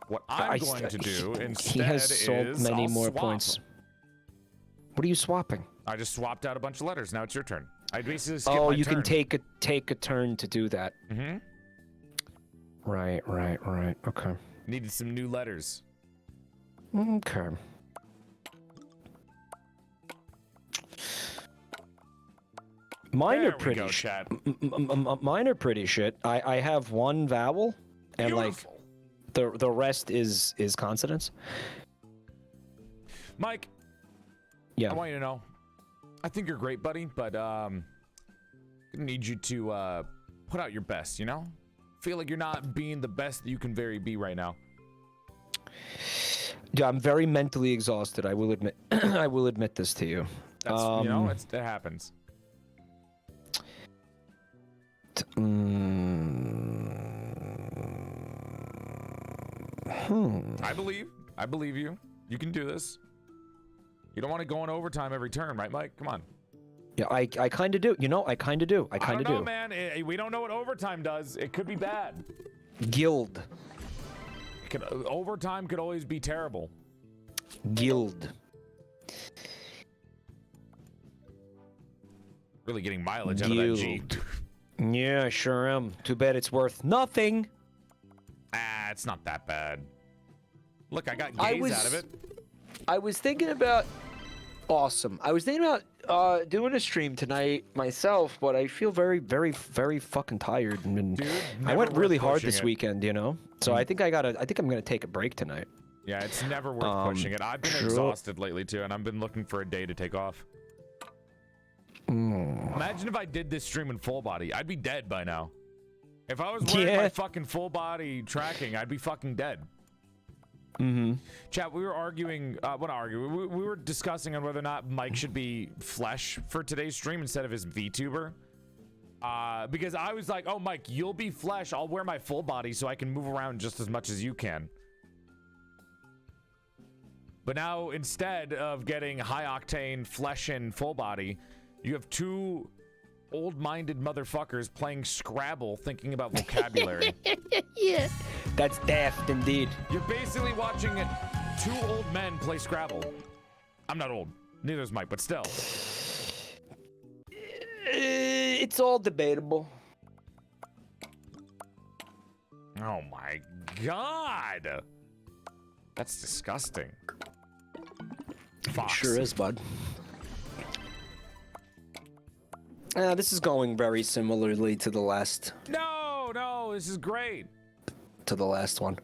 What I'm going to do instead he has so is many I'll more swap. points. What are you swapping? I just swapped out a bunch of letters. Now it's your turn. I basically skipped Oh, my you turn. can take a turn to do that. Mm-hmm. Right. Okay. Needed some new letters. Okay. Mine are pretty chat. Mine are pretty shit. I have one vowel, and Beautiful. like the rest is consonants. Mike. Yeah. I want you to know, I think you're great, buddy, but gonna need you to put out your best. You know, feel like you're not being the best that you can be right now. Yeah, I'm very mentally exhausted. I will admit. I will admit this to you. That's, you know, it happens. I believe you. You can do this. You don't want to go in overtime every turn, right, Mike? Come on. Yeah, I kind of do. You know, I kind of do. I kind of do. Man. We don't know what overtime does. It could be bad. Guild. Overtime could always be terrible. Guild. Really getting mileage out of that G. Yeah, I sure am. Too bad it's worth nothing. Ah, it's not that bad. Look, I got gaze out of it. I was thinking about... Awesome. I was thinking about doing a stream tonight myself, but I feel very, very, very fucking tired. And Dude, I went really hard this weekend, you know? So I think I'm gonna take a break tonight. Yeah, it's never worth pushing it. I've been exhausted lately too, and I've been looking for a day to take off. Imagine if I did this stream in full body. I'd be dead by now. If I was wearing my fucking full body tracking, I'd be fucking dead. Chat, we were arguing, we were discussing on whether or not Mike should be flesh for today's stream instead of his VTuber. Because I was like, oh, Mike, you'll be flesh. I'll wear my full body so I can move around just as much as you can. But now, instead of getting high-octane flesh and full body, you have two old-minded motherfuckers playing Scrabble thinking about vocabulary. Yeah. That's daft indeed. You're basically watching two old men play Scrabble. I'm not old. Neither is Mike, but still. It's all debatable. Oh my god. That's disgusting. Fox. Sure is, bud. This is going very similarly to the last. No, this is great. To the last one.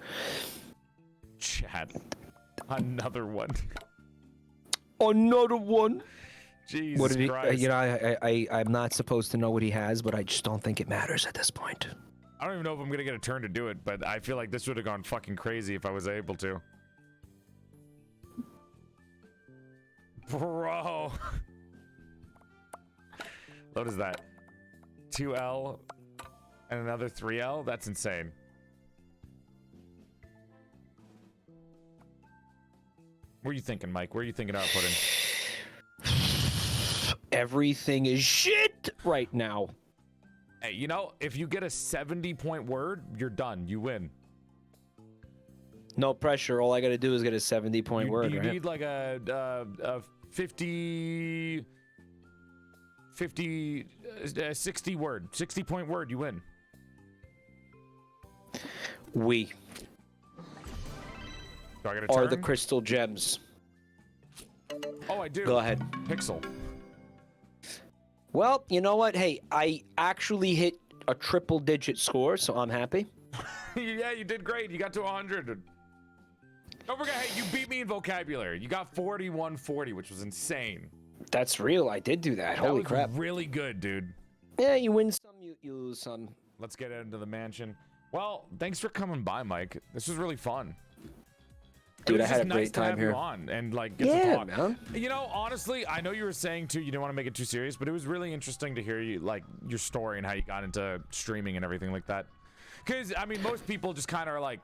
Chat. Another one. Another one. Jesus what did he, Christ. You know, I'm not supposed to know what he has, but I just don't think it matters at this point. I don't even know if I'm gonna get a turn to do it, but I feel like this would have gone fucking crazy if I was able to. Bro. What is that? 2L and another 3L? That's insane. What are you thinking, Mike? Where are you thinking about putting? Everything is shit right now. Hey, you know, if you get a 70-point word, you're done. You win. No pressure. All I gotta do is get a 70-point word, you right? need like a 60 word, 60-point word, you win. We Do I get a are turn? the crystal gems. Oh, I do. Go ahead. Pixel. Well, you know what? Hey, I actually hit a triple-digit score, so I'm happy. Yeah, you did great. You got to 100. Don't forget, hey, you beat me in vocabulary. You got 4140, which was insane. That's real. I did do that. Holy crap. Really good, dude. Yeah, you win some, you lose some. Let's get into the mansion. Well, thanks for coming by, Mike. This was really fun. Dude, I had a nice great time here. You on and like get to talk. Man. You know, honestly, I know you were saying too you didn't want to make it too serious, but it was really interesting to hear you like your story and how you got into streaming and everything like that. Because I mean, most people just kind of are like,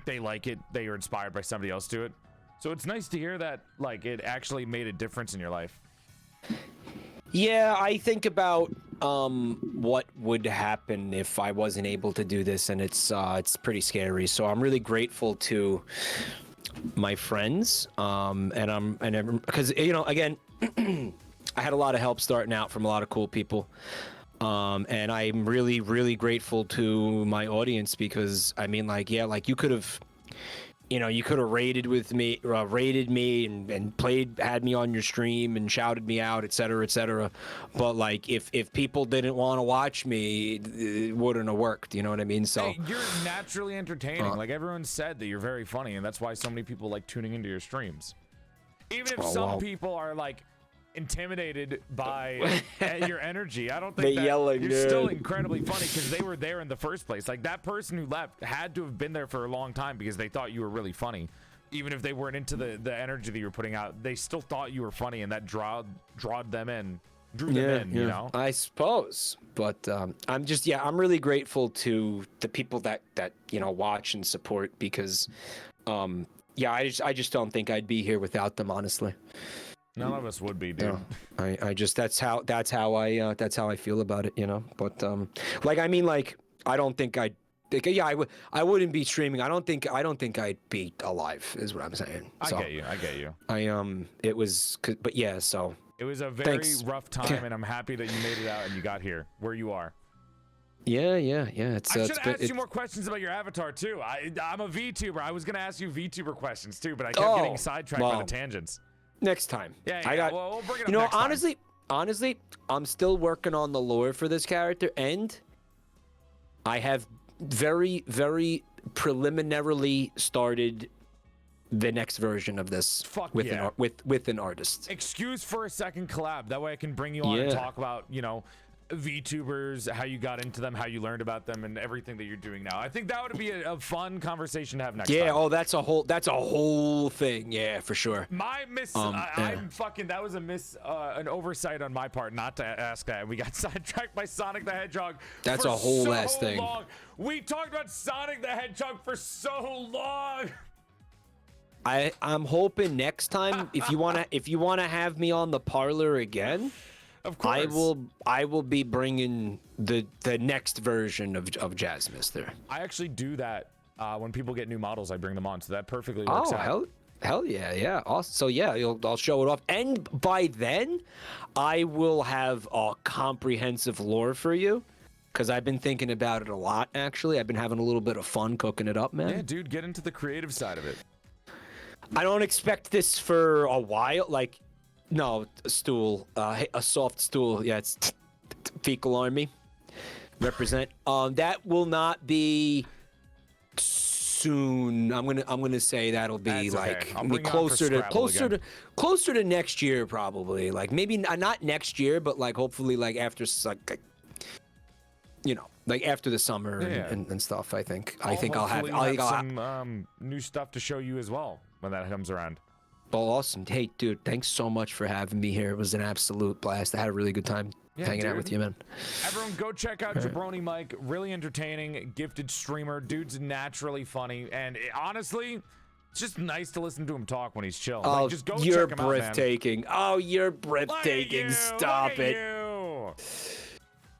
they like it, they are inspired by somebody else to it. So it's nice to hear that like it actually made a difference in your life. Yeah, I think about what would happen if I wasn't able to do this, and it's pretty scary. So I'm really grateful to my friends, because you know, again, I had a lot of help starting out from a lot of cool people, and I'm really, really grateful to my audience because I mean, like, yeah, like you could have. You know, you could have rated me and had me on your stream and shouted me out, et cetera, but like if people didn't want to watch me, it wouldn't have worked. You know what I mean? So hey, you're naturally entertaining. Like everyone said that you're very funny, and that's why so many people like tuning into your streams. Even if some people are like intimidated by your energy, I don't think that yelling, you're dude. still incredibly funny because they were there in the first place. Like that person who left had to have been there for a long time because they thought you were really funny. even if they weren't into the energy that you were putting out, they still thought you were funny, and that drew them in, you know? I suppose. But I'm really grateful to the people that watch and support, because I just don't think I'd be here without them, honestly. None of us would be, dude. No, I just that's how I feel about it, you know. But I don't think I'd. I wouldn't be streaming. I don't think I'd be alive, is what I'm saying. So, I get you. It was, but yeah. So it was a very rough time, and I'm happy that you made it out and you got here where you are. Yeah. I should have asked you more questions about your avatar too. I'm a VTuber. I was gonna ask you VTuber questions too, but I kept getting sidetracked by the tangents. Next time. Yeah. We'll bring it up next time. Honestly, I'm still working on the lore for this character, and I have very, very preliminarily started the next version of this with an artist. Excuse for a second collab. That way I can bring you on and talk about, VTubers, how you got into them, how you learned about them, and everything that you're doing now. I think that would be a fun conversation to have next time. Yeah, that's a whole thing. Yeah, for sure. My that was an oversight on my part not to ask that. We got sidetracked by Sonic the Hedgehog. That's a whole last thing. We talked about Sonic the Hedgehog for so long. I'm hoping next time, if you wanna have me on the parlor again, of course, I will be bringing the next version of Jazzmister. I actually do that when people get new models. I bring them on, so that perfectly works out. Hell yeah. Awesome. So yeah, I'll show it off, and by then, I will have a comprehensive lore for you. Because I've been thinking about it a lot, actually. I've been having a little bit of fun cooking it up, man. Yeah, dude, get into the creative side of it. I don't expect this for a while. No, a stool. A soft stool. Yeah, it's Fecal Army. Represent. That will not be soon. I'm gonna say that'll be closer to next year, probably. Maybe not next year, but hopefully after after the summer and stuff. I think I'll have some new stuff to show you as well when that comes around. Well, awesome. Hey, dude, thanks so much for having me here. It was an absolute blast. I had a really good time hanging out with you, man. Everyone, go check out Jabroni Mike. Really entertaining, gifted streamer. Dude's naturally funny, and honestly, it's just nice to listen to him talk when he's chill. Oh, just go you're check him breathtaking. Out, man. Oh, you're breathtaking. Stop it. All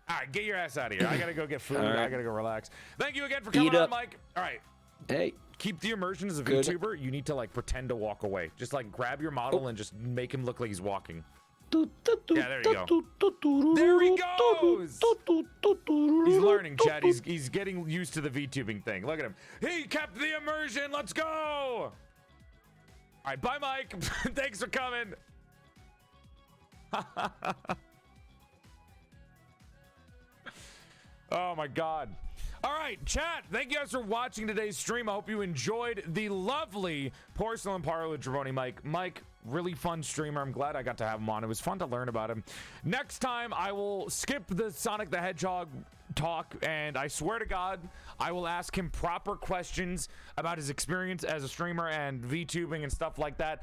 right, get your ass out of here. I gotta go get food. Right. I gotta go relax. Thank you again for coming on, Mike. All right. Hey. Keep the immersion as a VTuber. You need to pretend to walk away. Just grab your model and just make him look like he's walking. Yeah, there you go. There he goes. He's learning, Chad. He's getting used to the VTubing thing. Look at him. He kept the immersion. Let's go. All right, bye, Mike. Thanks for coming. Oh my God. All right, chat. Thank you guys for watching today's stream. I hope you enjoyed the lovely Porcelain Parlor with Jabroni Mike. Mike, really fun streamer. I'm glad I got to have him on. It was fun to learn about him. Next time, I will skip the Sonic the Hedgehog talk, and I swear to God, I will ask him proper questions about his experience as a streamer and VTubing and stuff like that.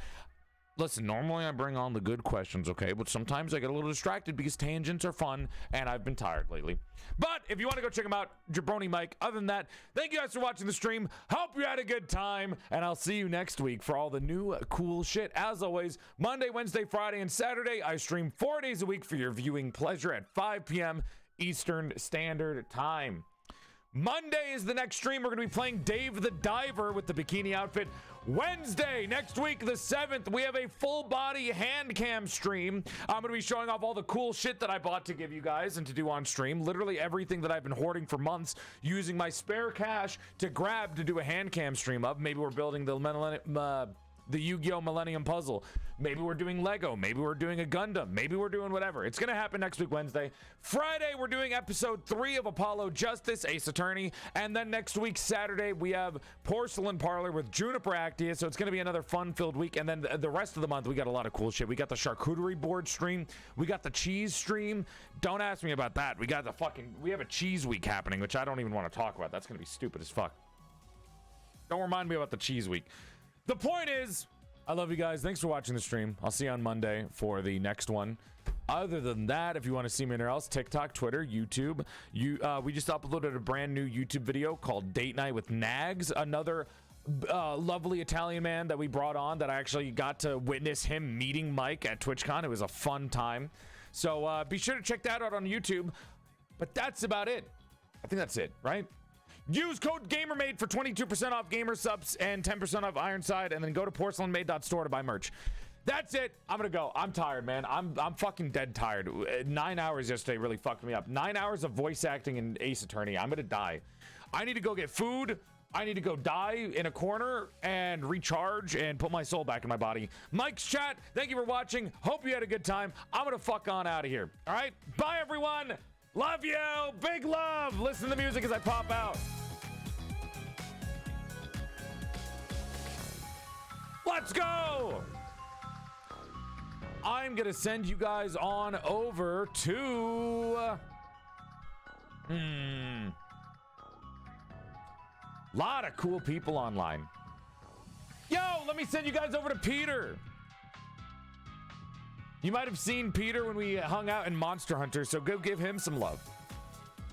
Listen, normally I bring on the good questions, okay? But sometimes I get a little distracted because tangents are fun, and I've been tired lately. But if you want to go check him out, Jabroni Mike. Other than that, thank you guys for watching the stream. Hope you had a good time, and I'll see you next week for all the new cool shit. As always, Monday, Wednesday, Friday, and Saturday, I stream 4 days a week for your viewing pleasure at 5 p.m. Eastern Standard Time. Monday is the next stream. We're going to be playing Dave the Diver with the bikini outfit. Wednesday, next week, the 7th, we have a full body hand cam stream. I'm going to be showing off all the cool shit that I bought to give you guys and to do on stream. Literally everything that I've been hoarding for months, using my spare cash to grab to do a hand cam stream of. Maybe we're building the Yu-Gi-Oh! Millennium Puzzle. Maybe we're doing Lego. Maybe we're doing a Gundam. Maybe we're doing whatever. It's going to happen next week, Wednesday. Friday, we're doing episode 3 of Apollo Justice, Ace Attorney. And then next week, Saturday, we have Porcelain Parlor with Juniper Actia. So it's going to be another fun-filled week. And then the rest of the month, we got a lot of cool shit. We got the charcuterie board stream. We got the cheese stream. Don't ask me about that. We have a cheese week happening, which I don't even want to talk about. That's going to be stupid as fuck. Don't remind me about the cheese week. The point is, I love you guys. Thanks for watching the stream. I'll see you on Monday for the next one. Other than that, if you want to see me anywhere else, TikTok, Twitter, YouTube. We just uploaded a brand new YouTube video called Date Night with Nags, another lovely Italian man that we brought on that I actually got to witness him meeting Mike at TwitchCon. It was a fun time. So be sure to check that out on YouTube. But that's about it. I think that's it, right? Use code GAMERMAID for 22% off gamer subs and 10% off Ironside, and then go to PorcelainMaid.store to buy merch. That's it. I'm gonna go. I'm tired, man. I'm fucking dead tired. 9 hours yesterday really fucked me up. 9 hours of voice acting in Ace Attorney. I'm gonna die. I need to go get food. I need to go die in a corner and recharge and put my soul back in my body. Mike's chat, thank you for watching. Hope you had a good time. I'm gonna fuck on out of here. All right? Bye, everyone. Love you. Big love. Listen to the music as I pop out. Let's go. I'm gonna send you guys on over to lot of cool people online. Yo, let me send you guys over to Peter. You might have seen Peter when we hung out in Monster Hunter, so go give him some love.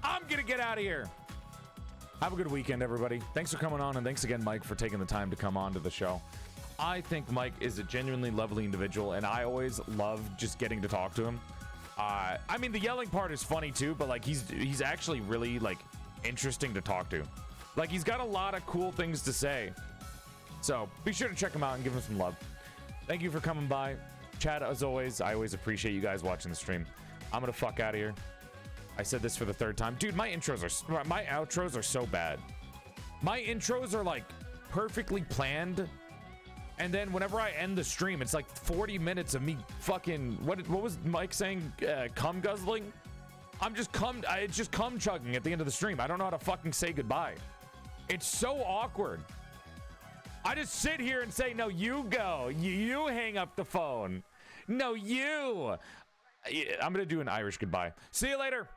I'm gonna get out of here. Have a good weekend, everybody. Thanks for coming on, and thanks again, Mike, for taking the time to come on to the show. I think Mike is a genuinely lovely individual, and I always love just getting to talk to him. I mean, the yelling part is funny too, but like he's actually really like interesting to talk to. Like, he's got a lot of cool things to say. So be sure to check him out and give him some love. Thank you for coming by. Chat, as always, I always appreciate you guys watching the stream. I'm gonna fuck out of here. I said this for the third time. Dude, my outros are so bad. My intros are like perfectly planned. And then whenever I end the stream, it's like 40 minutes of me fucking, what was Mike saying? Cum guzzling? It's just cum chugging at the end of the stream. I don't know how to fucking say goodbye. It's so awkward. I just sit here and say, no, you go. You hang up the phone. No, you. I'm going to do an Irish goodbye. See you later.